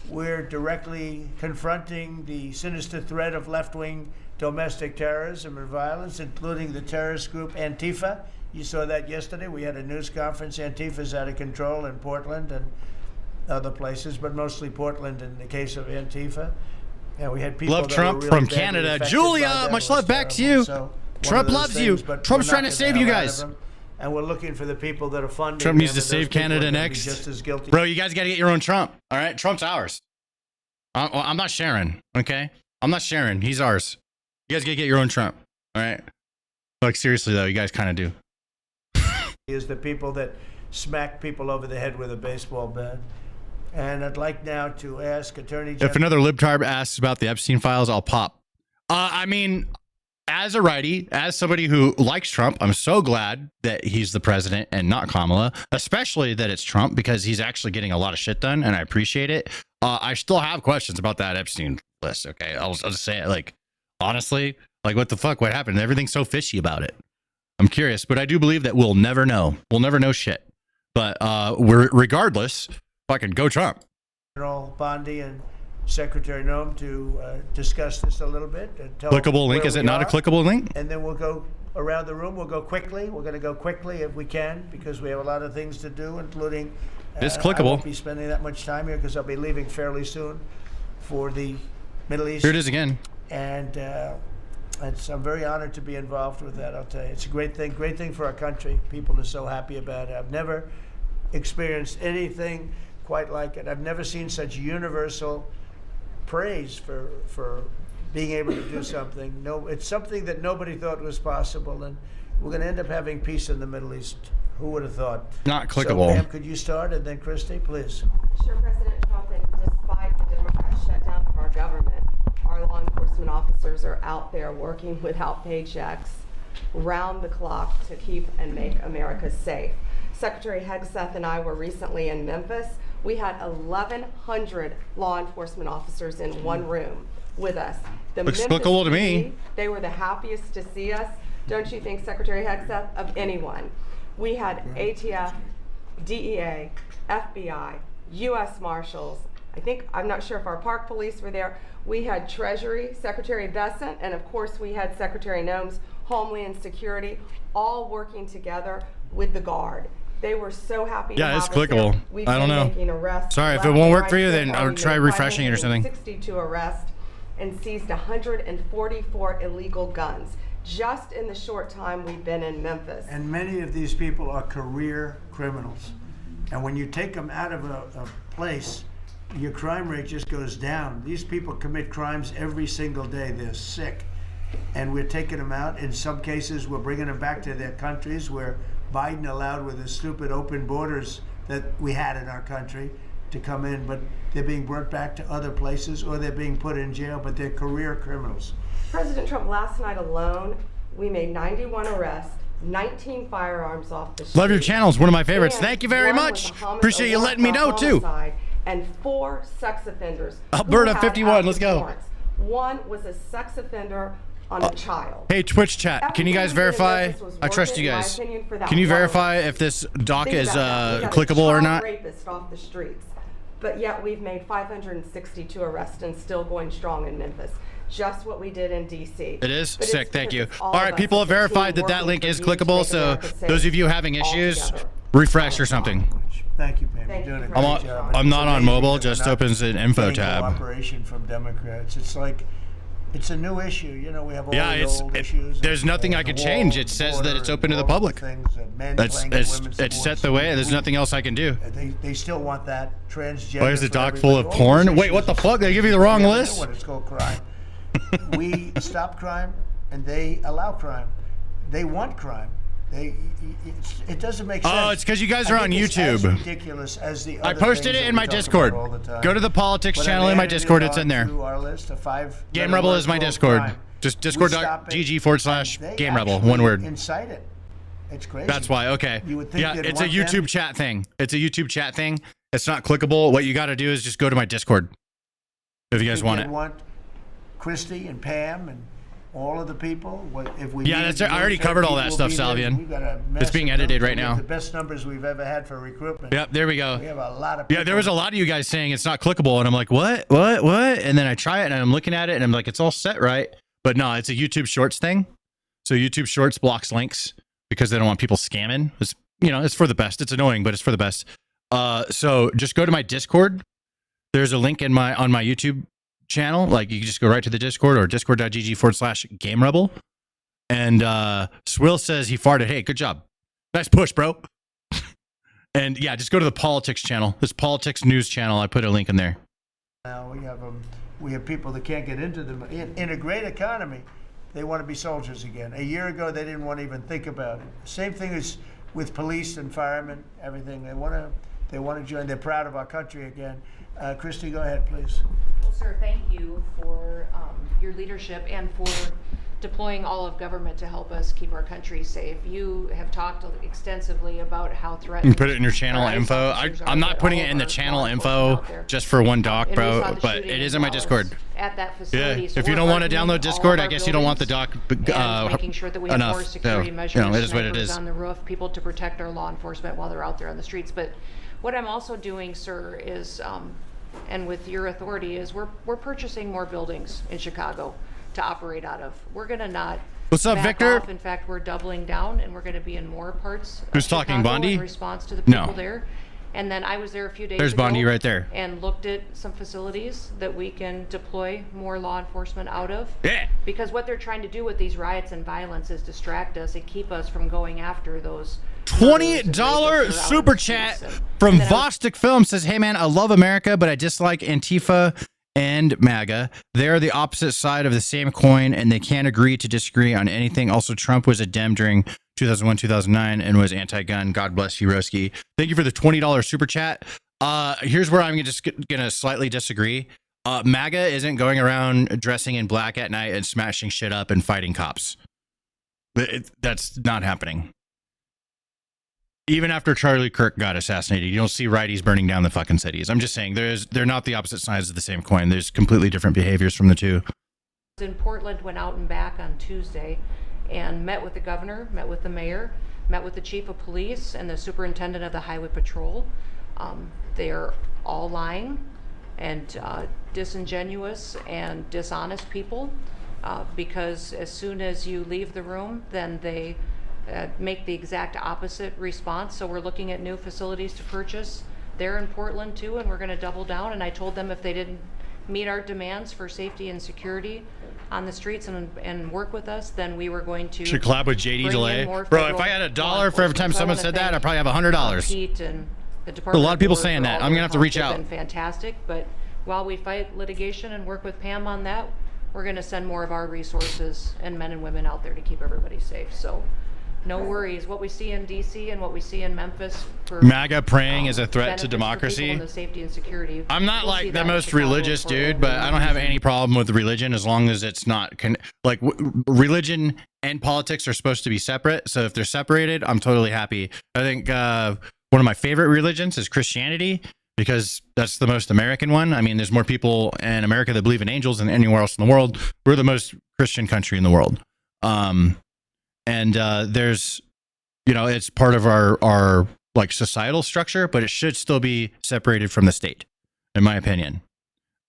We're directly confronting the sinister threat of left-wing domestic terrorism and violence, including the terrorist group Antifa. You saw that yesterday. We had a news conference. Antifa's out of control in Portland and other places, but mostly Portland in the case of Antifa. And we had people Love that Trump were really from badly Canada. affected by Julia, that. much It was love back to terrible. you. So, Trump one of loves those you. things, but Trump's we're trying to knocking save the you hell out guys. of them. And we're looking for the people that are funding Trump needs them, to and those save people are Canada gonna be next. just as guilty. Bro, you guys got to get your own Trump. All right, Trump's ours. I'm not sharing. Okay, I'm not sharing. He's ours. You guys got to get your own Trump. All right. Like seriously though, you guys kind of do. Is the people that smack people over the head with a baseball bat. And I'd like now to ask Attorney General. If another libtard asks about the Epstein files, I'll pop. I mean, as a righty, as somebody who likes Trump, I'm so glad that he's the president and not Kamala, especially that it's Trump because he's actually getting a lot of shit done, and I appreciate it. I still have questions about that Epstein list, okay? I'll just say it, like, honestly, like, what the fuck? What happened? Everything's so fishy about it. I'm curious, but I do believe that we'll never know. We'll never know shit. But regardless, fucking go Trump. General Bondi and Secretary Noem to discuss this a little bit. And tell Clickable link? where Is it we not a are. clickable link? And then we'll go around the room. We'll go quickly. We're going to go quickly if we can because we have a lot of things to do, including. It's I clickable. won't be spending that much time here because I'll be leaving fairly soon for the Middle East. Here it is again. And I'm very honored to be involved with that. I'll tell you, it's a great thing for our country. People are so happy about it. I've never experienced anything quite like it. I've never seen such universal praise for being able to do something. No, it's something that nobody thought was possible, and we're going to end up having peace in the Middle East. Who would have thought? Not So, clickable. Pam, could you start, and then Christy, please. Sure, President Trump, and despite the Democrat shutdown of our government, our law enforcement officers are out there working without paychecks, round the clock to keep and make America safe. Secretary Hegseth and I were recently in Memphis. We had 1,100 law enforcement officers in one room with us. The Looks Memphis clickable to me. PD, they were the happiest to see us, don't you think, Secretary Hegseth, of anyone. We had ATF, DEA, FBI, U.S. Marshals. I'm not sure if our park police were there. We had Treasury, Secretary Bessent, and of course we had Secretary Noem's Homeland Security, all working together with the Guard. They were so happy to Yeah, have it's us there. clickable. We've I don't been know. making arrests Sorry, if it left won't and work right for you, so then far. I'll We've try made refreshing it or something. 562 arrests and seized 144 illegal guns just in the short time we've been in Memphis. And many of these people are career criminals. And when you take them out of a place, your crime rate just goes down. These people commit crimes every single day. They're sick. And we're taking them out. In some cases, we're bringing them back to their countries where Biden allowed with the stupid open borders that we had in our country to come in. But they're being brought back to other places or they're being put in jail, but they're career criminals. President Trump, last night alone, we made 91 arrests, 19 firearms off the street. Love your channel. It's one of my favorites. And Thank you very one much. was a Appreciate you letting me know, too. homicide, and 4 sex offenders. Alberta who had 51, let's active go. warrants. One was a sex offender on a child. Hey, Twitch chat, can you guys verify? I trust you guys. Can you verify if this doc Think is about that. We got a clickable or child not? Rapist off the streets, but yet we've made 562 arrests and still going strong in Memphis. Just what we did in D.C. It is? But it's Sick, thank you. because it's all All of right, us people as have a team verified that that working link for is you to clickable, make so America safe those of you having all issues, together. refresh or something. Thank you, Pam. Thank You're you doing a for great that. job. I'm It's not on amazing mobile, that we're just not opens an info getting tab. cooperation from Democrats. It's like, it's a new issue. You know, we have all Yeah, the old issues. there's nothing I the can wall, change. It the says that border, it's open to the all of public. Things, men playing in women's It's set sports. the way. There's nothing else I can do. They still want that transgender. Why is the for dock full of everybody. All these porn? Wait, issues. what the fuck? They give you the wrong Yeah, list? they know what it's called crime. We stop crime, and they allow crime. They want crime. It doesn't make sense. Oh, it's because you guys are I on think it's as YouTube. ridiculous as the I other posted things it that in we my talk Discord. about all the time. Go to the politics But channel I in my added it Discord. It's in there. onto our list of 5 Game Rebel is my called Discord. crime. Just We discord.gg/Game Rebel. actually One word. Incite it. It's crazy. That's why. Okay. You would think Yeah, they'd it's a want YouTube them. chat thing. It's a YouTube chat thing. It's not clickable. What you got to do is just go to my Discord if you guys want They it. want Christy and Pam and all of the people. If we Yeah, that's. I already covered all that stuff, Salvian. It's being edited right now. The best numbers we've ever had for recruitment. Yep, there we go. We have a lot of Yeah, there was a lot of you guys saying it's not clickable, and I'm like, what? And then I try it, and I'm looking at it, and I'm like, it's all set right, but no, it's a YouTube Shorts thing. So YouTube Shorts blocks links because they don't want people scamming. It's, it's for the best. It's annoying, but it's for the best. So just go to my Discord. There's a link on my YouTube channel. Like, you can just go right to the Discord or discord.gg/Game Rebel. And Swill says he farted. Hey, good job. Nice push, bro. And yeah, just go to the politics channel. This politics news channel. I put a link in there. Now we have people that can't get into them. In a great economy, they want to be soldiers again. A year ago, they didn't want to even think about it. Same thing as with police and firemen, everything. They want to join. They're proud of our country again. Christy, go ahead, please. Well, sir, thank you for your leadership and for deploying all of government to help us keep our country safe. You have talked extensively about how threatening. You put it in your channel info. I'm not putting it in the channel info just for one doc, bro, but it is in my Discord. At that facility. Yeah, So if you we're don't want to hardening download all Discord, of I our guess you don't want the buildings doc and making sure that we have more enough. security So, measures, it is what it snipers is. on the roof, people to protect our law enforcement while they're out there on the streets. But what I'm also doing, sir, is, and with your authority, is we're purchasing more buildings in Chicago to operate out of. We're going to not. What's up, back Victor? off. In fact, we're doubling down, and we're going to be in more parts. Who's of talking, Chicago Bondi? In response to the people No. there. And then I was there a few days There's ago. Bondi right there. And looked at some facilities that we can deploy more law enforcement out of. Yeah. Because what they're trying to do with these riots and violence is distract us and keep us from going after those $20 super chat from Vostok Film says, hey man, I love America, but I dislike Antifa and MAGA. They are the opposite side of the same coin, and they can't agree to disagree on anything. Also, Trump was a Dem during 2001, 2009, and was anti-gun. God bless you, Roski. Thank you for the $20 super chat. Here's where I'm just gonna slightly disagree. MAGA isn't going around dressing in black at night and smashing shit up and fighting cops. That's not happening. Even after Charlie Kirk got assassinated, you don't see righties burning down the fucking cities. I'm just saying they're not the opposite sides of the same coin. There's completely different behaviors from the two. In Portland, went out and back on Tuesday and met with the governor, met with the mayor, met with the chief of police and the superintendent of the highway patrol. They're all lying and disingenuous and dishonest people because as soon as you leave the room, then they make the exact opposite response. So we're looking at new facilities to purchase. They're in Portland too, and we're going to double down. And I told them if they didn't meet our demands for safety and security on the streets and work with us, then we were going to should collab with JD Delay. Bro, if I had $1 for every time someone said that, I'd probably have $100. Pete and the A Department lot of people for saying that. all I'm gonna their have to reach help. out. They've been fantastic, but while we fight litigation and work with Pam on that, we're going to send more of our resources and men and women out there to keep everybody safe. So no worries. What we see in DC and what we see in Memphis for MAGA praying is a threat to benefits for democracy. people and the safety and security. I'm not We'll see like that the in most Chicago religious for dude, but I don't have any problem with religion as long as it's not religion and politics are supposed to be separate. So if they're separated, I'm totally happy. I think one of my favorite religions is Christianity because that's the most American one. I mean, there's more people in America that believe in angels than anywhere else in the world. We're the most Christian country in the world. And there's, it's part of our like societal structure, but it should still be separated from the state, in my opinion.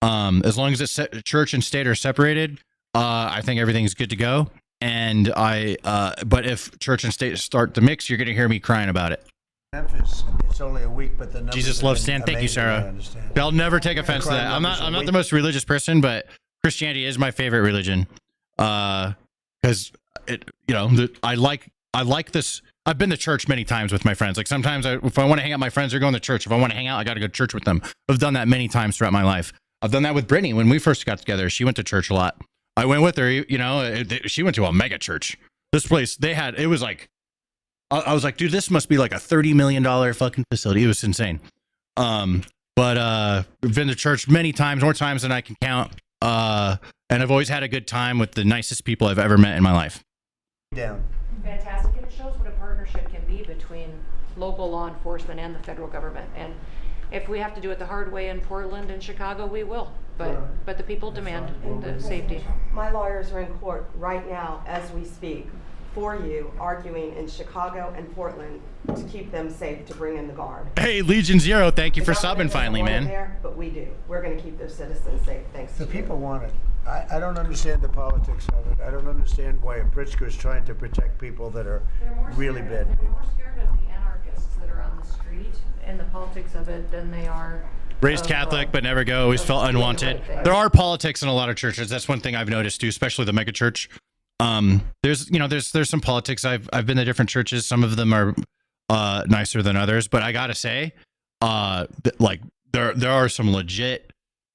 As long as church and state are separated, I think everything's good to go. And but if church and state start to mix, you're going to hear me crying about it. Memphis, it's only a week, but the numbers Jesus have loves been stand. Thank you, amazing, I Sarah. understand. I'll never take offense to that. I'm not the most religious person, but Christianity is my favorite religion. Because I like this. I've been to church many times with my friends. Like sometimes if I want to hang out with my friends, they're going to church. If I want to hang out, I got to go to church with them. I've done that many times throughout my life. I've done that with Brittany when we first got together. She went to church a lot. I went with her. She went to a mega church. This place it was like, I was like, dude, this must be like a $30 million fucking facility. It was insane. But I've been to church many times, more times than I can count. And I've always had a good time with the nicest people I've ever met in my life. Down. Fantastic, and it shows what a partnership can be between local law enforcement and the federal government. And if we have to do it the hard way in Portland and Chicago, we will. But the people demand the safety. My lawyers are in court right now as we speak for you, arguing in Chicago and Portland to keep them safe, to bring in the guard. Hey, Legion Zero, thank you for subbing finally, man. There, but we do. We're going to keep their citizens safe. Thanks. The people want it. I don't understand the politics of it. I don't understand why Pritzker is trying to protect people that are really bad people. They're more scared of the anarchists that are on the street and the politics of it than they are. Raised Catholic, but never go. Always felt unwanted. There are politics in a lot of churches. That's one thing I've noticed too, especially the mega church. There's some politics. I've been to different churches. Some of them are nicer than others, but I gotta say, there are some legit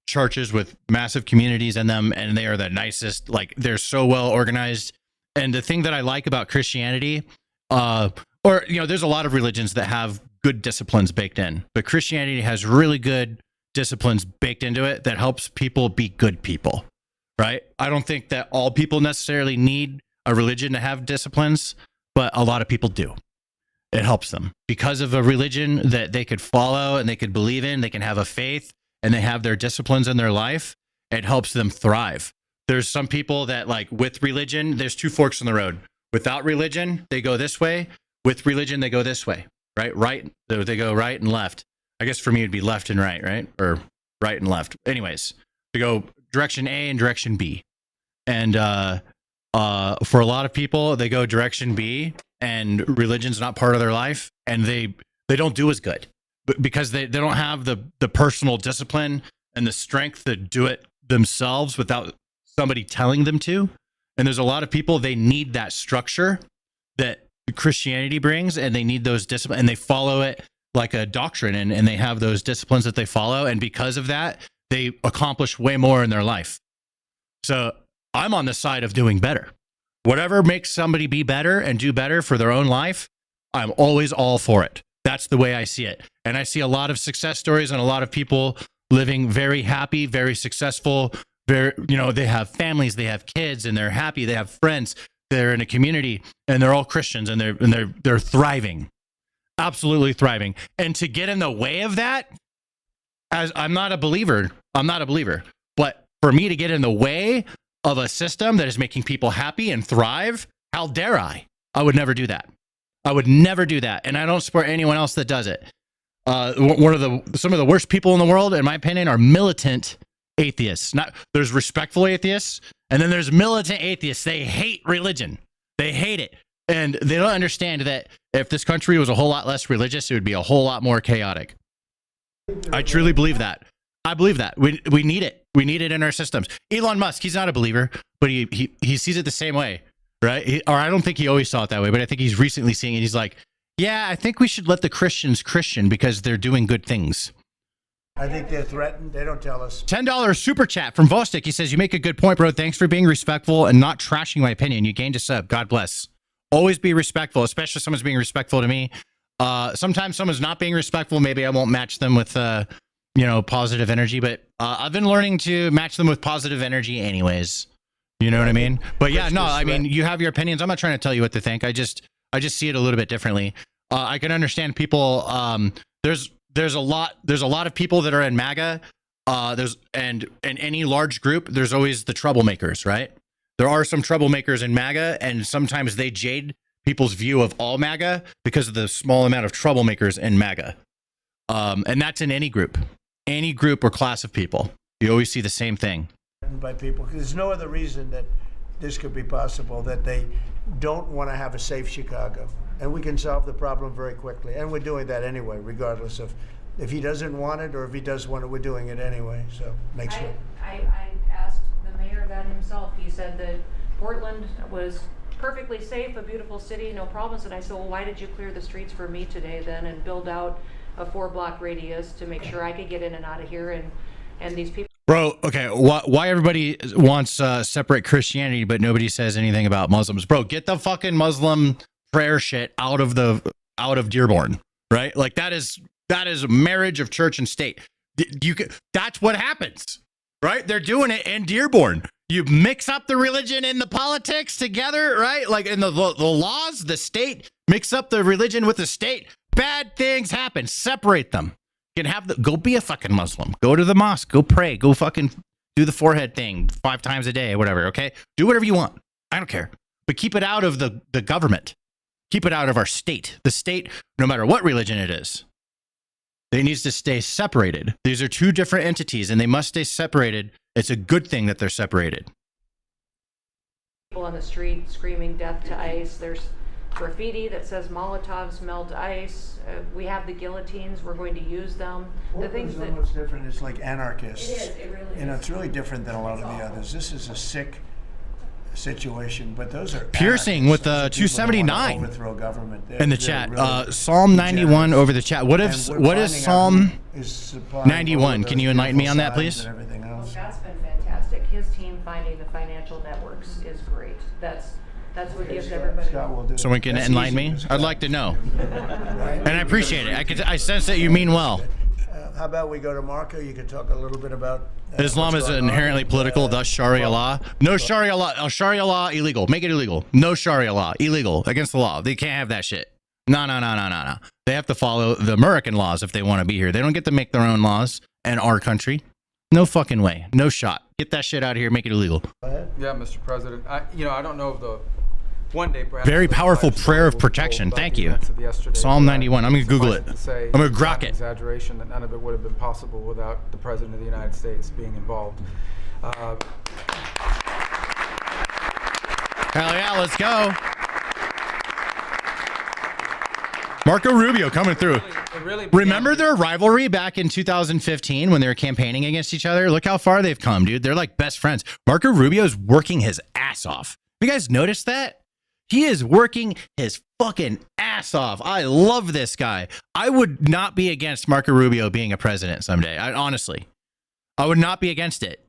churches with massive communities in them, and they are the nicest. Like, they're so well organized. And the thing that I like about Christianity, there's a lot of religions that have good disciplines baked in, but Christianity has really good disciplines baked into it that helps people be good people, right? I don't think that all people necessarily need a religion to have disciplines, but a lot of people do. It helps them because of a religion that they could follow and they could believe in. They can have a faith and they have their disciplines in their life. It helps them thrive. There's some people that, like, with religion, there's two forks in the road. Without religion, they go this way. With religion, they go this way, right? Right. They go right and left. I guess for me, it'd be left and right? Or right and left. Anyways, they go direction A and direction B. And for a lot of people, they go direction B and religion's not part of their life, and they don't do as good because they don't have the personal discipline and the strength to do it themselves without somebody telling them to. And there's a lot of people, they need that structure that Christianity brings, and they need those disciplines, and they follow it like a doctrine, and they have those disciplines that they follow. And because of that, they accomplish way more in their life. So I'm on the side of doing better. Whatever makes somebody be better and do better for their own life, I'm always all for it. That's the way I see it. And I see a lot of success stories and a lot of people living very happy, very successful, they have families, they have kids, and they're happy, they have friends, they're in a community, and they're all Christians, and they're thriving. Absolutely thriving. And to get in the way of that, as I'm not a believer, but for me to get in the way of a system that is making people happy and thrive, how dare I? I would never do that. I would never do that. And I don't support anyone else that does it. Some of the worst people in the world, in my opinion, are militant atheists. There's respectful atheists, and then there's militant atheists. They hate religion. They hate it. And they don't understand that if this country was a whole lot less religious, it would be a whole lot more chaotic. I truly believe that. I believe that. We need it. We need it in our systems. Elon Musk, he's not a believer, but he sees it the same way, right? Or I don't think he always saw it that way, but I think he's recently seeing it. He's like, yeah, I think we should let the Christians Christian because they're doing good things. I think they're threatened. They don't tell us. $10 super chat from Vostik. He says, you make a good point, bro. Thanks for being respectful and not trashing my opinion. You gained a sub. God bless. Always be respectful, especially if someone's being respectful to me. Sometimes someone's not being respectful. Maybe I won't match them with, positive energy, but I've been learning to match them with positive energy anyways. You know what I mean? But yeah, no, I mean, you have your opinions. I'm not trying to tell you what to think. I just see it a little bit differently. I can understand people. There's a lot of people that are in MAGA. And in any large group, there's always the troublemakers, right? There are some troublemakers in MAGA, and sometimes they jade people's view of all MAGA because of the small amount of troublemakers in MAGA. And that's in any group or class of people. You always see the same thing. By people, there's no other reason that this could be possible, that they don't want to have a safe Chicago. And we can solve the problem very quickly. And we're doing that anyway, regardless of if he doesn't want it or if he does want it, we're doing it anyway. So make sure. I asked the mayor that himself. He said that Portland was perfectly safe, a beautiful city, no problems. And I said, well, why did you clear the streets for me today then and build out a 4-block radius to make sure I could get in and out of here and these people. Bro, okay, why everybody wants separate Christianity, but nobody says anything about Muslims? Bro, get the fucking Muslim prayer shit out of Dearborn, right? Like that is a marriage of church and state. That's what happens, right? They're doing it in Dearborn. You mix up the religion and the politics together, right? Like in the laws, the state, mix up the religion with the state. Bad things happen. Separate them. You can go be a fucking Muslim. Go to the mosque. Go pray. Go fucking do the forehead thing 5 times a day, whatever, okay? Do whatever you want. I don't care. But keep it out of the government. Keep it out of our state. The state, no matter what religion it is, it needs to stay separated. These are 2 different entities, and they must stay separated. It's a good thing that they're separated. People on the street screaming death to ICE. There's graffiti that says Molotovs melt ice. We have the guillotines. We're going to use them. The things is that almost different. It's like anarchists. It is. It really is. You know, it's really different than a lot of the others. This is a sick situation, but those are piercing with 279 overthrow government in the chat. Psalm 91 over the chat. What is Psalm 91? Can you enlighten me on that, please? Well, that's been fantastic. His team finding the financial networks is great. That's what gives everybody. Someone can enlighten me? I'd like to know. And I appreciate it. I sense that you mean well. How about we go to Marco? You could talk a little bit about Islam is inherently political, thus Sharia law. No Sharia law. Sharia law illegal. Make it illegal. No Sharia law. Illegal. Against the law. They can't have that shit. No. They have to follow the American laws if they want to be here. They don't get to make their own laws in our country. No fucking way. No shot. Get that shit out of here. Make it illegal. Yeah, Mr. President. I don't know if the one day perhaps. Very powerful prayer of protection. Thank you. Psalm 91. I'm going to Google it. I'm going to grok it. Exaggeration that none of it would have been possible without the President of the United States being involved. Hell yeah, let's go. Marco Rubio coming through. Remember their rivalry back in 2015 when they were campaigning against each other? Look how far they've come, dude. They're like best friends. Marco Rubio's working his ass off. You guys notice that? He is working his fucking ass off. I love this guy. I would not be against Marco Rubio being a president someday. Honestly, I would not be against it.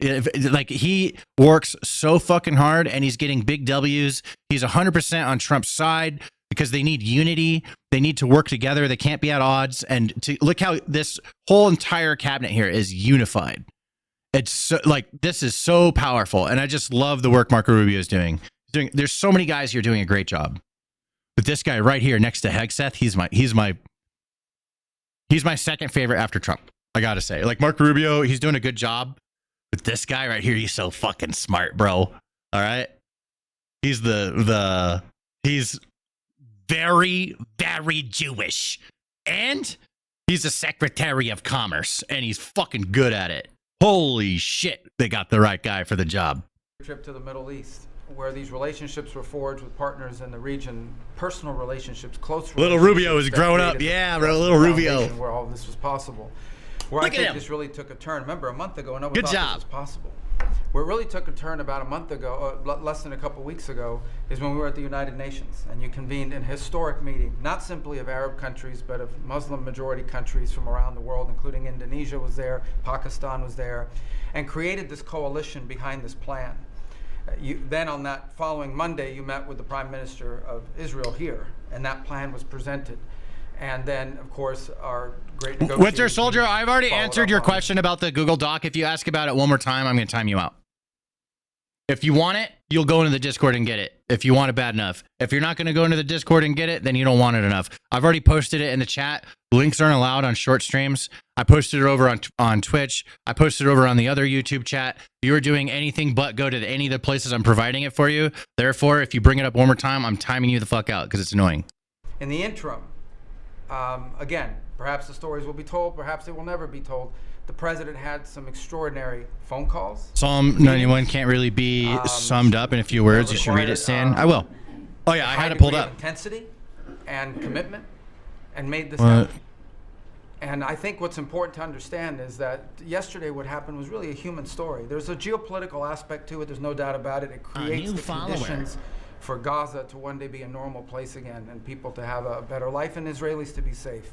Like, he works so fucking hard and he's getting big W's. He's 100% on Trump's side because they need unity. They need to work together. They can't be at odds. And to look how this whole entire cabinet here is unified. It's so, like, this is so powerful. And I just love the work Marco Rubio is doing. There's so many guys here doing a great job. But this guy right here next to Hegseth, he's my second favorite after Trump. I gotta say, like, Marco Rubio, he's doing a good job. But this guy right here, he's so fucking smart, bro. All right. He's he's very, very Jewish. And he's a Secretary of Commerce, and he's fucking good at it. Holy shit, they got the right guy for the job. Trip to the Middle East, where these relationships were forged with partners in the region, personal relationships, close relationships. Little Rubio is growing up. Yeah, bro, little Rubio. Where all this was possible. Where I think this really took a turn. Remember, a month ago, no one thought this was possible. Where it really took a turn about a month ago, less than a couple weeks ago, is when we were at the United Nations, and you convened an historic meeting, not simply of Arab countries, but of Muslim majority countries from around the world, including Indonesia was there, Pakistan was there, and created this coalition behind this plan. Then on that following Monday, you met with the Prime Minister of Israel here, and that plan was presented. And then, of course, our great negotiator. Winter Soldier, I've already answered your question about the Google Doc. If you ask about it one more time, I'm going to time you out. If you want it, you'll go into the Discord and get it. If you want it bad enough. If you're not going to go into the Discord and get it, then you don't want it enough. I've already posted it in the chat. Links aren't allowed on short streams. I posted it over on Twitch. I posted it over on the other YouTube chat. You are doing anything but go to any of the places I'm providing it for you. Therefore, if you bring it up one more time, I'm timing you the fuck out because it's annoying. In the interim, again, perhaps the stories will be told, perhaps they will never be told. The president had some extraordinary phone calls. Psalm 91 can't really be summed up in a few words. You should read it, Stan. I will. Oh yeah, I had it pulled up. Intensity and commitment, and made this What? happen. And I think what's important to understand is that yesterday what happened was really a human story. There's a geopolitical aspect to it. There's no doubt about it. It creates the conditions for Gaza to one day be a normal place again, and people to have a better life, and Israelis to be safe.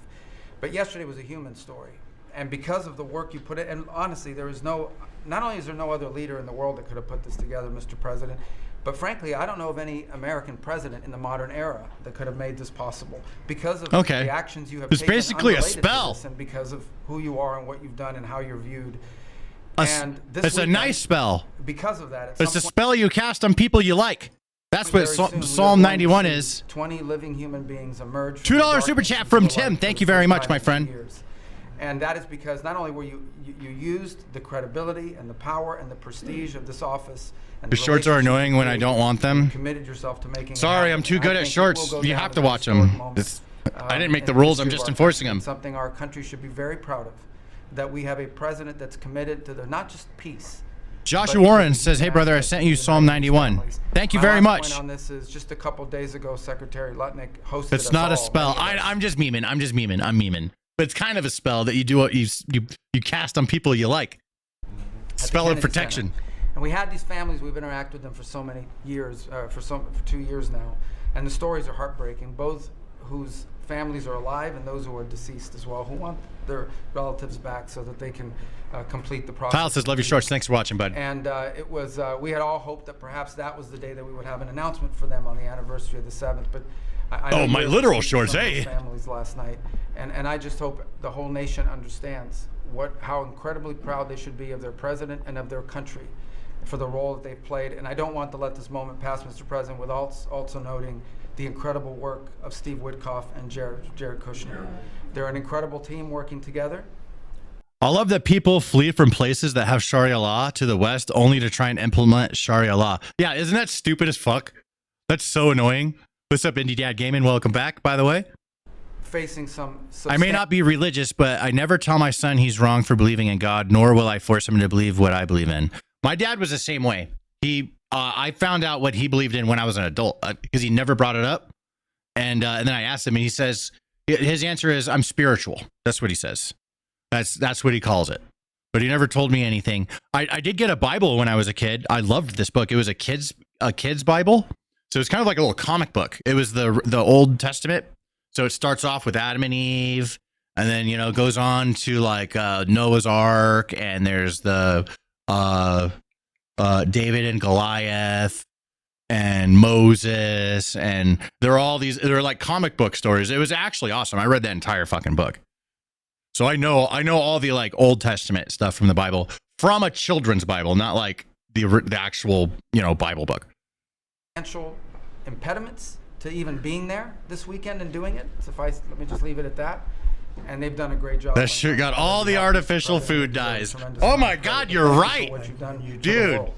But yesterday was a human story. And because of the work you put in, and honestly, there is not only is there no other leader in the world that could have put this together, Mr. President, but frankly, I don't know of any American president in the modern era that could have made this possible because of the actions you have taken. It's basically a spell. To this, and because of who you are and what you've done and how you're viewed. It's a nice spell. Because of that, it's a spell you cast on people you like. That's what Psalm 91 is. 20 living human beings emerge. $2 super chat from Tim. Thank you very much, my friend. And that is because not only were you used the credibility and the power and the prestige of this office. And The shorts are annoying when I don't want them. Committed yourself to making. Sorry, I'm too good at shorts. You have to watch them. I didn't make the rules. I'm just enforcing them. Something our country should be very proud of. That we have a president that's committed to not just peace. Joshua Warren says, "Hey brother, I sent you Psalm 91. Thank you very much." My last point on this is just a couple days ago, Secretary Lutnick hosted. It's not a spell. I'm just memeing. I'm memeing. But it's kind of a spell that you do what you cast on people you like. Spell of protection. And we had these families. We've interacted with them for so many years, for 2 years now, and the stories are heartbreaking. Both whose families are alive and those who are deceased as well, who want their relatives back so that they can complete the process. Kyle says, "Love your shorts." Thanks for watching, bud. And it was we had all hoped that perhaps that was the day that we would have an announcement for them on the anniversary of the 7th. But I my literal shorts, hey. Families last night, and I just hope the whole nation understands how incredibly proud they should be of their president and of their country for the role that they've played. And I don't want to let this moment pass, Mr. President, without also noting the incredible work of Steve Witkoff and Jared Kushner. They're an incredible team working together. I love that people flee from places that have Sharia law to the West only to try and implement Sharia law. Yeah, isn't that stupid as fuck? That's so annoying. What's up, Indie Dad Gaming? Welcome back, by the way. Facing some I may not be religious, but I never tell my son he's wrong for believing in God, nor will I force him to believe what I believe in. My dad was the same way. I found out what he believed in when I was an adult because he never brought it up. And then I asked him, and he says, his answer is, "I'm spiritual." That's what he says. That's what he calls it. But he never told me anything. I did get a Bible when I was a kid. I loved this book. It was a kid's Bible. So it's kind of like a little comic book. It was the Old Testament. So it starts off with Adam and Eve, and then, you know, it goes on to like Noah's Ark, and there's the David and Goliath and Moses, and they're like comic book stories. It was actually awesome. I read that entire fucking book. So I know all the like Old Testament stuff from the Bible, from a children's Bible, not like the actual, you know, Bible book. Financial impediments to even being there this weekend and doing it. Let me just leave it at that. And they've done a great job. That shit got all the artificial food dyes. Oh my God, you're right, dude.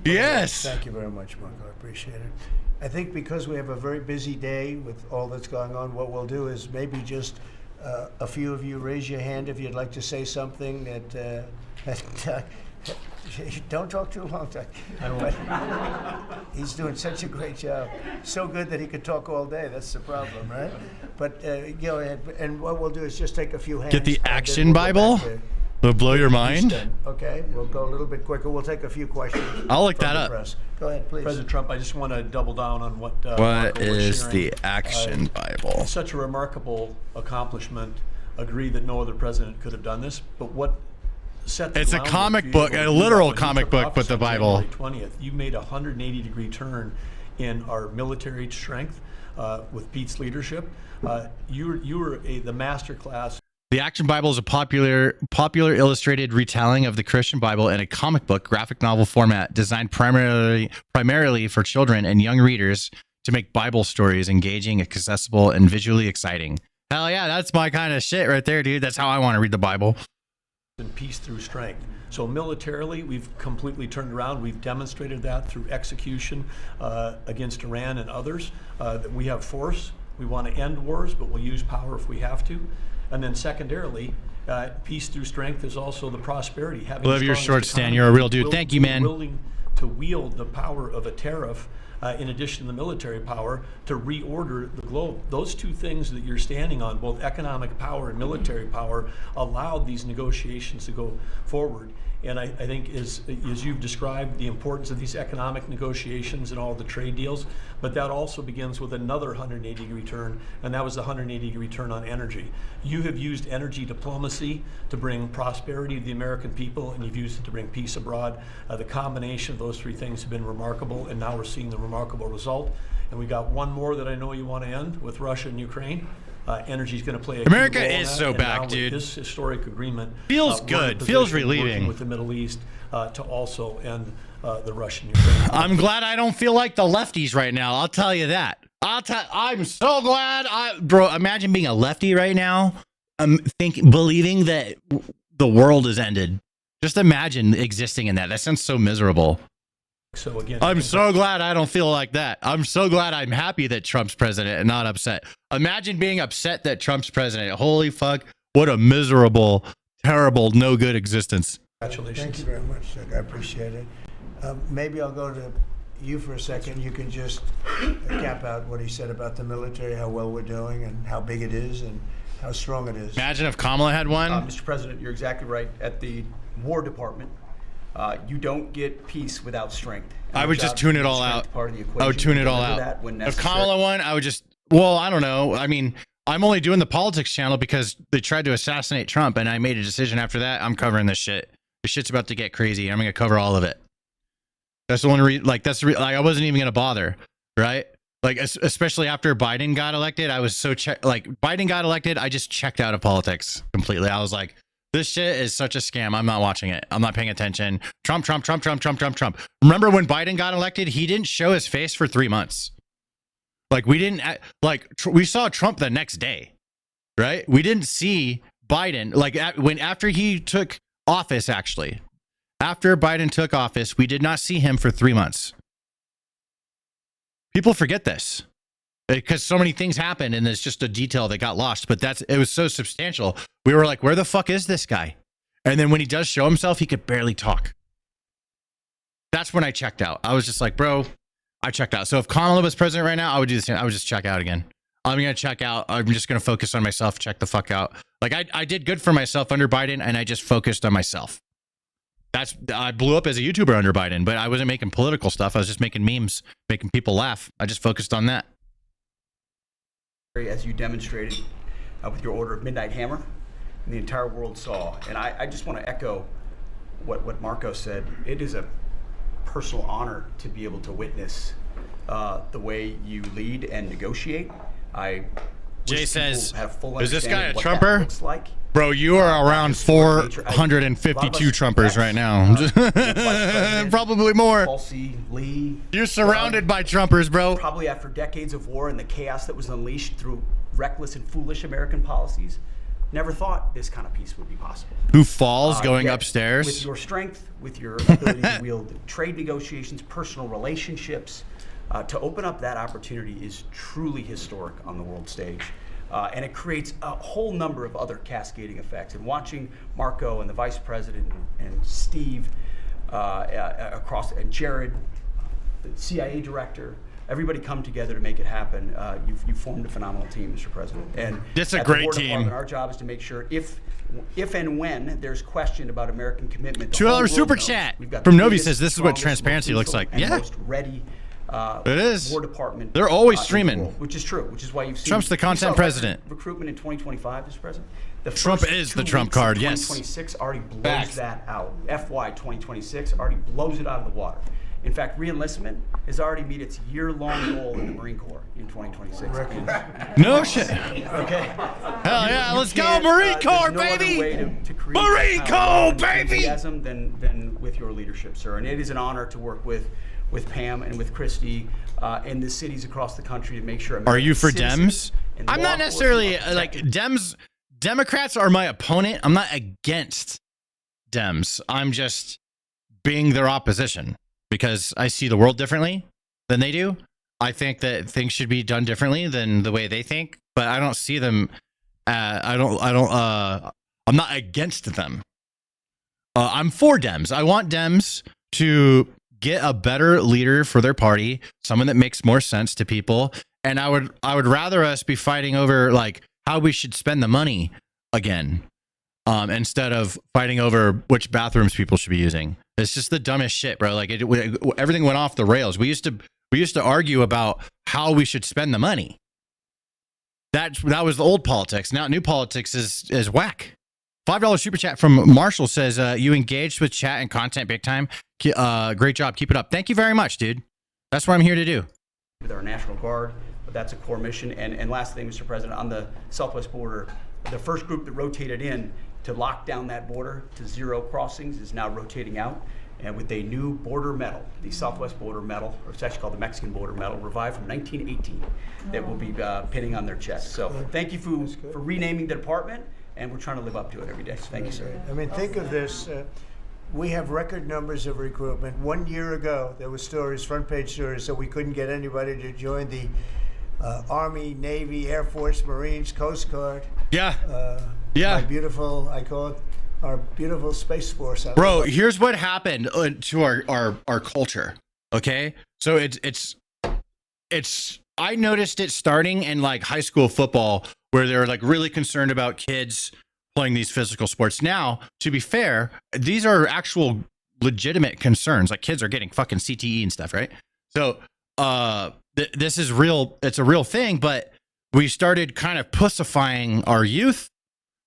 Yes. Thank you very much, Marco. I appreciate it. I think because we have a very busy day with all that's going on, what we'll do is maybe just a few of you raise your hand if you'd like to say something that don't talk too long, Doug. He's doing such a great job. So good that he could talk all day. That's the problem, right? But go ahead. And what we'll do is just take a few hands. Get the Action Bible. It'll blow your mind. Okay, we'll go a little bit quicker. We'll take a few questions. I'll look that up. Press. Go ahead, please. President Trump, I just want to double down on what is the Action Bible? Such a remarkable accomplishment. Agree that no other president could have done this, but what set the It's a comic book, a literal comic book, but the Bible. January 20th, you made a 180-degree turn in our military strength with Pete's leadership. You were the master class. The Action Bible is a popular illustrated retelling of the Christian Bible in a comic book graphic novel format designed primarily for children and young readers to make Bible stories engaging, accessible, and visually exciting. Hell yeah, that's my kind of shit right there, dude. That's how I want to read the Bible. And peace through strength. So militarily, we've completely turned around. We've demonstrated that through execution against Iran and others. That we have force. We want to end wars, but we'll use power if we have to. And then secondarily, peace through strength is also the prosperity. Love your shorts, Stan. You're a real dude. Thank you, man. Willing to wield the power of a tariff in addition to the military power, to reorder the globe. Those two things that you're standing on, both economic power and military power, allowed these negotiations to go forward. And I think as you've described the importance of these economic negotiations and all the trade deals, but that also begins with another 180-degree turn, and that was the 180-degree turn on energy. You have used energy diplomacy to bring prosperity to the American people, and you've used it to bring peace abroad. The combination of those three things have been remarkable, and now we're seeing the remarkable result. And we got one more that I know you want to end with Russia and Ukraine. Energy is going to play a America key role in is that, so and back, now dude. With this historic agreement Feels we're in a good. Feels position, relieving. working with the Middle East to also end the Russian-Ukraine. I'm glad I don't feel like the lefties right now. I'll tell you that. I'm so glad. Bro, imagine being a lefty right now. Believing that the world is ended. Just imagine existing in that. That sounds so miserable. So again, I'm so glad I don't feel like that. I'm so glad I'm happy that Trump's president and not upset. Imagine being upset that Trump's president. Holy fuck. What a miserable, terrible, no good existence. Congratulations. Thank you very much, Doug. I appreciate it. Maybe I'll go to you for a second. You can just cap out what he said about the military, how well we're doing and how big it is and how strong it is. Imagine if Kamala had one. Mr. President, you're exactly right. At the War Department, you don't get peace without strength. And I would just tune it all out. Part of the equation. I would tune it all Deliver out. that when If necessary. Kamala won, I would just, well, I don't know. I mean, I'm only doing the politics channel because they tried to assassinate Trump, and I made a decision after that. I'm covering this shit. This shit's about to get crazy. I'm going to cover all of it. That's the one reason, like, I wasn't even going to bother, right? Like, especially after Biden got elected, I was so, Biden got elected, I just checked out of politics completely. I was like, this shit is such a scam. I'm not watching it. I'm not paying attention. Trump. Remember when Biden got elected? He didn't show his face for 3 months. Like, we didn't, we saw Trump the next day, right? We didn't see Biden, after he took office, actually. After Biden took office, we did not see him for 3 months. People forget this because so many things happened and it's just a detail that got lost, but it was so substantial. We were like, where the fuck is this guy? And then when he does show himself, he could barely talk. That's when I checked out. I was just like, bro, I checked out. So if Kamala was president right now, I would do the same. I would just check out again. I'm going to check out. I'm just going to focus on myself, check the fuck out. Like I did good for myself under Biden and I just focused on myself. I blew up as a YouTuber under Biden, but I wasn't making political stuff. I was just making memes, making people laugh. I just focused on that. As you demonstrated with your order of Midnight Hammer, and the entire world saw. And I just want to echo what Marco said. It is a personal honor to be able to witness the way you lead and negotiate. Jay says, full is this guy a what that Trumper? looks like. Bro, you are around 452 Trumpers right now. Probably more. Tulsi, Lee. You're surrounded by Trumpers, bro. Probably after decades of war and the chaos that was unleashed through reckless and foolish American policies, never thought this kind of peace would be possible. Who falls going yet upstairs? With your strength, with your ability to wield trade negotiations, personal relationships, to open up that opportunity is truly historic on the world stage. And it creates a whole number of other cascading effects. And watching Marco and the Vice President and Steve and Jared, the CIA Director, everybody come together to make it happen. You've formed a phenomenal team, Mr. President. And it's a at the great War team. Department, our job is to make sure if and when there's question about American commitment, the $2 whole world super knows. chat We've got from the Novi biggest, says this is what strongest, transparency most looks like. lethal, and Yeah. most ready. It is. War Department. They're always in the streaming. world, which is true. Which is why you've seen Trump's the content president. Recruitment in 2025, Mr. President. The Trump first is 2 the Trump weeks of card, yes. 2026 already blows Facts. that out. FY 2026 already blows it out of the water. In fact, re-enlistment has already met its year-long goal in the Marine Corps in 2026. No shit. Okay. Hell yeah, let's go Marine Corps, no other baby! way to create Marine that kind of Corps, baby! enthusiasm than with your leadership, sir. And it is an honor to work with Pam and with Christy and the cities across the country to make sure. Are you for citizens Dems? and I'm law not necessarily enforcement are protected. Democrats are my opponent. I'm not against Dems. I'm just being their opposition because I see the world differently than they do. I think that things should be done differently than the way they think, but I don't see them. I'm not against them. I'm for Dems. I want Dems to get a better leader for their party, someone that makes more sense to people. And I would rather us be fighting over like how we should spend the money again, instead of fighting over which bathrooms people should be using. It's just the dumbest shit, bro. Like everything went off the rails. We used to argue about how we should spend the money. That was the old politics. Now new politics is whack. $5 super chat from Marshall says, you engaged with chat and content big time. Great job. Keep it up. Thank you very much, dude. That's what I'm here to do. With our National Guard, but that's a core mission. And last thing, Mr. President, on the southwest border, the first group that rotated in to lock down that border to 0 crossings is now rotating out. And with a new border medal, the Southwest Border Medal, or it's actually called the Mexican Border Medal, revived from 1918, that will be pinning on their chest. So thank you for renaming the department. And we're trying to live up to it every day. So thank you, sir. I mean, think of this. We have record numbers of recruitment. 1 year ago, there were stories, front page stories, that we couldn't get anybody to join the Army, Navy, Air Force, Marines, Coast Guard. Yeah. My beautiful, I call it our beautiful Space Force. Bro, here's what happened to our culture. Okay. So it's I noticed it starting in like high school football, where they're like really concerned about kids playing these physical sports. Now, to be fair, these are actual legitimate concerns. Like kids are getting fucking CTE and stuff, right? So this is real. It's a real thing, but we started kind of pussifying our youth,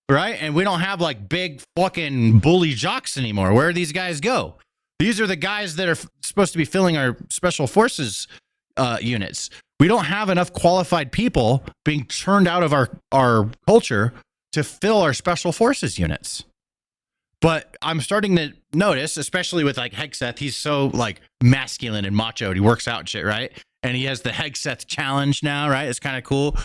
right? And we don't have like big fucking bully jocks anymore. Where do these guys go? These are the guys that are supposed to be filling our special forces units. We don't have enough qualified people being churned out of our culture to fill our special forces units. But I'm starting to notice, especially with like Hegseth, he's so like masculine and macho, and he works out and shit, right? And he has the Hegseth challenge now, right? It's kind of cool.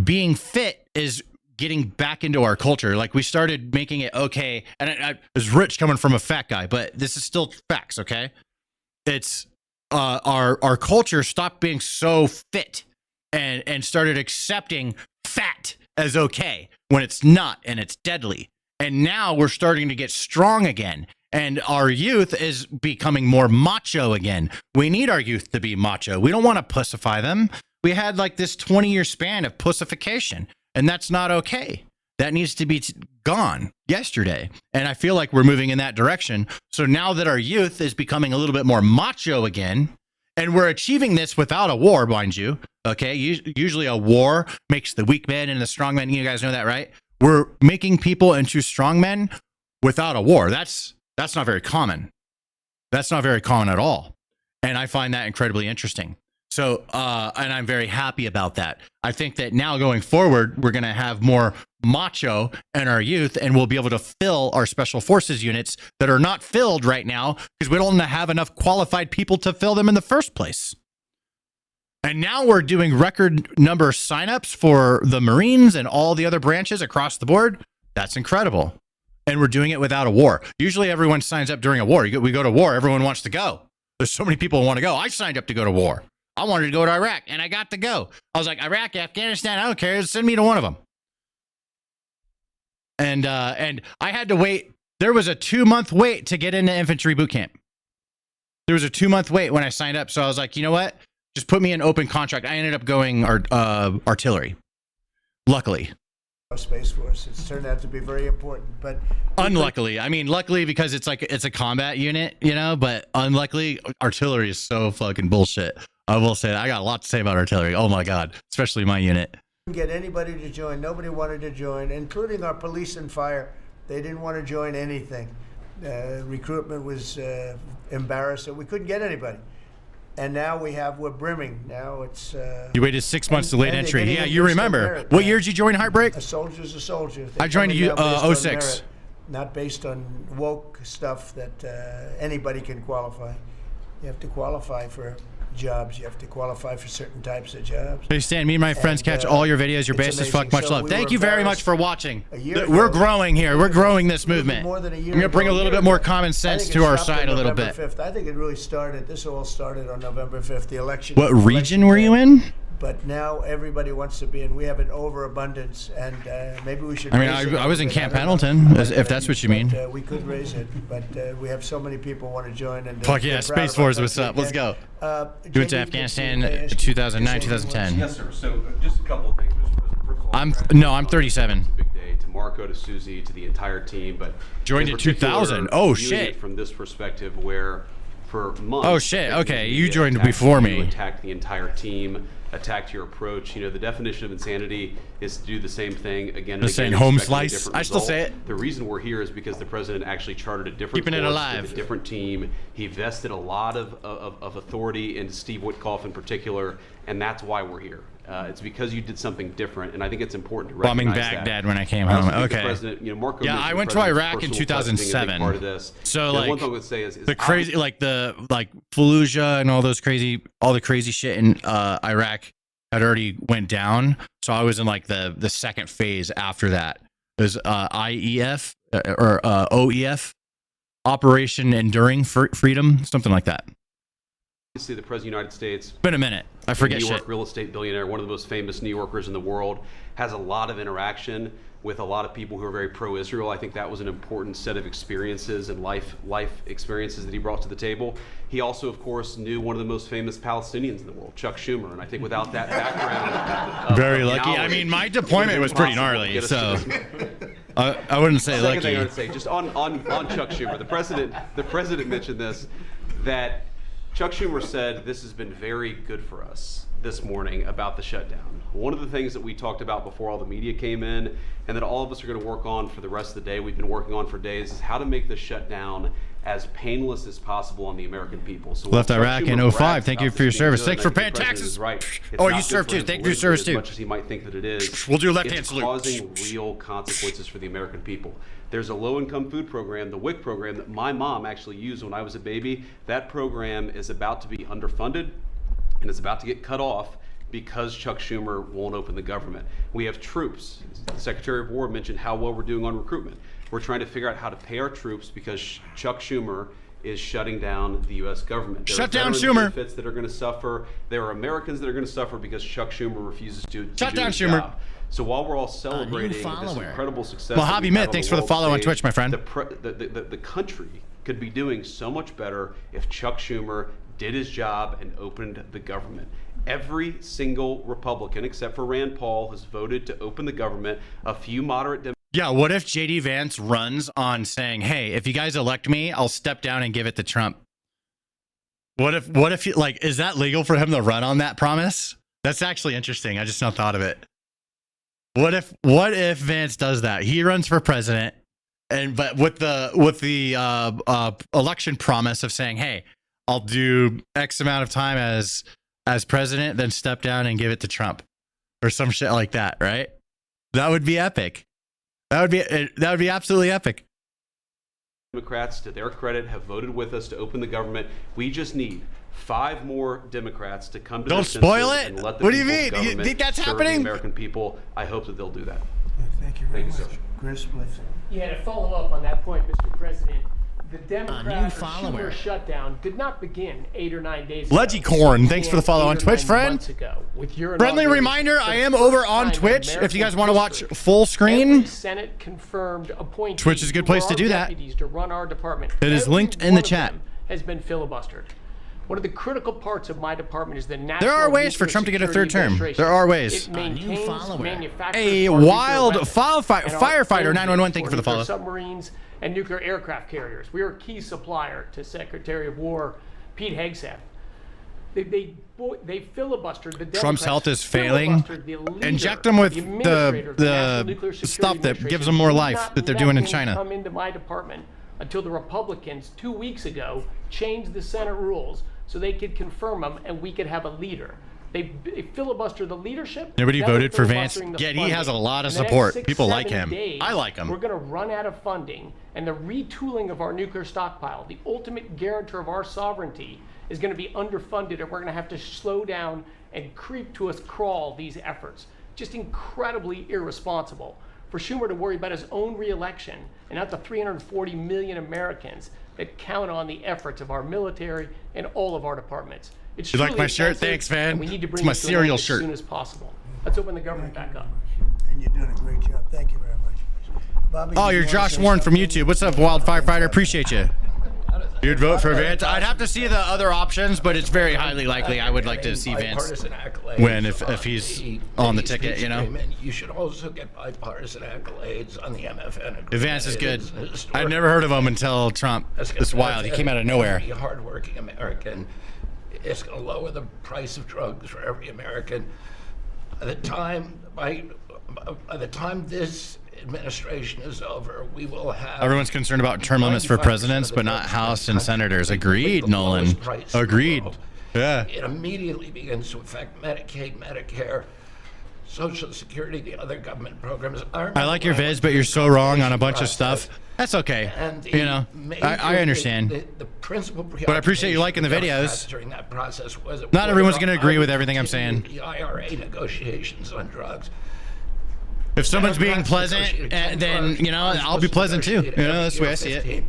Being fit is getting back into our culture. Like we started making it okay. And it was rich coming from a fat guy, but this is still facts, okay? It's our culture stopped being so fit and started accepting fat as okay when it's not, and it's deadly. And now we're starting to get strong again, and our youth is becoming more macho again. We need our youth to be macho. We don't want to pussify them. We had like this 20-year span of pussification, and that's not okay. That needs to be gone yesterday. And I feel like we're moving in that direction. So now that our youth is becoming a little bit more macho again, and we're achieving this without a war, mind you, okay? Usually a war makes the weak men and the strong men. You guys know that, right? We're making people into strong men without a war. That's not very common. That's not very common at all. And I find that incredibly interesting. So, and I'm very happy about that. I think that now going forward, we're going to have more macho in our youth, and we'll be able to fill our special forces units that are not filled right now because we don't have enough qualified people to fill them in the first place. And now we're doing record number signups for the Marines and all the other branches across the board. That's incredible. And we're doing it without a war. Usually everyone signs up during a war. We go to war. Everyone wants to go. There's so many people who want to go. I signed up to go to war. I wanted to go to Iraq, and I got to go. I was like, Iraq, Afghanistan, I don't care. Send me to one of them. And I had to wait. There was a 2-month wait to get into infantry boot camp. There was a 2-month wait when I signed up. So I was like, you know what? Just put me in open contract. I ended up going artillery. Luckily. Space Force. It's turned out to be very important, but unluckily, I mean, luckily because it's a combat unit, you know, but unluckily, artillery is so fucking bullshit. I will say that. I got a lot to say about artillery. Oh my God, especially my unit. Get anybody to join. Nobody wanted to join, including our police and fire. They didn't want to join anything. Recruitment was embarrassing. We couldn't get anybody. And now we're brimming. Now it's... you waited 6 months to late entry. Yeah, you remember. What year did you join Heartbreak? A soldier's a soldier. I joined you 06. Not based on woke stuff that anybody can qualify. You have to qualify for jobs. You have to qualify for certain types of jobs. Hey Stan, me and my friends catch all your videos. Your base is fuck. Much love. Thank you very much for watching. We're growing here. We're growing this movement. We're going to bring a little bit more common sense to our side a little bit. 5th. I think it really started. This all started on November 5th. The election. What region were you in? but now everybody wants to be, and we have an overabundance, and maybe we should. I mean, raise it I was in a bit. Camp I don't know. Pendleton, if that's what you mean. We could raise it, but we have so many people want to join. And Fuck yeah, Space Force, what's up? Let's go. You went to Afghanistan 2009, 2010. Yes, sir. So just a couple of things, Mr. President. First of all, I'm 37. It's a big day to Marco, to Susie, to the entire team, but Joined in 2000. Oh shit. From this perspective, where for months. Oh shit. Okay, you joined before me. Attacked the entire team. Attacked your approach. You know, the definition of insanity is to do the same thing again. Just saying home slice. I still say it. The reason we're here is because the president actually charted a different Keeping it course alive. with a different team. He vested a lot of authority into Steve Witkoff in particular, and that's why we're here. It's because you did something different, and I think it's important to recognize Bombing Baghdad when I came I also home. think the Okay. president, you know, Marco Yeah, mentioned I the went to president's Iraq in personal testing, a big 2007. part of this. So You know, like one thing I would say is the crazy, like Fallujah and all the crazy shit in Iraq had already went down. So I was in like the second phase after that. It was IEF or OEF, Operation Enduring Freedom, something like that. Obviously, the President of the United States. Been a minute. I forget New York shit. real estate billionaire, one of the most famous New Yorkers in the world, has a lot of interaction with a lot of people who are very pro-Israel. I think that was an important set of experiences and life experiences that he brought to the table. He also, of course, knew one of the most famous Palestinians in the world, Chuck Schumer, and I think without that background, Very lucky. I mean, my deployment was pretty gnarly, so I wouldn't say Second lucky. thing I would say, just on Chuck Schumer, the president mentioned this, that Chuck Schumer said this has been very good for us this morning about the shutdown. One of the things that we talked about before all the media came in, and that all of us are going to work on for the rest of the day, we've been working on for days, is how to make the shutdown as painless as possible on the American people. So Left Chuck Iraq in Schumer 05. brags Thank about you this for your being service. good, Thanks and for I think paying the president taxes. is right. It's Oh, not you good served for too. him Thank you for your politically service as too. much as he might think that it is. We'll do left-hand It's salute. causing real consequences for the American people. There's a low-income food program, the WIC program, that my mom actually used when I was a baby. That program is about to be underfunded, and it's about to get cut off because Chuck Schumer won't open the government. We have troops. The Secretary of War mentioned how well we're doing on recruitment. We're trying to figure out how to pay our troops because Chuck Schumer is shutting down the U.S. government. Shut There are down veteran Schumer. benefits that are going to suffer. There are Americans that are going to suffer because Chuck Schumer refuses to Shut do down his Schumer. job. So while we're all celebrating this follower. incredible success, Mojave that we Myth, have on thanks the for the world follow on stage, Twitch, my friend. The country could be doing so much better if Chuck Schumer did his job and opened the government. Every single Republican, except for Rand Paul, has voted to open the government. A few moderate Democrats. Yeah, what if JD Vance runs on saying, "Hey, if you guys elect me, I'll step down and give it to Trump"? What if he, like, is that legal for him to run on that promise? That's actually interesting. I just now thought of it. What if Vance does that? He runs for president, but with the election promise of saying, "Hey, I'll do X amount of time as president, then step down and give it to Trump," or some shit like that, right? That would be epic. That would be absolutely epic. Democrats, to their credit, have voted with us to open the government. We just need 5 more Democrats to come to Don't their spoil senses it. and let the What do you people's mean? You government think that's serve happening? the American people. I hope that they'll do that. Thank you very much. sir. Chris, please. Yeah, to follow up on that point, Mr. President, the Democrat follower. Schumer shutdown did not begin 8 or 9 days ago. Legicorn, thanks for the follow on Twitch, friend. With your Friendly inauguration. reminder, For I the am first over on time in Twitch. If you American guys want to watch history, full screen, every Senate confirmed appointee Twitch is a good place to do that. to run our department. It is Every linked in one the of chat. them has been filibustered. One of the critical parts of my department is the national. There are ways for Nuclear Trump to get a Security third term. Administration. There are ways. It maintains, manufactures A our nuclear wild weapons firefighter, and our 911, thank you for the nuclear follow. Submarines and nuclear aircraft carriers. We are a key supplier to Secretary of War Pete Hegseth. They filibustered the Democrats. Trump's health is failing. filibustered the leader, Inject them with administrator of National Nuclear the Security stuff that gives them Administration. more Do life not that they're let doing in him China. Come into my department until the Republicans 2 weeks ago changed the Senate rules so they could confirm them and we could have a leader. They filibustered the leadership. Nobody now they're voted for Vance, filibustering the yet he funding. has a lot of In the next support. 6, People like 7 him. days, I like him. We're going to run out of funding, and the retooling of our nuclear stockpile, the ultimate guarantor of our sovereignty, is going to be underfunded, and we're going to have to slow down and creep to us crawl these efforts. Just incredibly irresponsible for Schumer to worry about his own reelection and not the 340 million Americans that count on the efforts of our military and all of our departments. It's You like truly my shirt? offensive, Thanks, man. and we need to bring It's my this to an cereal end shirt. as soon as possible. Let's open the government back up. And you're doing a great job. Thank you very much. Bobby, Oh, did you're you wanna Josh say Warren from something? YouTube. What's up, Wild Firefighter? Appreciate you. You'd vote for Vance. I'd have to see the other options, but it's very highly likely I would like to see Vance win if he's on the ticket, you know? You should also get bipartisan accolades on the MFN. If Vance is good. I'd never heard of him until Trump. It's wild. He came out of nowhere. Every hardworking American. It's going to lower the price of drugs for every American. By the time this administration is over, we will have. Everyone's concerned about term limits for presidents, but not House and senators. Agreed, Nolan. Agreed. Yeah. It immediately begins to affect Medicaid, Medicare, Social Security, the other government programs. I like your vids, but you're so wrong on a bunch of stuff. That's okay. You know, I understand. The principal but I appreciate you liking the videos. during that process was Not everyone's going to agree with everything I'm saying. The IRA negotiations on drugs. If someone's being pleasant, then, you know, I'll be pleasant too. You know, that's the way I see it.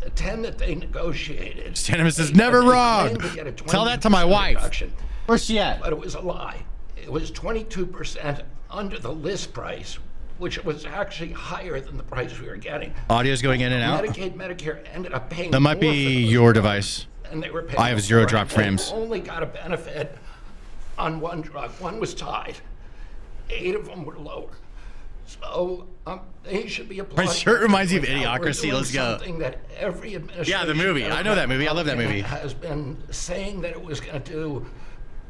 The 10 that they negotiated. Stannis is never wrong. Tell that to my wife. Where's she at? But it was a lie. It was 22% under the list price, which was actually higher than the price we were getting. Audio's going in and out. Medicaid, Medicare ended up paying That might more be for your device. and they were paying I have zero more, drop and frames. they only got a benefit on one drug. One was tied. 8 of them were lower. So they should be applauded. My shirt reminds me of We're Idiocracy. doing Let's go. something that every administration Yeah, the movie. I know that movie. I love that movie. Has been saying that it was going to do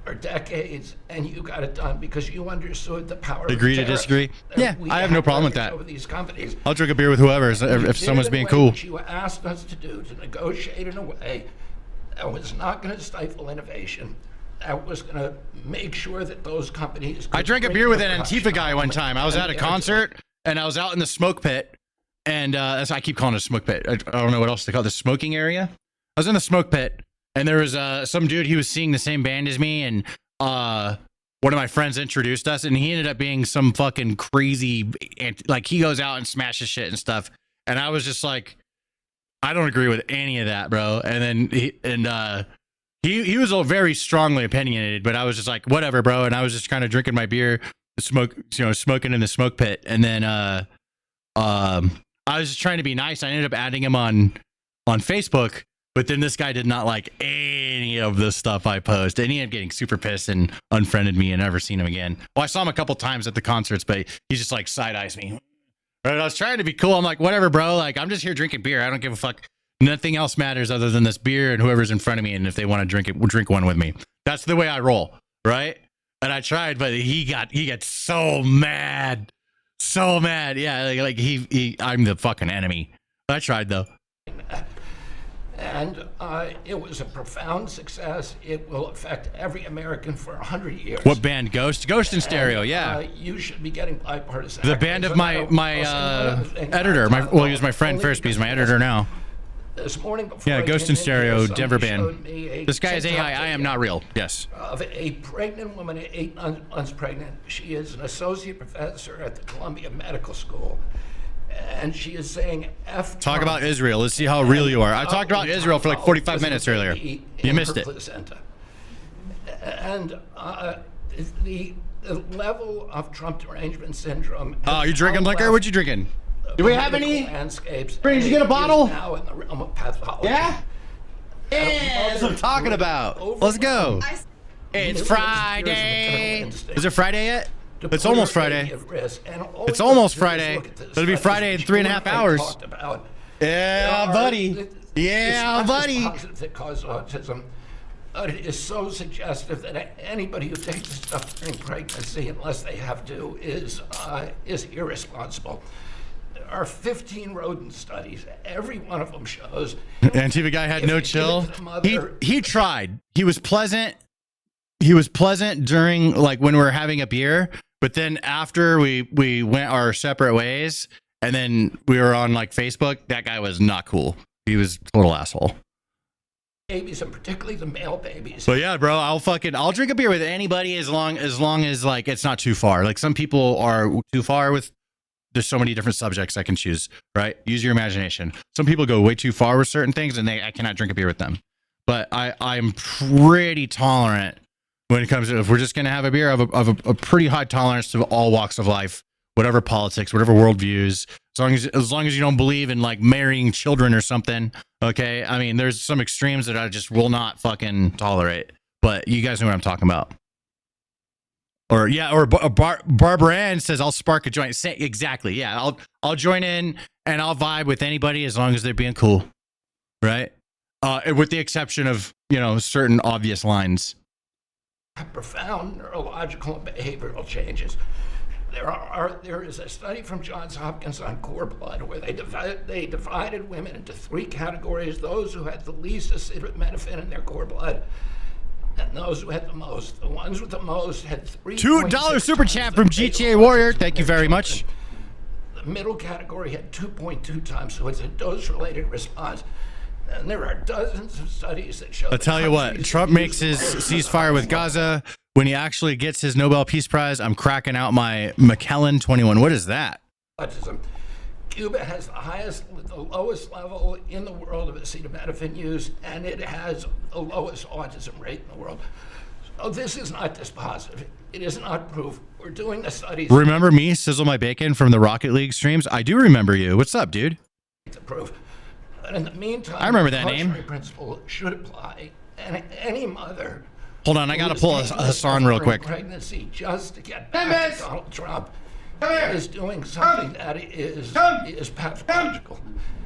for decades, and you got it done because you understood the power. Agree of to tariffs. disagree? Yeah, We I have no had problem with leverage that. Over these companies. I'll drink a beer with whoever if someone's being cool. What you asked us to do, to negotiate in a way that was not going to stifle innovation, that was going to make sure that those companies. I drank a beer with an Antifa guy one time. I was at a concert and I was out in the smoke pit, and I keep calling it a smoke pit. I don't know what else to call it. The smoking area. I was in the smoke pit, and there was some dude. He was seeing the same band as me, and one of my friends introduced us, and he ended up being some fucking crazy. Like, he goes out and smashes shit and stuff, and I was just like, I don't agree with any of that, bro. And then he was all very strongly opinionated, but I was just like, whatever, bro. And I was just kind of drinking my beer, smoking in the smoke pit. And then I was just trying to be nice. I ended up adding him on Facebook, but then this guy did not like any of the stuff I post, and he ended up getting super pissed and unfriended me and never seen him again. Well, I saw him a couple times at the concerts, but he just like side eyes me. Right? I was trying to be cool. I'm like, whatever, bro. Like, I'm just here drinking beer. I don't give a fuck. Nothing else matters other than this beer and whoever's in front of me. And if they want to drink it, we'll drink one with me. That's the way I roll. Right. And I tried, but he got so mad. So mad. Yeah. Like I'm the fucking enemy. I tried though. And it was a profound success. It will affect every American for 100 years. What band? Ghost and Stereo. Yeah. You should be getting bipartisan. The band of my editor. Well, he was my friend first, but he's my editor now. This morning before yeah, I Ghost came and in Stereo, here, Denver somebody band. showed me a This guy is TikTok AI. I am video not real. Yes. Of a pregnant woman, 8 months pregnant. She is an associate professor at the Columbia Medical School. And she is saying, Talk about Israel. Let's see how real you are. I talked about Israel for like 45 minutes earlier. You missed it. And the level of Trump derangement syndrome. Oh, you drinking liquor? What you drinking? Do we have any? Landscapes. Did you get a bottle? Now in the realm of pathology. Yeah? Yeah, that's what I'm talking about. Let's go. It's Friday. Is it Friday yet? It's almost Friday. It's almost Friday. It'll be Friday in 3.5 hours. Yeah, buddy. Yeah, buddy. That cause autism. It is so suggestive that anybody who takes this stuff during pregnancy, unless they have to, is irresponsible. There are 15 rodent studies. Every one of them shows. Antifa guy had no chill. He tried. He was pleasant. He was pleasant during, like, when we were having a beer, but then after we went our separate ways, and then we were on like Facebook, that guy was not cool. He was a total asshole. Babies, and particularly the male babies. So yeah, bro, I'll drink a beer with anybody as long as like it's not too far. Like, some people are too far with. There's so many different subjects I can choose, right? Use your imagination. Some people go way too far with certain things, and I cannot drink a beer with them. but I'm pretty tolerant when it comes to, if we're just going to have a beer, of a pretty high tolerance to all walks of life, whatever politics, whatever worldviews, as long as you don't believe in like marrying children or something. Okay. I mean, there's some extremes that I just will not fucking tolerate, but you guys know what I'm talking about. Or yeah, or Barbara Ann says I'll spark a joint. Exactly. Yeah, I'll join in and I'll vibe with anybody as long as they're being cool, right? With the exception of, you know, certain obvious lines. Profound neurological and behavioral changes. There is a study from Johns Hopkins on cord blood where they divided women into 3 categories: those who had the least acetaminophen in their cord blood, and those who had the most. The ones with the most had $2 super chat from GTA Warrior. Thank you very much. The middle category had 2.2 times, so it's a dose-related response. And there are dozens of studies that show. I'll tell you what, Trump makes his ceasefire with Gaza. When he actually gets his Nobel Peace Prize, I'm cracking out my McKellen 21. What is that? Autism. Cuba has the lowest level in the world of acetaminophen use, and it has the lowest autism rate in the world. So this is not dispositive. It is not proof. We're doing the studies. Remember me, Sizzle My Bacon, from the Rocket League streams? I do remember you. What's up, dude? The proof. But in the meantime, I remember that name. The principle should apply, and any mother. Hold on, I gotta pull a Hassan real quick. Pregnancy just to get back to Donald Trump is doing something that is pathological.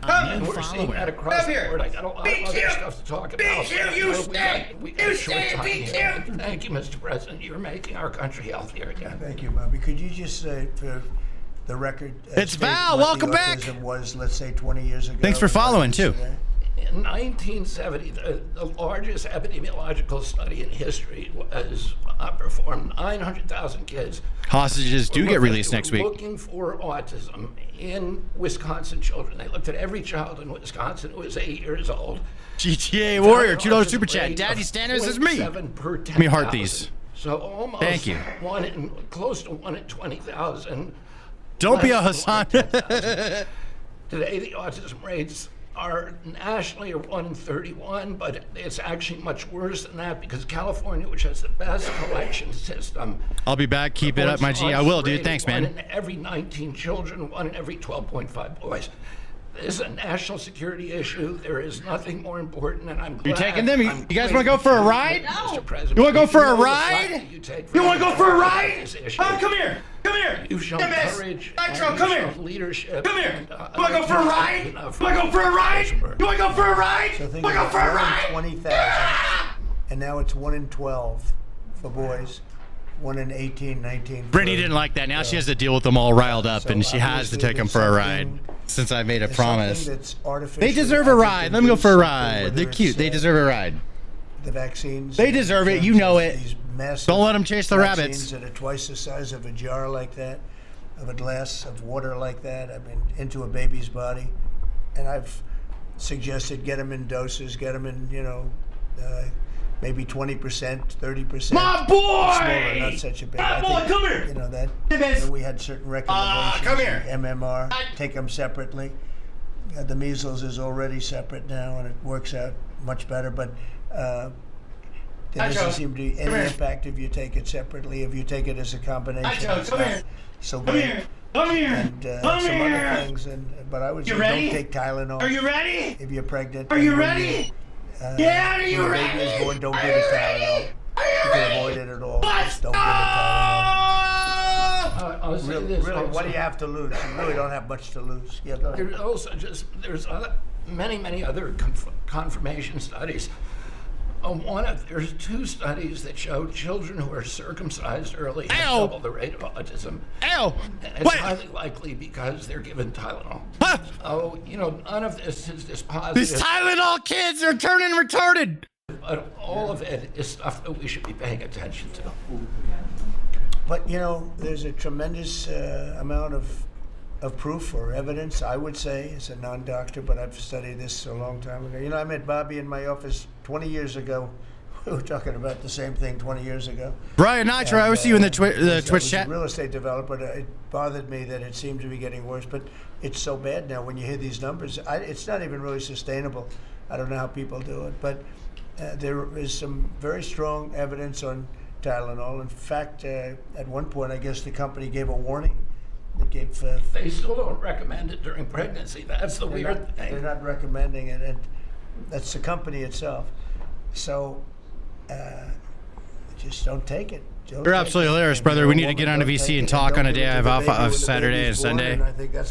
And we're seeing that across the board. I got a lot of other stuff to talk about. We got a short time here. Thank you, Mr. President. You're making our country healthier again. Thank you, Bobby. Could you just say for the record, it's Val. Welcome back. Was, let's say, 20 years ago. Thanks for following too. In 1970, the largest epidemiological study in history was performed. 900,000 kids. Hostages do get released next week. Looking for autism in Wisconsin children. They looked at every child in Wisconsin who was 8 years old. GTA Warrior, $2 super chat. Daddy Standards is me. Let me heart these. So almost thank you. Close to 1 in 20,000. Don't be a Hassan. Today, the autism rates are nationally 1 in 31, but it's actually much worse than that because California, which has the best collection system. I'll be back. Keep it up, my G. I will, dude. Thanks, man. 1 in every 19 children, 1 in every 12.5 boys. This is a national security issue. There is nothing more important, and I'm glad. You taking them? You guys want to go for a ride? No. Mr. President, you want to go for a ride? You want to go for a ride? Come here. Come here. You've shown courage. Nitro, come here. Leadership. Come here. You want to go for a ride? You want to go for a ride? You want to go for a ride? So think want to go for a ride? 20,000, and now it's 1 in 12 for boys. 1 in 18, 19. Brittany didn't like that. Now she has to deal with them all riled up, and she has to take them for a ride. Since I made a promise. They deserve a ride. Let me go for a ride. They're cute. They deserve a ride. The vaccines. They deserve it. You know it. Don't let them chase the rabbits. Vaccines that are twice the size of a jar like that, of a glass of water like that, I mean, into a baby's body. And I've suggested get them in doses, get them in, you know, maybe 20%, 30%. My boy! Smaller, not such a big. My boy, come here! You know that. And we had certain recommendations. Come here. MMR, take them separately. The measles is already separate now, and it works out much better. But there doesn't seem to be any impact if you take it separately. If you take it as a combination, it's not so great. Come here. And some other things. But I would say don't take Tylenol. Are you ready? If you're pregnant. Are you ready? Yeah, are you ready? When the baby is born, don't give it Tylenol. You can avoid it at all. Just don't give it Tylenol. Really, what do you have to lose? You really don't have much to lose. Yeah, go ahead. There's also there's many other confirmation studies. There's 2 studies that show children who are circumcised early have double the rate of autism. And it's highly likely because they're given Tylenol. So, you know, none of this is dispositive. These Tylenol kids are turning retarded. But all of it is stuff that we should be paying attention to. But, you know, there's a tremendous amount of proof or evidence, I would say, as a non-doctor, but I've studied this a long time ago. You know, I met Bobby in my office 20 years ago. We were talking about the same thing 20 years ago. Brian Nitro, I see you in the Twitch I was chat. a real estate developer. It bothered me that it seemed to be getting worse, but it's so bad now when you hear these numbers. It's not even really sustainable. I don't know how people do it, but there is some very strong evidence on Tylenol. In fact, at one point, I guess the company gave a warning. They gave. They still don't recommend it during pregnancy. That's the weird thing. They're not recommending it, and that's the company itself. So, just don't take it. You're absolutely hilarious, brother. We need to get on a VC and talk on a day I have off of Saturday and Sunday.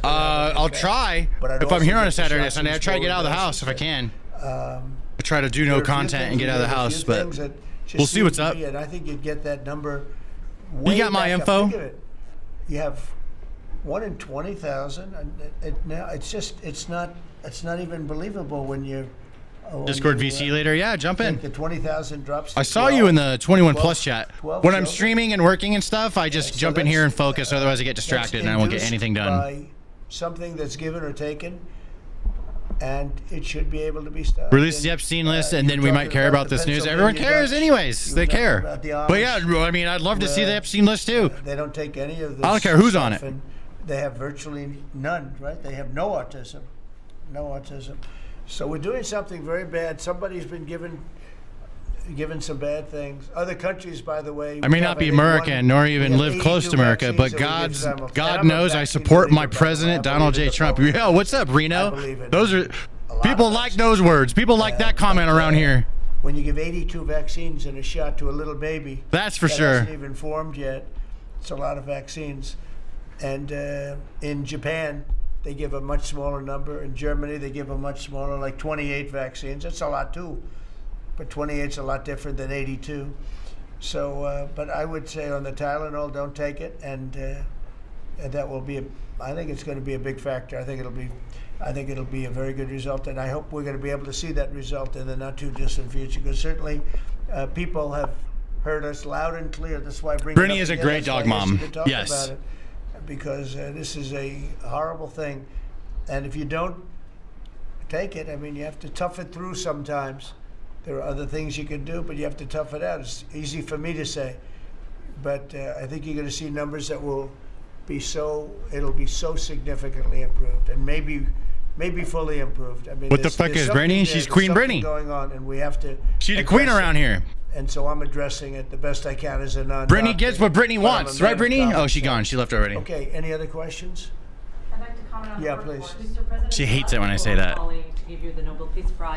I'll try. If I'm here on a Saturday and Sunday, I try to get out of the house if I can. I try to do no content and get out of the house, but we'll see what's up. And I think you'd get that number. You got my info? You have 1 in 20,000. Now it's not even believable when you. Discord VC later. Yeah, jump in. The 20,000 drops. I saw you in the 21 plus chat. When I'm streaming and working and stuff, I just jump in here and focus. Otherwise, I get distracted and I won't get anything done. By something that's given or taken, and it should be able to be stopped. Release the Epstein list, and then we might care about this news. Everyone cares, anyways. They care. But yeah, I mean, I'd love to see the Epstein list too. They don't take any of this. I don't care who's on it. They have virtually none, right? They have no autism. No autism. So we're doing something very bad. Somebody's been given some bad things. Other countries, by the way. I may not be American nor even live close to America, but God knows I support my president, Donald J. Trump. Yeah, what's up, Reno? Those are people like those words. People like that comment around here. When you give 82 vaccines and a shot to a little baby, that's for sure. Hasn't even formed yet. It's a lot of vaccines. And in Japan, they give a much smaller number. In Germany, they give a much smaller, like 28 vaccines. That's a lot too, but 28's a lot different than 82. So, but I would say on the Tylenol, don't take it, and that will be. I think it's going to be a big factor. I think it'll be a very good result, and I hope we're going to be able to see that result in the not too distant future. Because certainly, people have heard us loud and clear. That's why Brittany is a great dog mom. Yes. About it. Because this is a horrible thing, and if you don't take it, I mean, you have to tough it through sometimes. There are other things you can do, but you have to tough it out. It's easy for me to say, but I think you're going to see numbers that will be it'll be so significantly improved, and maybe fully improved. I mean, what the fuck is Brittany? She's Queen Brittany. Going on, and we have to. She's the queen around here. And so I'm addressing it the best I can as a non-doctor. Brittany gets what Brittany wants, right, Brittany? Oh, she's gone. She left already. Okay. Any other questions? I'd like to comment on the please. She hates it when I say that.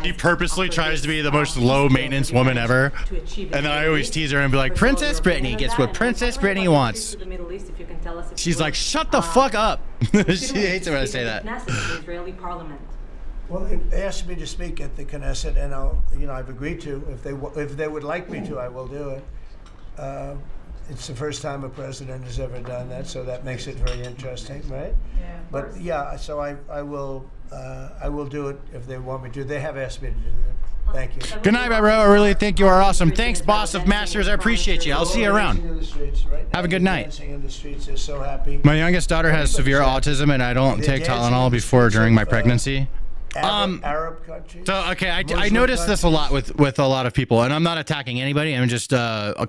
She purposely tries to be the most low-maintenance woman ever, and then I always tease her and be like, "Princess Brittany gets what Princess Brittany wants." She's like, "Shut the fuck up." She hates it when I say that. Israeli parliament. Well, they asked me to speak at the Knesset, and I've agreed to. If they would like me to, I will do it. It's the first time a president has ever done that, so that makes it very interesting, right? Yeah. But yeah, so I will do it if they want me to. They have asked me to do that. Thank you. Good night, my bro. I really think you are awesome. Thanks, boss of masters. I appreciate you. I'll see you around. Have a good night. Dancing in the streets, they're so happy. My youngest daughter has severe autism, and I don't take Tylenol before during my pregnancy. Arab countries. So okay, I noticed this a lot with a lot of people, and I'm not attacking anybody. I'm just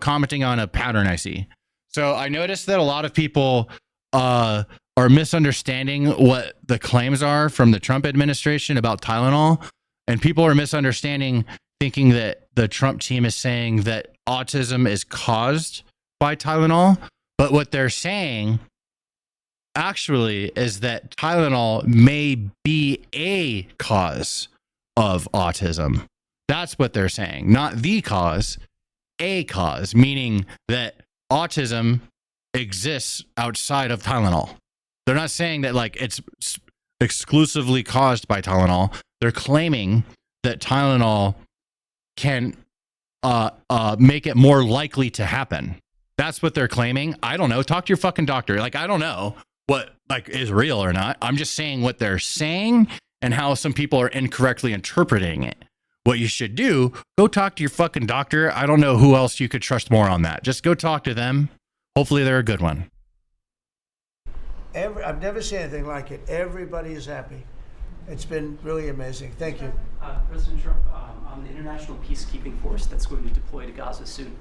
commenting on a pattern I see. So I noticed that a lot of people are misunderstanding what the claims are from the Trump administration about Tylenol, and people are misunderstanding, thinking that the Trump team is saying that autism is caused by Tylenol, but what they're saying actually is that Tylenol may be a cause of autism. That's what they're saying. Not the cause, a cause, meaning that autism exists outside of Tylenol. They're not saying that like it's exclusively caused by Tylenol. They're claiming that Tylenol can make it more likely to happen. That's what they're claiming. I don't know. Talk to your fucking doctor. Like, I don't know what like is real or not. I'm just saying what they're saying and how some people are incorrectly interpreting it. What you should do, go talk to your fucking doctor. I don't know who else you could trust more on that. Just go talk to them. Hopefully they're a good one. I've never seen anything like it. Everybody is happy. It's been really amazing. Thank you. President Trump, on the international peacekeeping force that's going to deploy to Gaza soon,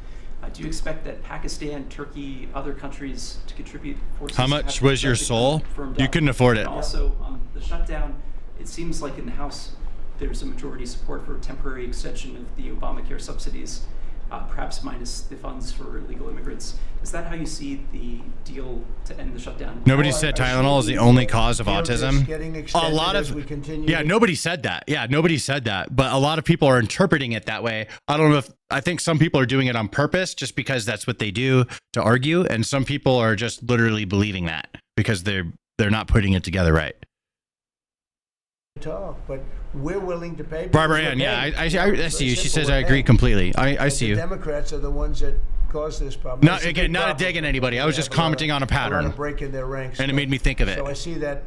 do you expect that Pakistan, Turkey, other countries to contribute forces? How much was your soul? You couldn't afford it. And also, the shutdown, it seems like in the House, there's a majority support for a temporary extension of the Obamacare subsidies, perhaps minus the funds for illegal immigrants. Is that how you see the deal to end the shutdown? Nobody said Tylenol is the only cause of autism. A lot of nobody said that. Yeah, nobody said that. But a lot of people are interpreting it that way. I don't know if I think some people are doing it on purpose just because that's what they do to argue, and some people are just literally believing that because they're not putting it together right. Talk, but we're willing to pay. Barbara Ann, yeah, I see you. She says I agree completely. I see you. The Democrats are the ones that caused this problem. Not again, not a dig at anybody. I was just commenting on a pattern. A lot of break in their ranks, and it made me think of it. So I see that,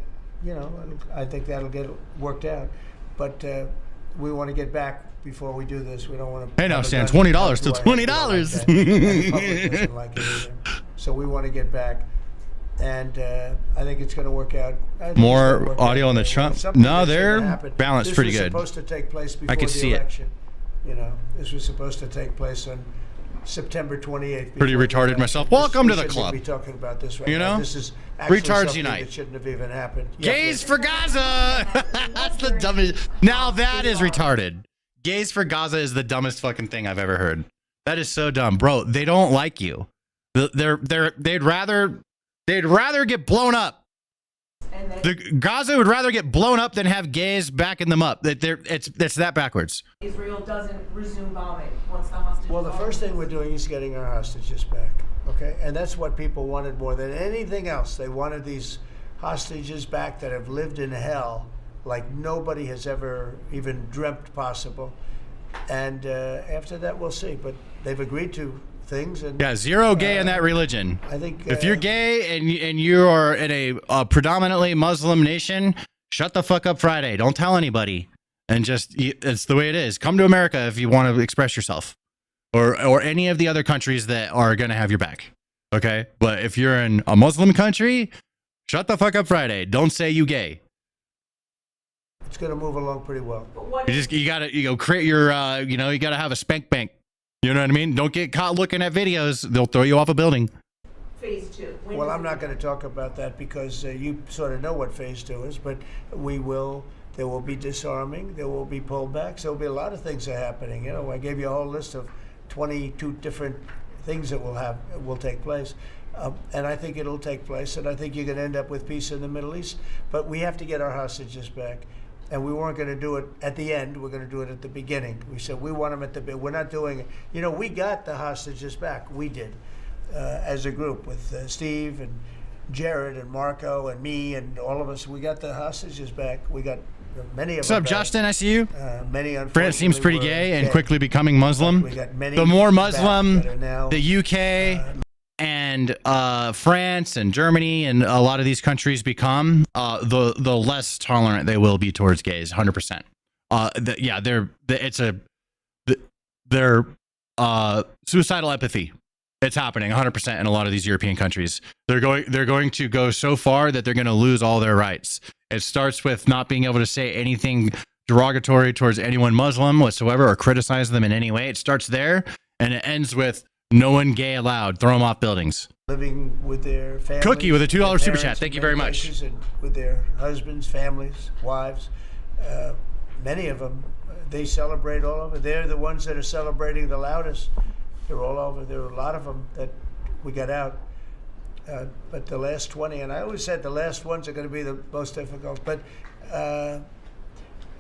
I think that'll get worked out. But we want to get back before we do this. We don't want to. Hey, now, Stan, $20 still $20. Like it either. So we want to get back. And I think it's going to work out. More audio on the Trump? No, they're balanced pretty good. This was supposed to take place before I could the see election. This was supposed to take place on September 28th. Pretty retarded myself. Welcome to the club. We shouldn't be talking about this right now. This is retards unite. That shouldn't have even happened. Gays for Gaza. That's the dumbest. Now that is retarded. Gays for Gaza is the dumbest fucking thing I've ever heard. That is so dumb, bro. They don't like you. They'd rather get blown up. The Gaza would rather get blown up than have gays backing them up. It's that backwards. Israel doesn't resume bombing once the hostages. Well, the first thing we're doing is getting our hostages back. Okay, and that's what people wanted more than anything else. They wanted these hostages back that have lived in hell like nobody has ever even dreamt possible. And after that, we'll see. But they've agreed to things. And zero gay in that religion. I think if you're gay and you are in a predominantly Muslim nation, shut the fuck up Friday. Don't tell anybody, and just it's the way it is. Come to America if you want to express yourself, or any of the other countries that are gonna have your back. Okay, but if you're in a Muslim country, shut the fuck up Friday. Don't say you gay. It's gonna move along pretty well. You gotta create your you gotta have a spank bank. You know what I mean? Don't get caught looking at videos. They'll throw you off a building. Phase 2. Well, I'm not going to talk about that because you sort of know what phase 2 is, but there will be disarming, there will be pullbacks, there will be a lot of things that are happening. I gave you a whole list of 22 different things that will take place. And I think it'll take place, and I think you're going to end up with peace in the Middle East. But we have to get our hostages back. And we weren't going to do it at the end. We're going to do it at the beginning. We said we want them at the beginning. We're not doing it. We got the hostages back. We did, as a group with Steve and Jared and Marco and me and all of us. We got the hostages back. We got many of them. What's up, Justin? I see you. Many, France seems pretty gay and quickly becoming Muslim. We got many. The more Muslim, the UK. And France and Germany and a lot of these countries become, the less tolerant they will be towards gays. 100%. They're suicidal empathy. It's happening 100% in a lot of these European countries. They're going to go so far that they're going to lose all their rights. It starts with not being able to say anything derogatory towards anyone Muslim whatsoever or criticize them in any way. It starts there, and it ends with no one gay allowed. Throw them off buildings. Living with their families. Cookie with a $2 super chat. Thank you very much. And with their husbands, families, wives. Many of them, they celebrate all over. They're the ones that are celebrating the loudest. They're all over. There are a lot of them that we got out. But the last 20, and I always said the last ones are going to be the most difficult. But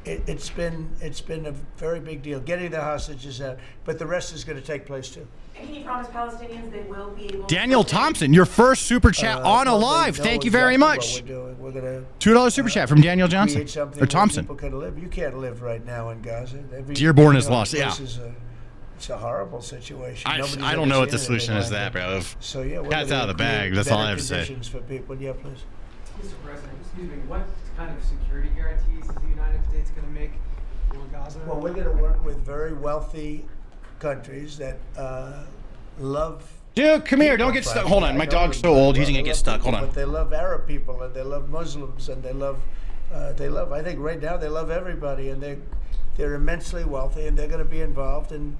it's been a very big deal getting the hostages out. But the rest is going to take place too. Can you promise Palestinians they will be able Daniel Thompson, your first super chat on a live. Thank you very much. We're gonna $2 super chat from Daniel Johnson or Thompson. People can live. You can't live right now in Gaza. Dearborn is lost. Yeah. It's a horrible situation. I don't know what the solution is to that, bro. So yeah, cat's out of the bag. That's all I have to say. For people. Yeah, please. Mr. President, excuse me. What kind of security guarantees is the United States going to make for Gaza? Well, we're going to work with very wealthy countries that love. Dude, come here. Don't get stuck. Hold on. My dog's so old. He's going to get stuck. Hold on. But they love Arab people, and they love Muslims, and they love, I think right now they love everybody, and they're immensely wealthy, and they're going to be involved in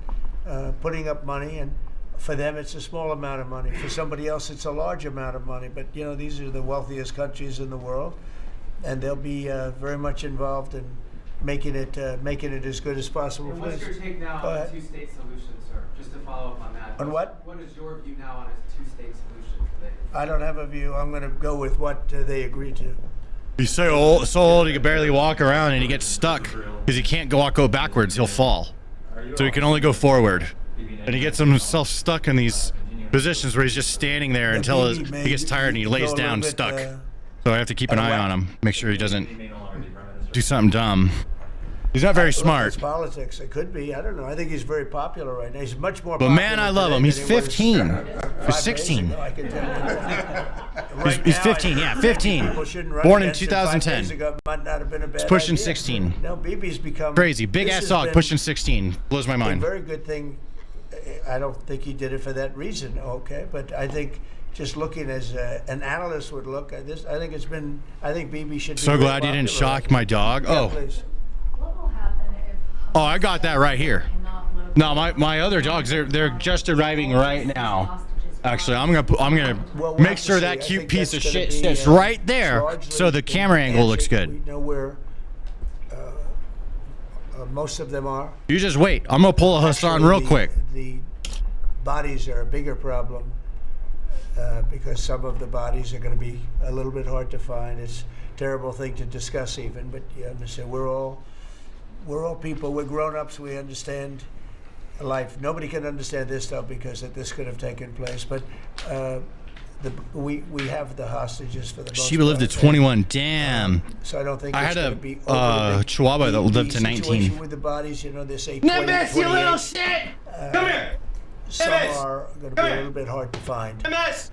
putting up money. And for them, it's a small amount of money. For somebody else, it's a large amount of money. But, these are the wealthiest countries in the world, and they'll be very much involved in making it as good as possible. And what's your take now on a two-state solution, sir? Just to follow up on that. On what? What is your view now on a two-state solution today? I don't have a view. I'm going to go with what they agreed to. He's so old he can barely walk around, and he gets stuck because he can't go backwards. He'll fall. So he can only go forward. And he gets himself stuck in these positions where he's just standing there until he gets tired and he lays down stuck. So I have to keep an eye on him, make sure he doesn't do something dumb. He's not very smart. It's politics. It could be. I don't know. I think he's very popular right now. He's much more But popular man, I love him. He's 15 or 16. He's 15, yeah, 15. Born in 2010. He's pushing 16. No, Bibi's become crazy. Big ass dog pushing 16. Blows my mind. A very good thing. I don't think he did it for that reason, okay? But I think just looking as an analyst would look at this, I think Bibi should be so glad you didn't shock my dog. Yeah, oh. please. Oh, I got that right here. No, my other dogs, they're just arriving right now. Actually, I'm gonna make sure that cute piece of shit sits right there so the camera angle looks good. We know where most of them are. You just wait. I'm gonna pull a Hassan real quick. The bodies are a bigger problem because some of the bodies are going to be a little bit hard to find. It's a terrible thing to discuss even, but you understand we're all people. We're grown-ups. We understand life. Nobody can understand this stuff because this could have taken place. But we have the hostages for the most Sheba lived to 21. Damn. So I don't think I it's had going to be Chihuahua that lived to 19. Situation with the bodies, you know, they say Nimbus, 20, you little shit! Come here. Some are going to be a little bit hard to find. Nimbus.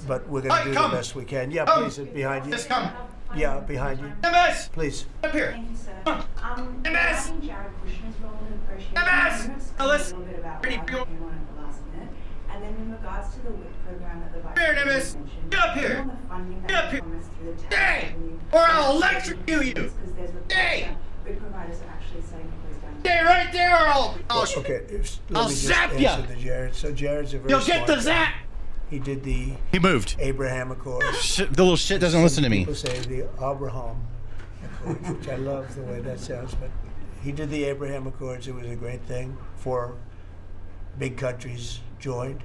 But we're going to do the best we can. Yeah, please, behind you. Just come. Yeah, behind you. Nimbus. Please. Up here. Thank you, sir. Nimbus. Jared Kushner's role in negotiations. Nimbus. A little bit about what came on at the last minute. And then in regards to the WIC program that the Vice Here, President Nimbus. mentioned, Get up here. on the funding that Get up was here. promised through the tax Stay, revenue, or I'll electrocute you. Because there's reports Stay. that WIC providers are actually saying it goes down to Stay right there, or I'll Okay, let I'll me just zap answer ya. to Jared. So Jared's a very You'll get smart the guy. zap. He did the He moved. Abraham Accords. Shit, the little shit doesn't listen to me. People say the Abraham Accords, which I love the way that sounds. But he did the Abraham Accords. It was a great thing. 4 big countries joined.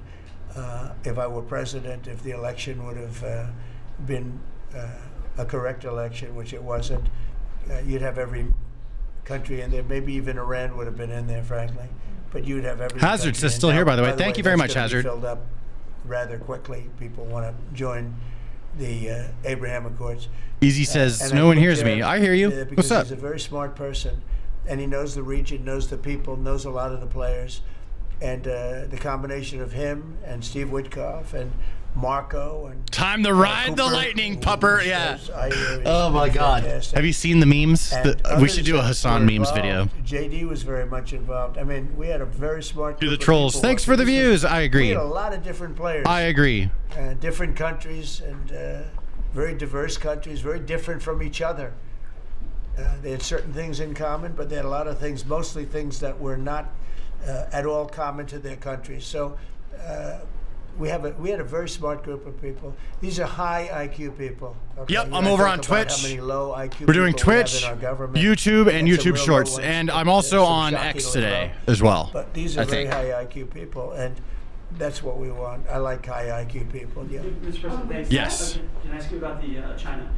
If I were president, if the election would have been a correct election, which it wasn't, you'd have every country in there. Maybe even Iran would have been in there, frankly. But you'd have every Hazard's country in. still here, by the way. By Thank you very that's much, gonna be Hazard. Filled up rather quickly. People want to join the Abraham Accords. Easy says, And I no one put hears me. Jared, I hear you. because What's up? He's a very smart person, and he knows the region, knows the people, knows a lot of the players. And the combination of him and Steve Witkoff and Marco and Time to ride the Cooper, lightning, pupper. Yeah. is Oh my God. fantastic. Have you seen the memes? And We should others do a that Hassan were memes video. involved. JD was very much involved. I mean, we had a very smart Do group the of trolls. people Thanks working. for the This was- views. I We agree. had a lot of different players. I agree. Different countries and very diverse countries, very different from each other. They had certain things in common, but they had a lot of things, mostly things that were not at all common to their countries. So we had a very smart group of people. These are high IQ people. Okay? Yep, You I'm know, over talk on about Twitch. How many low IQ We're doing people we have Twitch, in our government. YouTube, and That's some YouTube real Shorts. low ones, And but I'm also some on shockingly X today low. as well. But these are I very think. high IQ people, and that's what we want. I like high IQ people. Yeah. Mr. President, thanks. Yes. Can I ask you about the China?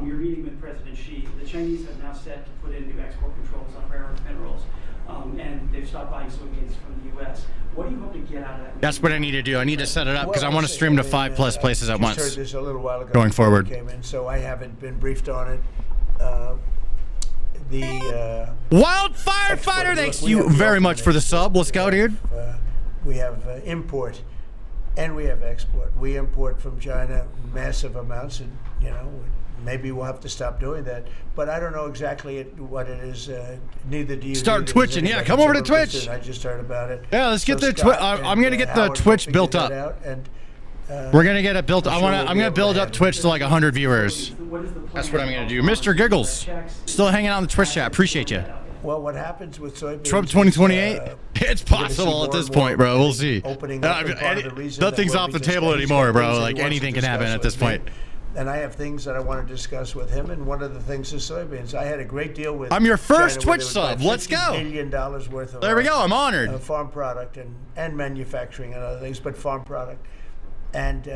You're meeting with President Xi. The Chinese have now set to put in new export controls on rare earth minerals, and they've stopped buying soybeans from the U.S. What do you hope to get out of that? That's what I need to do. I need to set it up because I Well, want to see, stream to I mean, 5+ places at I just once. heard this a little while ago Going before forward. we came in, so I haven't been briefed on it. Wild Firefighter, thanks you very much for the sub. Let's go, dude. We have import and we have export. We import from China massive amounts, and maybe we'll have to stop doing that. But I don't know exactly what it is. Neither do you. Start neither does twitching. Yeah, anybody. come over to It's a little Twitch. soon. I just heard about it. Yeah, let's get So the Twitch. Scott I'm gonna and get the Howard Twitch will built figure up. that out, and, We're gonna get it built. I'm I'm sure gonna we'll I'm be gonna able build to up have Twitch to like 100 viewers. That's what I'm gonna do. Mr. Giggles, still hanging out in the Twitch chat. Appreciate you. Well, what happens with soybeans? Trump is, 2028? It's we're gonna see possible more at this and more point, bro. We'll see. opening up, and part of the reason that Nothing's we'll off be the just table he's anymore, got bro. things that Like he wants anything to can happen discuss at this with me. point. and I have things that I want to discuss with him. And one of the things is soybeans. I had a great deal with. I'm your first China, Twitch sub. Let's go. $50 billion worth of. There we go. I'm honored. Farm product and manufacturing and other things, but farm product. And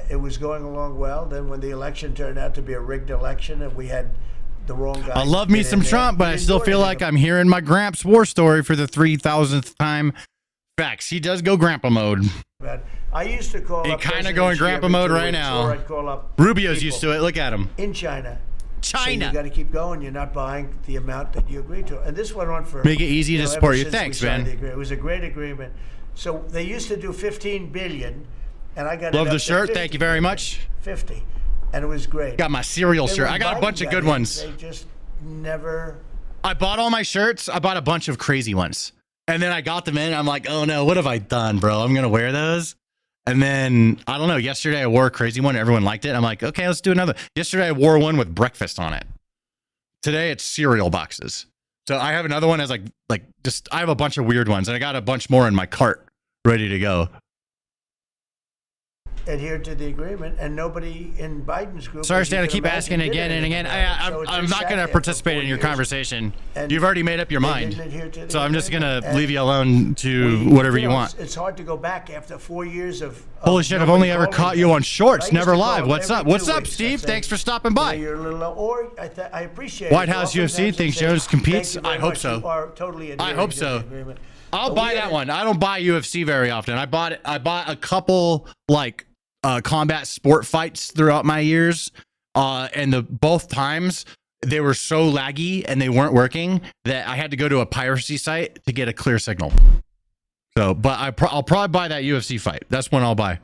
it was going along well. Then when the election turned out to be a rigged election and we had the wrong guy. I love me some Trump, but I still feel like I'm hearing my Gramps war story for the 3,000th time. Facts. He does go grandpa mode. I used to call up. Kind of going grandpa mode right now. I'd call up Rubio's used to it. Look at him. In China. China. So you got to keep going. You're not buying the amount that you agreed to. And this went on for. Make it easy to support ever you. since Thanks, we signed man. the agreement. It was a great agreement. So they used to do 15 billion, and I got. Love it up the to shirt. 50, Thank you very much. 50, and it was great. Got my cereal Then shirt. when I got a Biden bunch of got good in, ones. They just never. I bought all my shirts. I bought a bunch of crazy ones. And then I got them in. I'm like, oh no, what have I done, bro? I'm going to wear those. And then, I don't know, yesterday I wore a crazy one. Everyone liked it. I'm like, okay, let's do another. Yesterday I wore one with breakfast on it. Today it's cereal boxes. So I have another one as I have a bunch of weird ones. And I got a bunch more in my cart ready to go. Adhered to the agreement, and nobody in Biden's group. Sorry, Stan, I keep asking again and again. I'm not going to participate in your conversation. You've already made up your mind. So I'm just going to leave you alone to whatever you want. It's hard to go back after 4 years of. Holy shit, I've only ever caught you on shorts, never live. What's up? What's up, Steve? Thanks for stopping by. You're a little, or I appreciate White House UFC thinks Jones competes. I hope so. Totally I hope so. I'll buy that one. I don't buy UFC very often. I bought a couple combat sport fights throughout my years, and both times they were so laggy and they weren't working that I had to go to a piracy site to get a clear signal. So, but I'll probably buy that UFC fight. That's one I'll buy.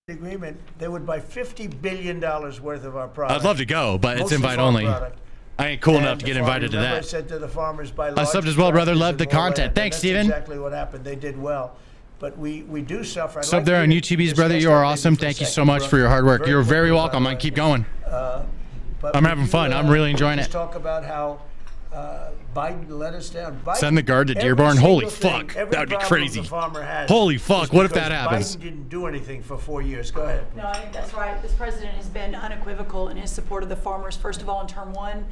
Agreement, they would buy $50 billion worth of our product. I'd love to go, but it's invite only. Product. I ain't cool enough to get invited to that. I said to the farmers, buy I subbed as well, brother. Love the content. Land. Thanks, Steven. Exactly what happened. They did well. But we do suffer. Sub there on YouTube's brother. You are awesome. Thank you so much for your hard work. You're very welcome. I keep going. I'm having fun. I'm really enjoying it. Talk about how Biden let us down. Send the guard to Dearborn. Holy fuck. That would be crazy. Holy fuck. What if that happens? Biden didn't do anything for 4 years. Go ahead. No, I think that's right. This president has been unequivocal in his support of the farmers. First of all, in term one,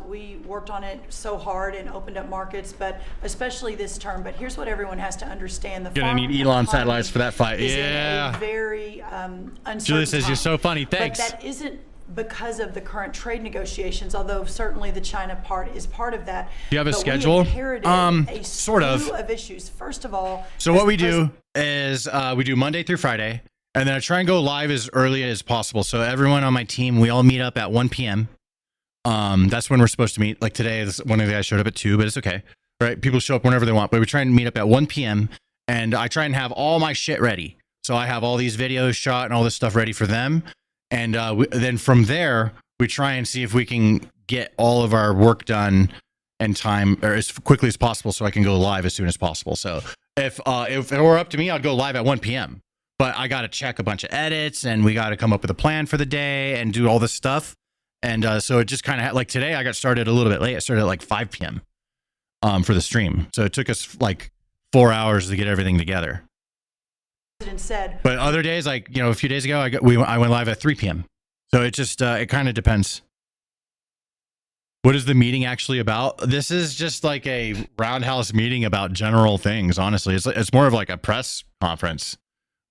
we worked on it so hard and opened up markets, but especially this term. But here's what everyone has to understand. The Gonna need Elon satellites for that fight. Is Yeah. in a very uncertain Julie says time. you're so funny. Thanks. But that isn't because of the current trade negotiations, although certainly the China part is part of that. Do you have a But schedule? We inherited a sort of. slew of issues. First of all, So what we do is we do Monday through Friday, and then I try and go live as early as possible. So everyone on my team, we all meet up at 1 p.m. That's when we're supposed to meet. Like today, one of the guys showed up at 2, but it's okay. Right? People show up whenever they want, but we try and meet up at 1 p.m. and I try and have all my shit ready. So I have all these videos shot and all this stuff ready for them. And then from there, we try and see if we can get all of our work done in time or as quickly as possible so I can go live as soon as possible. So if it were up to me, I'd go live at 1 p.m. But I got to check a bunch of edits and we got to come up with a plan for the day and do all this stuff. And so it just kind of like today, I got started a little bit late. I started at like 5 p.m. For the stream. So it took us like 4 hours to get everything together. Said, but other days, like, a few days ago, I went live at 3 p.m. So it just, it kind of depends. What is the meeting actually about? This is just like a roundhouse meeting about general things, honestly. It's more of like a press conference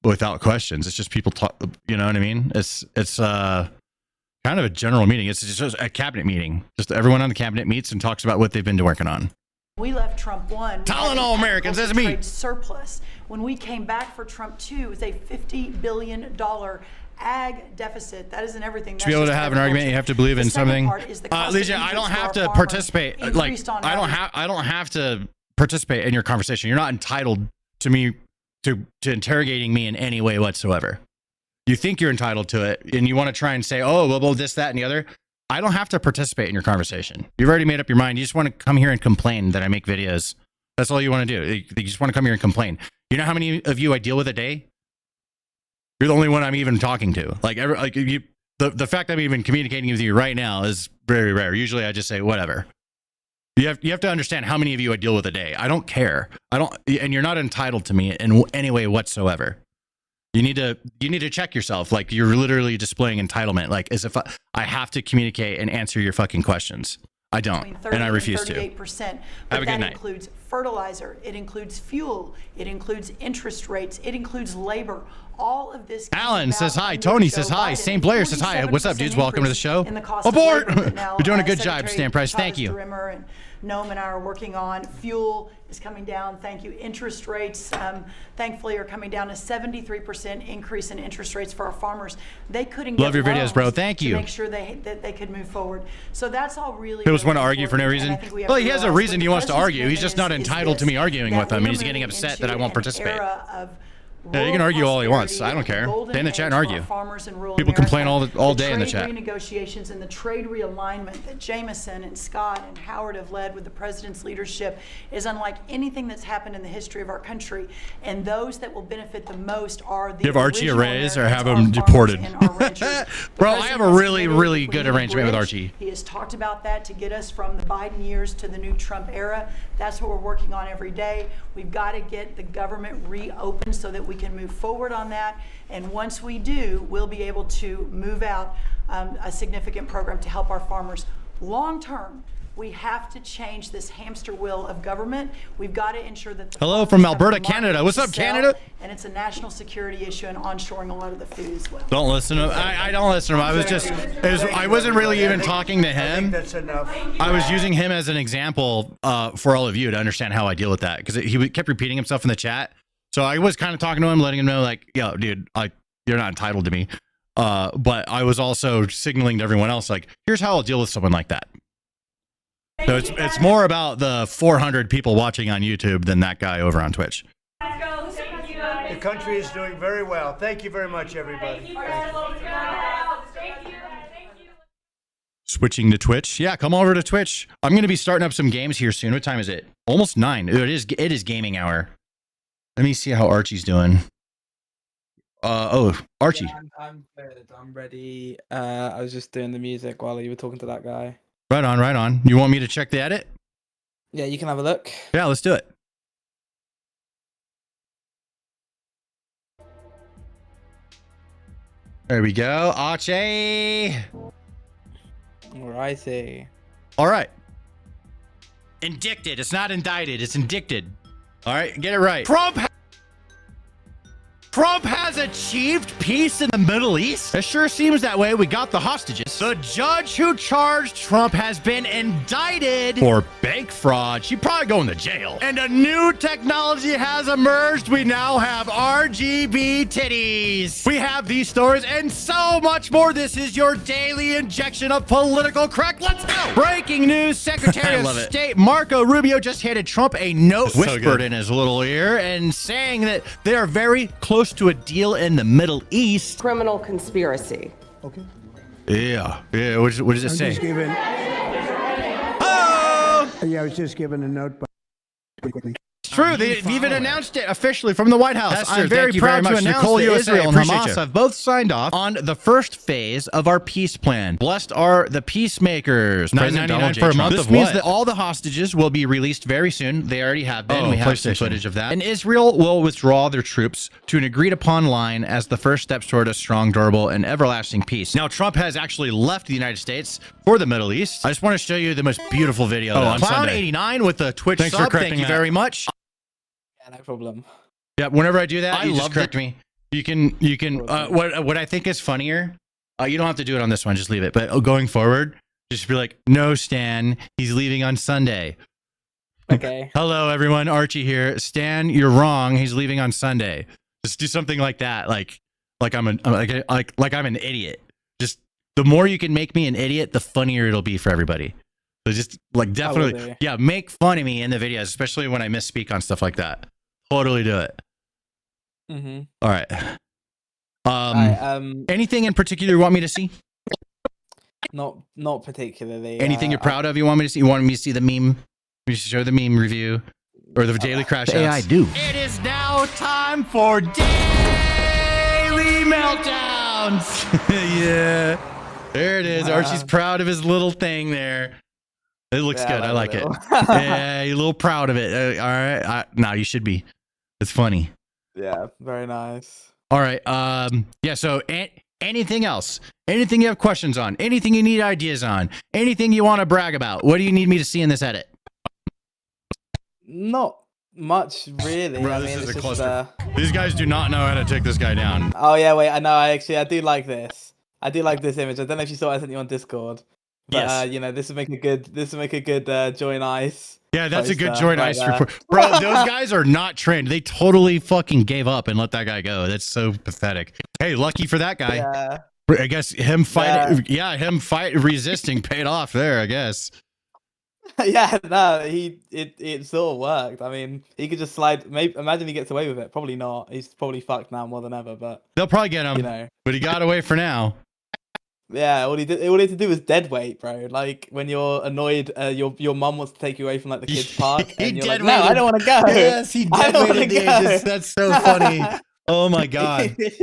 without questions. It's just people talk, you know what I mean? It's kind of a general meeting. It's just a cabinet meeting. Just everyone on the cabinet meets and talks about what they've been working on. We left Trump 1. Telling all Americans, that's me. Surplus. When we came back for Trump 2, it was a $50 billion ag deficit. That isn't everything. To be able to have an argument, you have to believe in something. Alicia, I don't have to participate. Like, I don't have to participate in your conversation. You're not entitled to me to interrogating me in any way whatsoever. You think you're entitled to it, and you want to try and say, oh, well, this, that, and the other. I don't have to participate in your conversation. You've already made up your mind. You just want to come here and complain that I make videos. That's all you want to do. You just want to come here and complain. You know how many of you I deal with a day? You're the only one I'm even talking to. The fact I'm even communicating with you right now is very rare. Usually I just say whatever. You have to understand how many of you I deal with a day. I don't care. And you're not entitled to me in any way whatsoever. You need to check yourself. Like, you're literally displaying entitlement, like as if I have to communicate and answer your fucking questions. I don't, and I refuse to. 38%. Have a good that night. includes fertilizer, it includes fuel, it includes interest rates, it includes labor. All of this. Alan says hi. Tony says hi. St. Blair says hi. What's up, dudes? Welcome to the show. Abort! You're doing a good job, Stan Price. Thank you. And Noam and I are working on. Fuel is coming down. Thank you. Interest rates, thankfully, are coming down. A 73% increase in interest rates for our farmers. They couldn't get Love your videos, bro. Thank you. to make sure that they could move forward. So that's all really. He just want to really argue for no reason. Well, he has a reason he wants to argue. He's just not entitled to me arguing with him, and he's getting upset that I won't participate. Yeah, you can argue all he wants. I don't care. Stay in the chat and argue. People complain all day in the chat. Trade renegotiations and the trade realignment that Jameson and Scott and Howard have led with the president's leadership is unlike anything that's happened in the history of our country. And those that will benefit the most are the Give Archie a raise or have him deported. Bro, I have a really good arrangement with Archie. He has talked about that to get us from the Biden years to the new Trump era. That's what we're working on every day. We've got to get the government reopened so that we can move forward on that. And once we do, we'll be able to move out a significant program to help our farmers. Long term, we have to change this hamster wheel of government. We've got to ensure that the hello from Alberta, Canada. What's up, Canada? And it's a national security issue and onshoring a lot of the food as well. Don't listen to him. I don't listen to him. I wasn't really even talking to him. That's enough. I was using him as an example for all of you to understand how I deal with that, because he kept repeating himself in the chat. So I was kind of talking to him, letting him know, like, yo, dude, like, you're not entitled to me. But I was also signaling to everyone else, like, here's how I'll deal with someone like that. So it's more about the 400 people watching on YouTube than that guy over on Twitch. The country is doing very well. Thank you very much, everybody. Switching to Twitch. Yeah, come over to Twitch. I'm going to be starting up some games here soon. What time is it? Almost 9. It is gaming hour. Let me see how Archie's doing. Archie. Yeah, I'm good. I'm ready. I was just doing the music while you were talking to that guy. Right on. You want me to check the edit? Yeah, you can have a look. Yeah, let's do it. There we go. Archie. Alrighty. All right. Indicted. It's not indicted. It's indicted. All right, get it right. Trump has achieved peace in the Middle East? It sure seems that way. We got the hostages. The judge who charged Trump has been indicted for bank fraud. She'd probably go into jail. And a new technology has emerged. We now have RGB titties. We have these stories and so much more. This is your daily injection of political correct. Let's go. Breaking news. Secretary of State Marco Rubio just handed Trump a note whispered in his little ear and saying that they are very close to a deal in the Middle East. Criminal conspiracy. Okay. Yeah. What does it say? Yeah, I was just given a note. It's true. They've even announced it officially from the White House. I'm very proud to announce that Israel and Hamas have both signed off on the first phase of our peace plan. Blessed are the peacemakers. $9.99 for a month. This means that all the hostages will be released very soon. They already have been. We have some footage of that. And Israel will withdraw their troops to an agreed upon line as the first steps toward a strong, durable, and everlasting peace. Now, Trump has actually left the United States for the Middle East. I just want to show you the most beautiful video. On Clown89 with the Twitch sub. Thank you very much. No problem. Yeah, whenever I do that, you just correct me. You can what I think is funnier, you don't have to do it on this one, just leave it. But going forward, just be like, no, Stan, he's leaving on Sunday. Okay. Hello, everyone. Archie here. Stan, you're wrong. He's leaving on Sunday. Just do something like that, like I'm an idiot. Just the more you can make me an idiot, the funnier it'll be for everybody. So just like definitely, yeah, make fun of me in the videos, especially when I misspeak on stuff like that. Totally do it. Mm-hmm. All right. Anything in particular you want me to see? Not particularly. Anything you're proud of you want me to see? You want me to see the meme? You show the meme review or the daily crash outs? I do. It is now time for daily meltdowns. Yeah. There it is. Archie's proud of his little thing there. It looks good. I like it. Yeah, you're a little proud of it. All right. No, you should be. It's funny. Yeah, very nice. All right. Yeah. So anything else? Anything you have questions on? Anything you need ideas on? Anything you want to brag about? What do you need me to see in this edit? Not much, really. Bro, I this mean, is it's a just, cluster. These guys do not know how to take this guy down. Oh yeah, wait. I know. I do like this. I do like this image. I don't know if you saw. I sent you on Discord. But Yes. you know, this would make a good join ice. Yeah, that's a good poster joint right ice there. report. Bro, those guys are not trained. They totally fucking gave up and let that guy go. That's so pathetic. Hey, lucky for that guy. Yeah. I guess him fighting, resisting paid off there, I guess. Yeah, no, it sort of worked. I mean, he could just slide. Maybe imagine he gets away with it. Probably not. He's probably fucked now more than ever. But They'll probably get him, you know. but he got away for now. Yeah, all he had to do was dead weight, bro. Like when you're annoyed, your mum wants to take you away from like the kids' park, and you're like, no, I don't want to go. Yes, he I dead don't wanna weighted the go." agents. That's so funny. Oh my god, That's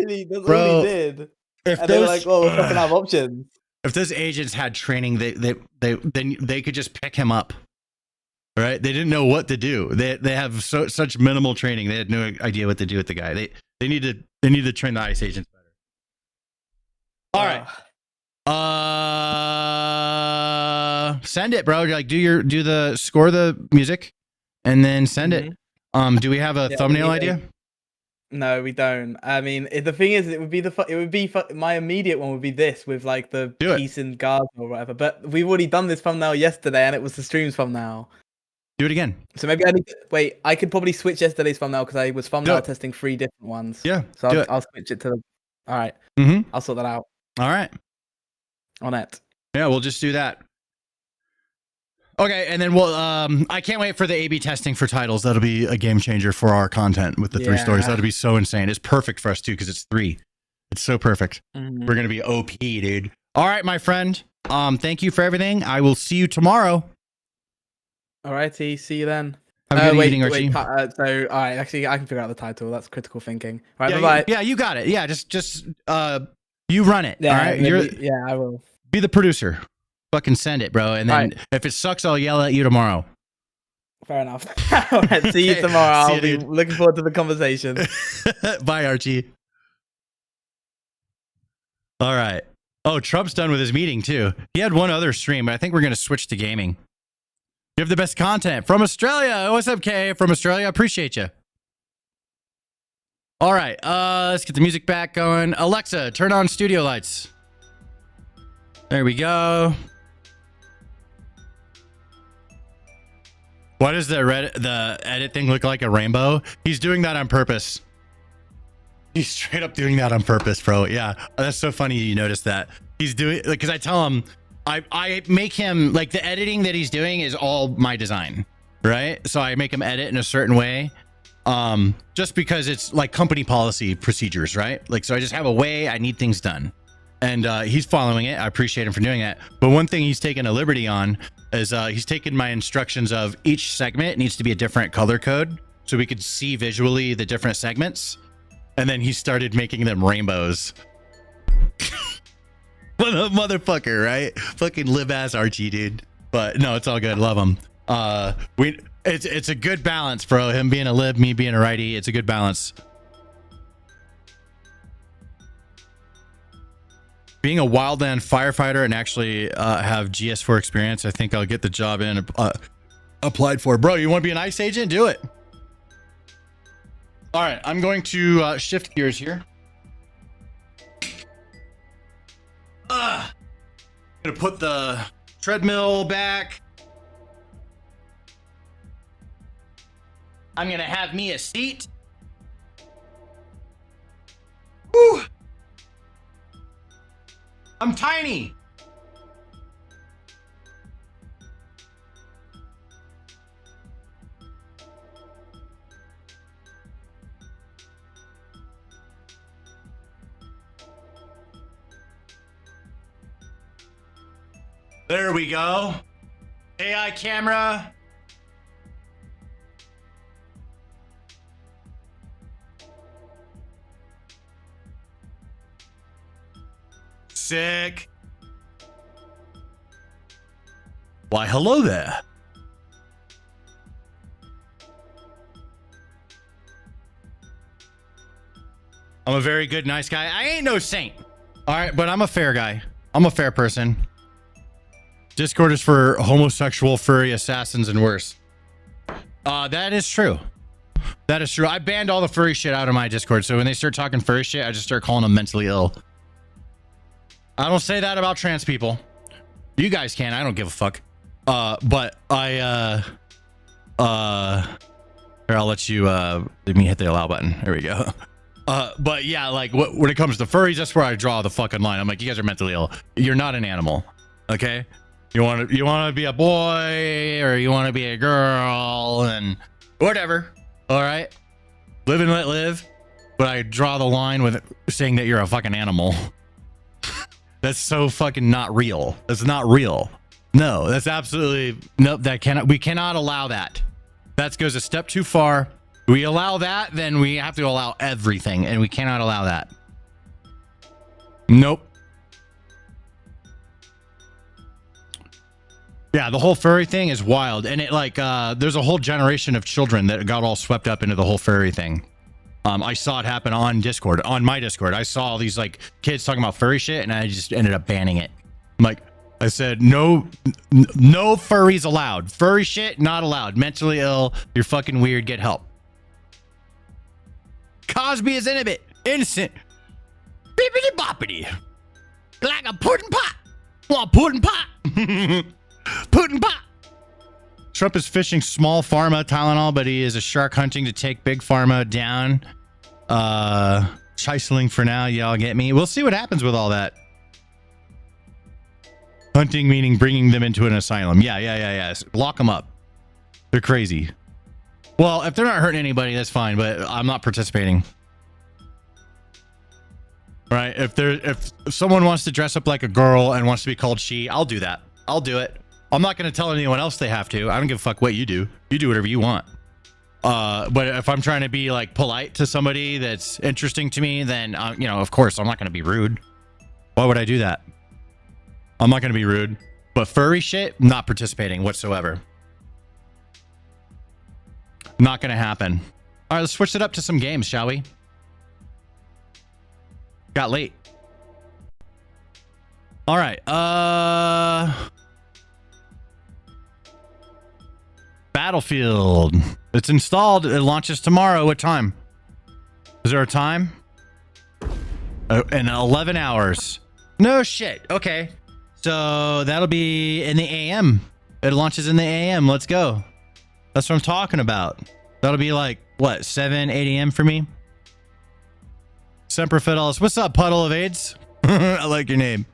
bro! all he did. If And they were those, like, well, we fucking have options. if those agents had training, they could just pick him up. Right? They didn't know what to do. They have such minimal training. They had no idea what to do with the guy. They need to train the ICE agents better. All right. Send it, bro. Like score the music and then send it. Do we have a Yeah, thumbnail we need idea? No, we don't. I mean, the thing is, it would be my immediate one would be this with like the peace in Gaza or whatever. But we've already done this thumbnail yesterday, and it was the stream's thumbnail. Do it again. So maybe I need to wait. I could probably switch yesterday's thumbnail because I was thumbnail testing 3 different ones. Yeah. So do it. I'll switch it to. All right. Mm-hmm. I'll sort that out. All right. On it. Yeah, we'll just do that. Okay, and then we'll. I can't wait for the A/B testing for titles. That'll be a game changer for our content with the 3 stories. That'll be so insane. It's perfect for us too because it's 3. It's so perfect. Mhm. We're gonna be OP, dude. All right, my friend. Thank you for everything. I will see you tomorrow. All righty. See you then. Have a good evening, Archie. So, all right. Actually, I can figure out the title. That's critical thinking. All right. Yeah, bye. yeah, you got it. Yeah, just you run it. Yeah. All right. Yeah, I will. Be the producer. Fucking send it, bro. And then All right. if it sucks, I'll yell at you tomorrow. Fair enough. All right. See you tomorrow. See I'll you, be looking forward to the conversation. Bye, Archie. All right. Oh, Trump's done with his meeting too. He had one other stream, but I think we're going to switch to gaming. You have the best content from Australia. What's up, Kay? From Australia. Appreciate you. All right. Let's get the music back going. Alexa, turn on studio lights. There we go. Why does the edit thing look like a rainbow? He's doing that on purpose. He's straight up doing that on purpose, bro. Yeah, that's so funny you noticed that. He's doing, like, because I tell him, I make him, like, the editing that he's doing is all my design, right? So I make him edit in a certain way, just because it's like company policy procedures, right? Like, so I just have a way I need things done. And he's following it. I appreciate him for doing that. But one thing he's taken a liberty on is he's taken my instructions of each segment needs to be a different color code so we could see visually the different segments. And then he started making them rainbows. What a motherfucker, right? Fucking live ass Archie, dude. But no, it's all good. Love him. It's a good balance, bro. Him being a lib, me being a righty. It's a good balance. Being a wildland firefighter and actually have GS4 experience, I think I'll get the job in applied for. Bro, you want to be an ICE agent? Do it. All right, I'm going to shift gears here. I'm gonna put the treadmill back. I'm gonna have me a seat. Woo! I'm tiny. There we go. AI camera. Sick. Why, hello there. I'm a very good, nice guy. I ain't no saint. All right, but I'm a fair guy. I'm a fair person. Discord is for homosexual, furry assassins and worse. That is true. That is true. I banned all the furry shit out of my Discord. So when they start talking furry shit, I just start calling them mentally ill. I don't say that about trans people. You guys can. I don't give a fuck. But I, here, I'll let you, let me hit the allow button. There we go. But yeah, like when it comes to furries, that's where I draw the fucking line. I'm like, you guys are mentally ill. You're not an animal. Okay. You want to be a boy or you want to be a girl and whatever. All right. Live and let live. But I draw the line with saying that you're a fucking animal. That's so fucking not real. That's not real. No, that's absolutely nope. We cannot allow that. That goes a step too far. We allow that, then we have to allow everything, and we cannot allow that. Nope. Yeah, the whole furry thing is wild, and it like there's a whole generation of children that got all swept up into the whole furry thing. I saw it happen on Discord, on my Discord. I saw all these like kids talking about furry shit, and I just ended up banning it. Like I said, no furries allowed. Furry shit not allowed. Mentally ill. You're fucking weird. Get help. Cosby is innocent. Bippity boppity. Like a pudding pot. Well, pudding pot. Pudding pot. Trump is fishing small pharma Tylenol, but he is a shark hunting to take big pharma down. Chiseling for now. Y'all get me? We'll see what happens with all that. Hunting meaning bringing them into an asylum. Yeah. Lock them up. They're crazy. Well, if they're not hurting anybody, that's fine, but I'm not participating. Right? If someone wants to dress up like a girl and wants to be called she, I'll do that. I'll do it. I'm not going to tell anyone else they have to. I don't give a fuck what you do. You do whatever you want. But if I'm trying to be like polite to somebody that's interesting to me, then you know, of course, I'm not going to be rude. Why would I do that? I'm not going to be rude. But furry shit, not participating whatsoever. Not going to happen. All right, let's switch it up to some games, shall we? Got late. All right. Battlefield. It's installed. It launches tomorrow. What time? Is there a time? In 11 hours. No shit. Okay. So that'll be in the AM. It launches in the AM. Let's go. That's what I'm talking about. That'll be like, what, 7, 8 a.m. for me? Semper Fidelis. What's up, Puddle of AIDS? I like your name.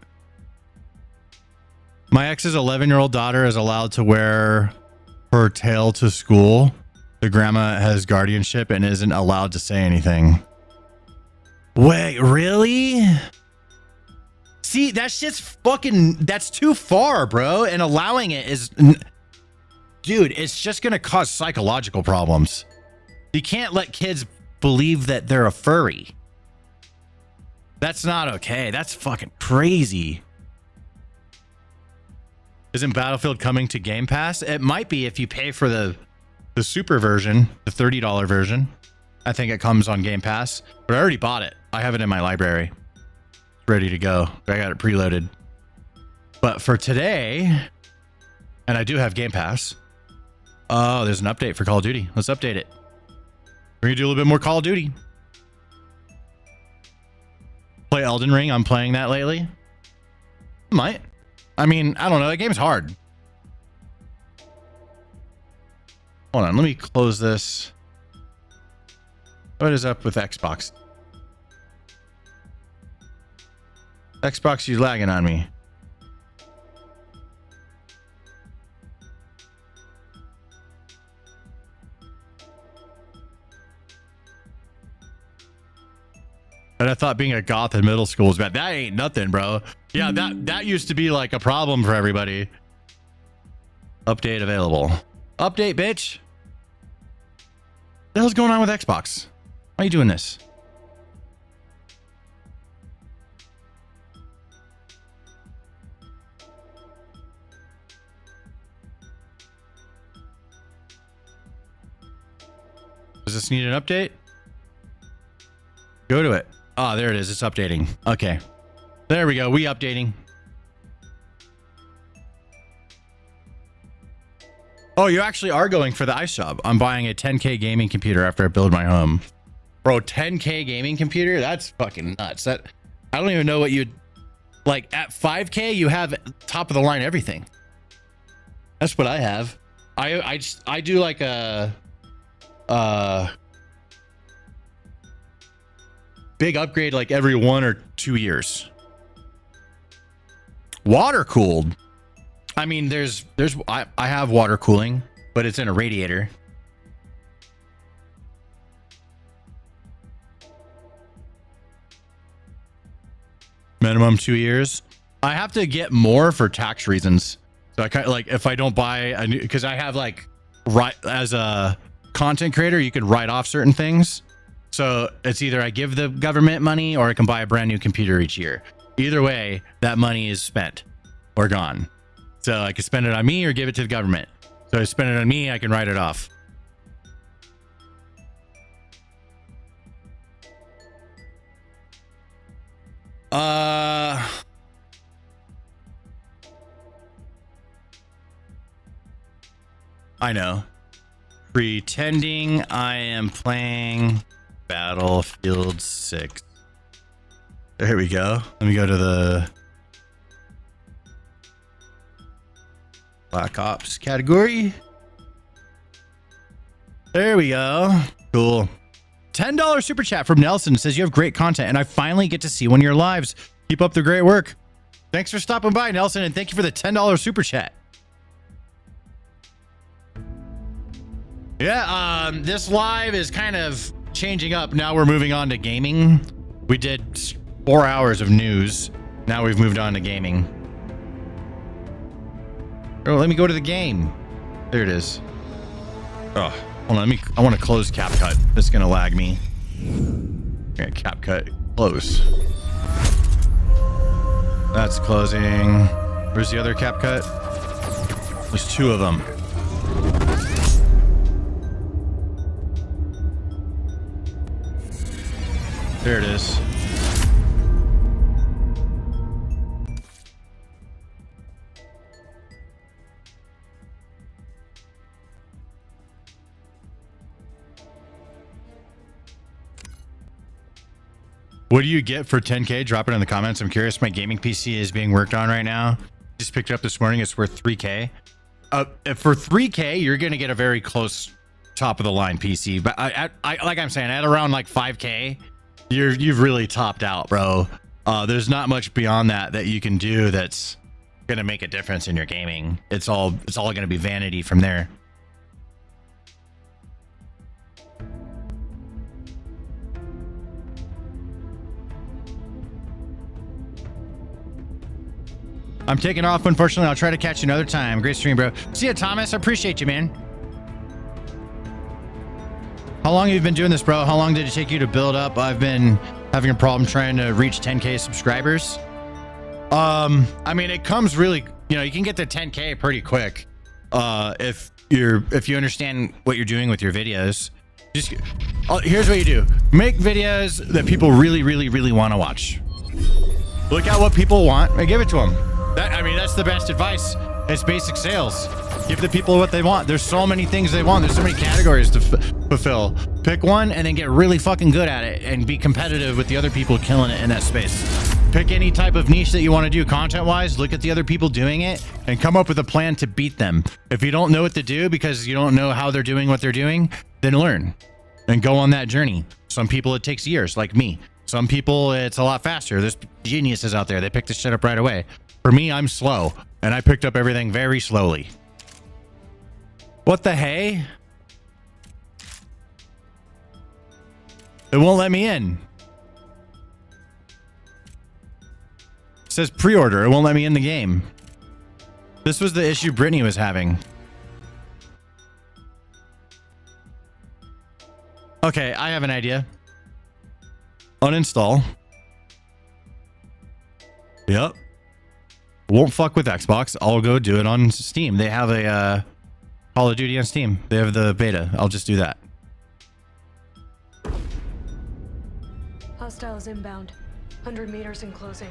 My ex's 11-year-old daughter is allowed to wear her tail to school. The grandma has guardianship and isn't allowed to say anything. Wait, really? See, that shit's fucking... That's too far, bro. And allowing it is... Dude, it's just going to cause psychological problems. You can't let kids believe that they're a furry. That's not okay. That's fucking crazy. Isn't Battlefield coming to Game Pass? It might be if you pay for the super version, the $30 version. I think it comes on Game Pass. But I already bought it. I have it in my library. It's ready to go. I got it preloaded. But for today, and I do have Game Pass. Oh, there's an update for Call of Duty. Let's update it. We're going to do a little bit more Call of Duty. Play Elden Ring. I'm playing that lately. Might. I mean, I don't know. That game's hard. Hold on. Let me close this. What is up with Xbox? Xbox, you lagging on me. And I thought being a goth in middle school was bad. That ain't nothing, bro. Yeah, that used to be like a problem for everybody. Update available. Update, bitch. What the hell's going on with Xbox? Why are you doing this? Does this need an update? Go to it. Oh, there it is. It's updating. Okay. There we go. We updating. Oh, you actually are going for the ice job. I'm buying a 10K gaming computer after I build my home. Bro, 10K gaming computer? That's fucking nuts. That I don't even know what you'd like. At 5K, you have top of the line everything. That's what I have. I do like a big upgrade like every 1 or 2 years. Water cooled. I mean, I have water cooling, but it's in a radiator. Minimum 2 years. I have to get more for tax reasons. So I kind of like if I don't buy a new, because I have like as a content creator, you can write off certain things. So it's either I give the government money or I can buy a brand new computer each year. Either way, that money is spent or gone. So I can spend it on me or give it to the government. So I spend it on me, I can write it off. I know. Pretending I am playing Battlefield 6. There we go. Let me go to the Black Ops category. There we go. Cool. $10 super chat from Nelson says you have great content and I finally get to see one of your lives. Keep up the great work. Thanks for stopping by, Nelson, and thank you for the $10 super chat. Yeah, this live is kind of changing up. Now we're moving on to gaming. We did 4 hours of news. Now we've moved on to gaming. Oh, let me go to the game. There it is. Oh, hold on. I want to close CapCut. That's going to lag me. Okay, CapCut. Close. That's closing. Where's the other CapCut? There's 2 of them. There it is. What do you get for 10K? Drop it in the comments. I'm curious. My gaming PC is being worked on right now. Just picked it up this morning. It's worth 3K. For 3K, you're going to get a very close top of the line PC. But I like I'm saying, at around like 5K, you've really topped out, bro. There's not much beyond that you can do that's going to make a difference in your gaming. It's all going to be vanity from there. I'm taking off, unfortunately. I'll try to catch you another time. Great stream, bro. See ya, Thomas. I appreciate you, man. How long have you been doing this, bro? How long did it take you to build up? I've been having a problem trying to reach 10K subscribers. I mean, it comes really, you can get to 10K pretty quick. If you understand what you're doing with your videos. Just here's what you do. Make videos that people really, really, really want to watch. Look at what people want and give it to them. That's the best advice. It's basic sales. Give the people what they want. There's so many things they want. There's so many categories to fulfill. Pick one and then get really fucking good at it and be competitive with the other people killing it in that space. Pick any type of niche that you want to do content-wise. Look at the other people doing it and come up with a plan to beat them. If you don't know what to do because you don't know how they're doing what they're doing, then learn and go on that journey. Some people it takes years, like me. Some people it's a lot faster. There's geniuses out there. They pick this shit up right away. For me, I'm slow, and I picked up everything very slowly. What the hey? It won't let me in. It says pre-order. It won't let me in the game. This was the issue Brittany was having. Okay, I have an idea. Uninstall. Yep. Won't fuck with Xbox. I'll go do it on Steam. They have a Call of Duty on Steam. They have the beta. I'll just do that. Hostiles inbound. 100 meters in closing.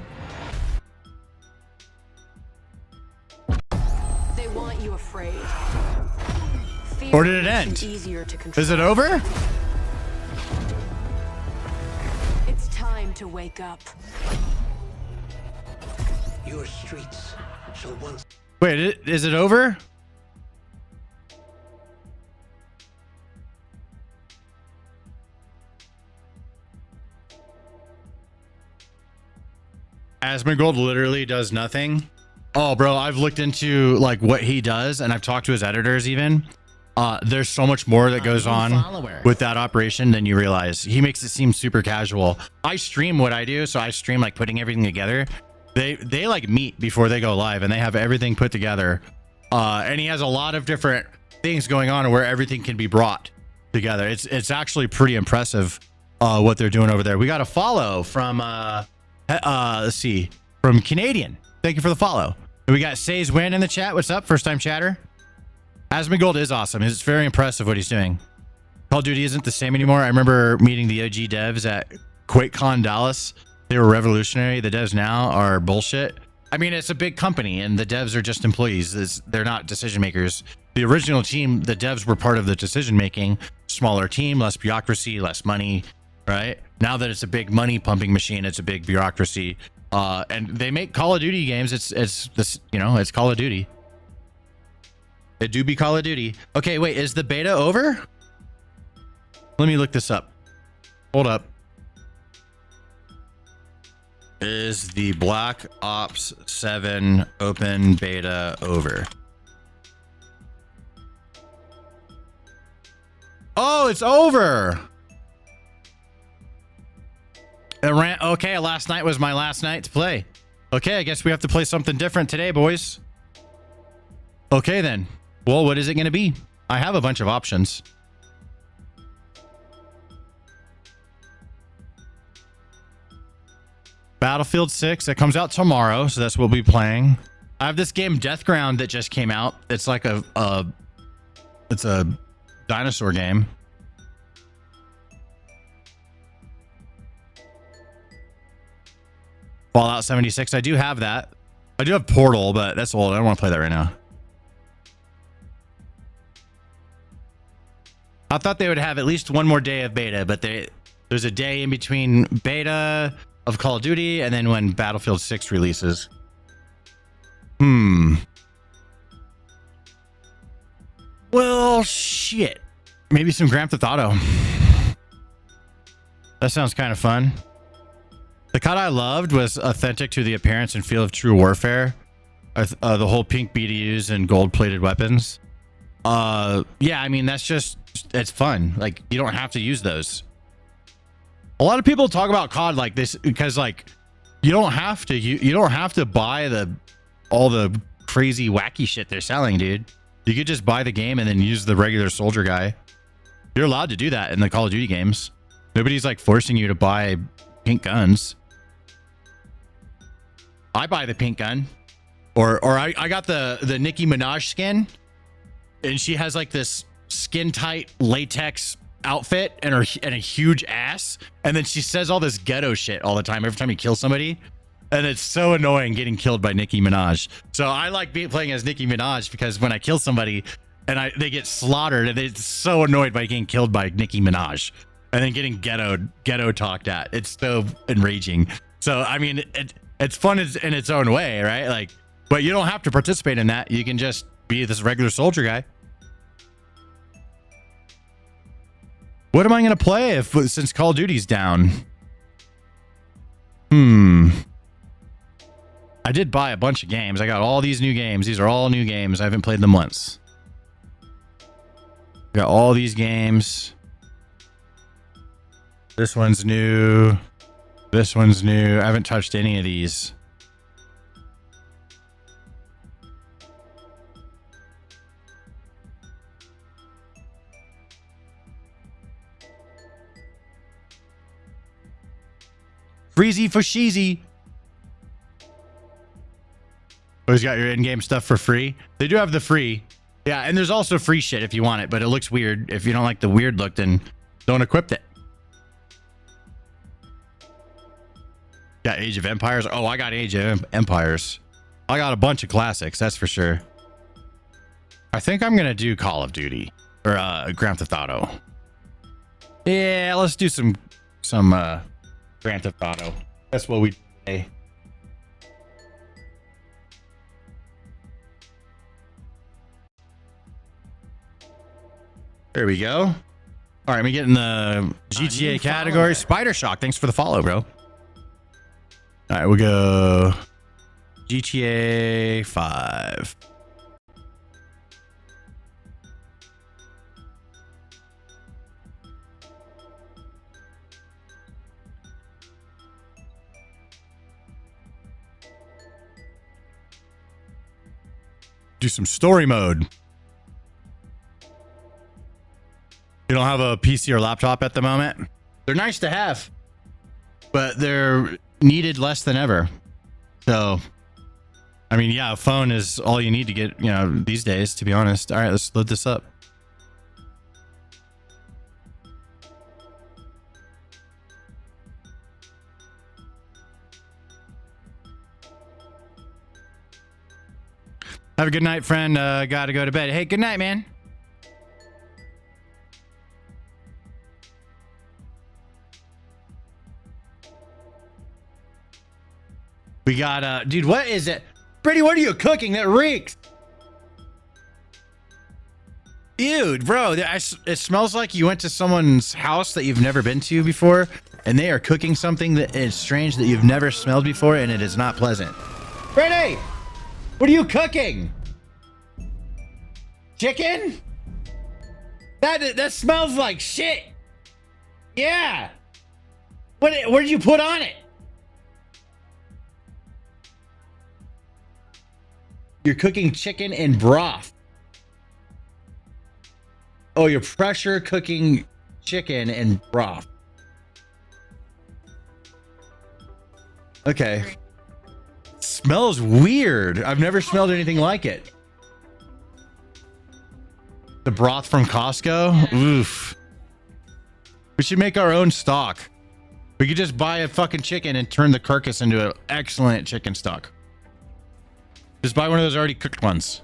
They want you afraid. Fear Or did it makes end? you easier to control. Is it over? It's time to wake up. Your streets shall once. Wait, is it over? Asmongold literally does nothing. Oh, bro, I've looked into like what he does, and I've talked to his editors even. There's so much more that goes on with that operation than you realize. He makes it seem super casual. I stream what I do, so I stream like putting everything together. They like meet before they go live, and they have everything put together. And he has a lot of different things going on where everything can be brought together. It's actually pretty impressive what they're doing over there. We got a follow from let's see, from Canadian. Thank you for the follow. And we got Say's Win in the chat. What's up, first time chatter? Asmongold is awesome. It's very impressive what he's doing. Call of Duty isn't the same anymore. I remember meeting the OG devs at QuakeCon Dallas. They were revolutionary. The devs now are bullshit. I mean, it's a big company and the devs are just employees. They're not decision makers. The original team, the devs were part of the decision making. Smaller team, less bureaucracy, less money, right? Now that it's a big money pumping machine, it's a big bureaucracy. And they make Call of Duty games. It's this, you know, it's Call of Duty. It do be Call of Duty. Okay, wait, is the beta over? Let me look this up. Hold up. Is the Black Ops 7 open beta over? Oh, it's over. Okay, last night was my last night to play. Okay, I guess we have to play something different today, boys. Okay, then. Well, what is it going to be? I have a bunch of options. Battlefield 6, that comes out tomorrow, so that's what we'll be playing. I have this game Deathground that just came out. It's like it's a dinosaur game. Fallout 76, I do have that. I do have Portal, but that's old. I don't want to play that right now. I thought they would have at least one more day of beta, but there's a day in between beta of Call of Duty and then when Battlefield 6 releases. Well, shit. Maybe some Grand Theft Auto. That sounds kind of fun. The cut I loved was authentic to the appearance and feel of true warfare. The whole pink BDUs and gold-plated weapons. Yeah, I mean, it's fun. Like, you don't have to use those. A lot of people talk about COD like this because, like, you don't have to buy all the crazy wacky shit they're selling, dude. You could just buy the game and then use the regular soldier guy. You're allowed to do that in the Call of Duty games. Nobody's like forcing you to buy pink guns. I buy the pink gun, or I got the Nicki Minaj skin, and she has like this skin tight latex outfit and a huge ass, and then she says all this ghetto shit all the time every time you kill somebody, and it's so annoying getting killed by Nicki Minaj. So I like playing as Nicki Minaj because when I kill somebody and they get slaughtered, and they're so annoyed by getting killed by Nicki Minaj and then getting ghetto talked at. It's so enraging. So I mean, it's fun in its own way, right? Like, but you don't have to participate in that. You can just be this regular soldier guy. What am I going to play since Call of Duty's down? I did buy a bunch of games. I got all these new games. These are all new games. I haven't played them once. Got all these games. This one's new. This one's new. I haven't touched any of these. Freezy for sheezy. Always got your in-game stuff for free. They do have the free. Yeah, and there's also free shit if you want it, but it looks weird. If you don't like the weird look, then don't equip it. Got Age of Empires. Oh, I got Age of Empires. I got a bunch of classics, that's for sure. I think I'm gonna do Call of Duty or Grand Theft Auto. Yeah, let's do some Grand Theft Auto. That's what we say. There we go. All right, we get in the GTA category. Spider Shock, thanks for the follow, bro. All right, we'll go GTA 5. Do some story mode. You don't have a PC or laptop at the moment? They're nice to have, but they're needed less than ever. So, I mean, yeah, a phone is all you need to get, these days, to be honest. All right, let's load this up. Have a good night, friend. Gotta go to bed. Hey, good night, man. We got, dude, what is it? Brady, what are you cooking? That reeks. Dude, bro, it smells like you went to someone's house that you've never been to before, and they are cooking something that is strange that you've never smelled before, and it is not pleasant. Brady, what are you cooking? Chicken? That smells like shit. Yeah. What did you put on it? You're cooking chicken in broth. Oh, you're pressure cooking chicken in broth. Okay. Smells weird. I've never smelled anything like it. The broth from Costco? Oof. We should make our own stock. We could just buy a fucking chicken and turn the carcass into an excellent chicken stock. Just buy one of those already cooked ones.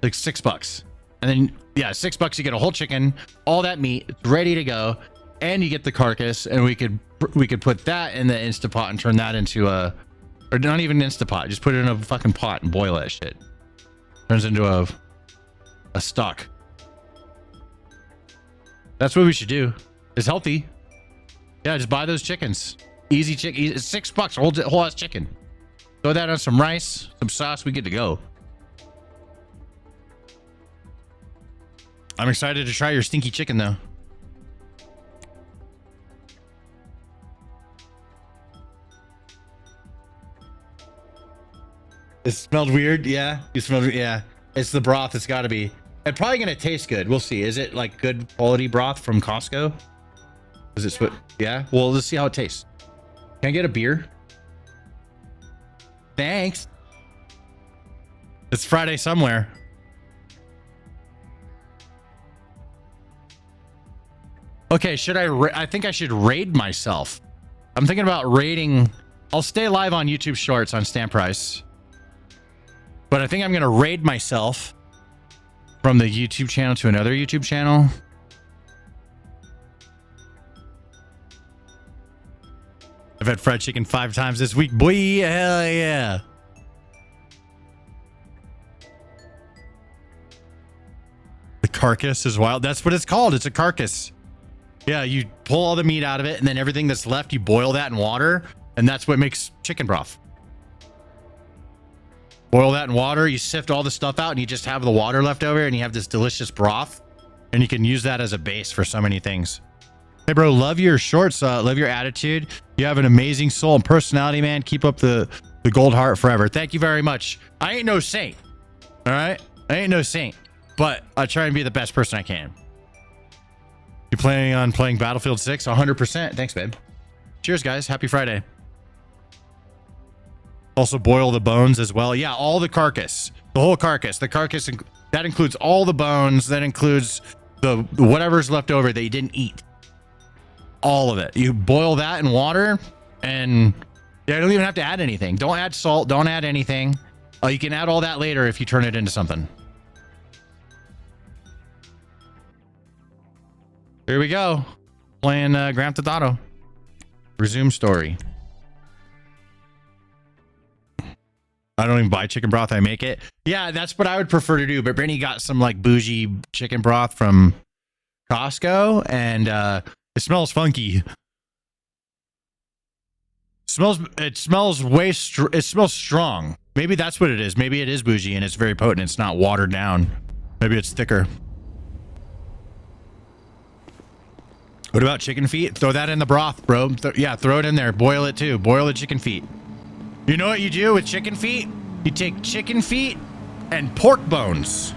Like $6. And then, yeah, $6 you get a whole chicken, all that meat, it's ready to go, and you get the carcass, and we could put that in the Instapot and turn that into a, or not even an Instapot, just put it in a fucking pot and boil that shit. Turns into a stock. That's what we should do. It's healthy. Yeah, just buy those chickens. Easy chicken. It's $6, whole ass chicken. Throw that on some rice, some sauce, we get to go. I'm excited to try your stinky chicken, though. It smelled weird, yeah. You smelled, yeah. It's the broth. It's got to be. It's probably gonna taste good. We'll see. Is it like good quality broth from Costco? Is it? Yeah. Well, let's see how it tastes. Can I get a beer? Thanks. It's Friday somewhere. Okay, should I think I should raid myself. I'm thinking about raiding. I'll stay live on YouTube Shorts on Stamp Price. But I think I'm going to raid myself from the YouTube channel to another YouTube channel. I've had fried chicken 5 times this week. Boy, hell yeah. The carcass is wild. That's what it's called. It's a carcass. Yeah, you pull all the meat out of it, and then everything that's left, you boil that in water, and that's what makes chicken broth. Boil that in water, you sift all the stuff out, and you just have the water left over, and you have this delicious broth, and you can use that as a base for so many things. Hey, bro, love your shorts. Love your attitude. You have an amazing soul and personality, man. Keep up the gold heart forever. Thank you very much. I ain't no saint, all right? I ain't no saint, but I try and be the best person I can. You planning on playing Battlefield 6? 100%. Thanks, babe. Cheers, guys. Happy Friday. Also boil the bones as well. Yeah, all the carcass. The whole carcass. The carcass, that includes all the bones. That includes the whatever's left over that you didn't eat. All of it. You boil that in water, and Yeah, I don't even have to add anything. Don't add salt. Don't add anything. You can add all that later if you turn it into something. Here we go. Playing Grand Theft Auto. Resume story. I don't even buy chicken broth. I make it. Yeah, that's what I would prefer to do. But Brittany got some like bougie chicken broth from Costco, and it smells funky. It smells strong. Maybe that's what it is. Maybe it is bougie and it's very potent. It's not watered down. Maybe it's thicker. What about chicken feet? Throw that in the broth, bro. Yeah, throw it in there. Boil it too. Boil the chicken feet. You know what you do with chicken feet? You take chicken feet and pork bones.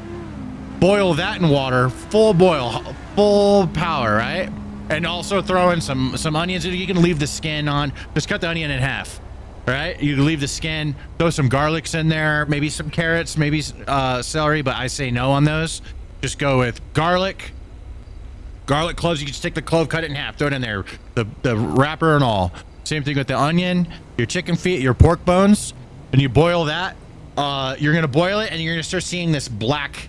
Boil that in water, full boil, full power, right? And also throw in some onions. You can leave the skin on. Just cut the onion in half, right? You can leave the skin. Throw some garlics in there. Maybe some carrots. Maybe celery. But I say no on those. Just go with garlic. Garlic cloves. You can just take the clove, cut it in half, throw it in there. The wrapper and all. Same thing with the onion, your chicken feet, your pork bones, and you boil that. You're gonna boil it, and you're gonna start seeing this black,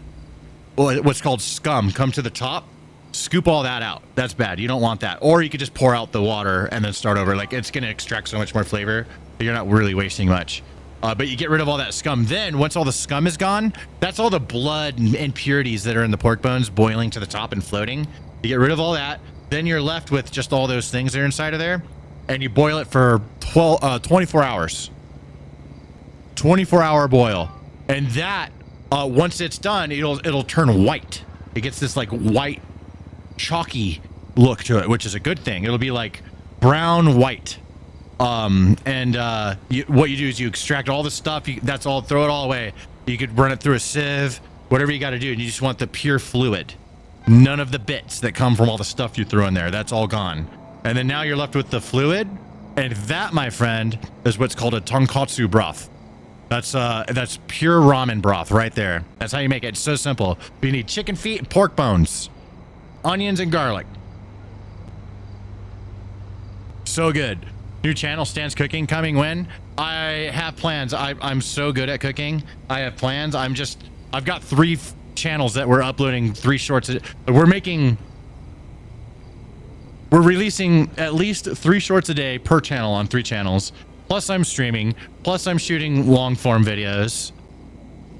what's called scum, come to the top. Scoop all that out. That's bad. You don't want that. Or you could just pour out the water and then start over. Like, it's gonna extract so much more flavor. You're not really wasting much. But you get rid of all that scum. Then once all the scum is gone, that's all the blood and impurities that are in the pork bones boiling to the top and floating. You get rid of all that. Then you're left with just all those things that are inside of there. And you boil it for 24 hours. 24-hour boil. And that, once it's done, it'll turn white. It gets this like white, chalky look to it, which is a good thing. It'll be like brown white. What you do is you extract all the stuff. That's all. Throw it all away. You could run it through a sieve, whatever you got to do, and you just want the pure fluid. None of the bits that come from all the stuff you threw in there. That's all gone. And then now you're left with the fluid, and that, my friend, is what's called a tonkatsu broth. That's pure ramen broth right there. That's how you make it. It's so simple. You need chicken feet and pork bones, onions and garlic. So good. New channel, Stan's Cooking, coming when? I have plans. I'm so good at cooking. I have plans. I've got 3 channels that we're uploading 3 shorts. We're releasing at least 3 shorts a day per channel on 3 channels. Plus I'm streaming. Plus I'm shooting long form videos.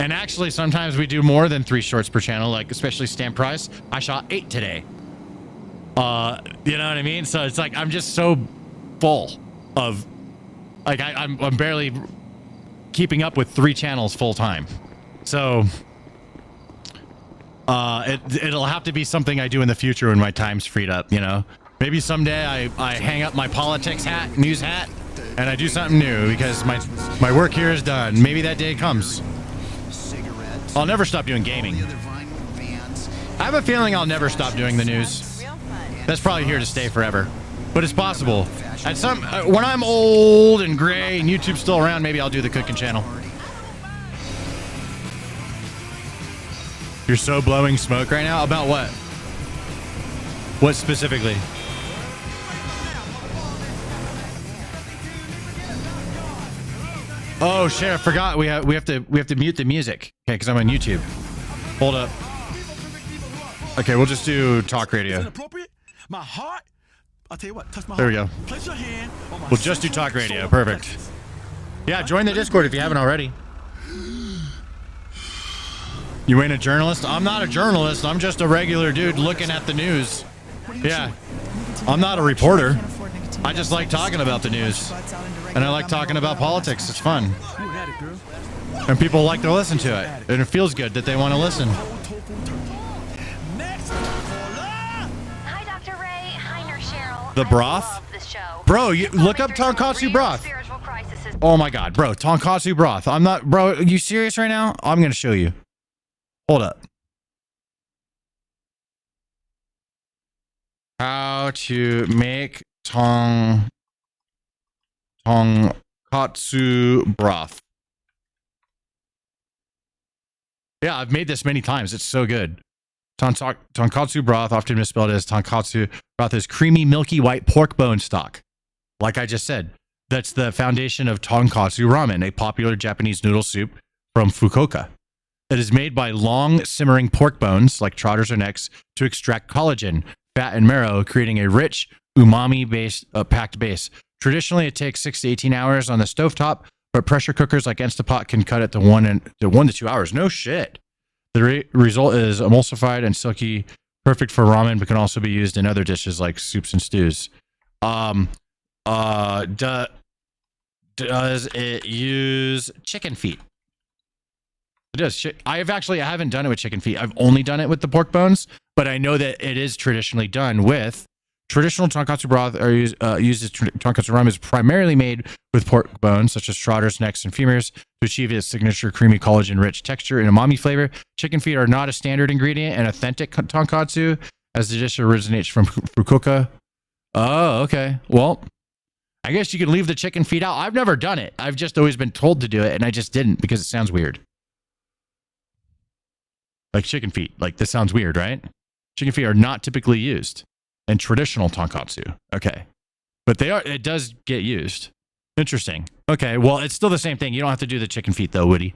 And actually sometimes we do more than 3 shorts per channel, like especially Stamp Price. I shot 8 today. You know what I mean? So it's like I'm just so full of, like, I'm barely keeping up with 3 channels full time. So it'll have to be something I do in the future when my time's freed up, you know? Maybe someday I hang up my politics hat, news hat, and I do something new because my work here is done. Maybe that day comes. I'll never stop doing gaming. I have a feeling I'll never stop doing the news. That's probably here to stay forever. But it's possible. When I'm old and gray and YouTube's still around, maybe I'll do the cooking channel. You're so blowing smoke right now? About what? What specifically? Oh shit, I forgot we have to mute the music. Okay, because I'm on YouTube. Hold up. Okay, we'll just do talk radio. My heart, I'll tell you what, touch my there we heart. go. Place your hand on my We'll just do talk radio. Perfect. Yeah, join the Discord if you haven't already. You ain't a journalist? I'm not a journalist. I'm just a regular dude looking at the news. Yeah. I'm not a reporter. I just like talking about the news. And I like talking about politics. It's fun. And people like to listen to it. And it feels good that they want to listen. Hi, Dr. Ray. Hi, Nurse Cheryl. The broth? Bro, you look up tonkatsu broth. Oh my god, bro, tonkatsu broth. I'm not, bro, are you serious right now? I'm going to show you. Hold up. How to make tonkatsu broth. Yeah, I've made this many times. It's so good. Tonkatsu broth, often misspelled as tonkatsu broth, is creamy, milky white pork bone stock. Like I just said, that's the foundation of tonkatsu ramen, a popular Japanese noodle soup from Fukuoka. It is made by long simmering pork bones, like trotters or necks, to extract collagen, fat, and marrow, creating a rich umami-based packed base. Traditionally, it takes 6 to 18 hours on the stovetop, but pressure cookers like Instapot can cut it to 1 to 2 hours. No shit. The result is emulsified and silky, perfect for ramen, but can also be used in other dishes like soups and stews. Does it use chicken feet? It does. I haven't done it with chicken feet. I've only done it with the pork bones, but I know that it is traditionally done with traditional tonkatsu broth. Uses tonkatsu ramen is primarily made with pork bones, such as trotters, necks, and femurs, to achieve its signature creamy, collagen-rich texture and umami flavor. Chicken feet are not a standard ingredient in authentic tonkatsu, as the dish originates from Fukuoka. Oh, okay. Well, I guess you can leave the chicken feet out. I've never done it. I've just always been told to do it, and I just didn't because it sounds weird. Like chicken feet. Like, this sounds weird, right? Chicken feet are not typically used in traditional tonkatsu. Okay. But it does get used. Interesting. Okay, well, it's still the same thing. You don't have to do the chicken feet, though, Woody.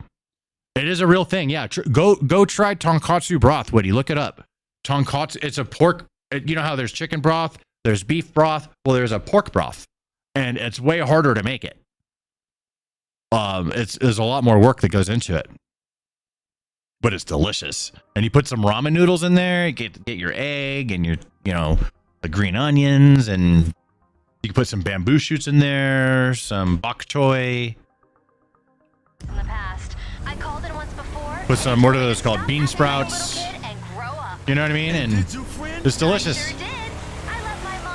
It is a real thing. Yeah, go try tonkatsu broth, Woody. Look it up. Tonkatsu, it's a pork. You know how there's chicken broth, there's beef broth. Well, there's a pork broth, and it's way harder to make it. There's a lot more work that goes into it, but it's delicious. And you put some ramen noodles in there. You get your egg and your the green onions, and you can put some bamboo shoots in there, some bok choy. In the past, I called in once before. Put some, what are those called? Bean sprouts. You know what I mean? And it's delicious.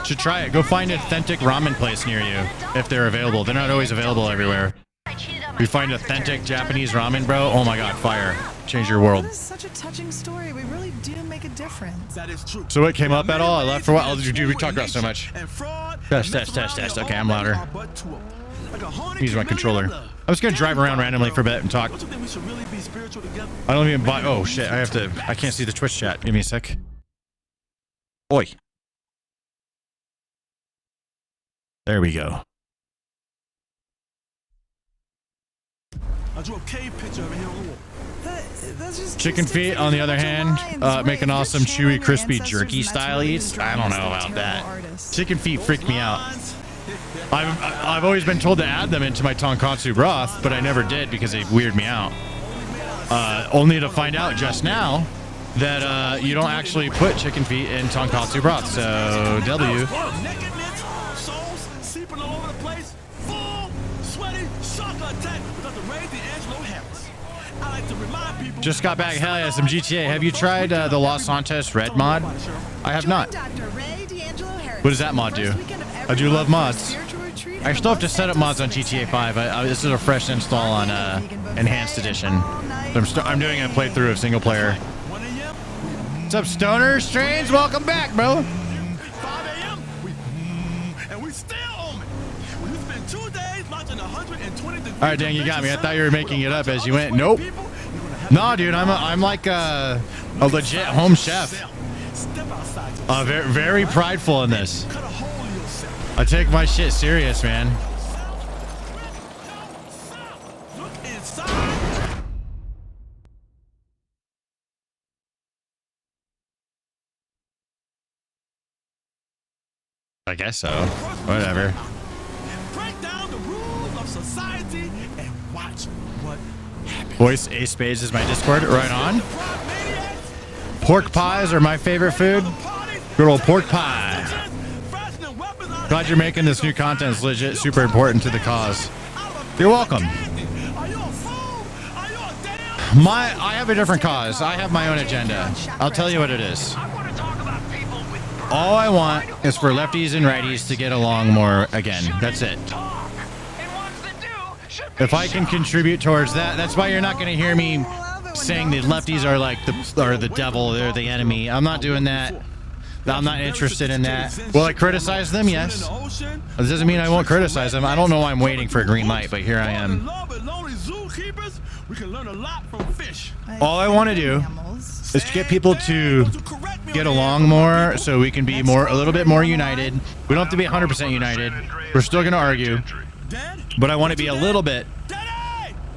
Should try it. Go find an authentic ramen place near you if they're available. They're not always available everywhere. We find authentic Japanese ramen, bro. Oh my God, fire. Change your world. That is such a touching story. We really do make a difference. That is true. So it came up at all? I left for a while. Dude, we talked about so much. Test. Okay, I'm louder. Use my controller. I'm just gonna drive around randomly for a bit and talk. I don't even buy. Oh shit! I can't see the Twitch chat. Give me a sec. Oi. There we go. I drew a cave picture over here on the wall. Chicken feet, on the other hand, make an awesome chewy, crispy jerky style eats. I don't know about that. Chicken feet freak me out. I've always been told to add them into my tonkatsu broth, but I never did because they weird me out. Only to find out just now that you don't actually put chicken feet in tonkatsu broth. So W. Just got back. Hell yeah, some GTA. Have you tried the Los Santos Red mod? I have not. What does that mod do? I do love mods. I still have to set up mods on GTA 5. This is a fresh install on Enhanced Edition. I'm doing a playthrough of single player. What's up, Stoner Strains? Welcome back, bro. 5 a.m. And we still on it. We spent 2 days launching 120 degrees. All right, dang, you got me. I thought you were making it up as you went. Nope. No, dude, I'm like a legit home chef. Very, very prideful in this. I take my shit serious, man. I guess so. Whatever. Break down the rules of society and watch what happens. Voice Ace Spades is my Discord. Right on. Pork pies are my favorite food. Good old pork pie. Glad you're making this new content. It's legit super important to the cause. You're welcome. I have a different cause. I have my own agenda. I'll tell you what it is. All I want is for lefties and righties to get along more again. That's it. If I can contribute towards that, that's why you're not going to hear me saying the lefties are like the devil, they're the enemy. I'm not doing that. I'm not interested in that. Will I criticize them? Yes. This doesn't mean I won't criticize them. I don't know why I'm waiting for a green light, but here I am. All I want to do is to get people to get along more so we can be a little bit more united. We don't have to be 100% united. We're still going to argue, But I want to be a little bit.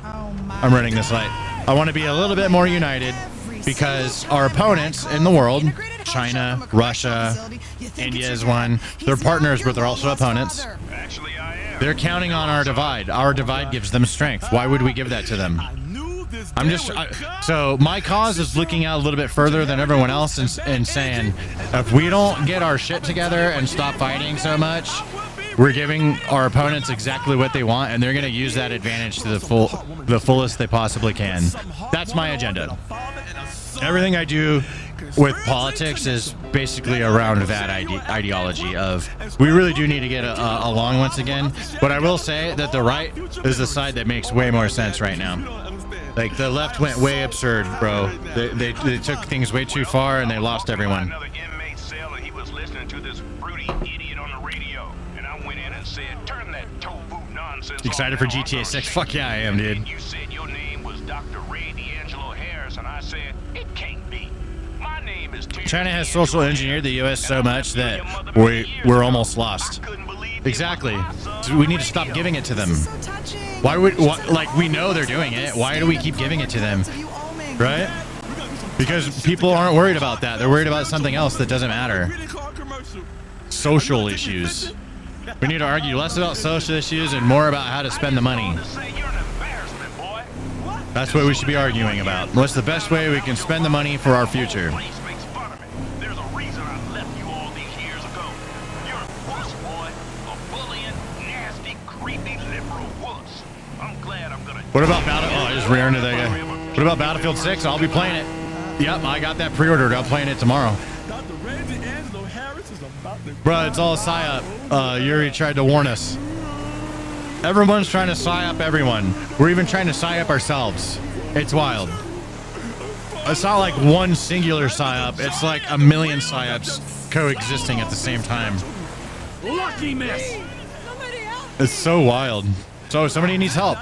I'm running this light. I want to be a little bit more united because our opponents in the world, China, Russia, India is one. They're partners, but they're also opponents. They're counting on our divide. Our divide gives them strength. Why would we give that to them? So my cause is looking out a little bit further than everyone else and saying, if we don't get our shit together and stop fighting so much, we're giving our opponents exactly what they want, and they're going to use that advantage to the fullest they possibly can. That's my agenda. Everything I do with politics is basically around that ideology of we really do need to get along once again. But I will say that the right is the side that makes way more sense right now. Like the left went way absurd, bro. They took things way too far and they lost everyone. Excited for GTA 6? Fuck yeah, I am, dude. You said your name was Dr. Ray D'Angelo Harris, and I said it can't be. My name is China has social engineered the U.S. so much that we're almost lost. Exactly. So we need to stop giving it to them. Why would like we know they're doing it? Why do we keep giving it to them? Right? Because people aren't worried about that. They're worried about something else that doesn't matter. Social issues. We need to argue less about social issues and more about how to spend the money. That's what we should be arguing about. What's the best way we can spend the money for our future? What about Battlefield? Oh, I just ran into that guy. What about Battlefield 6? I'll be playing it. Yep, I got that pre-ordered. I'm playing it tomorrow. Bro, it's all a psyop. Yuri tried to warn us. Everyone's trying to psyop everyone. We're even trying to psyop ourselves. It's wild. It's not like one singular psyop. It's like a million psyops coexisting at the same time. Lucky miss. It's so wild. So somebody needs help.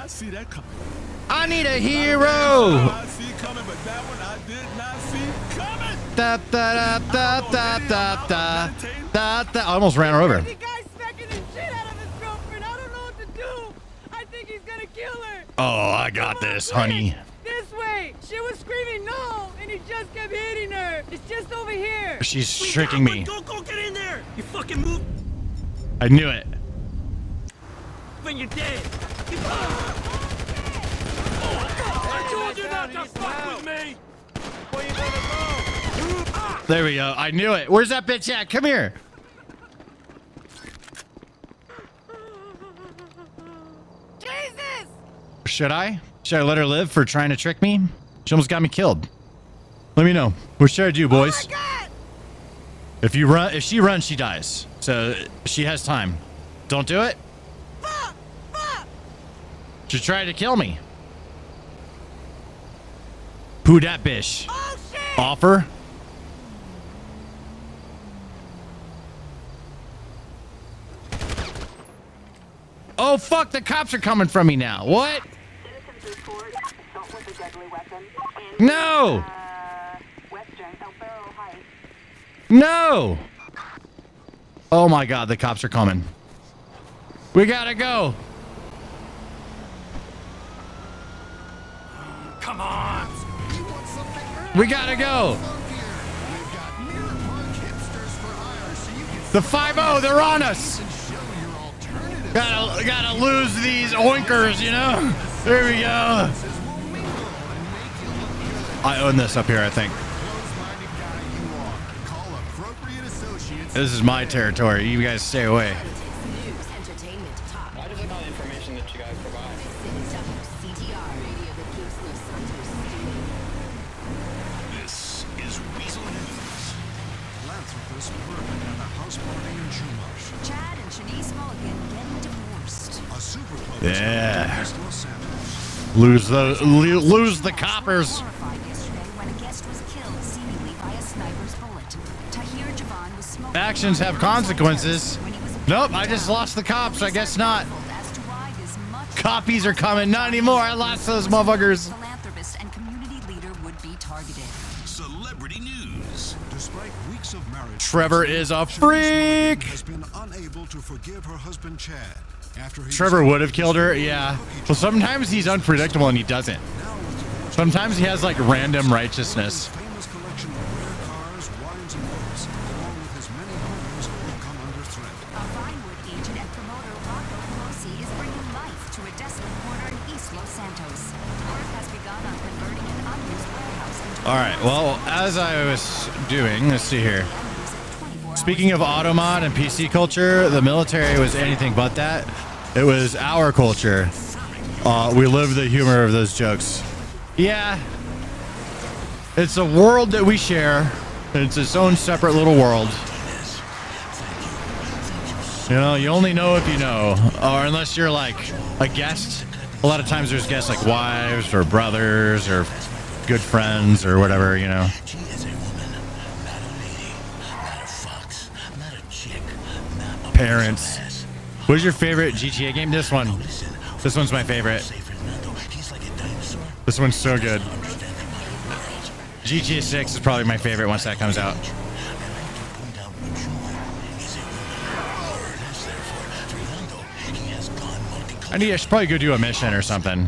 I need a hero. Da, da, da, da, da, da, da, da, da. I almost ran her over. Oh, I got this, honey. This way. She was screaming no, and he just kept hitting her. It's just over here. She's tricking me. Go get in there. You fucking move. I knew it. When you're dead. I told you not to fuck with me. Where you gonna go? There we go. I knew it. Where's that bitch at? Come here. Jesus! Should I? Should I let her live for trying to trick me? She almost got me killed. Let me know. What should I do, boys? If she runs, she dies. So she has time. Don't do it. She tried to kill me. Who that bitch? Oh, shit. Offer? Oh, fuck, the cops are coming from me now. What? No! No! Oh my god, the cops are coming. We gotta go. Come on. We gotta go. The 5-0, they're on us. Gotta lose these oinkers, you know? There we go. I own this up here, I think. This is my territory. You guys stay away. Why does it know the information that you guys provide? This is Weasel News. Philanthropist Bourbon and a house party in Chumash. Chad and Shanice Mulligan getting divorced. A super close Yeah. Los Santos. Lose the coppers. Actions have consequences. Nope, I just lost the cops. I guess not. Copies are coming. Not anymore. I lost those motherfuckers. Philanthropist and community leader would be targeted. Celebrity news. Despite weeks Trevor is a freak. Has been unable to forgive her husband Chad after he Trevor would have killed her. Yeah. Well, sometimes he's unpredictable and he doesn't. Sometimes he has like random righteousness. famous collection of rare cars, wines, and boats, along with his many homes who come under threat. A Vinewood agent and promoter Rocco Pelosi is bringing life to a desolate corner in East Los Santos. Work has begun on converting an unused warehouse into All right. Well, as I was doing, let's see here. Speaking of automod and PC culture, the military was anything but that. It was our culture. We live the humor of those jokes. Yeah. It's a world that we share. It's its own separate little world. You know, you only know if you know. Or unless you're like a guest. A lot of times there's guests like wives or brothers or good friends or whatever, you know. Parents. What's your favorite GTA game? This one. This one's my favorite. This one's so good. GTA 6 is probably my favorite once that comes out. I should probably go do a mission or something.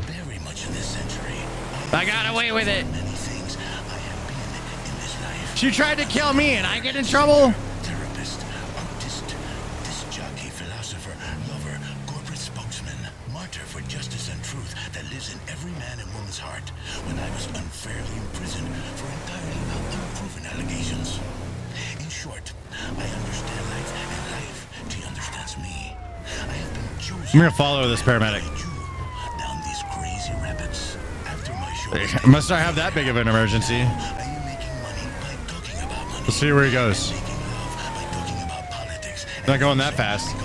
I got away with it. She tried to kill me and I get in trouble? When I was unfairly imprisoned for entirely unproven allegations. In short, I understand life and life, she understands me. I have been chosen. I'm gonna follow this paramedic. Down these crazy rapids. After my show, Must not have that big of an emergency. Let's see where he goes. Not going that fast.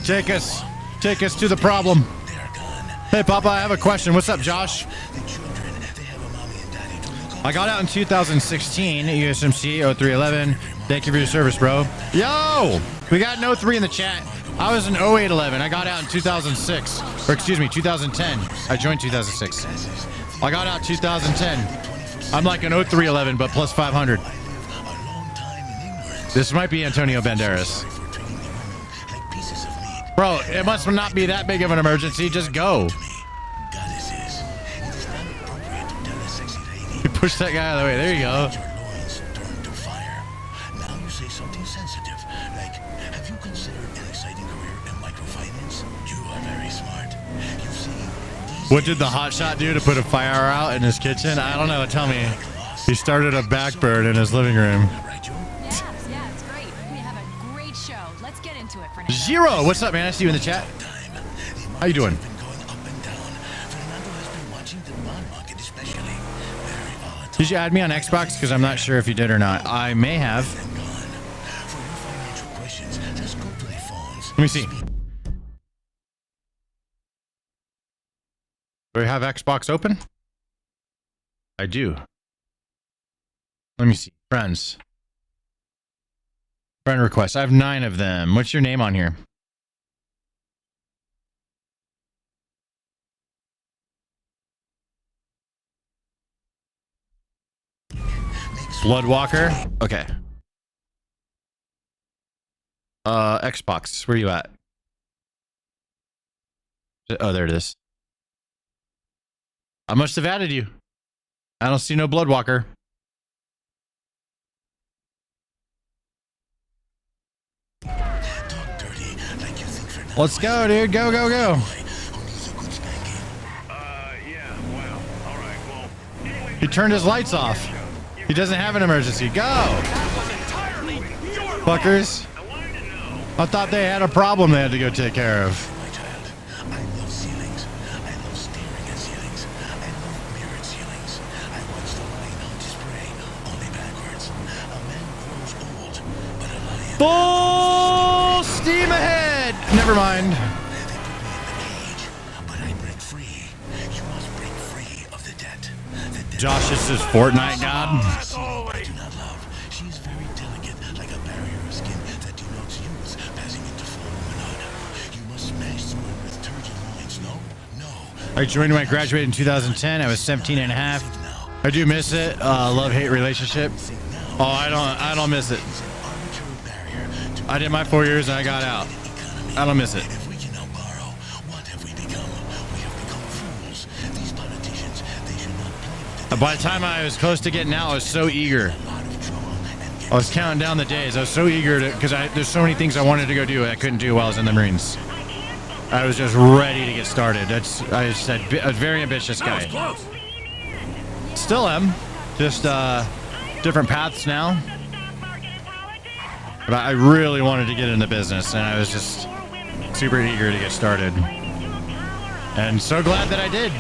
Take us to the problem. Hey, Papa, I have a question. What's up, Josh? I got out in 2016 at USMC 0311. Thank you for your service, bro. Yo, we got an 03 in the chat. I was an 0811. I got out in 2006, or excuse me, 2010. I joined 2006. I got out 2010. I'm like an 0311, but plus 500. This might be Antonio Banderas. Bro, it must not be that big of an emergency. Just go. You push that guy out of the way. There you go. Now you say something sensitive, like, have you considered an exciting career in microfinance? You are very smart. You see, what did the hotshot do to put a fire out in his kitchen? I don't know. Tell me. He started a backburn in his living room. Yeah, it's great. We have a great show. Let's get into it for now. Zero. What's up, man? I see you in the chat. How you doing? Did you add me on Xbox? Because I'm not sure if you did or not. I may have. Let me see. Do I have Xbox open? I do. Let me see. Friends. Friend requests. I have 9 of them. What's your name on here? Bloodwalker. Okay. Xbox. Where you at? Oh, there it is. I must have added you. I don't see no Bloodwalker. Let's go, dude. Go, go, go. He turned his lights off. He doesn't have an emergency. Go! Fuckers. I thought they had a problem they had to go take care of. I love ceilings. I love staring at ceilings. I love mirrored ceilings. I watch the lion hunt his prey, only backwards. A man grows old, but a lion... Full steam ahead! Never mind. They put me in the cage, but I break free. You must break free of the debt. Josh is his Fortnite god. I do not love. She is very delicate, like a barrier of skin that denotes youth passing into full womanhood. I joined when I graduated in 2010. I was 17 and a half. I do miss it. Love-hate relationship. Oh, I don't miss it. I did my 4 years and I got out. I don't miss it. By the time I was close to getting out, I was so eager. I was counting down the days. I was so eager to, because there's so many things I wanted to go do I couldn't do while I was in the Marines. I was just ready to get started. I said a very ambitious guy. Still am, just different paths now. But I really wanted to get into business, and I was just super eager to get started. And so glad that I did.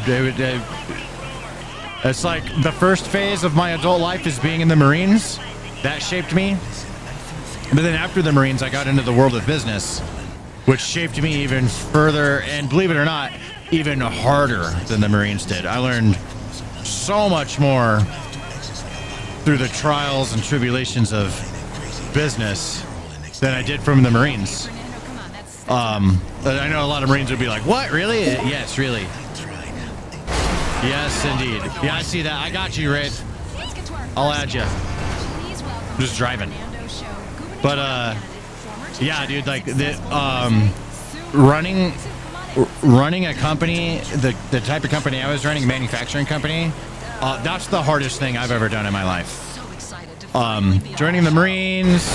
It's like the first phase of my adult life is being in the Marines. That shaped me. But then after the Marines, I got into the world of business, which shaped me even further, and believe it or not, even harder than the Marines did. I learned so much more through the trials and tribulations of business than I did from the Marines. I know a lot of Marines would be like, what, really? Yes, really. Yes, indeed. Yeah, I see that. I got you, Ray. I'll add you. I'm just driving. But, yeah, dude, like, running a company, the type of company I was running, a manufacturing company, that's the hardest thing I've ever done in my life. Joining the Marines,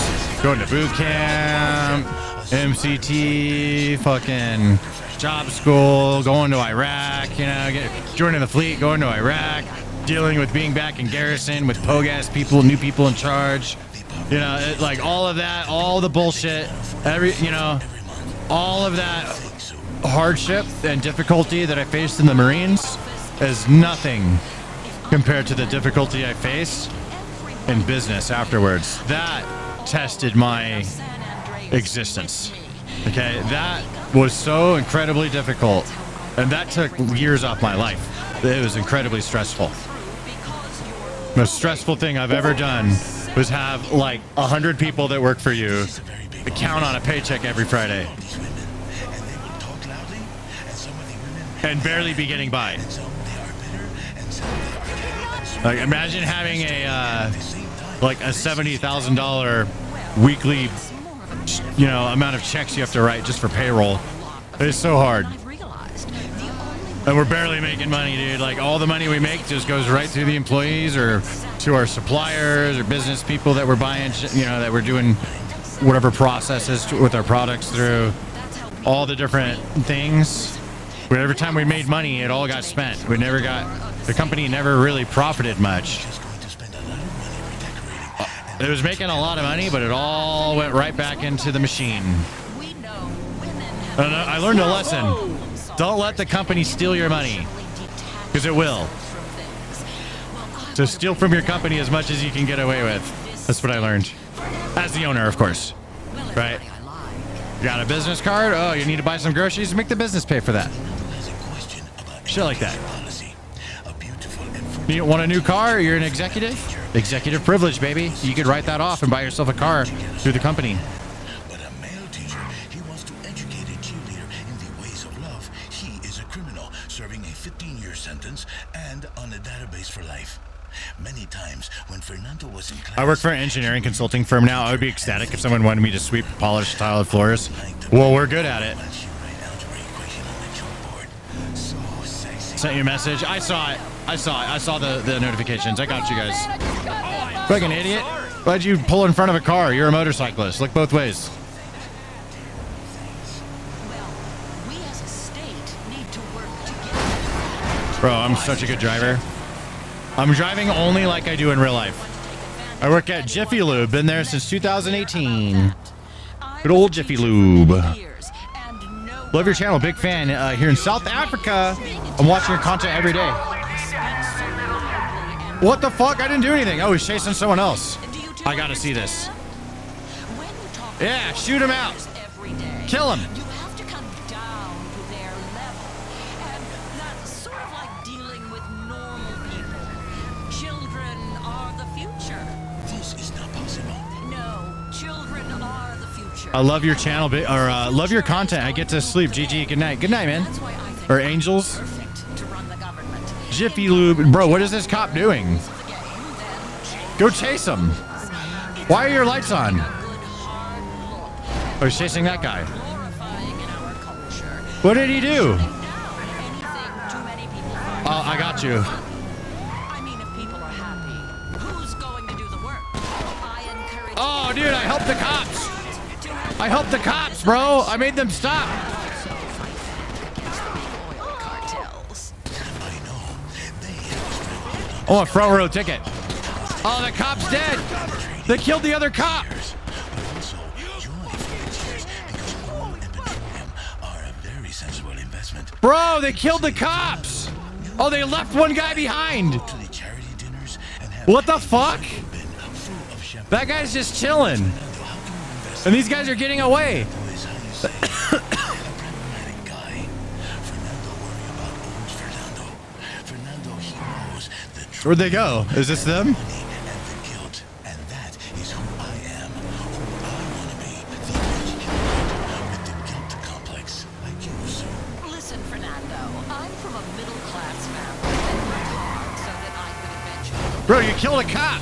going to boot camp, MCT, fucking job school, going to Iraq, joining the fleet, going to Iraq, dealing with being back in garrison with pogas people, new people in charge, like all of that, all the bullshit, all of that hardship and difficulty that I faced in the Marines is nothing compared to the difficulty I faced in business afterwards. That tested my existence. Okay, that was so incredibly difficult, and that took years off my life. It was incredibly stressful. The most stressful thing I've ever done was have like 100 people that work for you count on a paycheck every Friday and barely be getting by. Like, imagine having a $70,000 weekly, amount of checks you have to write just for payroll. It's so hard. And we're barely making money, dude. Like, all the money we make just goes right through the employees or to our suppliers or business people that we're buying, that we're doing whatever processes with our products through. All the different things. But every time we made money, it all got spent. The company never really profited much. It was making a lot of money, but it all went right back into the machine. And I learned a lesson. Don't let the company steal your money, because it will. So steal from your company as much as you can get away with. That's what I learned. As the owner, of course. Right? You got a business card? Oh, you need to buy some groceries? Make the business pay for that. Shit like that. You want a new car? You're an executive? Executive privilege, baby. You could write that off and buy yourself a car through the company. But a male teacher, he wants to educate a cheerleader in the ways of love. He is a criminal serving a 15-year sentence and on a database for life. Many times when Fernando was in class, I work for an engineering consulting firm now. I would be ecstatic if someone wanted me to sweep, polish, tile floors. Well, we're good at it. Sent you a message. I saw it. I saw the notifications. I got you guys. Fucking idiot. Why'd you pull in front of a car? You're a motorcyclist. Look both ways. Bro, I'm such a good driver. I'm driving only like I do in real life. I work at Jiffy Lube. Been there since 2018. Good old Jiffy Lube. Love your channel. Big fan here in South Africa. I'm watching your content every day. What the fuck? I didn't do anything. Oh, he's chasing someone else. I gotta see this. Yeah, shoot him out. Kill him. You have to come down to their level. And that's sort of like dealing with normal people. Children are the future. This is not possible. No, children are the future. I love your channel, or love your content. I get to sleep. GG, good night. Good night, man. Or angels. Jiffy Lube. Bro, what is this cop doing? Go chase him. Why are your lights on? Oh, he's chasing that guy. What did he do? Oh, I got you. Oh, dude, I helped the cops. I helped the cops, bro. I made them stop. Oh, a front row ticket. Oh, the cop's dead. They killed the other cop. Bro, they killed the cops. Oh, they left one guy behind. What the fuck? That guy's just chilling. And these guys are getting away. Where'd they go? Is this them? Listen, Fernando, I'm from a middle-class family that worked hard so that I could eventually... Bro, you killed a cop.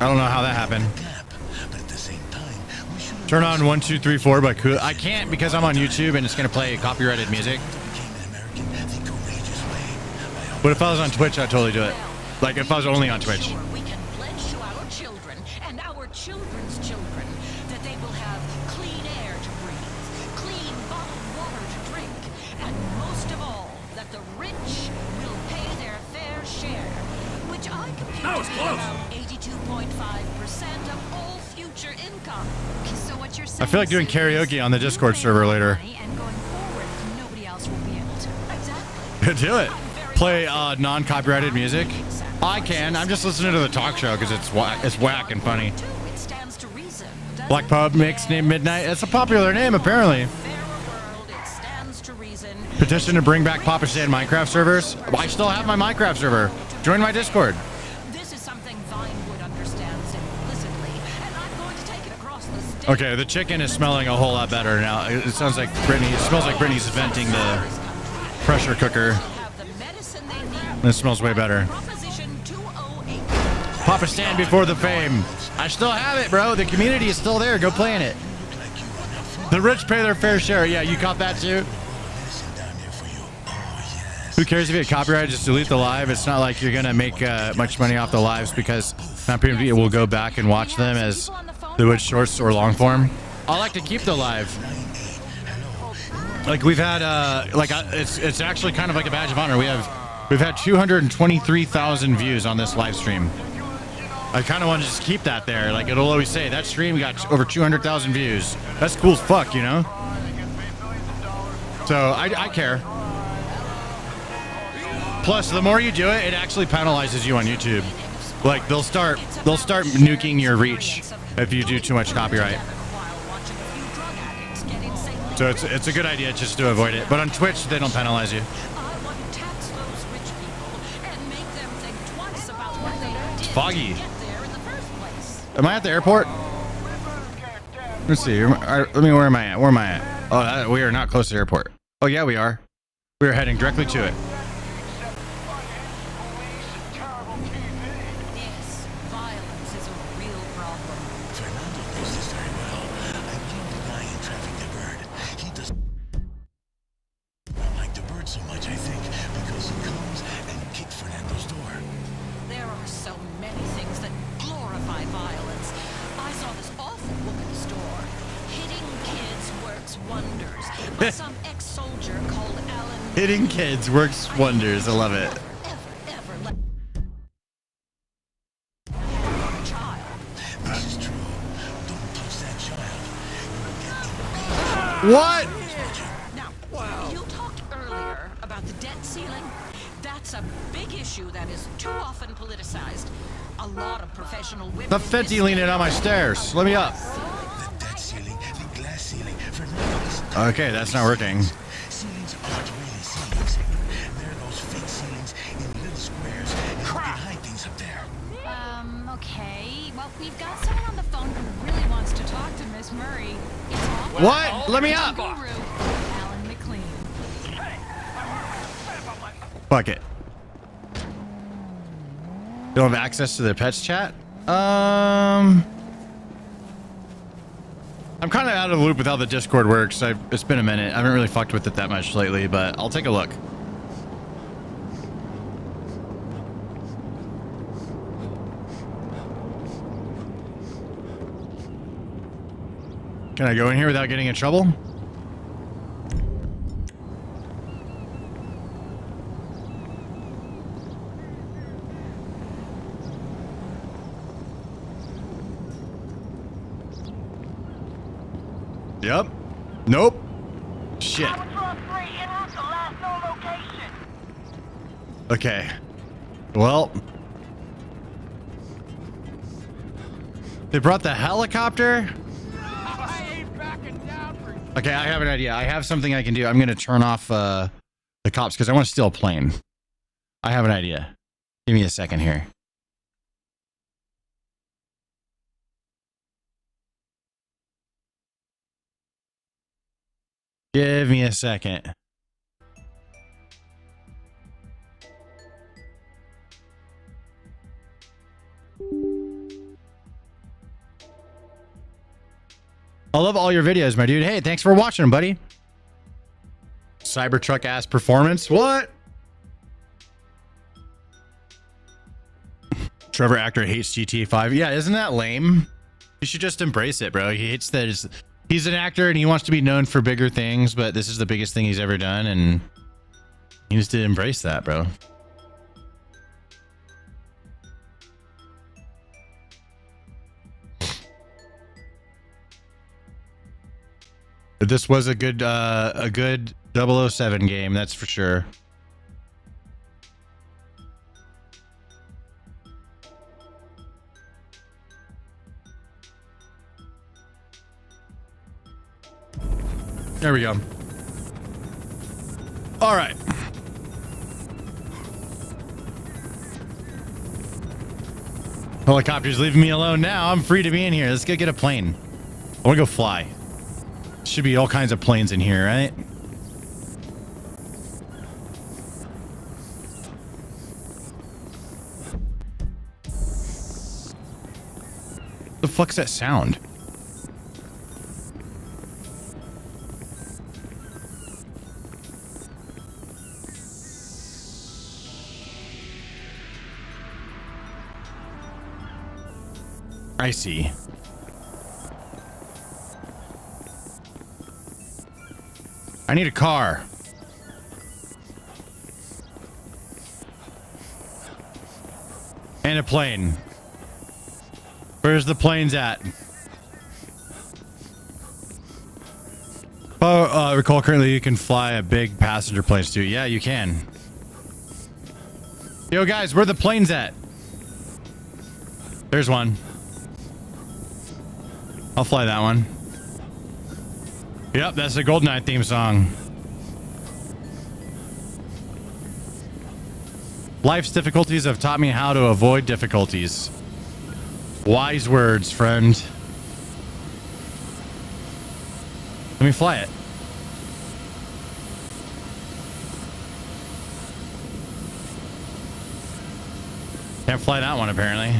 I don't know how that happened. Turn on 1, 2, 3, 4 by Cool. I can't because I'm on YouTube and it's gonna play copyrighted music. But if I was on Twitch, I'd totally do it. Like if I was only on Twitch. We can pledge to our children and our children's children that they will have clean air to breathe, clean bottled water to drink, and most of all, that the rich will pay their fair share, which I compute to be about 82.5% of all future income. So what you're saying? I feel like doing karaoke on the Discord server later. And going forward, nobody else will be able to. Exactly. Do it. Play non-copyrighted music. I can. I'm just listening to the talk show because it's whack and funny. It stands to reason. Black Pub Mix named Midnight. It's a popular name apparently. Petition to bring back Papa Stan Minecraft servers. I still have my Minecraft server. Join my Discord. This is something Vinewood understands implicitly, and I'm going to take it across the state. Okay, the chicken is smelling a whole lot better now. It sounds like Brittany. It smells like Brittany's venting the pressure cooker. It smells way better. Papa Stan before the fame. I still have it, bro. The community is still there. Go play in it. The rich pay their fair share. Yeah, you caught that too? Who cares if you get copyrighted? Just delete the live. It's not like you're going to make much money off the lives because not people will go back and watch them as the Wood Shorts or long form. I like to keep the live. Like we've had, it's actually kind of like a badge of honor. We've had 223,000 views on this live stream. I kind of want to just keep that there. Like it'll always say that stream got over 200,000 views. That's cool as fuck, you know? So I care. Plus, the more you do it, it actually penalizes you on YouTube. Like they'll start nuking your reach if you do too much copyright. So it's a good idea just to avoid it. But on Twitch, they don't penalize you. It's foggy. Am I at the airport? Let's see. Where am I at? Where am I at? Oh, we are not close to the airport. Oh yeah, we are. We are heading directly to it. Some ex-soldier called Alan. Hitting kids works wonders. I love it. What? Now, you talked earlier about the debt ceiling. That's a big issue that is too often politicized. A lot of professional women. The Fenty leaning on my stairs. Let me up. Okay, that's not working. Ceilings aren't really ceilings. They're those fake ceilings in little squares, and you can hide things up there. Okay. Ray. Well, we've got someone on the phone who really wants to talk to Miss Murray. It's all What? Let me up. Guru, Alan McLean. Fuck it. Don't have access to the pets chat? I'm kind of out of the loop with how the Discord works. It's been a minute. I haven't really fucked with it that much lately, but I'll take a look. Can I go in here without getting in trouble? Yep. Nope. Shit. Okay. Well. They brought the helicopter? Okay, I have an idea. I have something I can do. I'm going to turn off the cops because I want to steal a plane. I have an idea. Give me a second here. Give me a second. I love all your videos, my dude. Hey, thanks for watching them, buddy. Cybertruck ass performance. What? Trevor actor hates GTA 5. Yeah, isn't that lame? You should just embrace it, bro. He hates that he's an actor and he wants to be known for bigger things, but this is the biggest thing he's ever done, and he needs to embrace that, bro. This was a good 007 game, that's for sure. There we go. All right. Helicopter's leaving me alone now. I'm free to be in here. Let's go get a plane. I want to go fly. Should be all kinds of planes in here, right? The fuck's that sound? I see. I need a car. And a plane. Where's the planes at? Oh, recall currently you can fly a big passenger planes too. Yeah, you can. Yo, guys, where are the planes at? There's one. I'll fly that one. Yep, that's the GoldenEye theme song. Life's difficulties have taught me how to avoid difficulties. Wise words, friend. Let me fly it. Can't fly that one, apparently.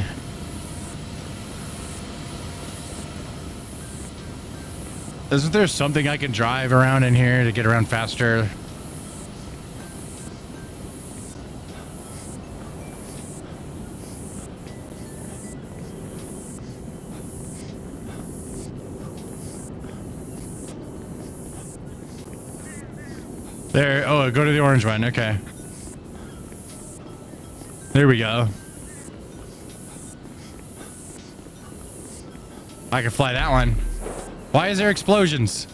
Isn't there something I can drive around in here to get around faster? There. Oh, go to the orange one. Okay. There we go. I can fly that one. Why is there explosions?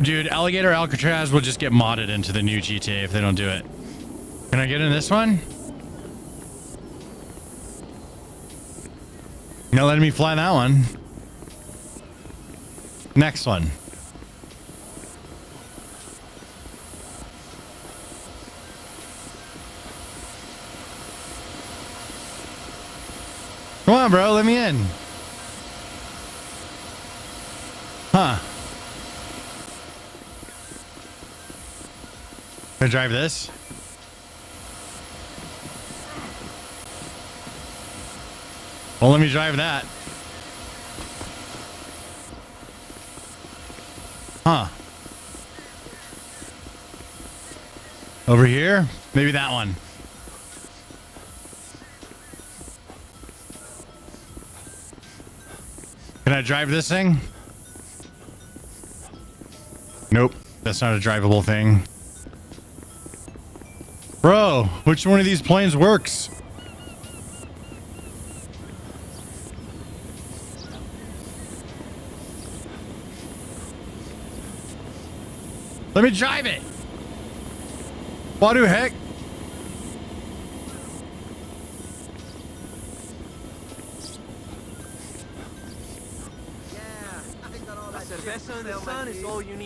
Dude, Alligator Alcatraz will just get modded into the new GTA if they don't do it. Can I get in this one? No, letting me fly that one. Next one. on, bro. Let me in. Huh. Can I drive this? Well, let me drive that. Huh. Over here? Maybe that one. Can I drive this thing? Nope. That's not a drivable thing. Bro, which one of these planes works? Let me drive it. What the heck?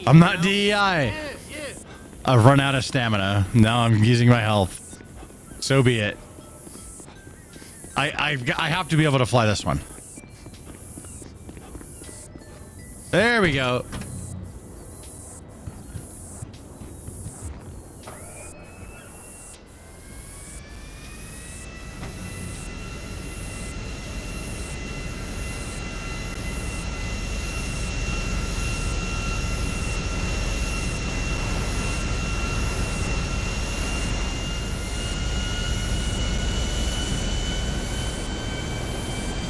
I'm not DEI. I've run out of stamina. Now I'm using my health. So be it. I have to be able to fly this one. There we go.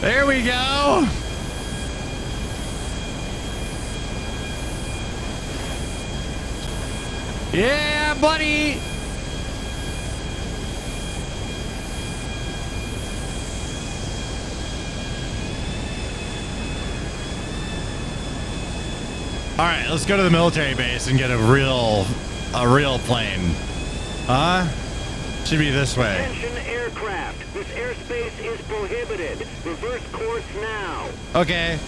There we go. Yeah, buddy. All right, let's go to the military base and get a real plane. Should be this way. Attention aircraft. This airspace is prohibited. Reverse course now. Okay.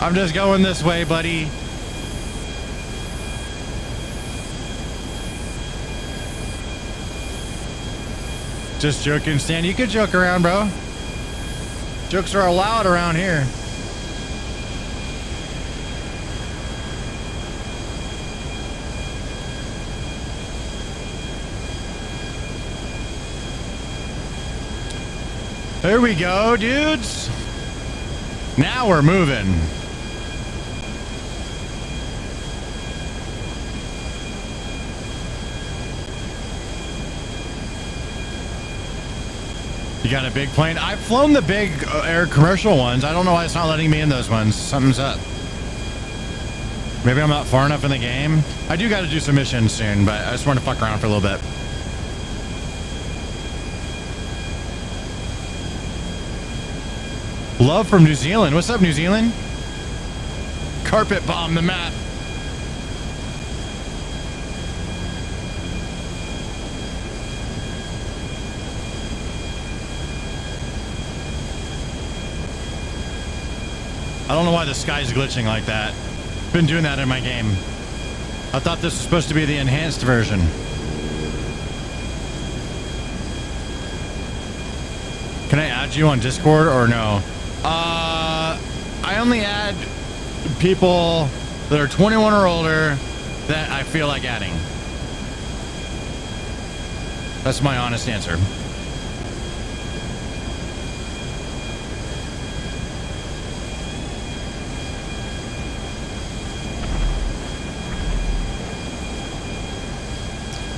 I'm just going this way, buddy. Just joking, Stan. You could joke around, bro. Jokes are allowed around here. There we go, dudes. Now we're moving. You got a big plane? I've flown the big air commercial ones. I don't know why it's not letting me in those ones. Something's up. Maybe I'm not far enough in the game. I do got to do some missions soon, but I just want to fuck around for a little bit. Love from New Zealand. What's up, New Zealand? Carpet bomb the map. I don't know why the sky's glitching like that. Been doing that in my game. I thought this was supposed to be the enhanced version. Can I add you on Discord or no? I only add people that are 21 or older that I feel like adding. That's my honest answer.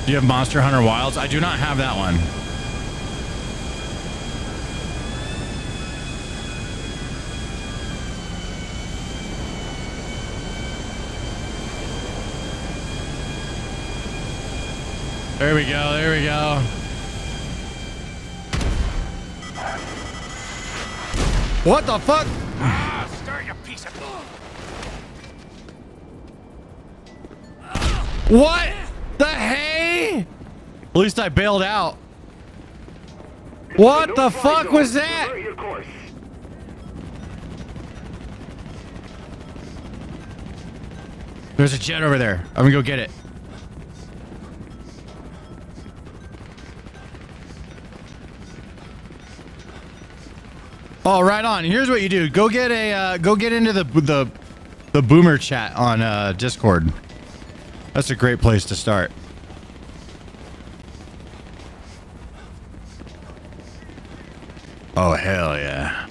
Do you have Monster Hunter Wilds? I do not have that one. There we go, there we go. What the fuck? Ah, stir your piece of... What the hey? At least I bailed out. What the fuck was that? There's a jet over there. I'm gonna go get it. Oh, right on. Here's what you do. Go get into the boomer chat on Discord. That's a great place to start. Oh, hell yeah.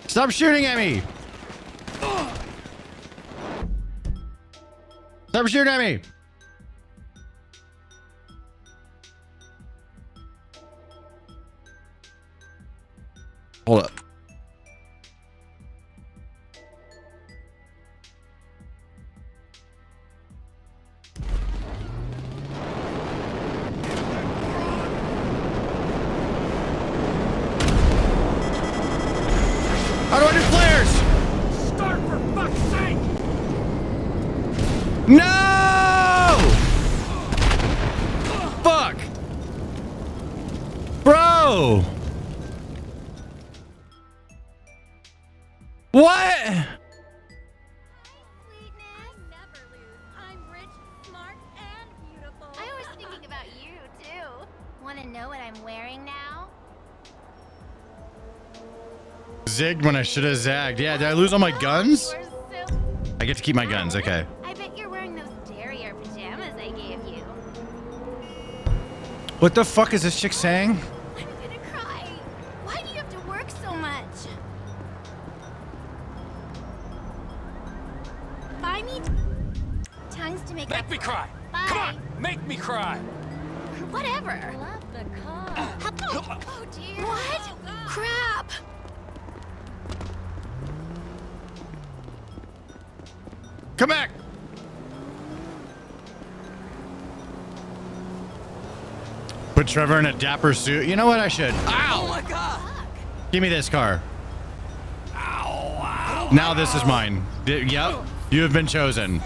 Stop shooting at me! Stop shooting at me! Hold up. How do I do flares? Start for fuck's sake! No! Fuck! Bro! What? I was thinking about you, too. Want to know what I'm wearing now? Zigged when I should have zagged. Yeah, did I lose all my guns? I get to keep my guns, okay. I bet you're wearing those derriere pajamas I gave you. What the fuck is this chick saying? I'm gonna cry. Why do you have to work so much? Buy me tongues to make Make me cry. Bye. Come on, make me cry. Whatever. Love the car. Oh dear. What? Crap. Come back! Put Trevor in a dapper suit. You know what? I should. Ow! Oh my god! Give me this car. Ow, ow, Now this is mine. Yep. You have been chosen.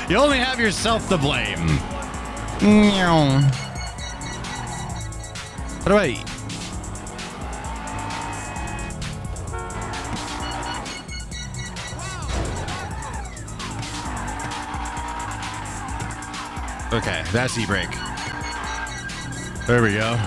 You only have yourself to blame. Meow. How do I eat? Okay, that's e-brake. There we go.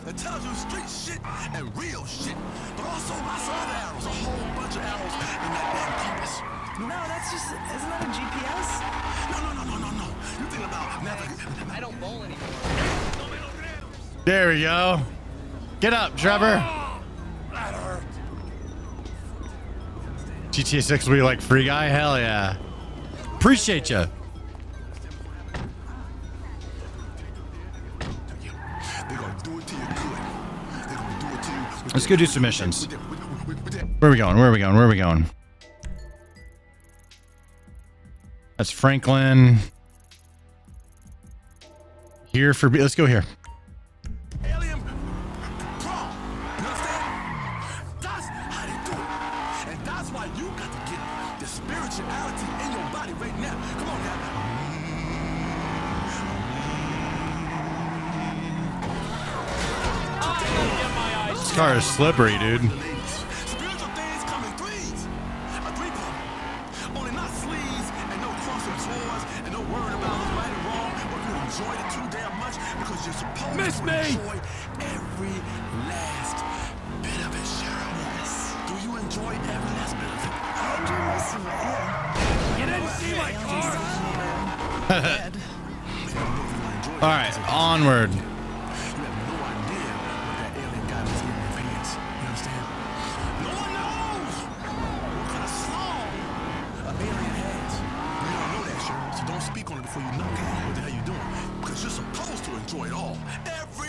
It tells you street shit and real shit, but also lots of other arrows, a whole bunch of arrows in that damn compass. No, that's just, isn't that a GPS? No. You think about navigation. I don't bowl anymore. There we go. Get up, Trevor. That hurt. GTA 6 will be like free guy? Hell yeah. Appreciate you. Let's go do some missions. Where are we going? Where are we going? Where are we going? That's Franklin. Here for... Let's go here. Alien prom. You understand? That's how they do it. And that's why you got to get the spirituality in your body right now. Come on now. This car is slippery, dude. Spiritual things come in threes. A three-part. Only not sleeves and no crossing swords and no worrying about what's right and wrong or if you enjoyed it too damn much because you're supposed to enjoy every last bit of it, Cheryl. Yes. Do you enjoy every last bit of it? I enjoy most of it, yeah. You didn't see my car. All right, onward.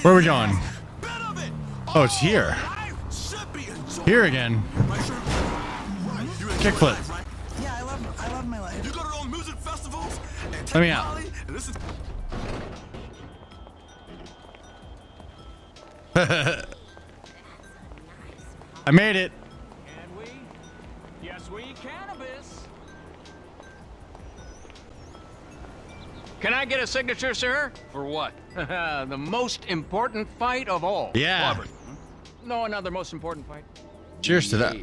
Where are we going? Oh, it's here. Here again. Kickflip. Yeah, I love my life. You go to those music festivals and Let me out. and listen. I made it. cannabis. Can I get a signature, sir? For what? The most important fight of all. Yeah. Robert. No, another most important fight. Cheers to that.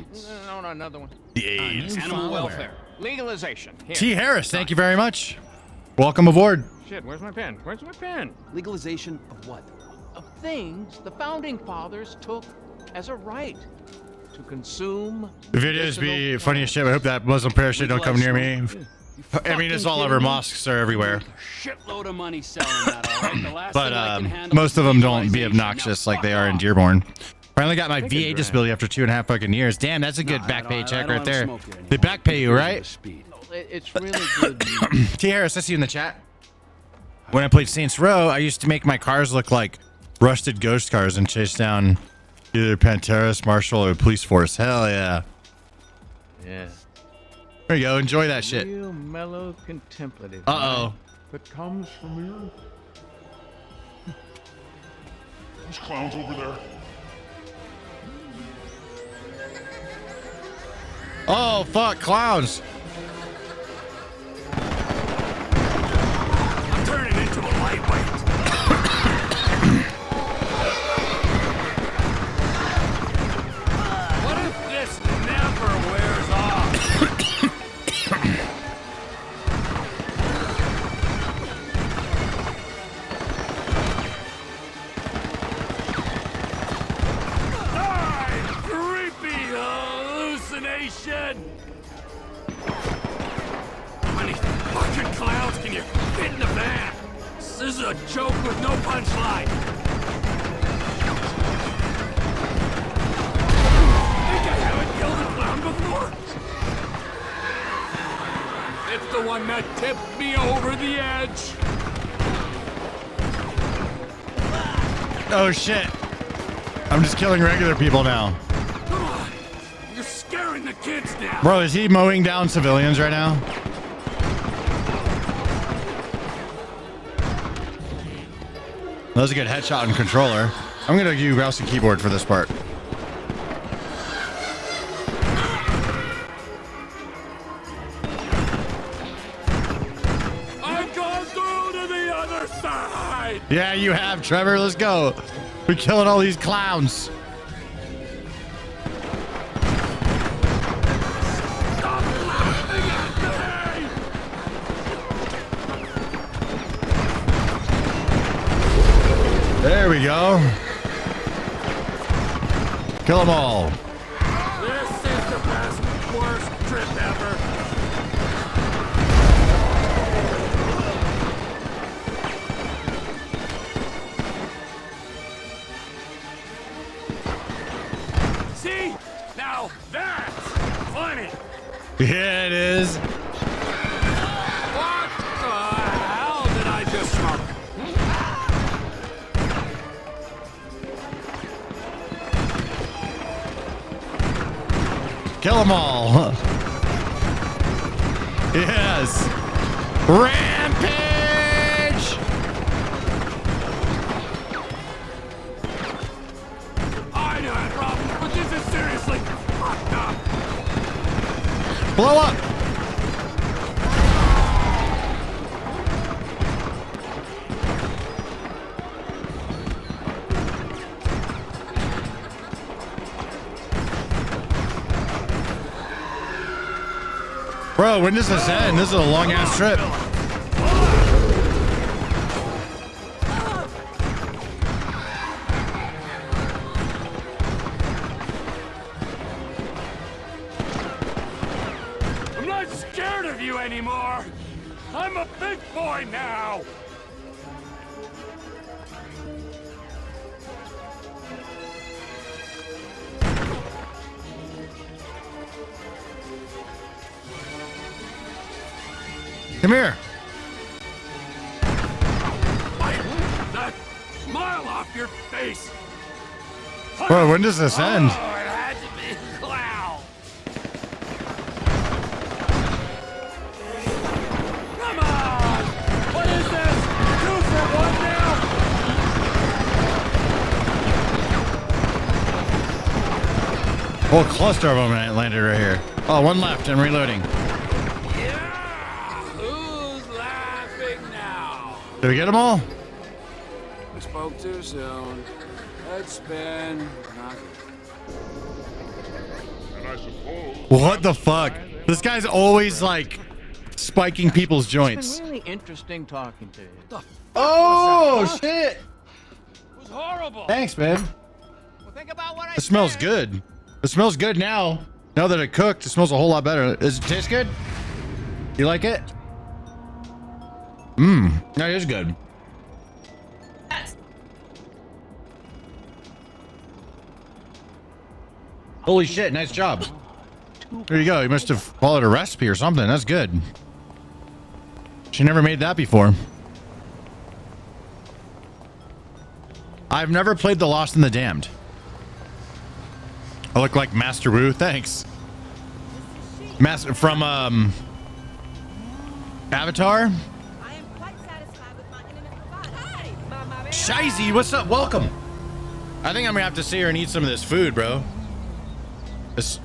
No, another one. The AIDS. Animal welfare. Legalization. Here. T. Harris, thank you very much. Welcome aboard. Shit, where's my pen? Where's my pen? Legalization of what? Of things the founding fathers took as a right to consume. The videos be funny as shit. I hope that Muslim parachute don't come near me. I mean, it's all over. Mosques are everywhere. Shitload of money selling that, all right? The last thing I can But handle most is of them don't be legalization. obnoxious Now, like they fuck are in off. Dearborn. Finally got my Take a VA drag. disability after 2.5 fucking years. Damn, that's a good back pay check I right don't there. smoke it anymore. They back pay you, right? It's really good. T. Harris, I see you in the chat. When I played Saints Row, I used to make my cars look like rusted ghost cars and chase down either Panteras, Marshal, or police force. Hell yeah. Yeah. There you go. Enjoy that shit. Real mellow contemplative. Uh-oh. That comes from you. Those clowns over there. Oh, fuck. Clowns. I'm turning into a lightweight. What if this never wears off? Creepy hallucination! How many fucking clowns can you fit in a van? This is a joke with no punchline. Think I haven't killed a clown before? It's the one that tipped me over the edge. Oh, shit. I'm just killing regular people now. Come on, you're scaring the kids now. Bro, is he mowing down civilians right now? That was a good headshot and controller. I'm gonna use mouse and keyboard for this part. I've gone through to the other side. Yeah, you have, Trevor. Let's go. We're killing all these clowns. Stop laughing at me. There we go. Kill them all. This is the best, worst trip ever. See? Now that's funny. Yeah, it is. What the hell did I just smoke? Kill them all. Yes. Rampage. I know I had problems, but this is seriously fucked up. Blow up. Bro, when does this end? This is a long ass trip. I'm not scared of you anymore. I'm a big boy now. Come here. Wipe that smile off your face. Bro, when does this end? Oh, it had to be clown. Come on! What is this? 2 for 1 now? Whole cluster of them landed right here. Oh, one left. I'm reloading. Who's laughing now? Did we get them all? We spoke too soon. Let's spin. And I suppose. What the fuck? This guy's always like spiking people's It's joints. been really interesting talking to you. Oh shit! It was horrible. Thanks, man. Well, think about what I It smells good. It smells good now. Now that it cooked, it smells a whole lot better. Does it taste good? You like it? Mmm. That is good. Holy shit, nice job. There you go. You must have followed a recipe or something. That's good. She never made that before. I've never played The Lost and the Damned. I look like Master Wu. Thanks. Master from Avatar. Shizy, what's up? Welcome. I think I'm gonna have to sit here and eat some of this food, bro.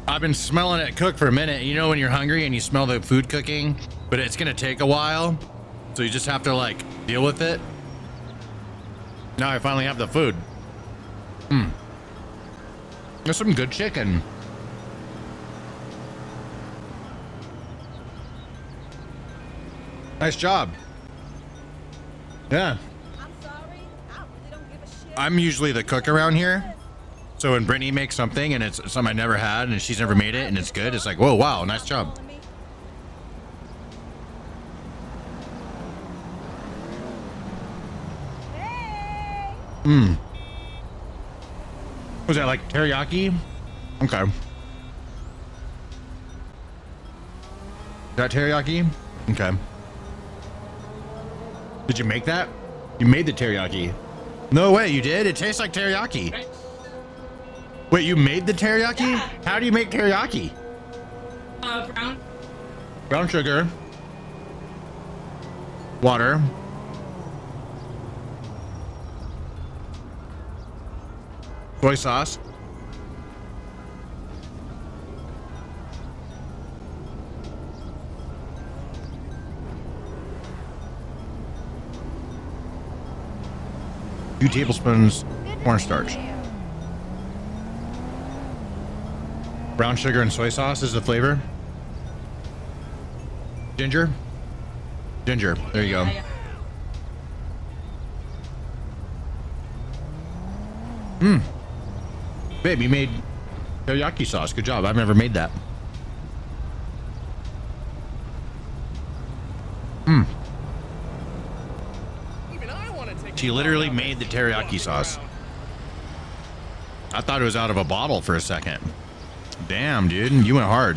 I've been smelling it cook for a minute. You know when you're hungry and you smell the food cooking, but it's gonna take a while, so you just have to like deal with it. Now I finally have the food. There's some good chicken. Nice job. Yeah. I'm usually the cook around here. So when Brittany makes something and it's something I never had and she's never made it and it's good, it's like, whoa, wow, nice job. Was that like teriyaki? Okay. Is that teriyaki? Okay. Did you make that? You made the teriyaki. No way, you did? It tastes like teriyaki. Wait, you made the teriyaki? Yeah. How do you make teriyaki? Brown sugar. Water. Soy sauce. Two tablespoons cornstarch. Brown sugar and soy sauce is the flavor. Ginger. Ginger. There you go. Babe, you made teriyaki sauce. Good job. I've never made that. She literally made the teriyaki sauce. I thought it was out of a bottle for a second. Damn, dude. You went hard.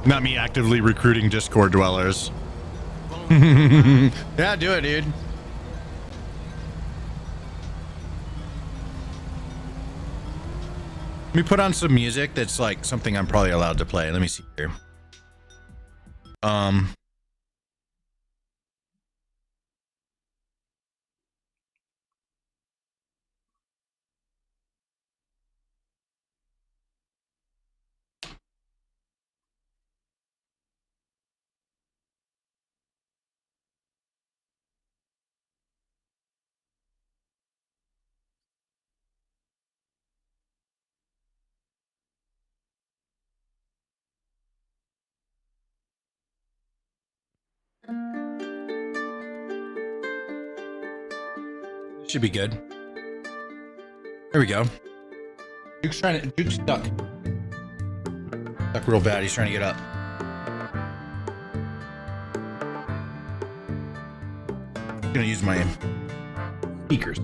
Not me actively recruiting Discord dwellers. Yeah, do it, dude. Let me put on some music that's like something I'm probably allowed to play. Let me see here. Should be good. There we go. Duke's stuck. Stuck real bad. He's trying to get up. I'm gonna use my speakers.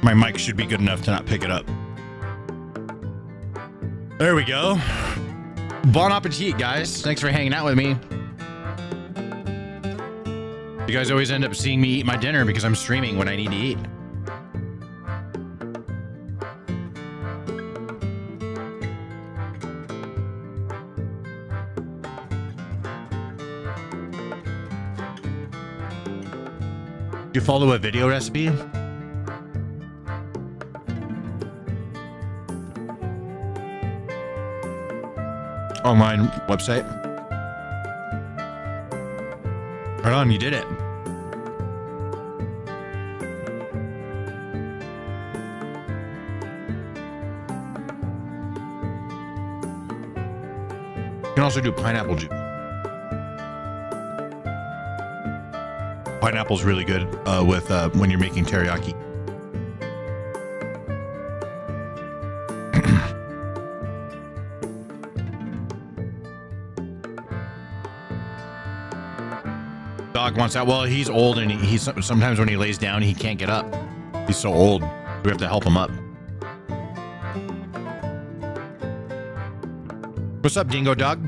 My mic should be good enough to not pick it up. There we go. Bon appetit, guys. Thanks for hanging out with me. You guys always end up seeing me eat my dinner because I'm streaming when I need to eat. You follow a video recipe? Online website. Right on, you did it. You can also do pineapple juice. Pineapple's really good with when you're making teriyaki. Dog wants out. Well, he's old and he's sometimes when he lays down, he can't get up. He's so old. We have to help him up. What's up, Dingo Dog?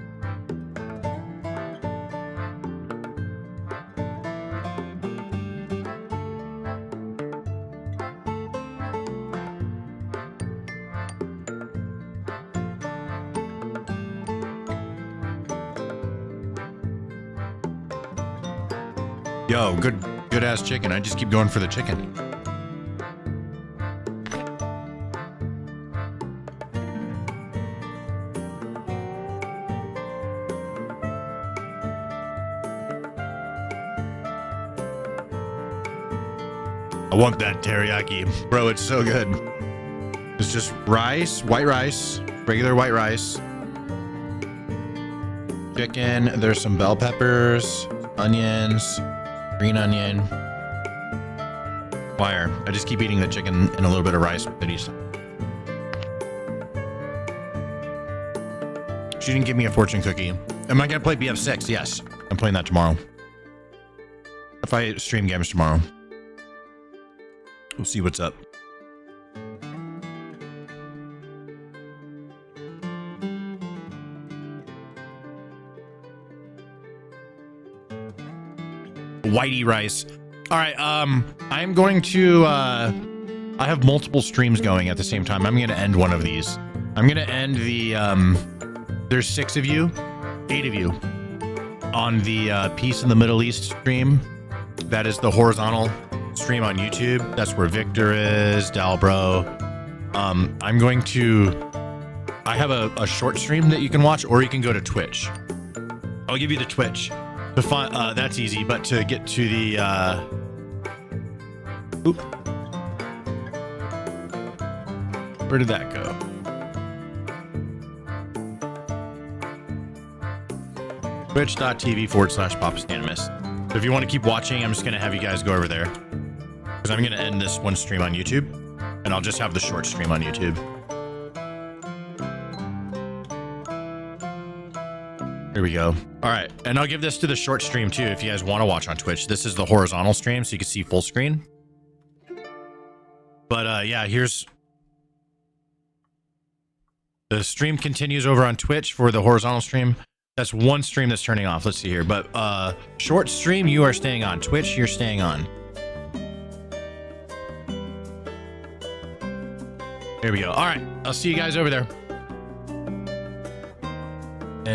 Yo, good ass chicken. I just keep going for the chicken. I want that teriyaki. Bro, it's so good. It's just rice, white rice, regular white rice. Chicken, there's some bell peppers, onions, green onion. Fire. I just keep eating the chicken and a little bit of rice with it. She didn't give me a fortune cookie. Am I going to play BF6? Yes. I'm playing that tomorrow. If I stream games tomorrow. We'll see what's up. Whitey rice. All right. I'm going to. I have multiple streams going at the same time. I'm going to end one of these. I'm going to end the. There's 8 of you on the Peace in the Middle East stream. That is the horizontal stream on YouTube. That's where Victor is, Dalbro. I'm going to. I have a short stream that you can watch, or you can go to Twitch. I'll give you the Twitch. To find that's easy, but to get to the where did that go? Twitch.tv/PapaStanimus. So if you want to keep watching, I'm just gonna have you guys go over there because I'm gonna end this one stream on YouTube, and I'll just have the short stream on YouTube. Here we go. All right. And I'll give this to the short stream too if you guys want to watch on Twitch. This is the horizontal stream so you can see full screen. But yeah, here's the stream continues over on Twitch for the horizontal stream. That's one stream that's turning off. Let's see here. But short stream, you are staying on. Twitch, you're staying on. Here we go. All right. I'll see you guys over there.